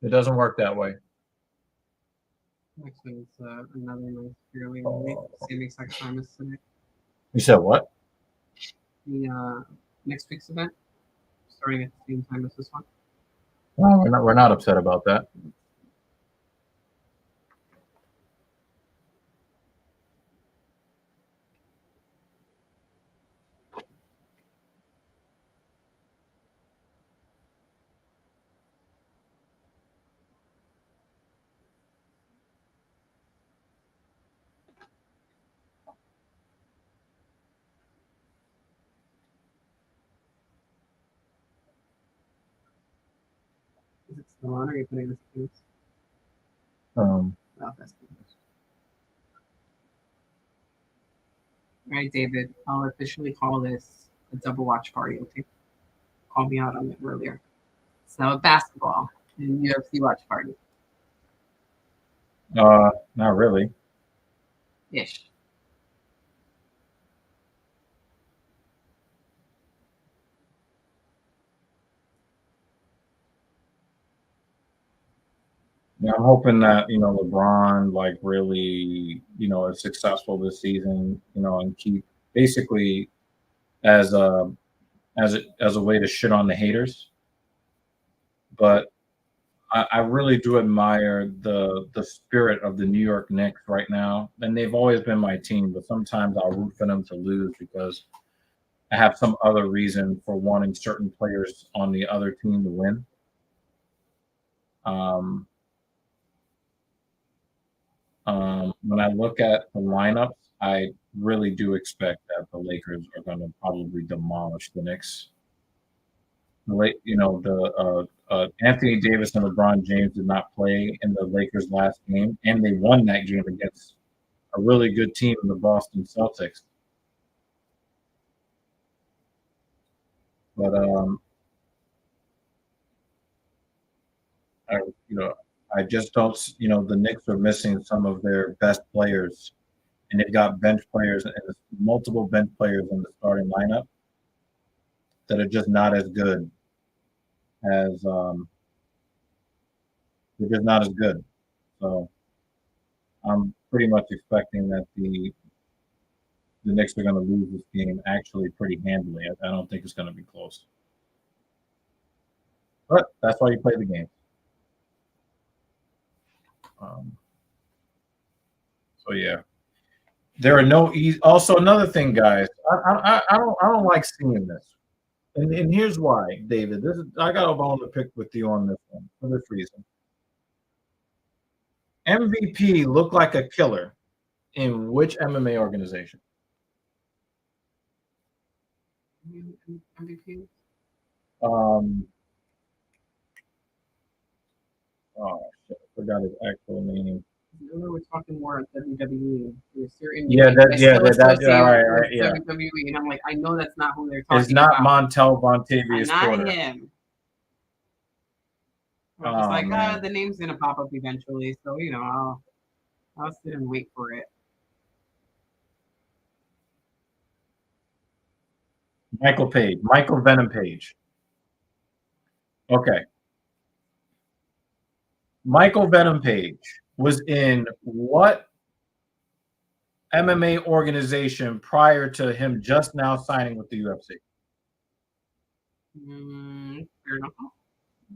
S4: doesn't work that way.
S2: Actually, it's another nice yearly movie. Same exact time as today.
S4: You said what?
S2: The next week's event, starting at the same time as this one.
S4: Well, we're not upset about that.
S2: Is it still on, or are you putting this in?
S4: Um,
S2: Oh, that's good. All right, David, I'll officially call this a double watch party, okay? Call me out on it earlier. So a basketball and UFC watch party.
S4: not really.
S2: Ish.
S3: Yeah, I'm hoping that LeBron like really is successful this season, and keep basically as a as a way to shit on the haters. But I really do admire the spirit of the New York Knicks right now, and they've always been my team. But sometimes I'll root for them to lose because I have some other reason for wanting certain players on the other team to win. Um, when I look at the lineups, I really do expect that the Lakers are going to probably demolish the Knicks. The Anthony Davis and LeBron James did not play in the Lakers' last game, and they won that game against a really good team in the Boston Celtics. But I, I just don't. The Knicks are missing some of their best players, and they've got bench players and multiple bench players in the starting lineup that are just not as good as they're just not as good. So I'm pretty much expecting that the Knicks are going to lose this game actually pretty handily. I don't think it's going to be close. But that's why you play the game. So yeah, there are no easy. Also, another thing, guys, I don't like seeing this, and here's why, David. I got a bone to pick with you on this one for this reason. MVP looked like a killer in which MMA organization?
S2: MVP.
S3: Oh shit, I forgot his actual name.
S2: We're talking more on WWE. There's certain
S3: Yeah,
S2: right.
S3: Yeah.
S2: WWE, and I'm like, I know that's not who they're talking about.
S3: It's not Montel Vontavious
S2: not
S3: Porter.
S2: him. I'm just the name's gonna pop up eventually, so I'll sit and wait for it.
S3: Michael Venom Page. Okay. Michael Venom Page was in what MMA organization prior to him just now signing with the UFC?
S2: Fair enough.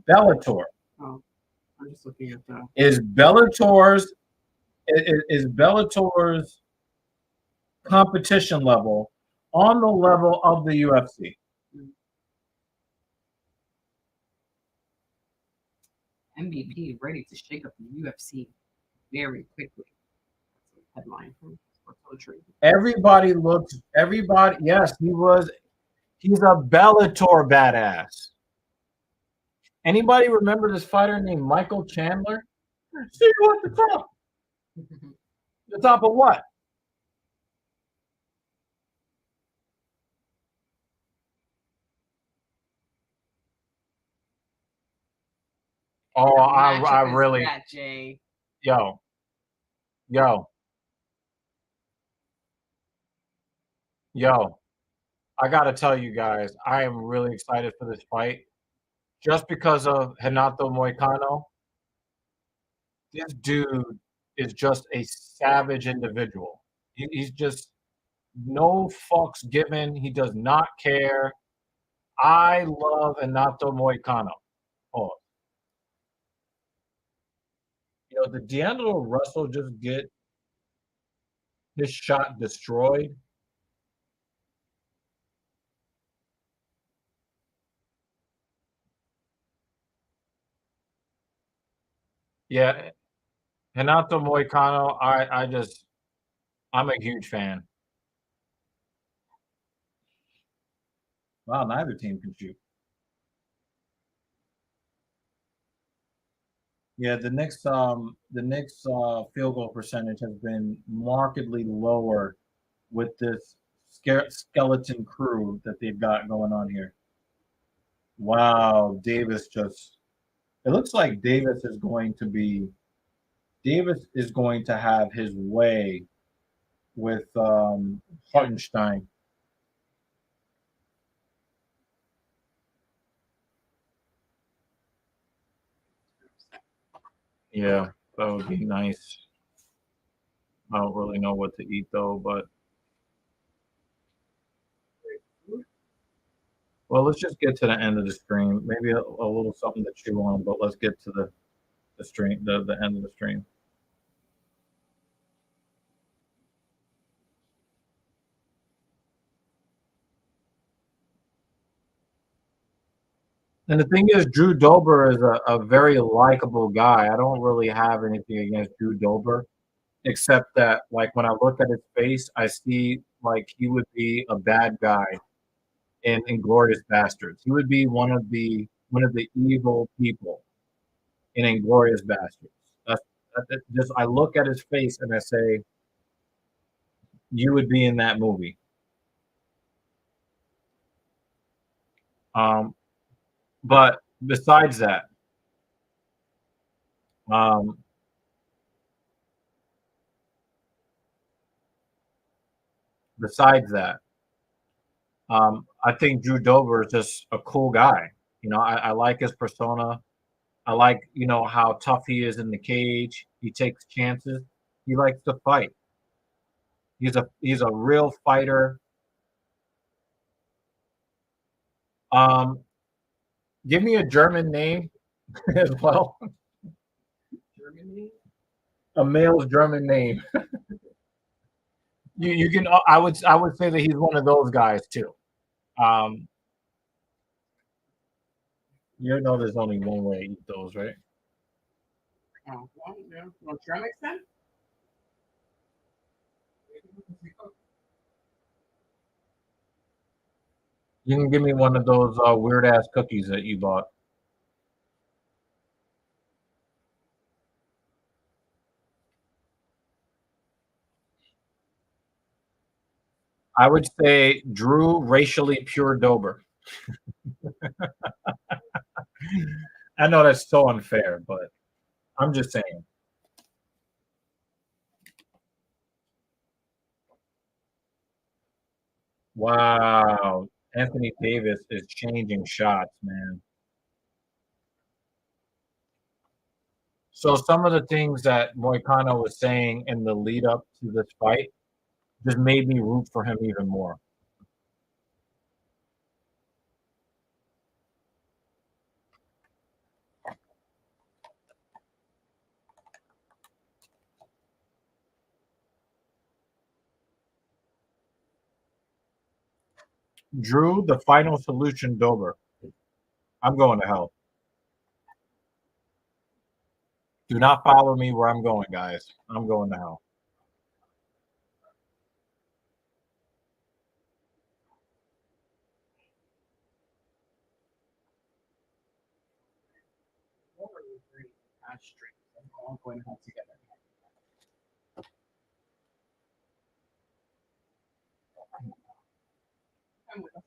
S3: Bellator.
S2: Oh, I'm just looking at the.
S3: Is Bellator's competition level on the level of the UFC?
S2: MVP ready to shake up the UFC very quickly. That's a headline from Sports Illustrated.
S3: Yes, he's a Bellator badass. Anybody remember this fighter named Michael Chandler? See you at the top. The top of what? Oh, I really,
S2: that, Jay.
S3: yo. I gotta tell you guys, I am really excited for this fight, just because of Renato Moicano. This dude is just a savage individual. He's just no fucks given. He does not care. I love Renato Moicano. Oh, did D'Angelo Russell just get his shot destroyed? Yeah, Renato Moicano. I'm a huge fan. Wow, neither team can shoot. Yeah, the Knicks field goal percentage has been markedly lower with this skeleton crew that they've got going on here. Wow, Davis it looks like Davis is going to have his way with Hartenstein.
S4: Yeah, that would be nice. I don't really know what to eat though, but well, let's just get to the end of the stream. Maybe a little something to chew on, but let's get to the stream, the end of the stream. And the thing is, Drew Dober is a very likable guy. I don't really have anything against Drew Dober, except that, like, when I look at his face, I see like he would be a bad guy in Inglorious Bastards. He would be one of the evil people in Inglorious Bastards. Just I look at his face and I say, you would be in that movie. But besides that, um, besides that, I think Drew Dober is just a cool guy. You know, I like his persona. I like, you know, how tough he is in the cage. He takes chances. He likes to fight. He's a real fighter. Um, Give me a German name as well.
S2: Germany.
S4: A male's German name. You can I would say that he's one of those guys too. Um, you know, there's only one way to eat those, right?
S2: Oh, well, yeah. Well, German then?
S4: You can give me one of those weird ass cookies that you bought. I would say Drew racially pure Dober. I know that's so unfair, but I'm just saying. Wow. Anthony Davis is changing shots, man. So some of the things that Moicano was saying in the lead up to this fight just made me root for him even more. Drew, the final solution, Dober. I'm going to hell. Do not follow me where I'm going, guys. I'm going to hell.
S2: All going home together. I'm with us.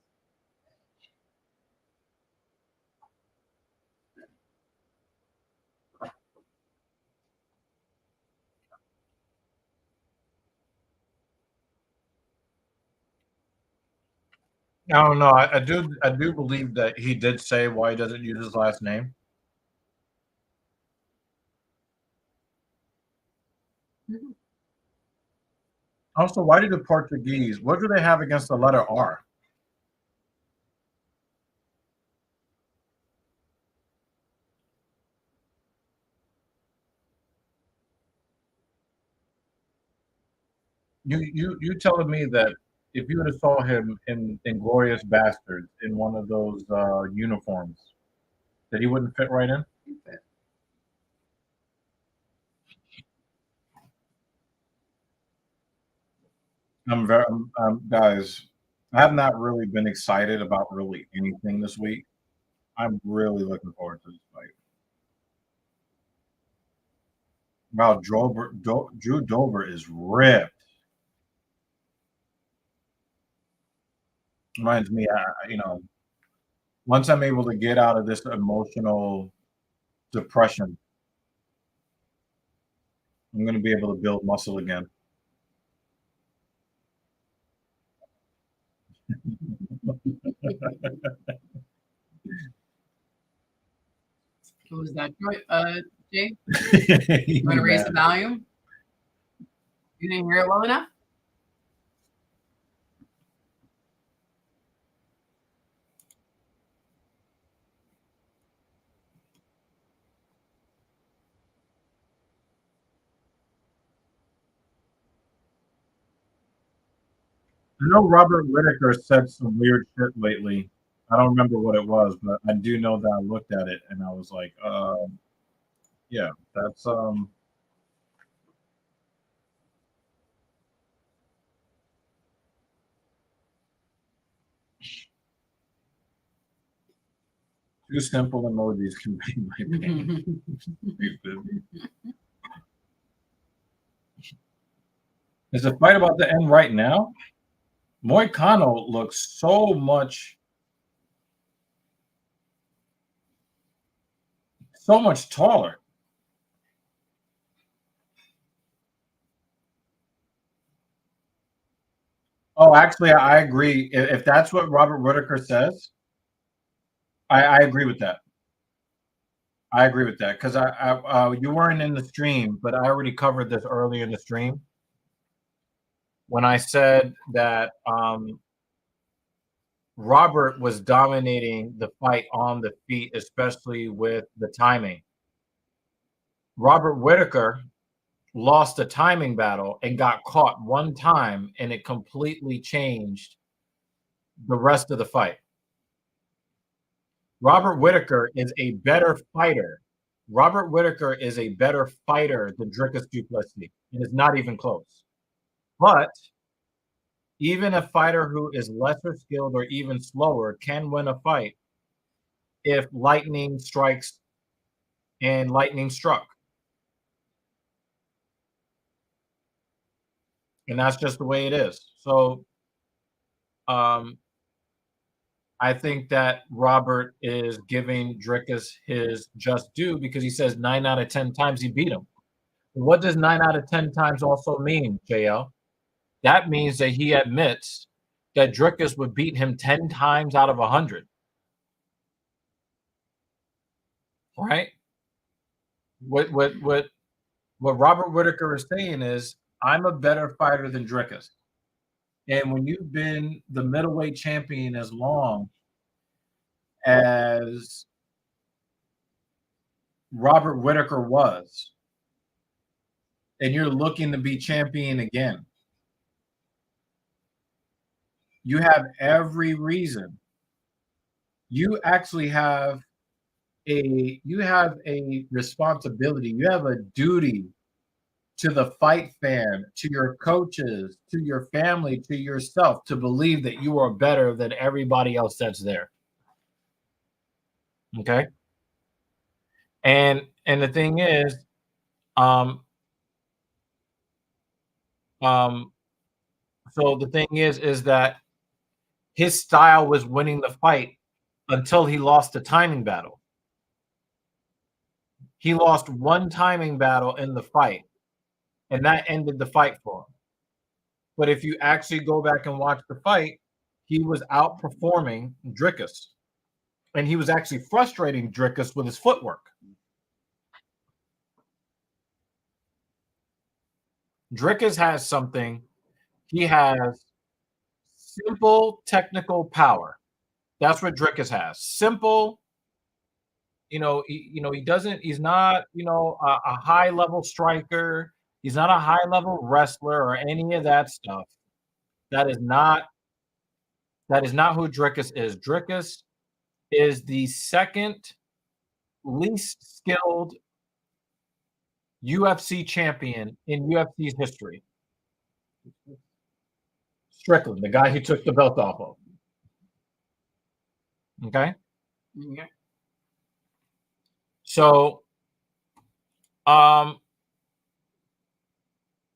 S4: I don't know. I do believe that he did say why he doesn't use his last name.
S2: Mhm.
S4: Also, why do the Portuguese? What do they have against the letter R? You telling me that if you would have saw him in Glorious Bastards in one of those uniforms, that he wouldn't fit right in? Guys, I have not really been excited about really anything this week. I'm really looking forward to this fight. Wow, Drew Dober is ripped. Reminds me, you know, once I'm able to get out of this emotional depression, I'm going to be able to build muscle again.
S2: Who was that? Jay? You want to raise the volume? You didn't hear it well enough?
S3: I know Robert Whitaker said some weird shit lately. I don't remember what it was, but I do know that I looked at it and I was like, yeah, that's two simple emojis can be my pain. Is the fight about to end right now? Moicano looks so much taller. Oh, actually, I agree. If that's what Robert Whitaker says, I agree with that. I agree with that because you weren't in the stream, but I already covered this early in the stream when I said that Robert was dominating the fight on the feet, especially with the timing. Robert Whitaker lost a timing battle and got caught one time, and it completely changed the rest of the fight. Robert Whitaker is a better fighter. Robert Whitaker is a better fighter than Dricus du Plessis. It is not even close. But even a fighter who is lesser skilled or even slower can win a fight if lightning strikes and lightning struck. And that's just the way it is. So I think that Robert is giving Dricus his just due because he says 9 out of 10 times he beat him. What does 9 out of 10 times also mean, JL? That means that he admits that Dricus would beat him 10 times out of 100. Right? What Robert Whitaker is saying is, I'm a better fighter than Dricus. And when you've been the middleweight champion as long as Robert Whitaker was, and you're looking to be champion again, you have every reason. You actually have a responsibility. You have a duty to the fight fan, to your coaches, to your family, to yourself, to believe that you are better than everybody else that's there. Okay? And the thing is, so the thing is that his style was winning the fight until he lost the timing battle. He lost one timing battle in the fight, and that ended the fight for him. But if you actually go back and watch the fight, he was outperforming Dricus. And he was actually frustrating Dricus with his footwork. Dricus has something. He has simple technical power. That's what Dricus has. Simple. He's not, a high level striker. He's not a high level wrestler or any of that stuff. That is not who Dricus is. Dricus is the second least skilled UFC champion in UFC's history. Strickland, the guy who took the belt off of. Okay?
S2: Yeah.
S3: So,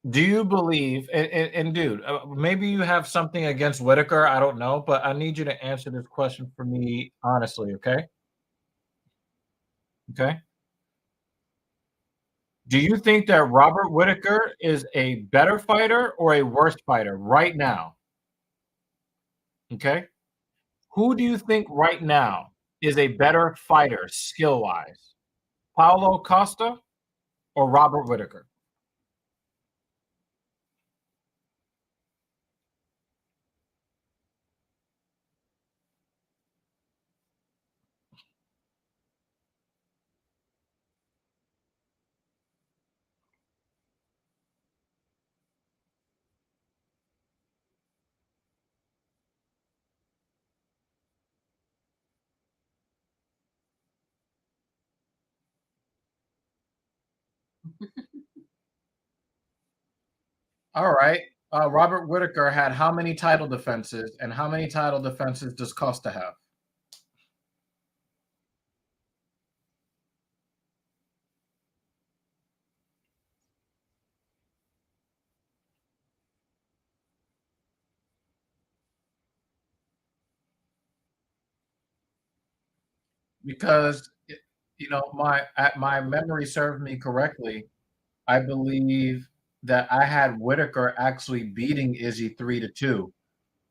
S3: do you believe, and dude, maybe you have something against Whitaker, I don't know, but I need you to answer this question for me honestly, okay? Okay? Do you think that Robert Whitaker is a better fighter or a worse fighter right now? Okay? Who do you think right now is a better fighter skill-wise? Paulo Costa
S4: or Robert Whittaker? All right. Robert Whittaker had how many title defenses, and how many title defenses does Costa have? Because my memory served me correctly. I believe that I had Whittaker actually beating Izzy 3-2,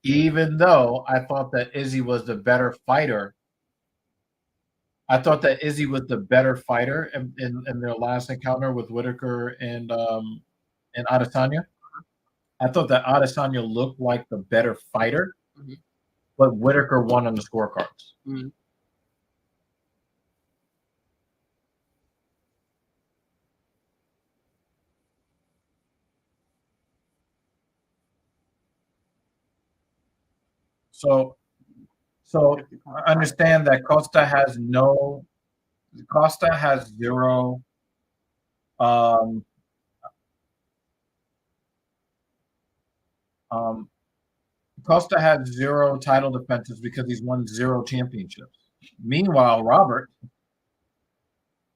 S4: even though I thought that Izzy was the better fighter. I thought that Izzy was the better fighter in their last encounter with Whittaker and Adesanya. I thought that Adesanya looked like the better fighter, but Whittaker won on the scorecards.
S2: Mm-hmm.
S4: So understand that Costa has zero Costa has zero title defenses because he's won 0 championships. Meanwhile, Robert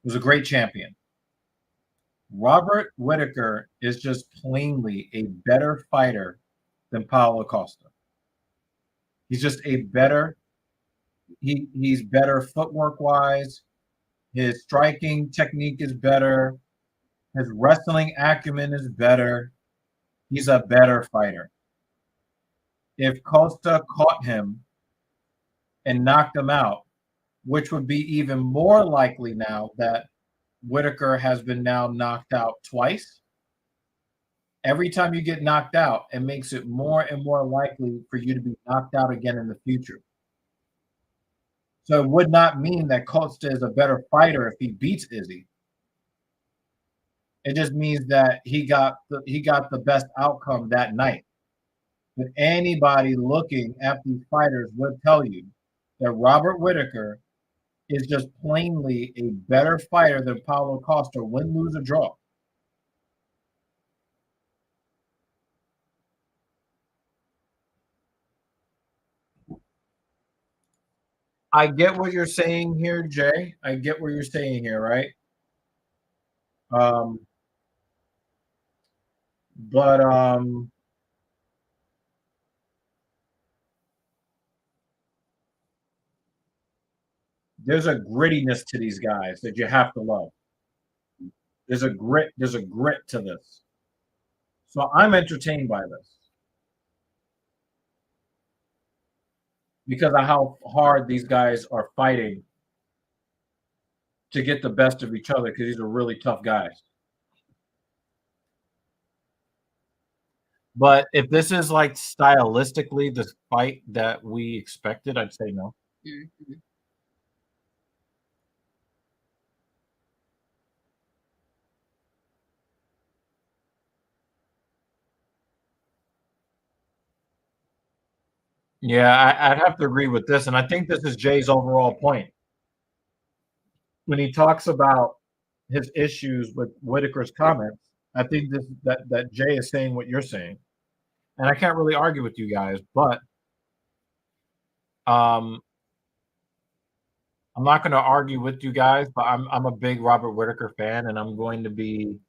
S4: was a great champion. Robert Whittaker is just plainly a better fighter than Paulo Costa. He's just a better. He's better footwork wise. His striking technique is better. His wrestling acumen is better. He's a better fighter. If Costa caught him and knocked him out, which would be even more likely now that Whittaker has been now knocked out twice. Every time you get knocked out, it makes it more and more likely for you to be knocked out again in the future. So it would not mean that Costa is a better fighter if he beats Izzy. It just means that he got the best outcome that night. But anybody looking at these fighters would tell you that Robert Whittaker is just plainly a better fighter than Paulo Costa, win, lose, or draw. I get what you're saying here, Jay. I get what you're saying here, right? But there's a grittiness to these guys that you have to love. There's a grit to this. So I'm entertained by this because of how hard these guys are fighting to get the best of each other, because these are really tough guys. But if this is like stylistically the fight that we expected, I'd say no.
S2: Mm-hmm.
S4: Yeah, I'd have to agree with this, and I think this is Jay's overall point when he talks about his issues with Whittaker's comments. I think that Jay is saying what you're saying, and I can't really argue with you guys, but I'm not going to argue with you guys. But I'm a big Robert Whittaker fan, and I'm going to be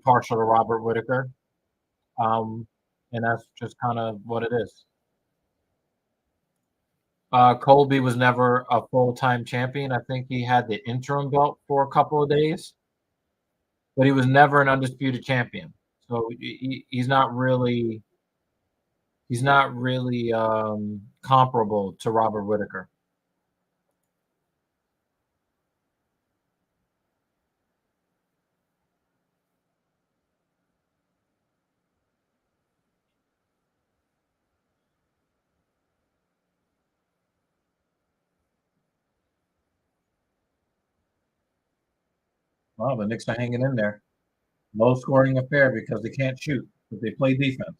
S4: partial to Robert Whittaker, and that's just kind of what it is. Colby was never a full-time champion. I think he had the interim belt for a couple of days, but he was never an undisputed champion. So he's not really comparable to Robert Whittaker.
S3: Well, the Knicks are hanging in there. Low scoring affair because they can't shoot, but they play defense.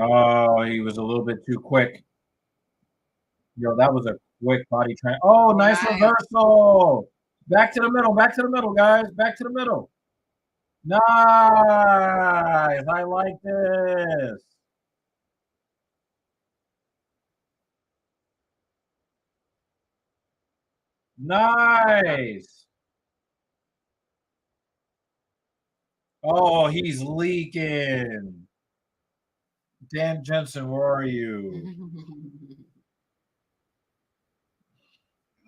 S3: Oh, he was a little bit too quick. Yo, that was a quick body train. Oh, nice reversal. Back to the middle, guys. Back to the middle. Nice. I like this. Nice. Oh, he's leaking. Dan Jensen, where are you?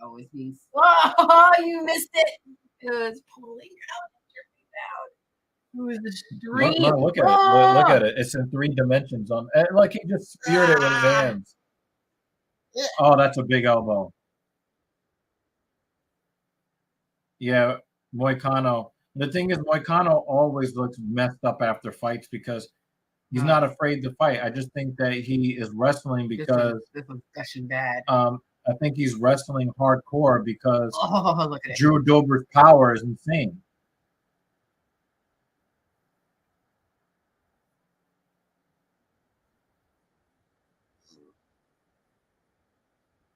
S2: Always these. Oh, you missed it. It was pulling out. Who is this dream?
S3: Look at it. Look at it. It's in 3 dimensions. Like he just speared it with his hands. Oh, that's a big elbow. Yeah, Moicano. The thing is, Moicano always looks messed up after fights because he's not afraid to fight. I just think that he is wrestling because
S2: this one's gushing bad.
S3: I think he's wrestling hardcore because
S2: Look at
S3: Drew Dober's power is insane.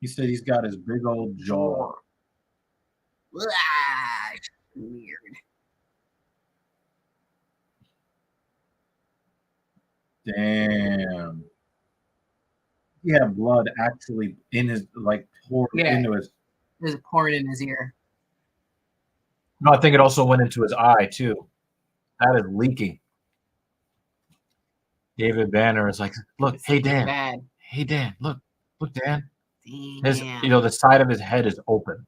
S3: He said he's got his big old jaw.
S2: Weird.
S3: Damn. He had blood actually in his poured into his.
S2: There's pouring in his ear.
S4: No, I think it also went into his eye too. That is leaking. David Banner is like, look, hey Dan, look, Dan. His, the side of his head is open.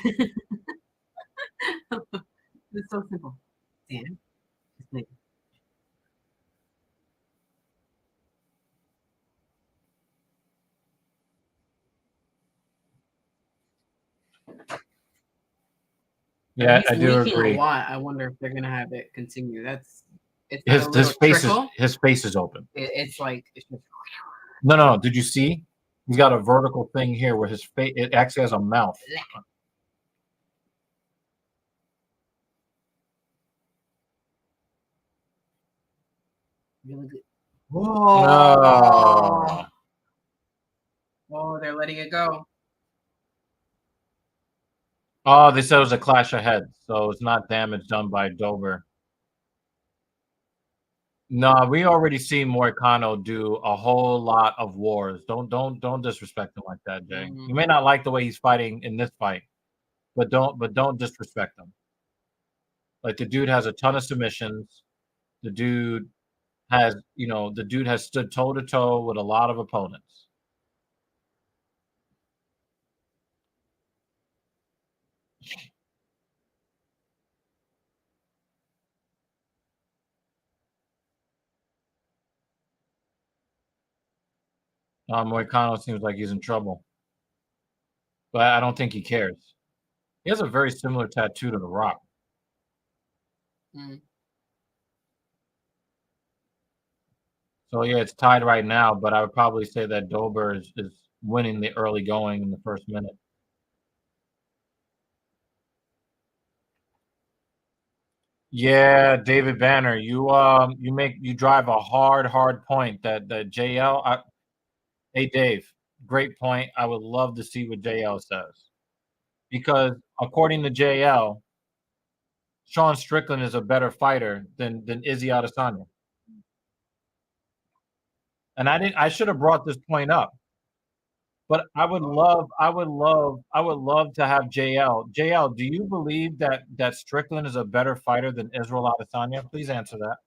S2: It's so simple. Dan,
S4: Yeah, I do agree.
S2: A lot. I wonder if they're gonna have it continue.
S4: His face is open.
S2: It's like it's just...
S4: No. Did you see? He's got a vertical thing here where his face it actually has a mouth.
S2: Really good.
S4: Whoa.
S2: Oh, they're letting it go.
S4: Oh, they said it was a clash of heads, so it's not damage done by Dober. No, we already seen Moicano do a whole lot of wars. Don't disrespect him like that, Jay.
S2: Mm-hmm.
S4: You may not like the way he's fighting in this fight, but don't disrespect him. Like the dude has a ton of submissions. The dude has stood toe to toe with a lot of opponents. Moicano seems like he's in trouble, but I don't think he cares. He has a very similar tattoo to The Rock.
S2: Mm.
S4: So yeah, it's tied right now, but I would probably say that Dober is winning the early going in the first minute. Yeah, David Banner, you drive a hard point that JL. Hey Dave, great point. I would love to see what JL says, because according to JL, Sean Strickland is a better fighter than Izzy Adesanya. And I should have brought this point up, but I would love to have JL. JL, do you believe that Strickland is a better fighter than Israel Adesanya? Please answer that.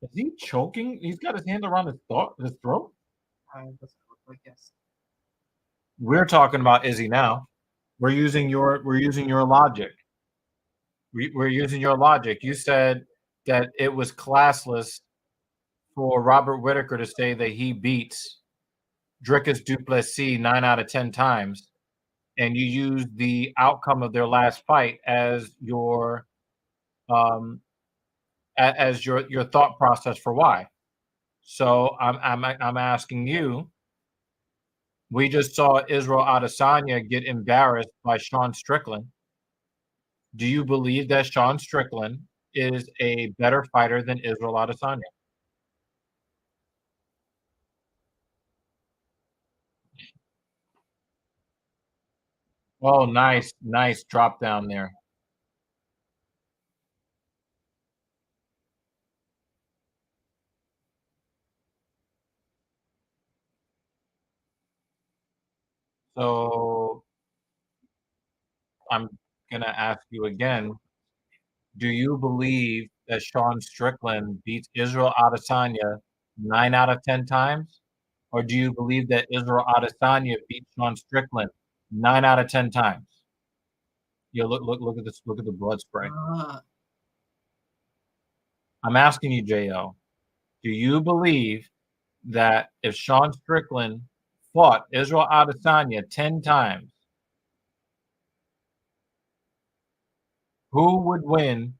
S4: Is he choking? He's got his hand around his throat.
S2: Yes.
S4: We're talking about Izzy now. We're using your logic. We're using your logic. You said that it was classless for Robert Whittaker to say that he beats Dricus du Plessis 9 out of 10 times, and you used the outcome of their last fight as your as your thought process for why. So I'm asking you. We just saw Israel Adesanya get embarrassed by Sean Strickland. Do you believe that Sean Strickland is a better fighter than Israel Adesanya? Oh, nice drop down there. So I'm gonna ask you again. Do you believe that Sean Strickland beats Israel Adesanya 9 out of 10 times? Or do you believe that Israel Adesanya beats Sean Strickland 9 out of 10 times? Look at this. Look at the blood spray. I'm asking you, JL. Do you believe that if Sean Strickland fought Israel Adesanya 10 times, who would win?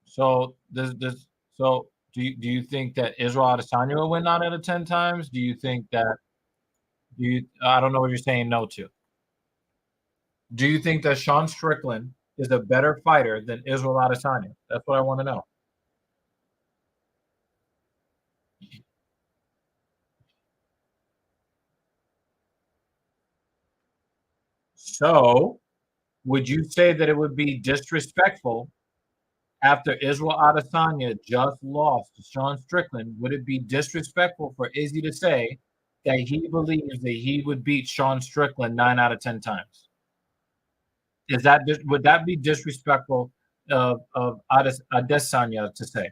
S4: So do you think that Israel Adesanya will win 9 out of 10 times? Do you think that I don't know what you're saying no to. Do you think that Sean Strickland is a better fighter than Israel Adesanya? That's what I want to know. So, would you say that it would be disrespectful after Israel Adesanya just lost to Sean Strickland? Would it be disrespectful for Izzy to say that he believes that he would beat Sean Strickland 9 out of 10 times? Would that be disrespectful of Adesanya to say?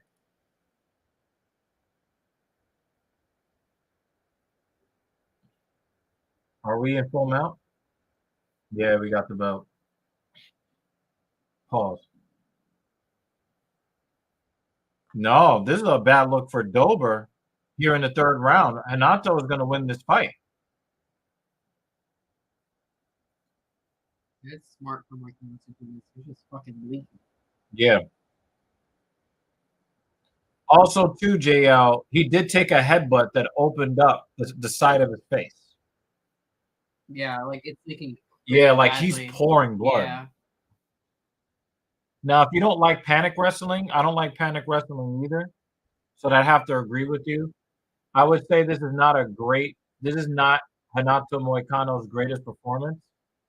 S4: Are we in full mount? Yeah, we got the belt. Pause. No, this is a bad look for Dober here in the third round. Hanato is going to win this fight.
S2: It's smart for Mike Tyson to do this. He's just fucking leaking.
S4: Yeah. Also, too, JL, he did take a headbutt that opened up the side of his face.
S2: Yeah, like it's leaking.
S4: Yeah, like
S2: badly.
S4: he's pouring blood.
S2: Yeah.
S4: Now, if you don't like panic wrestling, I don't like panic wrestling either. So I'd have to agree with you. I would say this is not Renato Moicano's greatest performance.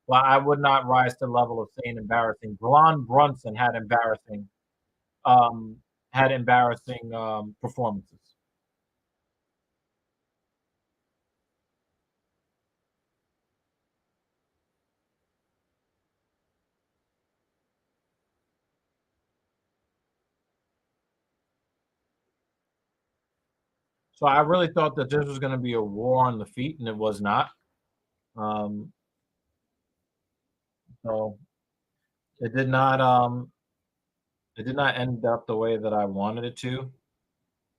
S4: But I would not rise to the level of saying embarrassing. Ron Brunson had embarrassing performances. So I really thought that this was going to be a war on the feet, and it was not. So it did not. It did not end up the way that I wanted it to,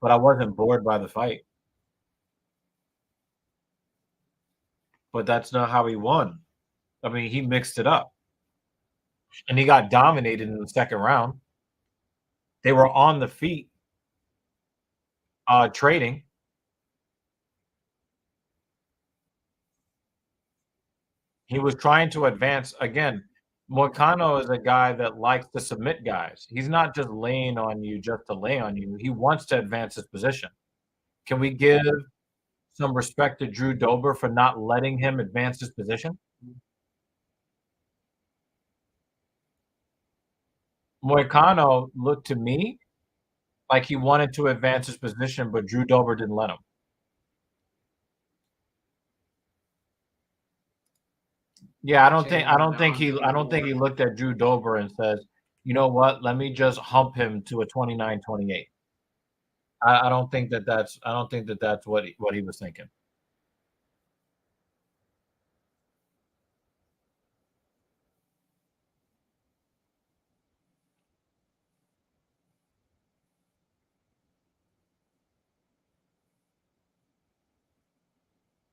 S4: but I wasn't bored by the fight. But that's not how he won. I mean, he mixed it up, and he got dominated in the second round. They were on the feet, trading. He was trying to advance again. Moicano is a guy that likes to submit guys. He's not just laying on you just to lay on you. He wants to advance his position. Can we give some respect to Drew Dober for not letting him advance his position? Moicano looked to me like he wanted to advance his position, but Drew Dober didn't let him. Yeah, I don't think he looked at Drew Dober and says, you know what, let me just hump him to a 29-28. I don't think that's what he was thinking.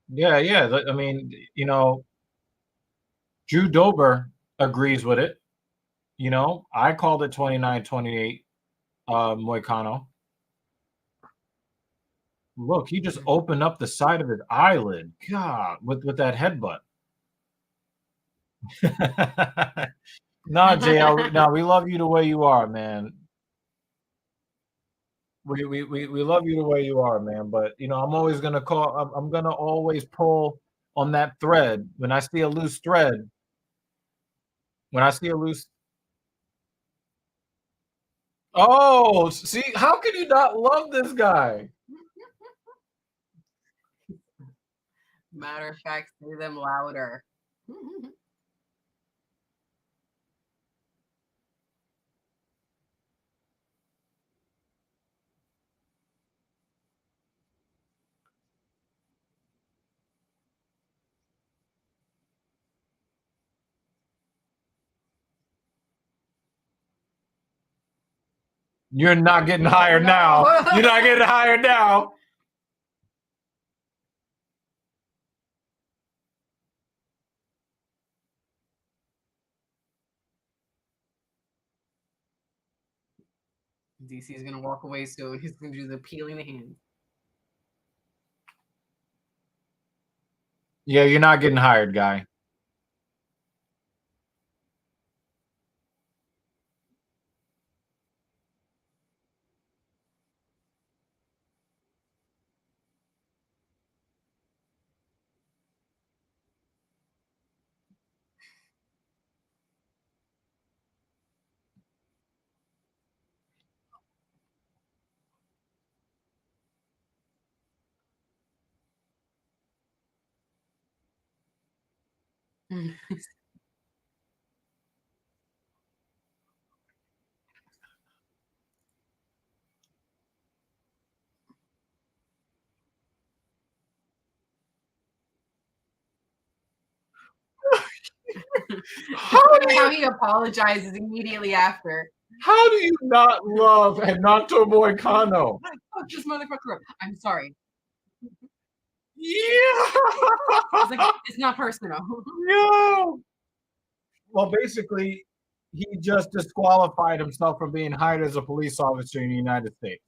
S4: Yeah. I mean, Drew Dober agrees with it. You know, I called it 29-28 Moicano. Look, he just opened up the side of his eyelid. God, with that headbutt. Nah, JL, no, we love you the way you are, man. We love you the way you are, man. But you know, I'm always gonna call. I'm gonna always pull on that thread when I see a loose thread. When I see a loose. Oh, see, how can you not love this guy?
S2: Matter of fact, say them louder.
S4: You're not getting hired now. You're not getting hired now.
S2: DC is gonna walk away soon. He's gonna do the peeling the hand.
S4: Yeah, you're not getting hired, guy.
S2: How he apologizes immediately after.
S4: How do you not love Renato Moicano?
S2: Fuck this motherfucker up. I'm sorry.
S4: Yeah.
S2: It's like, it's not personal.
S4: No. Well, basically, he just disqualified himself from being hired as a police officer in the United States.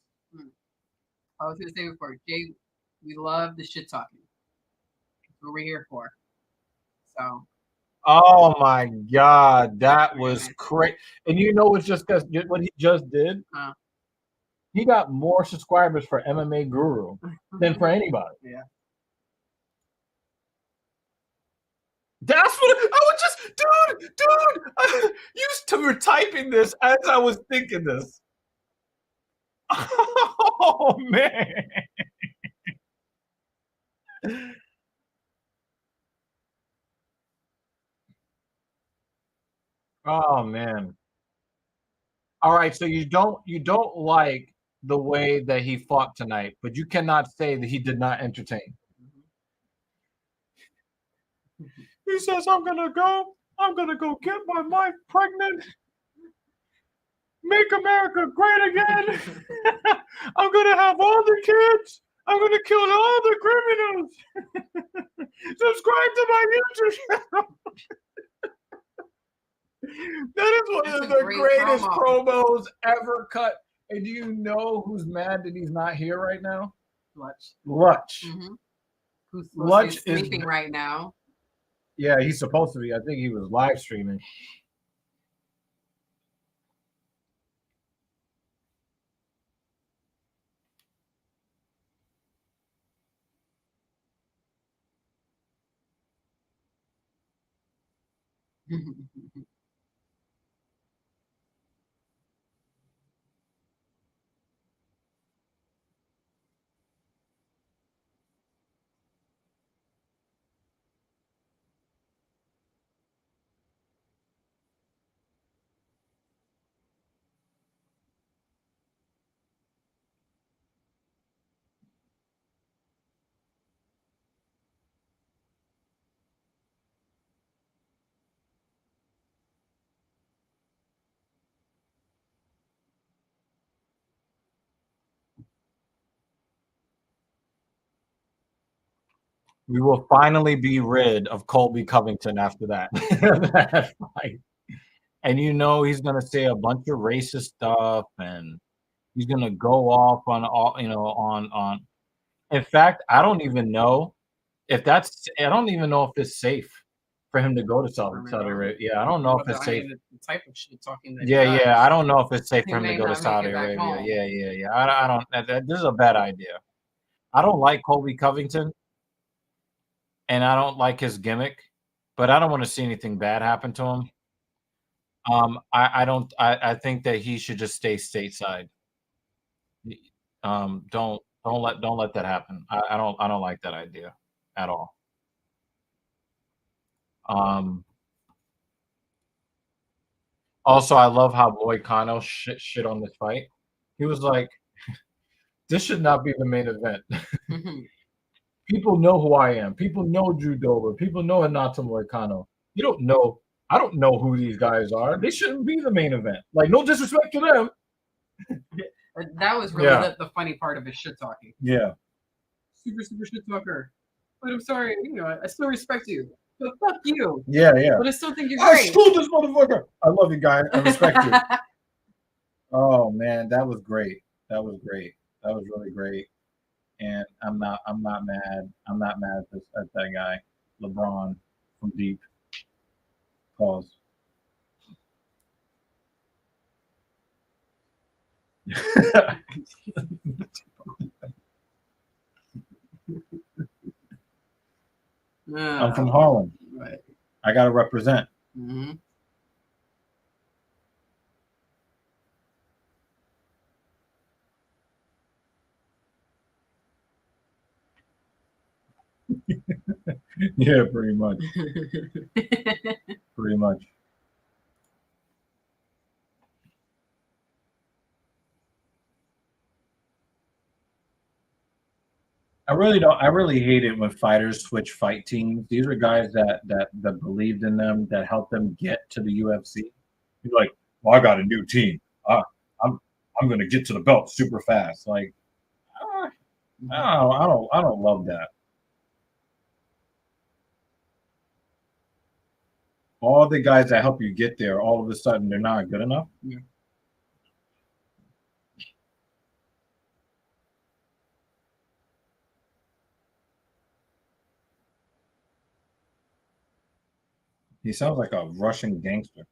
S2: I was gonna say before, Jay, we love the shit talking. That's what we're here for. So.
S4: Oh my God, that was crazy! And you know what's just because what he just did? He got more subscribers for MMA Guru than for anybody.
S2: Yeah.
S4: That's what I was just, dude. You were typing this as I was thinking this. Oh man. Oh man. All right, so you don't like the way that he fought tonight, but you cannot say that he did not entertain. He says, I'm gonna go get my wife pregnant, make America great again. I'm gonna have all the kids. I'm gonna kill all the criminals. Subscribe to my YouTube channel. That is one of the greatest promos ever cut. And do you know who's mad that he's not here right now? Lutch.
S2: Mm-hmm. Who's
S4: Lutch
S2: is sleeping right now?
S4: Yeah, he's supposed to be. I think he was live streaming. We will finally be rid of Colby Covington after that. That fight. and he's gonna say a bunch of racist stuff, and he's gonna go off on all on. In fact, I don't even know if it's safe for him to go to Saudi Arabia. Yeah, I don't know if it's safe.
S2: The type of shit talking that
S4: Yeah, I don't know if it's safe
S2: He
S4: for him to
S2: may
S4: go to
S2: not make
S4: Saudi
S2: it back
S4: Arabia.
S2: home.
S4: Yeah. I don't. This is a bad idea. I don't like Colby Covington, and I don't like his gimmick, but I don't want to see anything bad happen to him. I don't. I think that he should just stay stateside. Don't let that happen. I don't like that idea at all. Also, I love how Moicano shit on this fight. He was like, "This should not be the main event." People know who I am. People know Drew Dober. People know Hinata Moicano. You don't know. I don't know who these guys are. They shouldn't be the main event. Like, no disrespect to them.
S2: That was really the funny part of his shit talking.
S4: Yeah.
S2: Super shit talker. But I'm sorry, I still respect you. But fuck you.
S4: Yeah.
S2: But I still think you're
S4: I
S2: great.
S4: schooled this motherfucker. I love you, guys. I respect you. Oh man, that was great. That was really great. And I'm not mad. I'm not mad at that guy, LeBron from deep. Pause. I'm from Harlem.
S2: Right.
S4: I gotta represent.
S2: Mm-hmm.
S4: Yeah, pretty much. Pretty much. I really don't. I really hate it when fighters switch fight teams. These are guys that believed in them, that helped them get to the UFC. You're like, well, I got a new team. I'm going to get to the belt super fast. Like, I don't love that. All the guys that help you get there, all of a sudden, they're not good enough.
S2: Yeah.
S4: He sounds like a Russian gangster.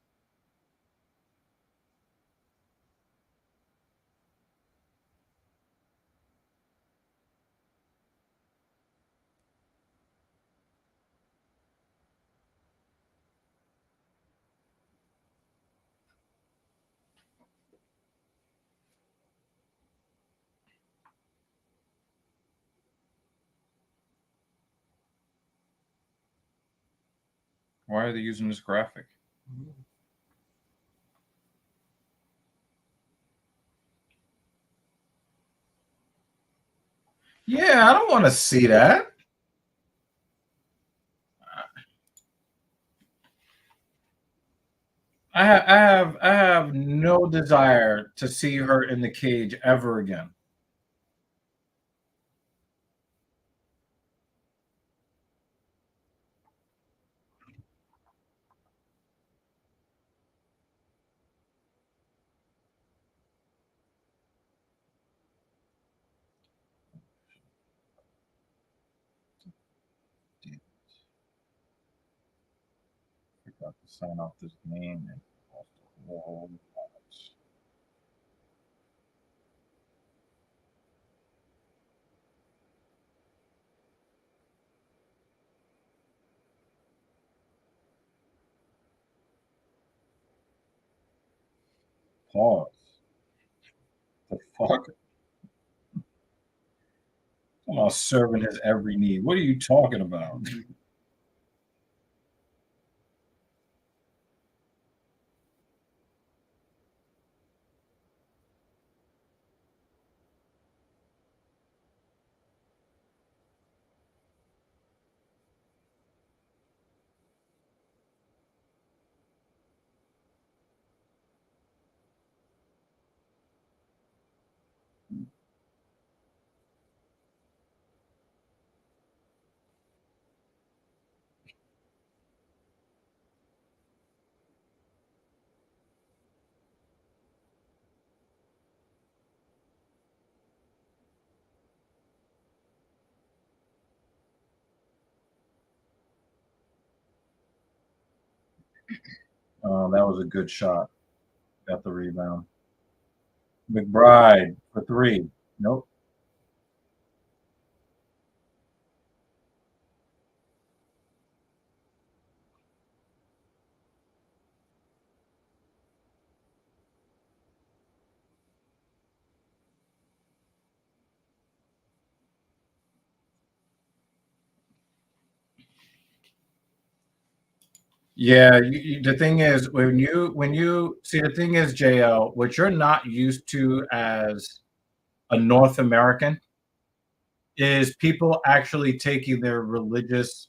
S4: Why are they using this graphic? Yeah, I don't want to see that. I have no desire to see her in the cage ever again. Forgot to sign off this name and pause. The fuck? I'm all serving his every need. What are you talking about?
S3: That was a good shot. Got the rebound. McBride for 3. Nope. Yeah, the thing is when you see the thing is JL, what you're not used to as a North American is people actually taking their religious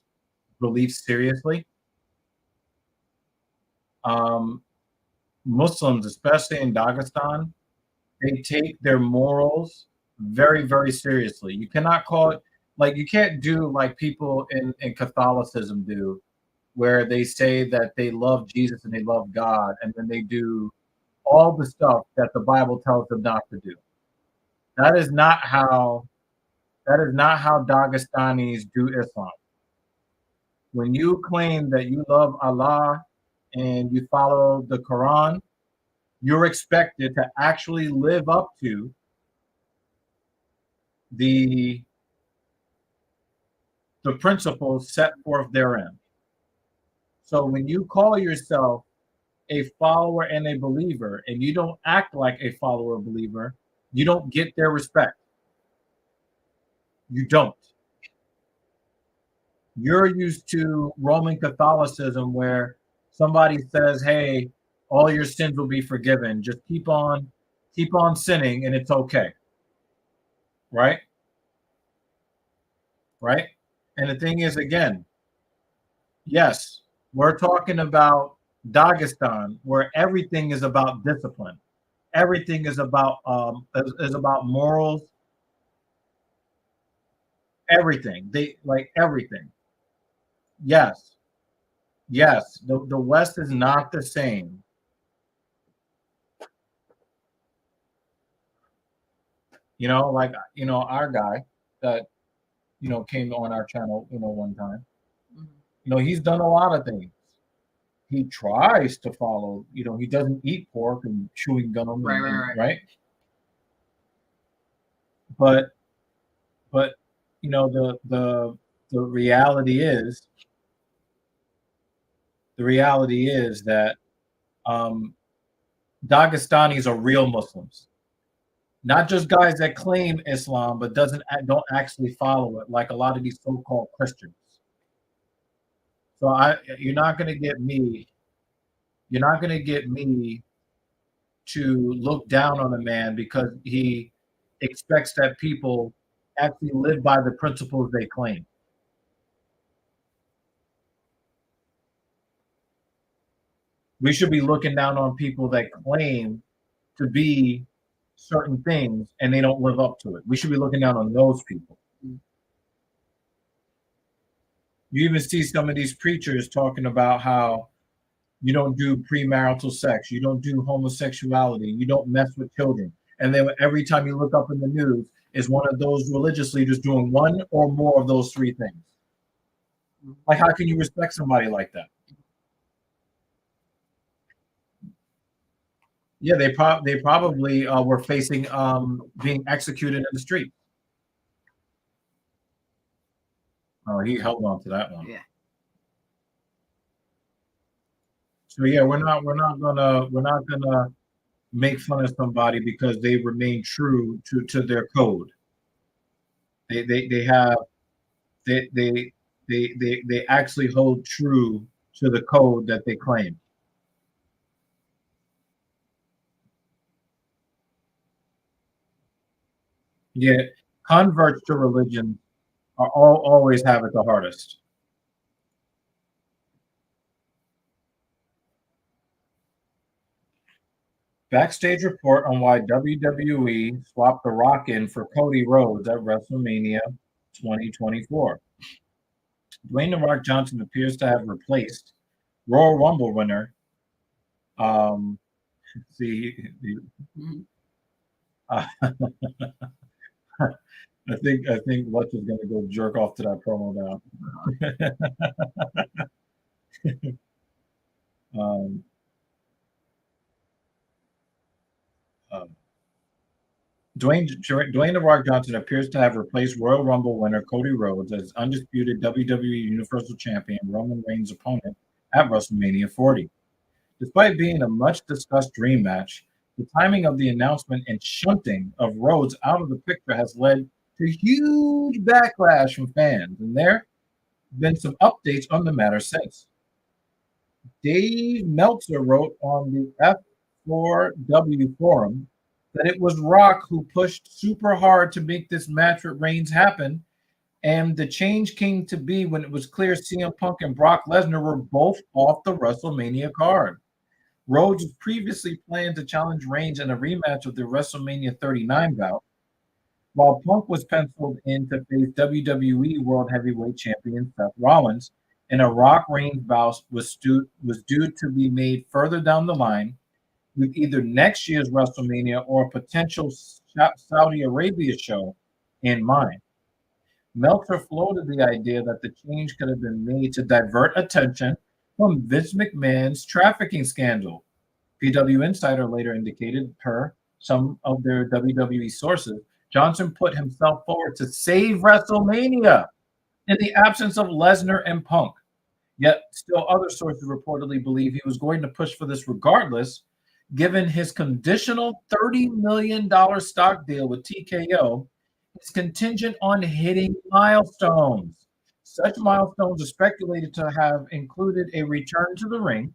S3: beliefs seriously. Muslims, especially in Dagestan, they take their morals very, very seriously. You cannot call it like you can't do like people in Catholicism do, where they say that they love Jesus and they love God, and then they do all the stuff that the Bible tells them not to do. That is not how Dagestanis do Islam. When you claim that you love Allah and you follow the Quran, you're expected to actually live up to the principles set forth therein. So when you call yourself a follower and a believer, and you don't act like a follower or believer, you don't get their respect. You don't. You're used to Roman Catholicism where somebody says, hey, all your sins will be forgiven. Just keep on sinning and it's okay. Right? Right? And the thing is, again, yes, we're talking about Dagestan, where everything is about discipline. Everything is about morals. Everything. They like everything. Yes. Yes. The West is not the same. Like our guy that came on our channel, one time. He's done a lot of things. He tries to follow, he doesn't eat pork and chewing gum, right? But the reality is that Dagestanis are real Muslims, not just guys that claim Islam but don't actually follow it, like a lot of these so-called Christians. So you're not going to get me to look down on a man because he expects that people actually live by the principles they claim. We should be looking down on people that claim to be certain things and they don't live up to it. We should be looking down on those people. You even see some of these preachers talking about how you don't do premarital sex, you don't do homosexuality, you don't mess with children. And then every time you look up in the news, is one of those religious leaders doing one or more of those 3 things. Like, how can you respect somebody like that? Yeah, they probably were facing being executed in the street. Oh, he held on to that one.
S2: Yeah.
S3: So yeah, we're not gonna make fun of somebody because they remain true to their code. They actually hold true to the code that they claim. Yeah, converts to religion are always have it the hardest. Backstage report on why WWE swapped The Rock in for Cody Rhodes at WrestleMania 2024. Dwayne "The Rock" Johnson appears to have replaced Royal Rumble winner. I think Lutz is going to go jerk off to that promo now. Dwayne The Rock Johnson appears to have replaced Royal Rumble winner Cody Rhodes as undisputed WWE Universal Champion Roman Reigns' opponent at WrestleMania 40. Despite being a much-discussed dream match, the timing of the announcement and shunting of Rhodes out of the picture has led to huge backlash from fans, and there have been some updates on the matter since. Dave Meltzer wrote on the F4W forum that it was Rock who pushed super hard to make this match with Reigns happen, and the change came to be when it was clear CM Punk and Brock Lesnar were both off the WrestleMania card. Rhodes previously planned to challenge Reigns in a rematch of the WrestleMania 39 bout, while Punk was penciled in to face WWE World Heavyweight Champion Seth Rollins, and a Rock Reigns bout was due to be made further down the line, with either next year's WrestleMania or a potential Saudi Arabia show in mind. Meltzer floated the idea that the change could have been made to divert attention from Vince McMahon's trafficking scandal. PW Insider later indicated, per some of their WWE sources, Johnson put himself forward to save WrestleMania in the absence of Lesnar and Punk. Yet still other sources reportedly believe he was going to push for this regardless, given his conditional $30 million stock deal with TKO is contingent on hitting milestones. Such milestones are speculated to have included a return to the ring,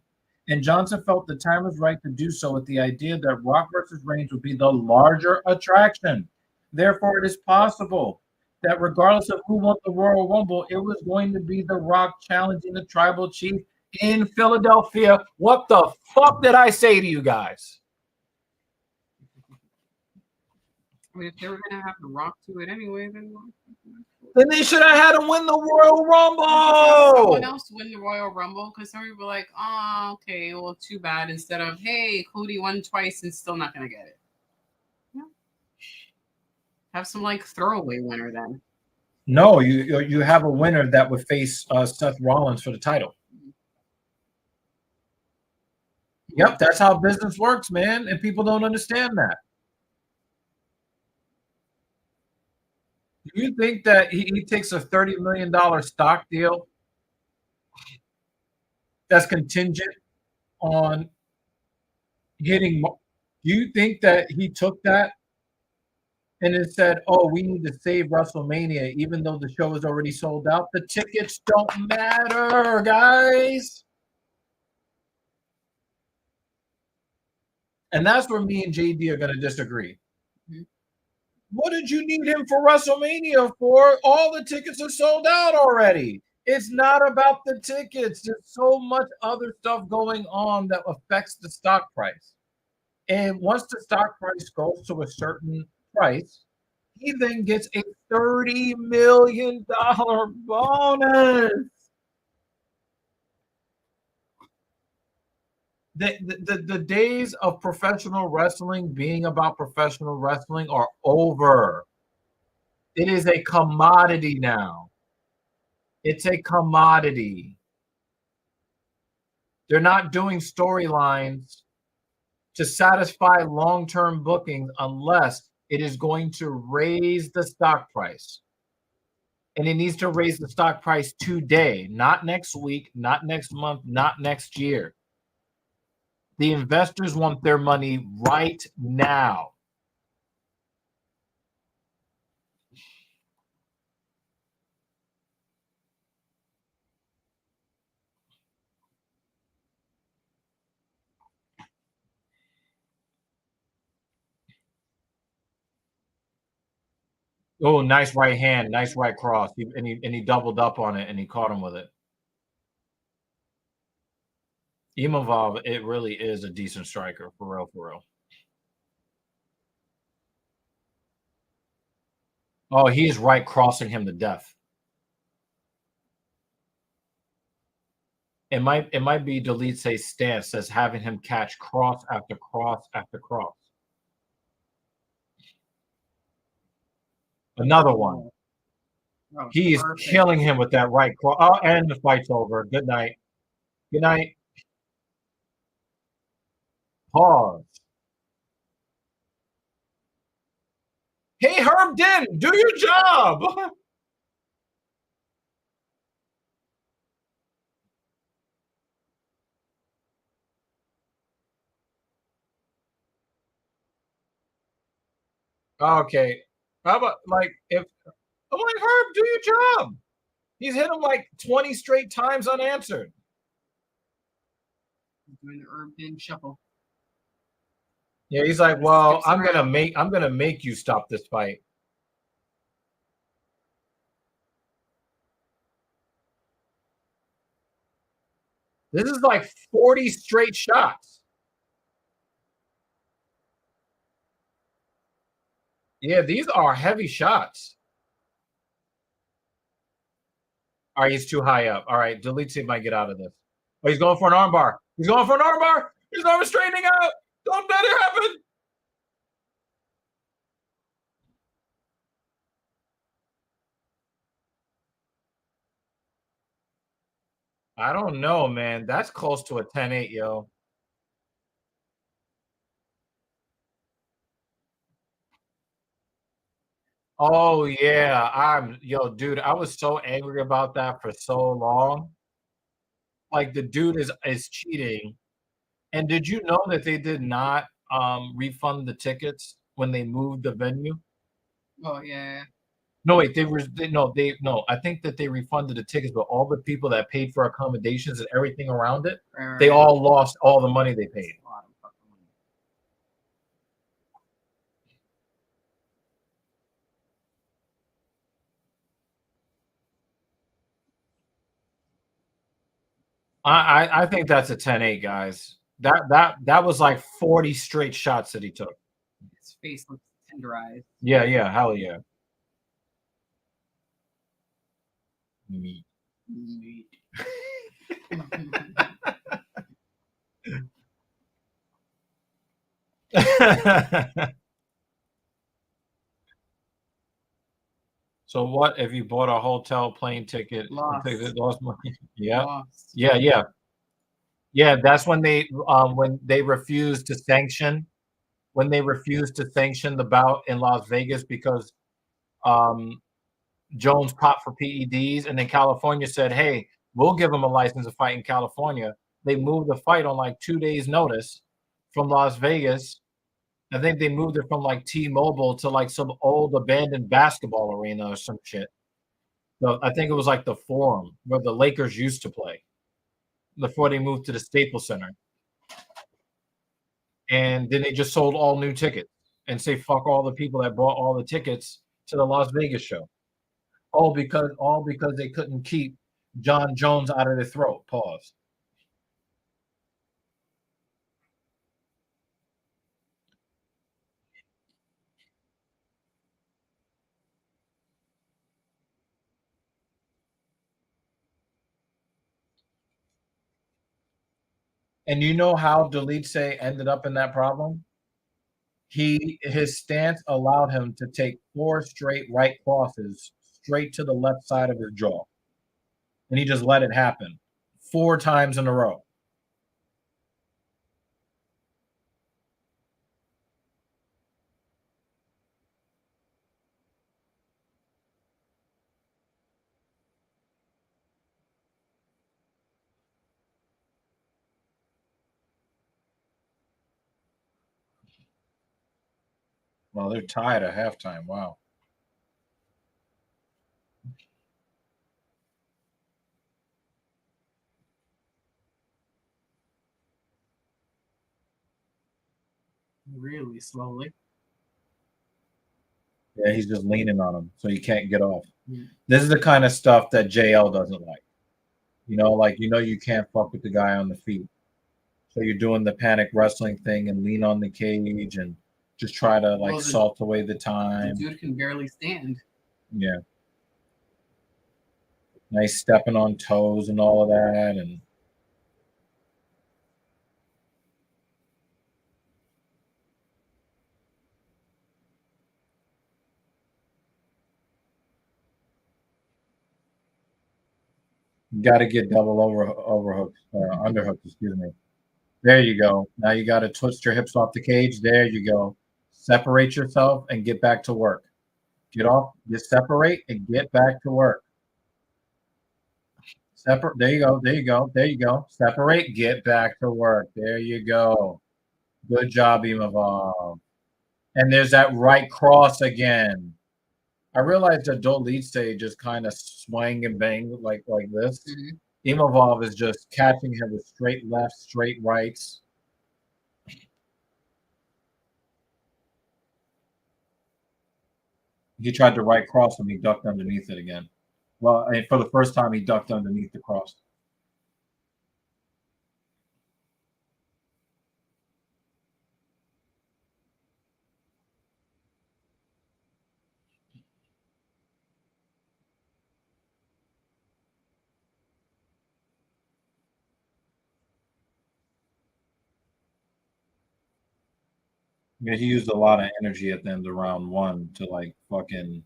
S3: and Johnson felt the time was right to do so with the idea that Rock versus Reigns would be the larger attraction. Therefore, it is possible that regardless of who won the Royal Rumble, it was going to be The Rock challenging the Tribal Chief in Philadelphia. What the fuck did I say to you guys?
S2: I mean, if they were going to have The Rock to it anyway, then
S3: they should have had him win the Royal Rumble.
S2: Someone else win the Royal Rumble, because some people were like, oh, okay, well, too bad. Instead of, hey, Cody won twice and still not going to get it. Yeah. Have some like throwaway winner then.
S3: No, you have a winner that would face Seth Rollins for the title. Yep, that's how business works, man, and people don't understand that. Do you think that he takes a $30 million stock deal that's contingent on hitting? Do you think that he took that and it said, oh, we need to save WrestleMania, even though the show is already sold out? The tickets don't matter, guys. And that's where me and JD are going to disagree. Mm-hmm. What did you need him for WrestleMania for? All the tickets are sold out already. It's not about the tickets. There's so much other stuff going on that affects the stock price. And once the stock price goes to a certain price, he then gets a $30 million bonus. The days of professional wrestling being about professional wrestling are over. It is a commodity now. It's a commodity. They're not doing storylines to satisfy long-term bookings unless it is going to raise the stock price. And it needs to raise the stock price today, not next week, not next month, not next year. The investors want their money right now. Oh, nice right hand, nice right cross. And he doubled up on it and he caught him with it. Imavov, it really is a decent striker, for real, for real. Oh, he is right crossing him to death. It might be Dolidze's stance as having him catch cross after cross after cross. Another one. Oh, he's perfect. Killing him with that right cross. Oh, and the fight's over. Good night. Good night. Pause.
S4: Hey, Herb Din, do your job. Okay. How about like if I'm like Herb, do your job. He's hit him like 20 straight times unanswered.
S2: Doing the urban shuffle.
S4: Yeah, he's like, well,
S2: Skips
S4: I'm
S2: around.
S4: gonna make you stop this fight. This is like 40 straight shots. Yeah, these are heavy shots. All right, he's too high up. All right, Dolidze might get out of this. Oh, he's going for an armbar. He's going for an armbar. His arm is straightening out. Don't let it happen. I don't know, man. That's close to a 10-8, yo. Oh yeah, dude. I was so angry about that for so long. Like the dude is cheating. And did you know that they did not refund the tickets when they moved the venue?
S2: Oh yeah.
S4: No, wait, no. I think that they refunded the tickets, but all the people that paid for accommodations and everything around it,
S2: Right,
S4: they
S2: right.
S4: all lost all the money they paid.
S2: A lot of fucking money.
S4: I think that's a 10-8, guys. That was like 40 straight shots that he took.
S2: His face looks tenderized.
S4: Yeah, hell yeah. Meat.
S2: Meat.
S4: So what if you bought a hotel plane ticket?
S2: Lost.
S4: Lost money. Yeah.
S2: Lost.
S4: Yeah. That's when they refused to sanction the bout in Las Vegas because Jones popped for PEDs, and then California said, "Hey, we'll give him a license to fight in California." They moved the fight on like 2 days' notice from Las Vegas. I think they moved it from like T-Mobile to like some old abandoned basketball arena or some shit. So I think it was like the Forum where the Lakers used to play before they moved to the Staples Center. And then they just sold all new tickets and say fuck all the people that bought all the tickets to the Las Vegas show. All because they couldn't keep John Jones out of their throat. Pause. And you know how Dolidze ended up in that problem? His stance allowed him to take 4 straight right crosses straight to the left side of his jaw. And he just let it happen 4 times in a row. Well, they're tied at halftime. Wow.
S2: Really slowly.
S4: Yeah, he's just leaning on him so he can't get off.
S2: Yeah.
S4: This is the kind of stuff that JL doesn't like. You can't fuck with the guy on the feet. So you're doing the panic wrestling thing and lean on the cage and just try to like salt away the time.
S2: The dude can barely stand.
S4: Yeah. Nice stepping on toes and all of that. And you got to get double overhooks, underhooks, excuse me. There you go. Now you got to twist your hips off the cage. There you go. Separate yourself and get back to work. Get off, just separate, and get back to work. Separate. There you go. There you go. There you go. Separate. Get back to work. There you go. Good job, Imavov. And there's that right cross again. I realized that Dolidze just kind of swang and bang like this.
S2: Mm-hmm.
S4: Imavov is just catching him with straight lefts, straight rights. He tried to right cross him. He ducked underneath it again. Well, for the first time, he ducked underneath the cross. Yeah, he used a lot of energy at the end of round one to like fucking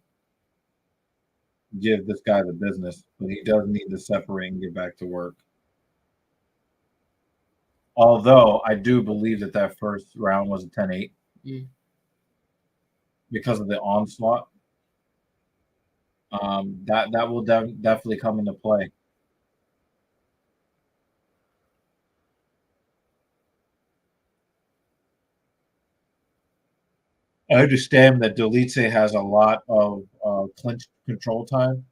S4: give this guy the business, but he does need to separate and get back to work. Although I do believe that first round was a 10-8 because of the onslaught. That will definitely come into play. I understand that Dolidze has a lot of clinch control time,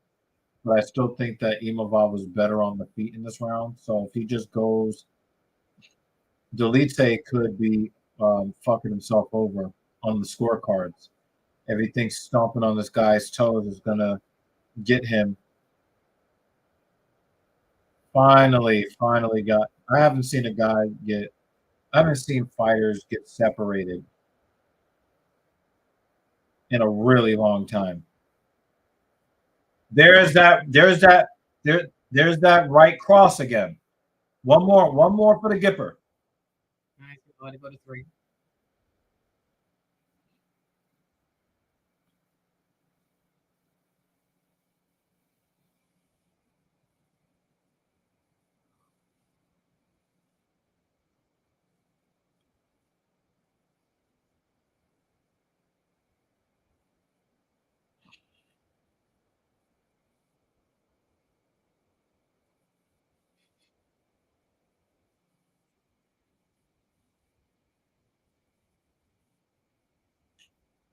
S4: but I still think that Imavov was better on the feet in this round. So if he just goes, Dolidze could be fucking himself over on the scorecards. If he thinks stomping on this guy's toes is going to get him. Finally got. I haven't seen fighters get separated in a really long time. There's that right cross again. One more for the Gipper.
S2: All right, so let it go to 3.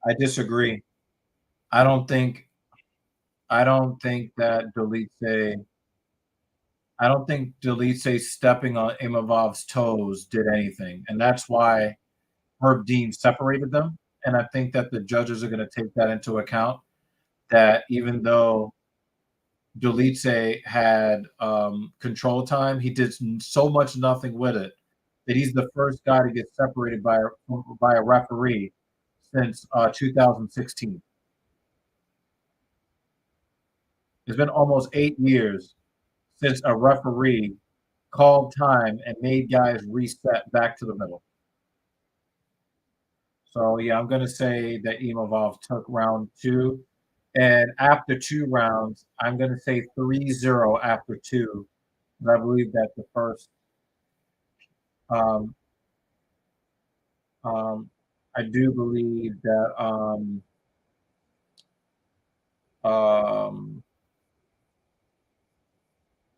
S4: I disagree. I don't think that Dolidze. I don't think Dolidze stepping on Imavov's toes did anything, and that's why Herb Dean separated them. And I think that the judges are going to take that into account. That even though Dolidze had control time, he did so much nothing with it that he's the first guy to get separated by a referee since 2016. It's been almost 8 years since a referee called time and made guys reset back to the middle. So, yeah, I'm going to say that Imavov took round 2. And after 2 rounds, I'm going to say 3-0 after 2. But I believe that the first I do believe that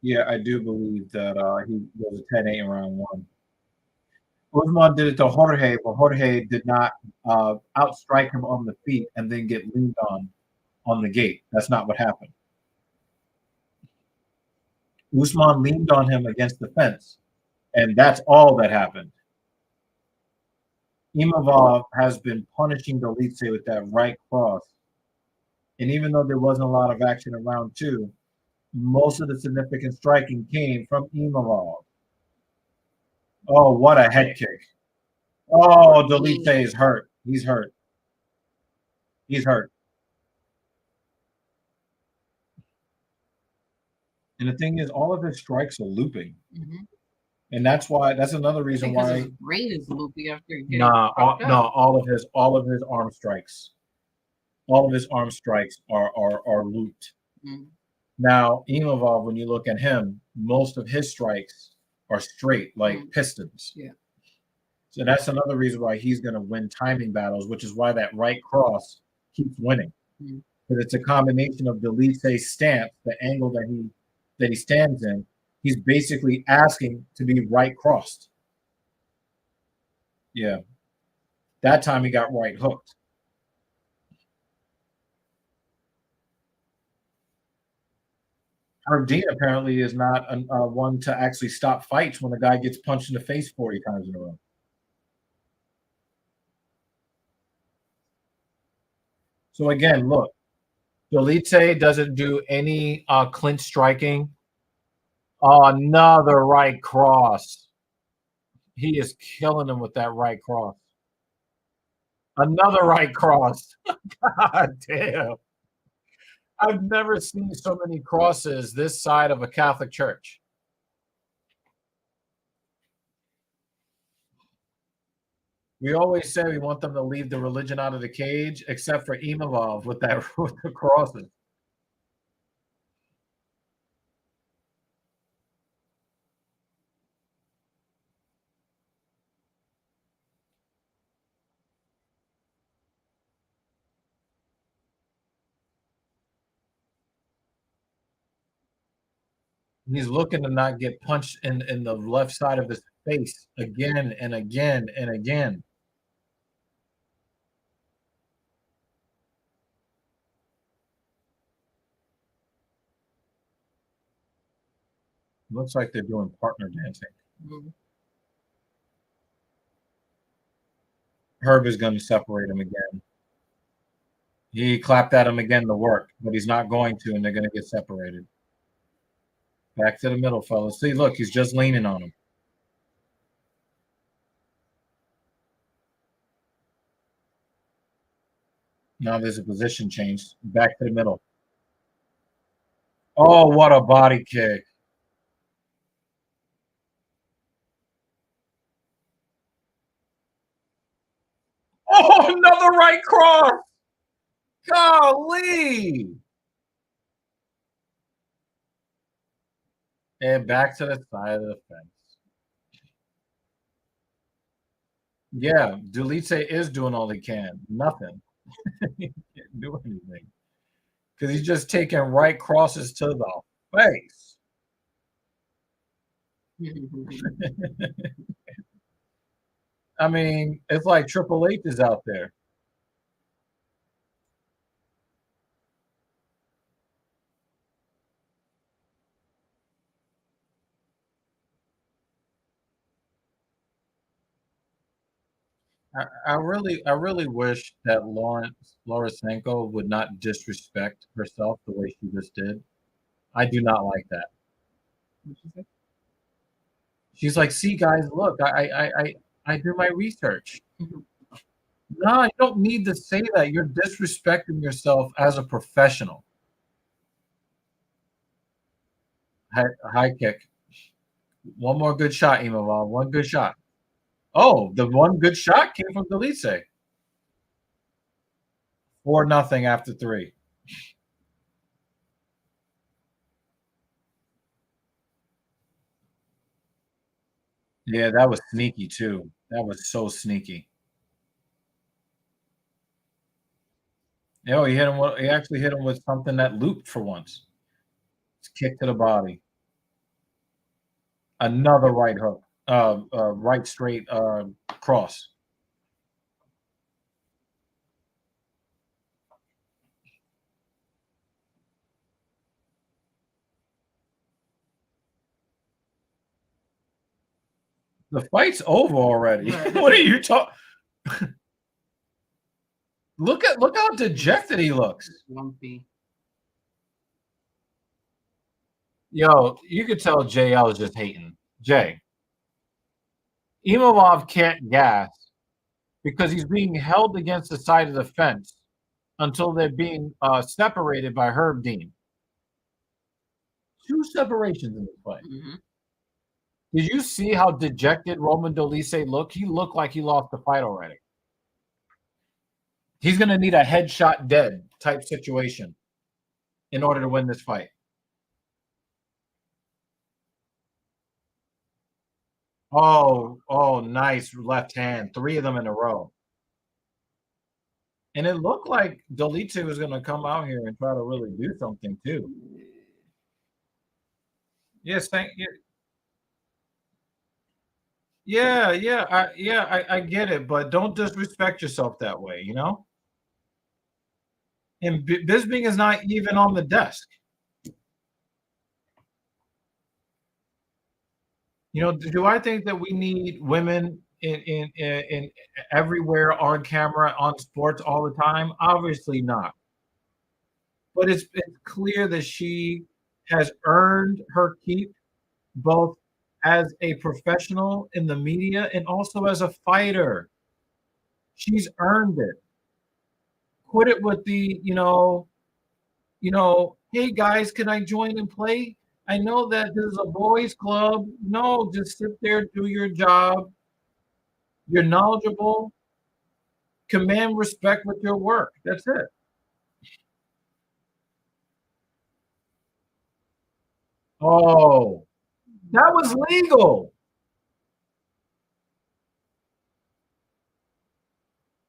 S4: yeah, I do believe that he was a 10-8 in round 1. Usman did it to Jorge, but Jorge did not outstrike him on the feet and then get leaned on the gate. That's not what happened. Usman leaned on him against the fence, and that's all that happened. Imavov has been punishing Dolidze with that right cross. And even though there wasn't a lot of action in round 2, most of the significant striking came from Imavov. Oh, what a head kick. Oh, Dolidze is hurt. He's hurt. He's hurt. And the thing is, all of his strikes are looping.
S2: Mm-hmm.
S4: And that's another reason why
S2: his brain is loopy after getting
S4: all of his arm strikes. All of his arm strikes are looped.
S2: Mm-hmm.
S4: Now, Imavov, when you look at him, most of his strikes are straight, like pistons.
S2: Yeah.
S4: So that's another reason why he's going to win timing battles, which is why that right cross keeps winning.
S2: Mm-hmm.
S4: Because it's a combination of Dolidze's stance, the angle that he stands in. He's basically asking to be right crossed. Yeah. That time he got right hooked. Herb Dean apparently is not one to actually stop fights when a guy gets punched in the face 40 times in a row. So again, look, Dolidze doesn't do any clinch striking. Oh, another right cross. He is killing him with that right cross. Another right cross. God damn. I've never seen so many crosses this side of a Catholic church. We always say we want them to leave the religion out of the cage, except for Imavov with the crosses. He's looking to not get punched in the left side of his face again and again and again. Looks like they're doing partner dancing.
S2: Mm-hmm.
S4: Herb is going to separate him again. He clapped at him again to work, but he's not going to, and they're going to get separated. Back to the middle, fellas. See, look, he's just leaning on him. Now there's a position change. Back to the middle. Oh, what a body kick. Oh, another right cross. Golly. And back to the side of the fence. Yeah, Dolidze is doing all he can. Nothing. He can't do anything. Because he's just taking right crosses to the face. I mean, it's like Triple H is out there. I really wish that Lorisenko would not disrespect herself the way she just did. I do not like that. She's like, "See, guys, look, I do my research." No, you don't need to say that. You're disrespecting yourself as a professional. High kick. One more good shot, Imavov. One good shot. Oh, the one good shot came from Dolidze. 4-0 after 3. Yeah, that was sneaky too. That was so sneaky. You he hit him. He actually hit him with something that looped for once. It's kick to the body. Another right hook. Right straight cross. The fight's over already. What are you talking? Look how dejected he looks.
S2: Lumpy.
S4: Yo, you could tell JL is just hating. Jay. Imavov can't gas because he's being held against the side of the fence until they're being separated by Herb Dean. 2 separations in this fight.
S2: Mm-hmm.
S4: Did you see how dejected Roman Dolidze looked? He looked like he lost the fight already. He's going to need a headshot dead type situation in order to win this fight. Oh, nice left hand. 3 of them in a row. And it looked like Dolidze was going to come out here and try to really do something too. Yes, thank you. Yeah, I get it, but don't disrespect yourself that way, you know? And Bisping is not even on the desk. You know, do I think that we need women in everywhere on camera on sports all the time? Obviously not. But it's clear that she has earned her keep both as a professional in the media and also as a fighter. She's earned it. Quit it with the, hey guys, can I join and play? I know that this is a boys' club. No, just sit there, do your job. You're knowledgeable. Command respect with your work. That's it. Oh, that was legal.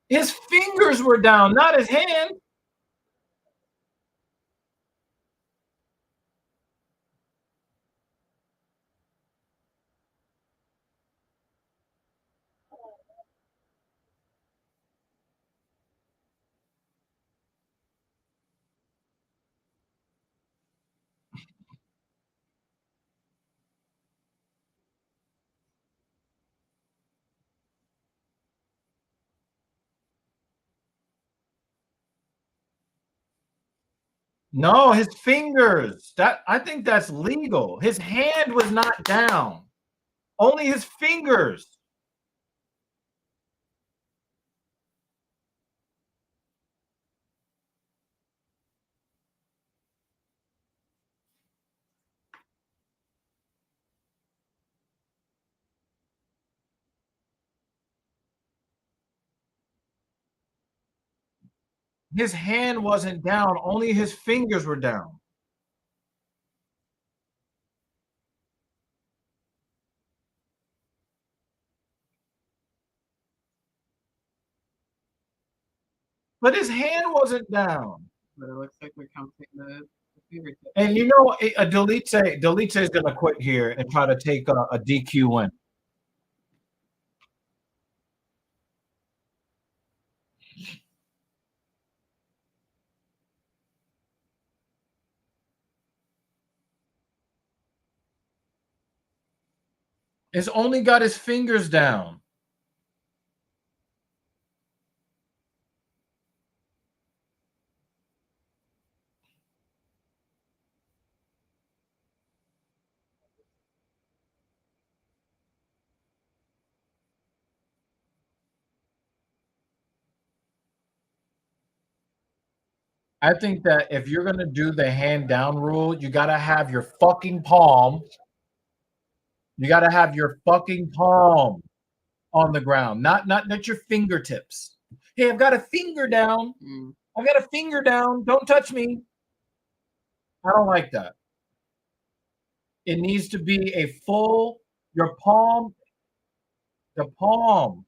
S4: His fingers were down, not his hand. No, his fingers. That I think that's legal. His hand was not down. Only his fingers. His hand wasn't down. Only his fingers were down. But his hand wasn't down.
S2: But it looks like we're counting the fingertips.
S4: And you know, Dolidze is going to quit here and try to take a DQ win. It's only got his fingers down. I think that if you're going to do the hand down rule, you got to have your fucking palm. You got to have your fucking palm on the ground, not your fingertips. Hey, I've got a finger down. I've got a finger down. Don't touch me. I don't like that. It needs to be a full, your palm, the palm.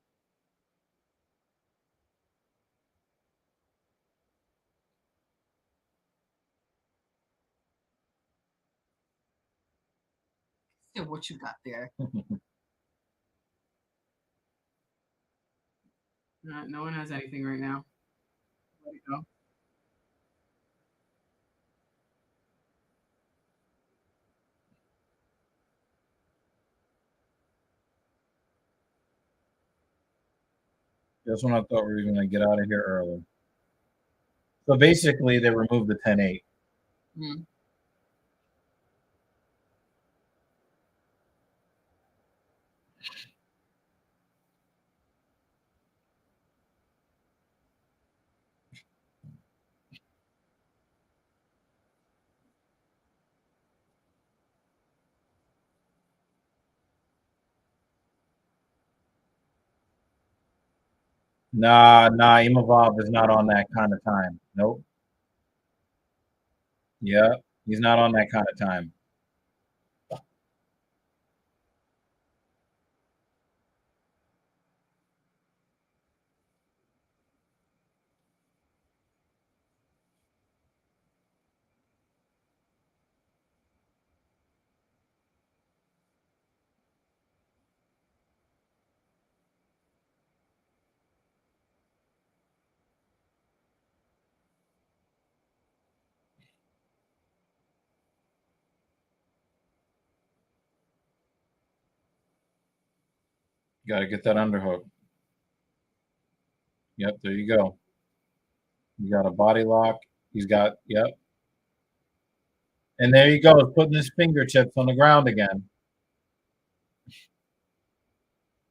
S2: Yeah, what you got there? No one has anything right now. Let it go.
S4: That's when I thought we were going to get out of here early. So basically, they removed the 10-8.
S2: Mm.
S4: Nah, Imavov is not on that kind of time. Nope. Yeah, he's not on that kind of time. Got to get that underhook. Yep, there you go. You got a body lock. He's got, yep. And there you go, putting his fingertips on the ground again.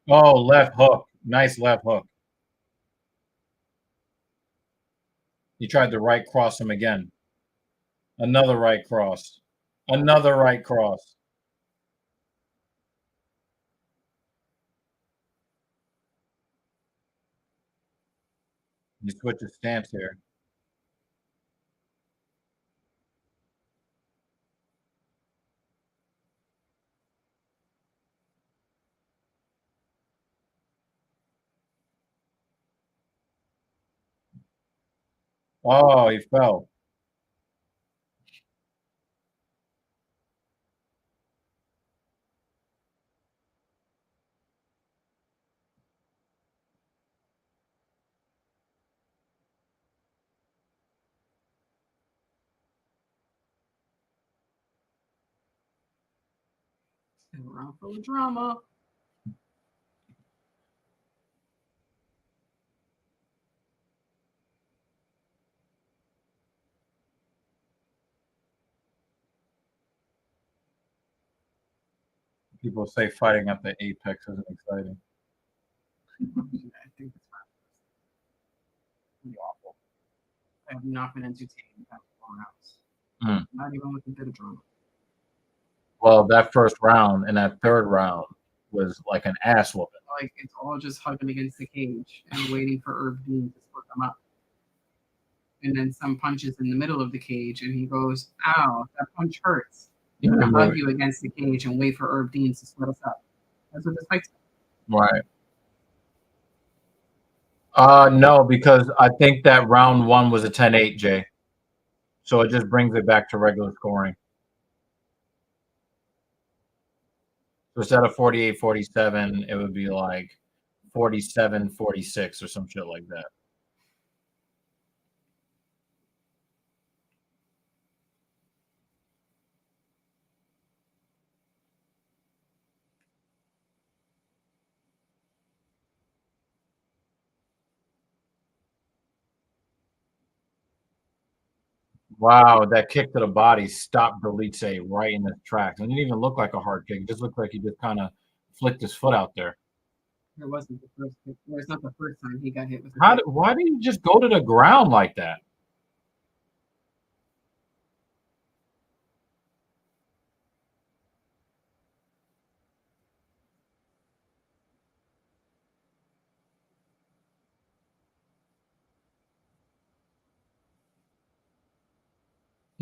S4: Oh, left hook. Nice left hook. He tried to right cross him again. Another right cross. Another right cross. He switched his stance here. Oh, he fell.
S2: Around full of drama.
S4: People say fighting at the apex isn't exciting.
S2: I think it's pretty awful. I have not been entertained that long house. Not even with a bit of drama.
S4: Well, that first round and that third round was like an ass whooping.
S2: Like it's all just hugging against the cage and waiting for Herb Dean to split them up. And then some punches in the middle of the cage, and he goes, "Ow, that punch hurts." I'm gonna hug you against the cage and wait for Herb Dean to split us up. That's what this fight's
S4: Right. No, because I think that round one was a 10-8, Jay. So it just brings it back to regular scoring. So instead of 48-47, it would be like 47-46 or some shit like that. Wow, that kick to the body stopped Dolidze right in his tracks. It didn't even look like a hard kick. It just looked like he just kind of flicked his foot out there.
S2: It wasn't the first. Well, it's not the first time he got hit with.
S4: Why did he just go to the ground like that?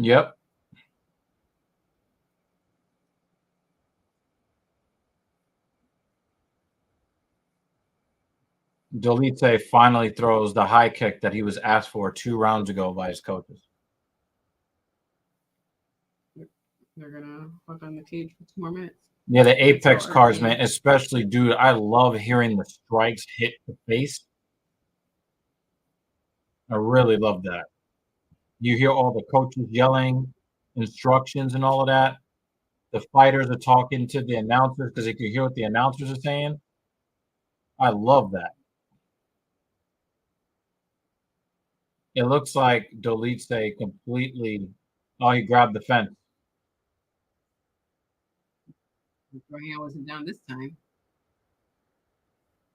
S4: Yep. Dolidze finally throws the high kick that he was asked for 2 rounds ago by his coaches.
S2: They're gonna fuck on the cage for 2 more minutes.
S4: Yeah, the Apex cards, man, especially, dude, I love hearing the strikes hit the face. I really love that. You hear all the coaches yelling instructions and all of that. The fighters are talking to the announcers because they can hear what the announcers are saying. I love that. It looks like Dolidze completely. Oh, he grabbed the fence.
S2: My hand wasn't down this time.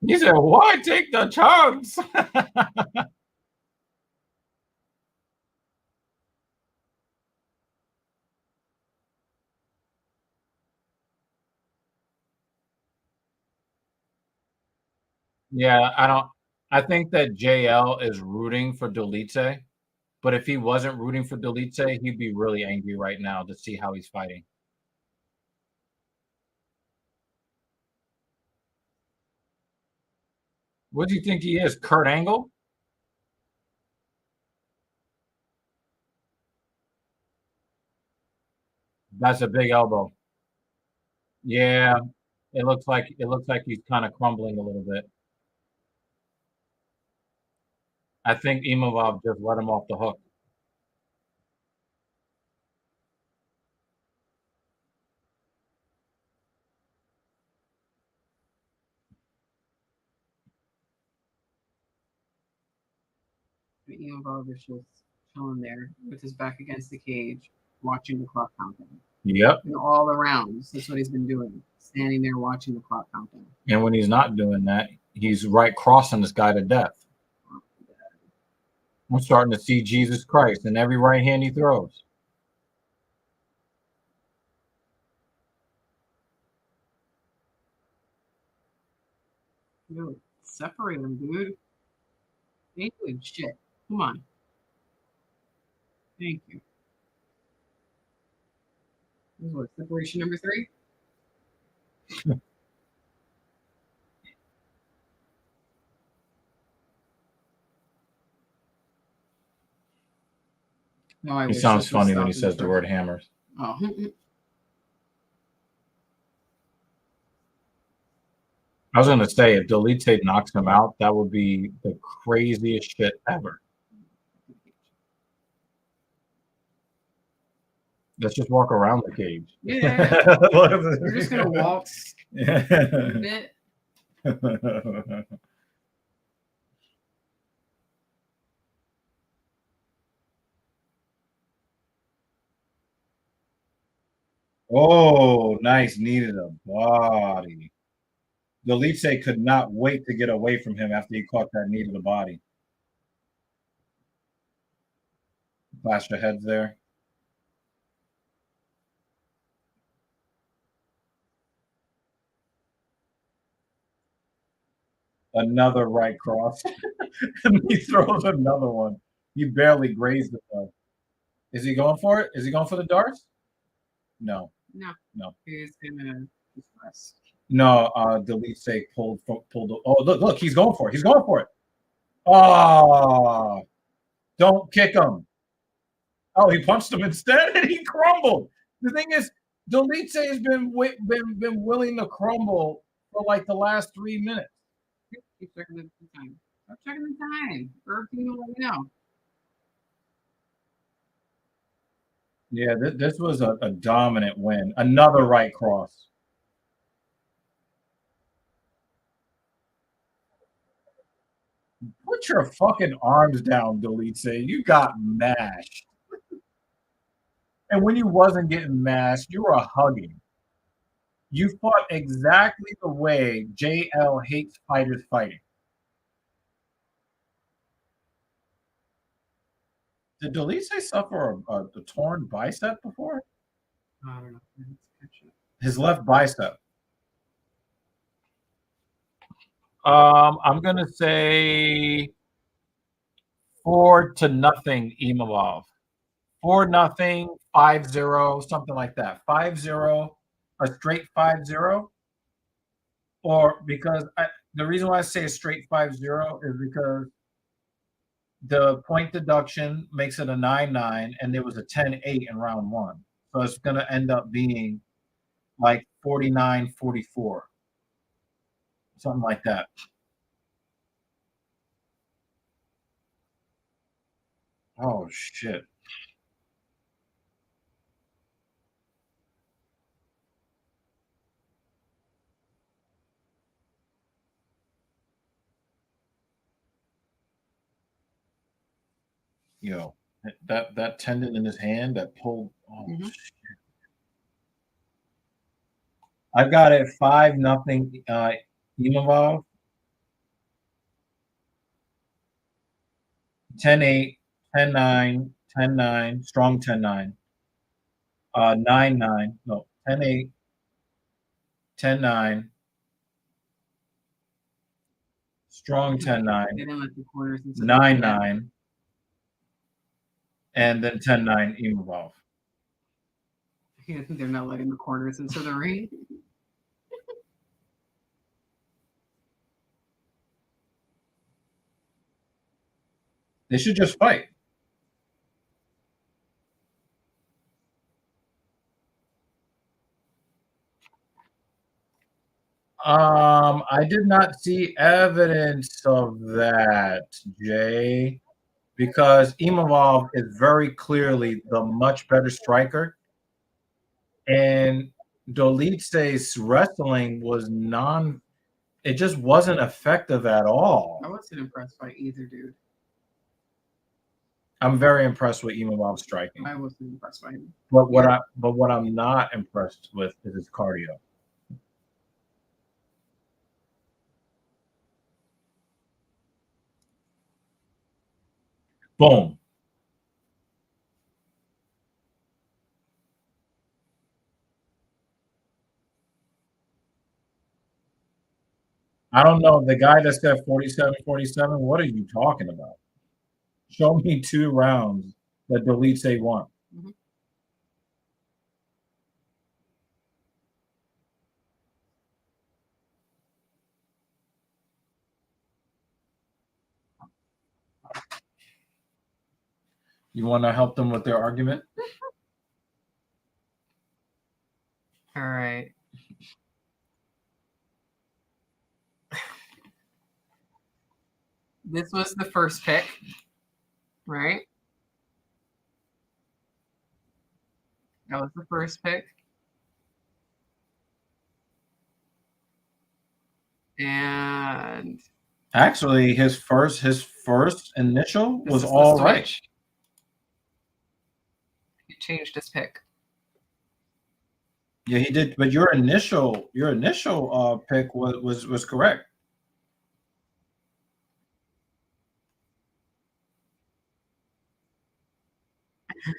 S4: He said, "Why take the chance?" Yeah, I think that JL is rooting for Dolidze, but if he wasn't rooting for Dolidze, he'd be really angry right now to see how he's fighting. What do you think he is, Kurt Angle? That's a big elbow. Yeah, it looks like he's kind of crumbling a little bit. I think Imavov just let him off the hook.
S2: Imavov is just chilling there with his back against the cage, watching the clock count down.
S3: Yep.
S2: And all the rounds, that's what he's been doing, standing there watching the clock count down.
S3: And when he's not doing that, he's right crossing this guy to death. I'm starting to see Jesus Christ in every right hand he throws.
S2: Dude, separate him, dude. Ain't doing shit. Come on. Thank you. This is what, separation number 3? No, I
S3: He
S2: wish
S3: sounds
S2: this would
S3: funny when he
S2: stop in
S3: says the word hammers.
S2: Oh.
S3: I was going to say, if Dolidze knocks him out, that would be the craziest shit ever. Let's just walk around the cage.
S2: Yeah. We're just going to waltz a bit.
S3: Oh, nice. Needed a body. Dolidze could not wait to get away from him after he caught that knee to the body. Flash your heads there. Another right cross. And he throws another one. He barely grazed it, though. Is he going for it? Is he going for the darts? No.
S2: No. He's going to just rest.
S3: No, Dolidze pulled. Oh, look, he's going for it. He's going for it. Oh, don't kick him. Oh, he punched him instead, and he crumbled. The thing is, Dolidze has been willing to crumble for like the last 3 minutes.
S2: Keep checking the time. Stop checking the time. Or can you let me know?
S3: Yeah, this was a dominant win. Another right cross. Put your fucking arms down, Dolidze. You got mashed. And when you wasn't getting mashed, you were hugging. You fought exactly the way JL hates fighters fighting. Did Dolidze suffer a torn bicep before?
S2: I don't know.
S3: His left bicep. I'm gonna say 4-0 Imavov. 4-0, 5-0, something like that. 5-0, a straight 5-0. Or because the reason why I say a straight 5-0 is because the point deduction makes it a 9-9, and there was a 10-8 in round 1. So it's going to end up being like 49-44, something like that. Oh, shit. Yo, that tendon in his hand that pulled. Oh, shit. I've got it 5-0 Imavov. 10-8, 10-9, 10-9, strong 10-9. 9-9, no, 10-8, 10-9, strong 10-9, 9-9, and then 10-9 Imavov.
S2: I think they're not letting the corners into the ring.
S3: They should just fight. I did not see evidence of that, Jay, because Imavov is very clearly the much better striker, and Dolidze's wrestling was it just wasn't effective at all.
S2: I wasn't impressed by either dude.
S3: I'm very impressed with Imavov's striking.
S2: I wasn't impressed by him.
S3: But what I'm not impressed with is his cardio. Boom. I don't know. The guy that said 47-47, what are you talking about? Show me 2 rounds that Dolidze won.
S2: Mm-hmm.
S3: You want to help them with their argument?
S2: All right. This was the first pick, right? That was the first pick. And
S3: actually, his first initial was all right.
S2: He changed his pick.
S3: Yeah, he did. But your initial pick was correct.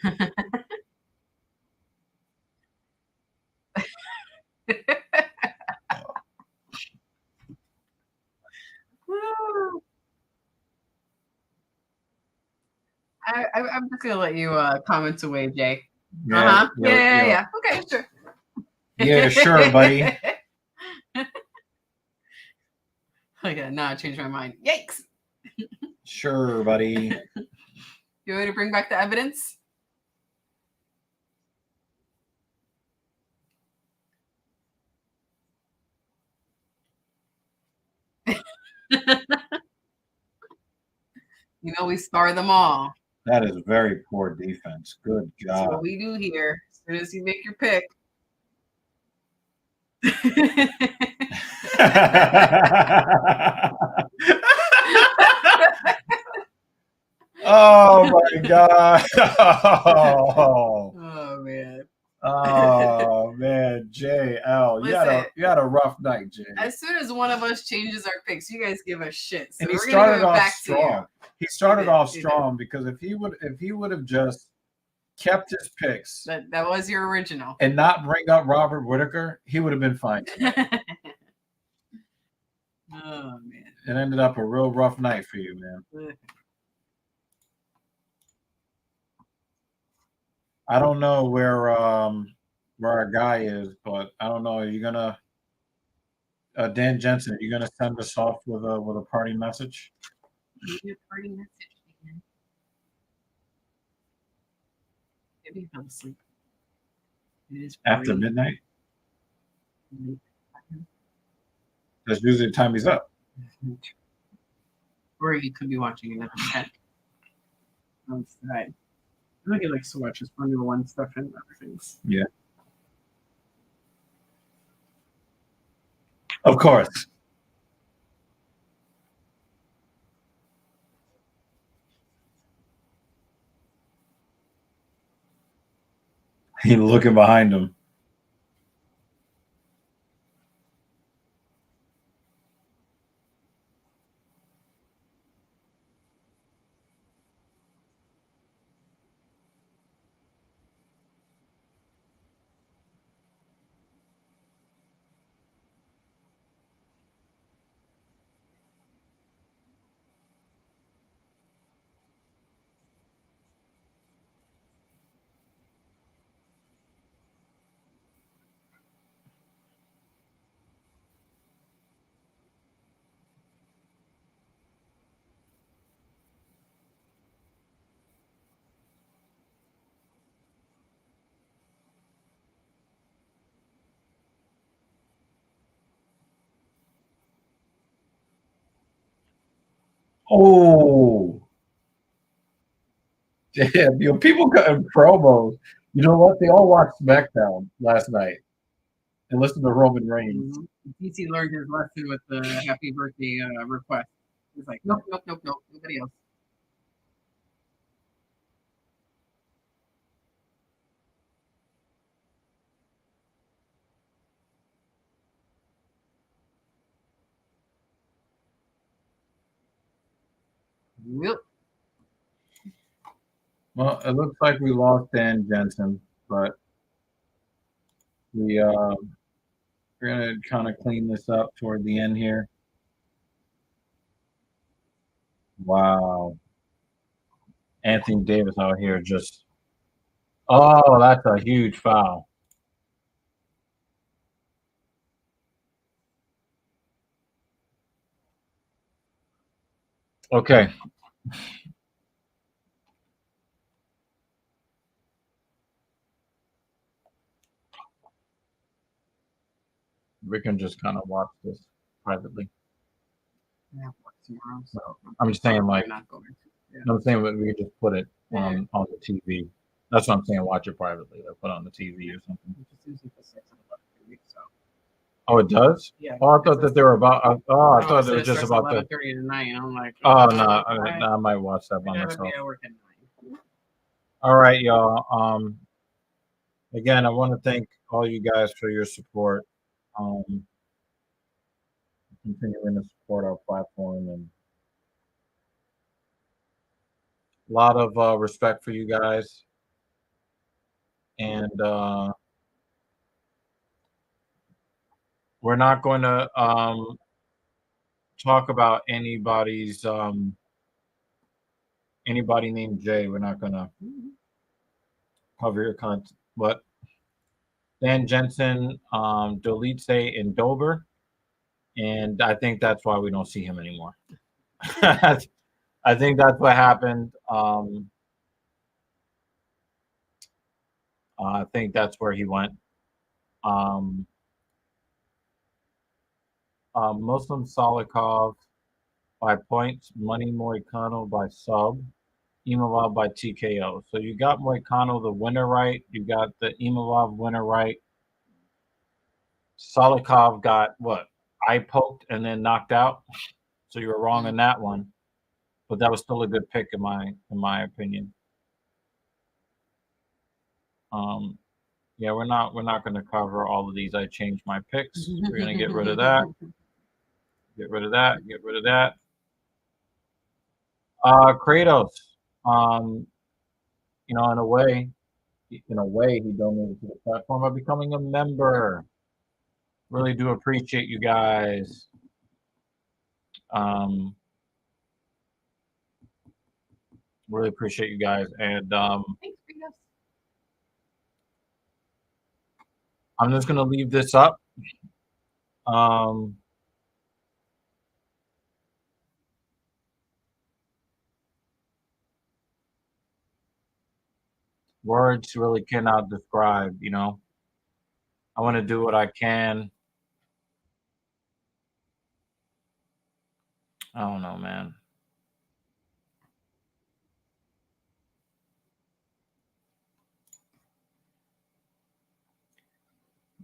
S2: I'm just gonna let you comment away, Jay.
S3: Yeah,
S2: yeah. Okay, sure.
S3: Yeah, sure, buddy.
S2: Okay, now I changed my mind. Yikes!
S3: Sure, buddy.
S2: You want me to bring back the evidence? You know, we star them all.
S3: That is very poor defense. Good job.
S2: That's what we do here. As soon as you make your pick.
S3: Oh my god.
S2: Oh man.
S3: Oh man, JL. You had a rough night, Jay.
S2: As soon as one of us changes our picks, you guys give us shit. So
S3: and he
S2: we're
S3: started
S2: gonna give it
S3: off
S2: back
S3: strong. He started off strong because if he would have just kept his picks
S2: that was your original
S3: and not bring up Robert Whitaker, he would have been fine.
S2: Oh man.
S3: It ended up a real rough night for you, man. I don't know where our guy is, but I don't know. Are you gonna Dan Jensen? Are you gonna send us off with a party message?
S2: Maybe a party message, man. Maybe he fell asleep. It is
S3: After midnight. That's usually the time he's up.
S2: Or he could be watching another check outside. I think he likes to watch his Formula One stuff and other things.
S3: Yeah. Of course. He's looking behind him. Oh, damn! You know, people cutting promos. You know what? They all watched SmackDown last night and listened to Roman Reigns.
S2: DC learned his lesson with the happy birthday request. He's like, nope, nobody else. Yep.
S3: Well, it looks like we lost Dan Jensen, but we're gonna kind of clean this up toward the end here. Wow, Anthony Davis out here just. Oh, that's a huge foul. Okay. We can just kind of watch this privately.
S2: Yeah, tomorrow. So
S3: I'm just saying, like,
S2: not going to. Yeah.
S3: I'm saying that we could just put it on the TV. That's what I'm saying. Watch it privately. Like, put it on the TV or something.
S2: So.
S3: Oh, it does?
S2: Yeah.
S3: Oh, I thought that they were about. I thought it was just about the.
S2: 11:30 tonight. I'm like,
S3: Oh no, I might watch that by
S2: I gotta
S3: myself.
S2: be at work at 9.
S3: All right, y'all. Again, I want to thank all you guys for your support. Continuing to support our platform, and a lot of respect for you guys. And we're not going to talk about anybody's anybody named Jay. We're not going to cover your content, but Dan Jensen, Dolidze, and Dober. And I think that's why we don't see him anymore. I think that's what happened. I think that's where he went. Muslim Salikov by points, Money Moicano by sub, Imavov by TKO. So you got Moicano the winner right. You got the Imavov winner right. Salikov got what? Eye poked and then knocked out. So you were wrong in that one. But that was still a good pick in my opinion. Yeah, we're not going to cover all of these. I changed my picks. We're going to get rid of that. Get rid of that. Get rid of that. Kratos. In a way, he donated to the platform by becoming a member. Really do appreciate you guys. Really appreciate you guys, and
S2: Thanks, Rita.
S3: I'm just gonna leave this up. Words really cannot describe. I want to do what I can. I don't know, man.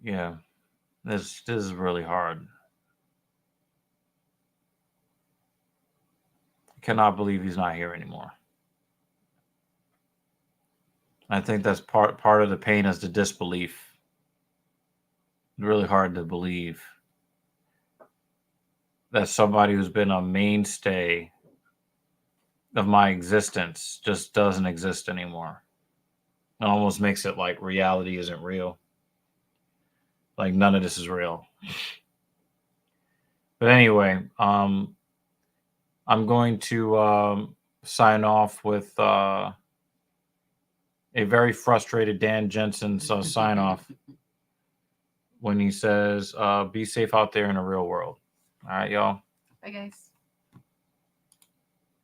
S3: Yeah, this is really hard. I cannot believe he's not here anymore. I think that's part of the pain is the disbelief. Really hard to believe that somebody who's been a mainstay of my existence just doesn't exist anymore. It almost makes it like reality isn't real. Like none of this is real. But anyway, I'm going to sign off with a very frustrated Dan Jensen sign off when he says, be safe out there in the real world. All right, y'all.
S2: Bye, guys.